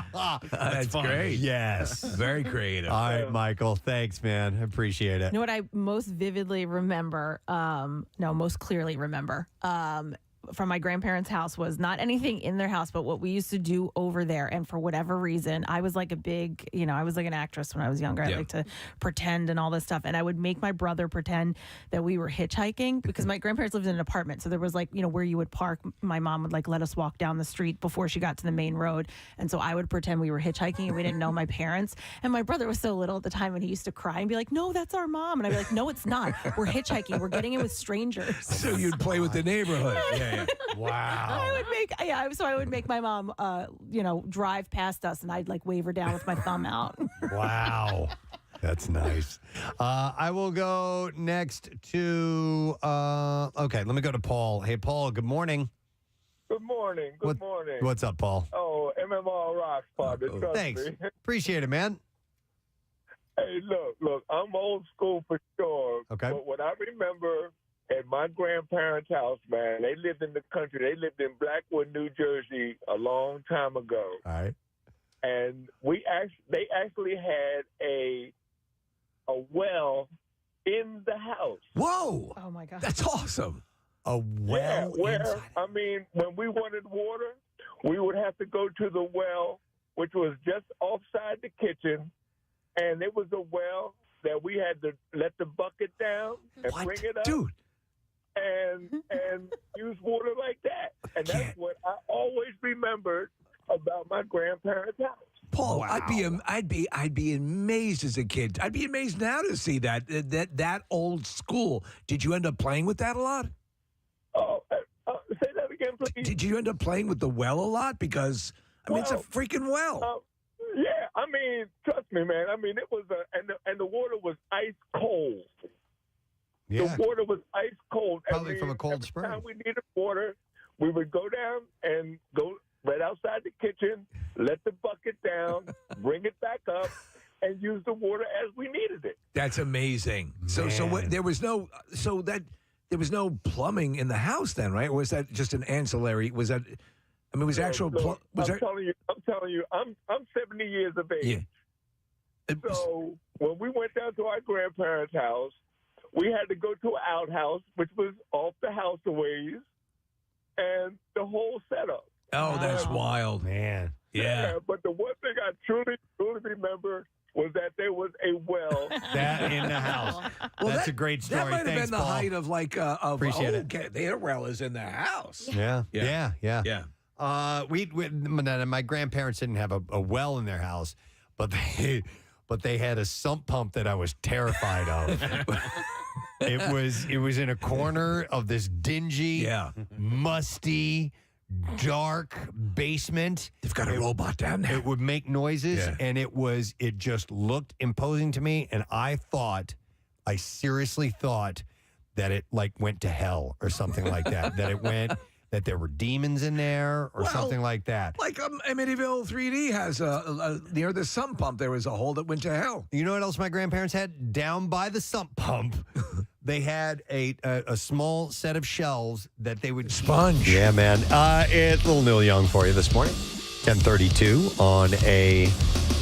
That's great. Yes. Very creative. All right, Michael. Thanks, man. I appreciate it. You know what I most vividly remember, most clearly remember, from my grandparents' house was not anything in their house, but what we used to do over there. And for whatever reason, I was like I was like an actress when I was younger. I like to pretend and all this stuff. And I would make my brother pretend that we were hitchhiking because my grandparents lived in an apartment. So there was where you would park. My mom would let us walk down the street before she got to the main road. And so I would pretend we were hitchhiking and we didn't know my parents. And my brother was so little at the time and he used to cry and be like, "No, that's our mom." And I'd be like, "No, it's not. We're hitchhiking. We're getting in with strangers." So you'd play with the neighborhood. Yeah. Wow. I would make my mom, drive past us, and I'd wave her down with my thumb out. Wow. That's nice. I will go next to, let me go to Paul. Hey, Paul, good morning. Good morning. Good morning. What's up, Paul? Oh, MMR rocks, partner. Trust Thanks. me. Appreciate it, man. Hey, look, I'm old school for sure. Okay. But what I remember at my grandparents' house, man, they lived in the country. They lived in Blackwood, New Jersey a long time ago. All right. And they actually had a well in the house. Whoa. Oh, my God. That's awesome. A well inside. When we wanted water, we would have to go to the well, which was just offside the kitchen. And it was a well that we had to let the bucket down and bring it up. Dude. And use water like that. And that's what I always remembered about my grandparents' house. Paul, I'd be amazed as a kid. I'd be amazed now to see that old school. Did you end up playing with that a lot? Oh, say that again, please. Did you end up playing with the well a lot? Because it's a freaking well. Yeah, trust me, man. It was and the water was ice cold. Yeah. The water was ice cold. Probably from a cold spring. Every time we needed water, we would go down and go right outside the kitchen, let the bucket down, bring it back up, and use the water as we needed it. That's amazing. There was no plumbing in the house then, right? Or was that just an ancillary? Was that? Was actual? I'm telling you, I'm 70 years of age. Yeah. So when we went down to our grandparents' house, we had to go to an outhouse, which was off the house a ways, and the whole setup. Oh, that's wild, man. Yeah. But the one thing I truly remember was that there was a well that in the house. That's a great story. That might have been the Paul. height of Appreciate it. Okay, the well is in the house. Yeah. Yeah. My grandparents didn't have a well in their house, but they had a sump pump that I was terrified of. It was in a corner of this dingy, musty, dark basement. They've got a robot down there. It would make noises, and it just looked imposing to me, and I seriously thought that it went to hell or something like that. That there were demons in there or something like that. Like Amityville 3D has near the sump pump, there was a hole that went to hell. You know what else my grandparents had? Down by the sump pump, they had a small set of shelves that they would... Sponge. Yeah, man. It's a little Neil Young for you this morning. 10:32 on a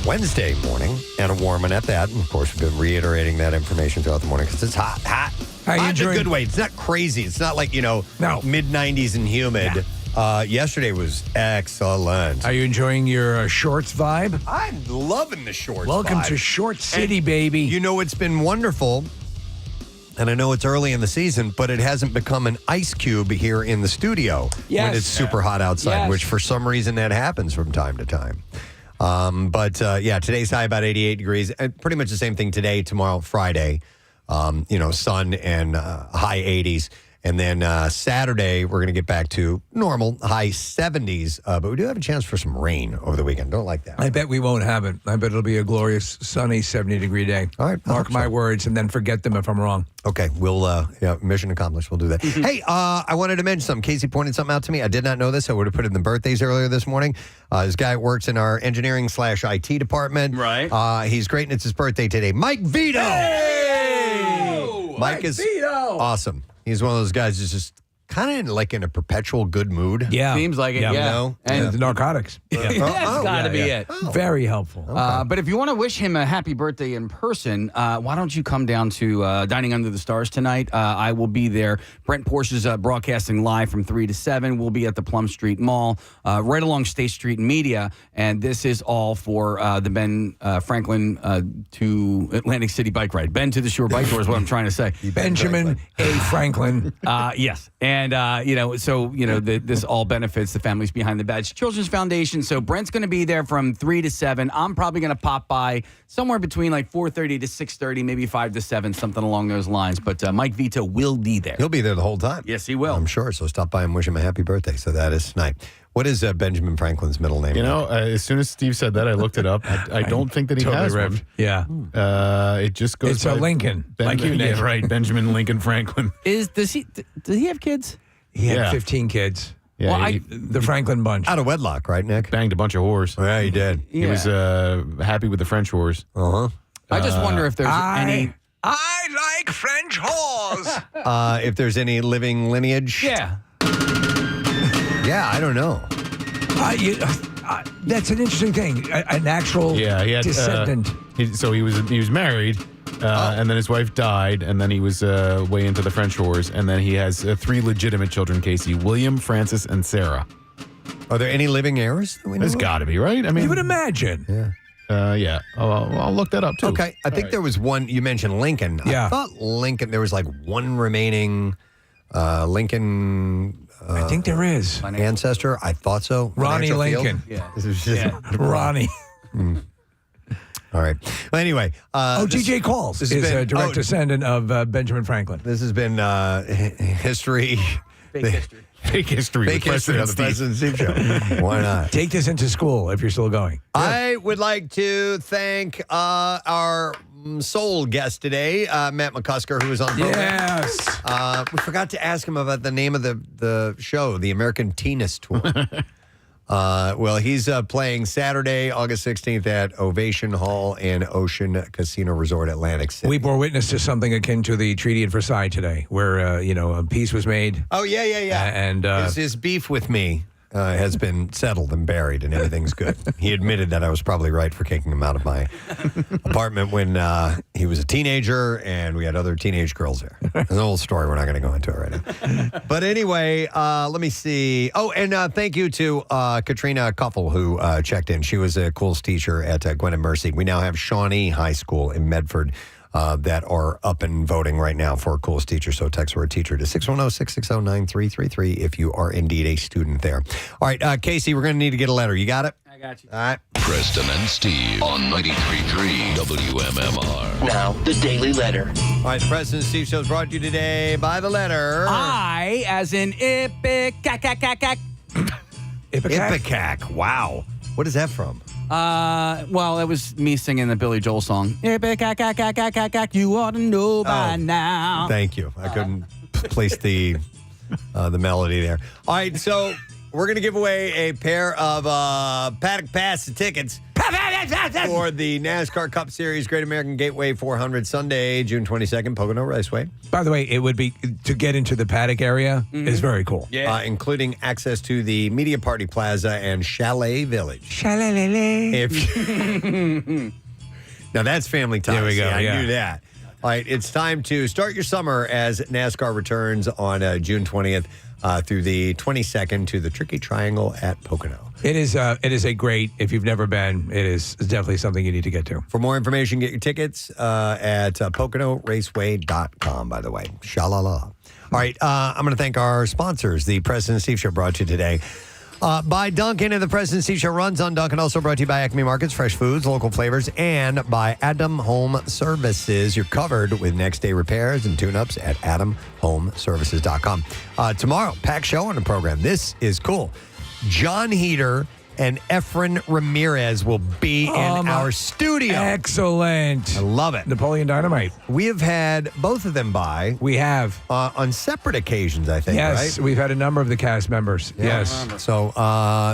Wednesday morning, and a warm one at that. And of course, we've been reiterating that information throughout the morning because it's hot. Hot in a good way. It's not crazy. It's not like, mid-90s and humid. Yesterday was excellent. Are you enjoying your shorts vibe? I'm loving the shorts Welcome vibe. to Short City, baby. You know, it's been wonderful, and I know it's early in the season, but it hasn't become an ice cube here in the studio when it's super hot outside, which for some reason that happens from time to time. Today's high about 88 degrees. Pretty much the same thing today, tomorrow, Friday. Sun and high 80s. And then Saturday, we're going to get back to normal, high 70s. But we do have a chance for some rain over the weekend. Don't like that. I bet we won't have it. I bet it'll be a glorious, sunny, 70-degree day. All right. Mark my words and then forget them if I'm wrong. Okay. We'll, mission accomplished. We'll do that. Hey, I wanted to mention something. Casey pointed something out to me. I did not know this. I would have put it in the birthdays earlier this morning. This guy works in our engineering/IT department. Right. He's great, and it's his birthday today. Mike Vito. Hey! Mike is Vito! awesome. He's one of those guys who's just kind of like in a perpetual good mood. Yeah. Seems like it, You yeah. know? And the narcotics. That's got to be it. Very helpful. But if you want to wish him a happy birthday in person, why don't you come down to Dining Under the Stars tonight? I will be there. Brent Porsche's broadcasting live from 3 to 7. We'll be at the Plum Street Mall, right along State Street and Media. And this is all for the Ben Franklin to Atlantic City bike ride. Ben to the Shore Bike Tour is what I'm trying to say. Benjamin A. Franklin. Yes. And, this all benefits the Families Behind the Badge Children's Foundation. So Brent's going to be there from 3 to 7. I'm probably going to pop by somewhere between like 4:30 to 6:30, maybe 5 to 7, something along those lines. But Mike Vito will be there. He'll be there the whole time. Yes, he will. I'm sure. So stop by and wish him a happy birthday. So that is tonight. What is Benjamin Franklin's middle name? As soon as Steve said that, I looked it up. I don't think that he totally has ripped. one. Yeah. It just goes It's by a Lincoln, like you yeah, named. right. Benjamin Lincoln Franklin. Does he have kids? He had Yeah. 15 kids. Yeah, The Franklin bunch. Out of wedlock, right, Nick? banged a bunch of whores. Yeah, he did. He was happy with the French whores. Uh-huh. I just wonder if there's any... I like French whores. If there's any living lineage. Yeah. Yeah, I don't know. That's an interesting thing. An actual Yeah, he had descendant. he was married, and then his wife died, and then he was way into the French whores, and then he has 3 legitimate children: Casey, William, Francis, and Sarah. Are there any living heirs? that we know There's of? got to be, right? I mean, You would imagine. Yeah. yeah. I'll look that up too. Okay. I think there was one. You mentioned Lincoln. Yeah. I thought Lincoln, there was like one remaining Lincoln. I think there is. Ancestor. I thought so. Ronnie Financial Field? Lincoln. Yeah. This is just- Ronnie. All right. Well, anyway. G.J. Calls this is has been- a direct descendant of Benjamin Franklin. This has been history. Fake history. Fake history. Fake with history on the Preston and President Steve Show. Why not? Take this into school if you're still going. I would like to thank our sole guest today, Matt McCusker, who was on the program. Yes. We forgot to ask him about the name of the show, the American Tennis Tour. Well, he's playing Saturday, August 16th at Ovation Hall and Ocean Casino Resort, Atlantic City. We bore witness to something akin to the Treaty of Versailles today, where a peace was made. Oh, yeah. And his beef with me has been settled and buried, and everything's good. He admitted that I was probably right for kicking him out of my apartment when he was a teenager, and we had other teenage girls there. It's an old story. We're not going to go into it right now. But anyway, let me see. Oh, and thank you to Katrina Kuffel, who checked in. She was a Cool's teacher at Gwen and Mercy. We now have Shawnee High School in Medford that are up and voting right now for Coolest Teacher. So text word teacher to 610-660-9333 if you are indeed a student there. All right, Casey, we're going to need to get a letter. You got it? I got you. All right. Preston and Steve on 93.3 WMMR. Now, the Daily Letter. All right, the Preston and Steve Show is brought to you today by the letter I, as in Ipecac. Ipecac. Wow. What is that from? Well, it was me singing the Billy Joel song. Ipecac, you ought to know by now. Thank you. I couldn't place the melody there. All right, so we're going to give away a pair of Paddock Pass tickets for the NASCAR Cup Series Great American Gateway 400 Sunday, June 22nd, Pocono Raceway. by the way, it would be to get into the paddock area is very cool. Yeah. Including access to the Media Party Plaza and Chalet Village. Chalet. Now that's family time. There we go. See, I yeah. knew that. All right, it's time to start your summer as NASCAR returns on June 20th through the 22nd to the Tricky Triangle at Pocono. It is a great, if you've never been, it is definitely something you need to get to. For more information, get your tickets at PoconoRaceway.com, by the way. Sha-la-la. All right, I'm going to thank our sponsors. The President Steve Show brought you today By Dunkin' and the Preston Steve Show runs on Dunkin'. Also brought to you by Acme Markets, fresh foods, local flavors, and by Adam Home Services. You're covered with next day repairs and tune-ups at adamhomeservices.com. Tomorrow, packed show on the program. This is cool. John Heater and Efren Ramirez will be in our studio. Excellent. I love it. Napoleon Dynamite. We have had both of them by. We have. On separate occasions, I think, yes, right? we've had a number of the cast members. Yeah. Yes. So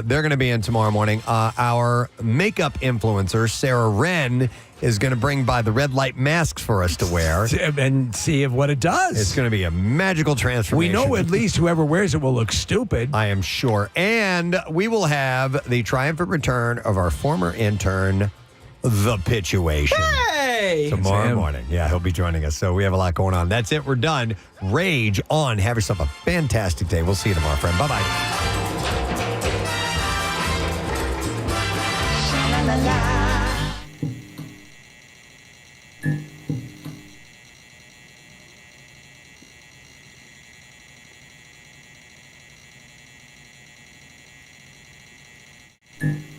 they're going to be in tomorrow morning. Our makeup influencer, Sarah Wren, is going to bring by the red light masks for us to wear. And see what it does. It's going to be a magical transformation. We know at least whoever wears it will look stupid. I am sure. And we will have the triumphant return of our former intern, The Pituation. Hey! Tomorrow morning. Yeah, he'll be joining us. So we have a lot going on. That's it. We're done. Rage on. Have yourself a fantastic day. We'll see you tomorrow, friend. Bye-bye. Mm-hmm.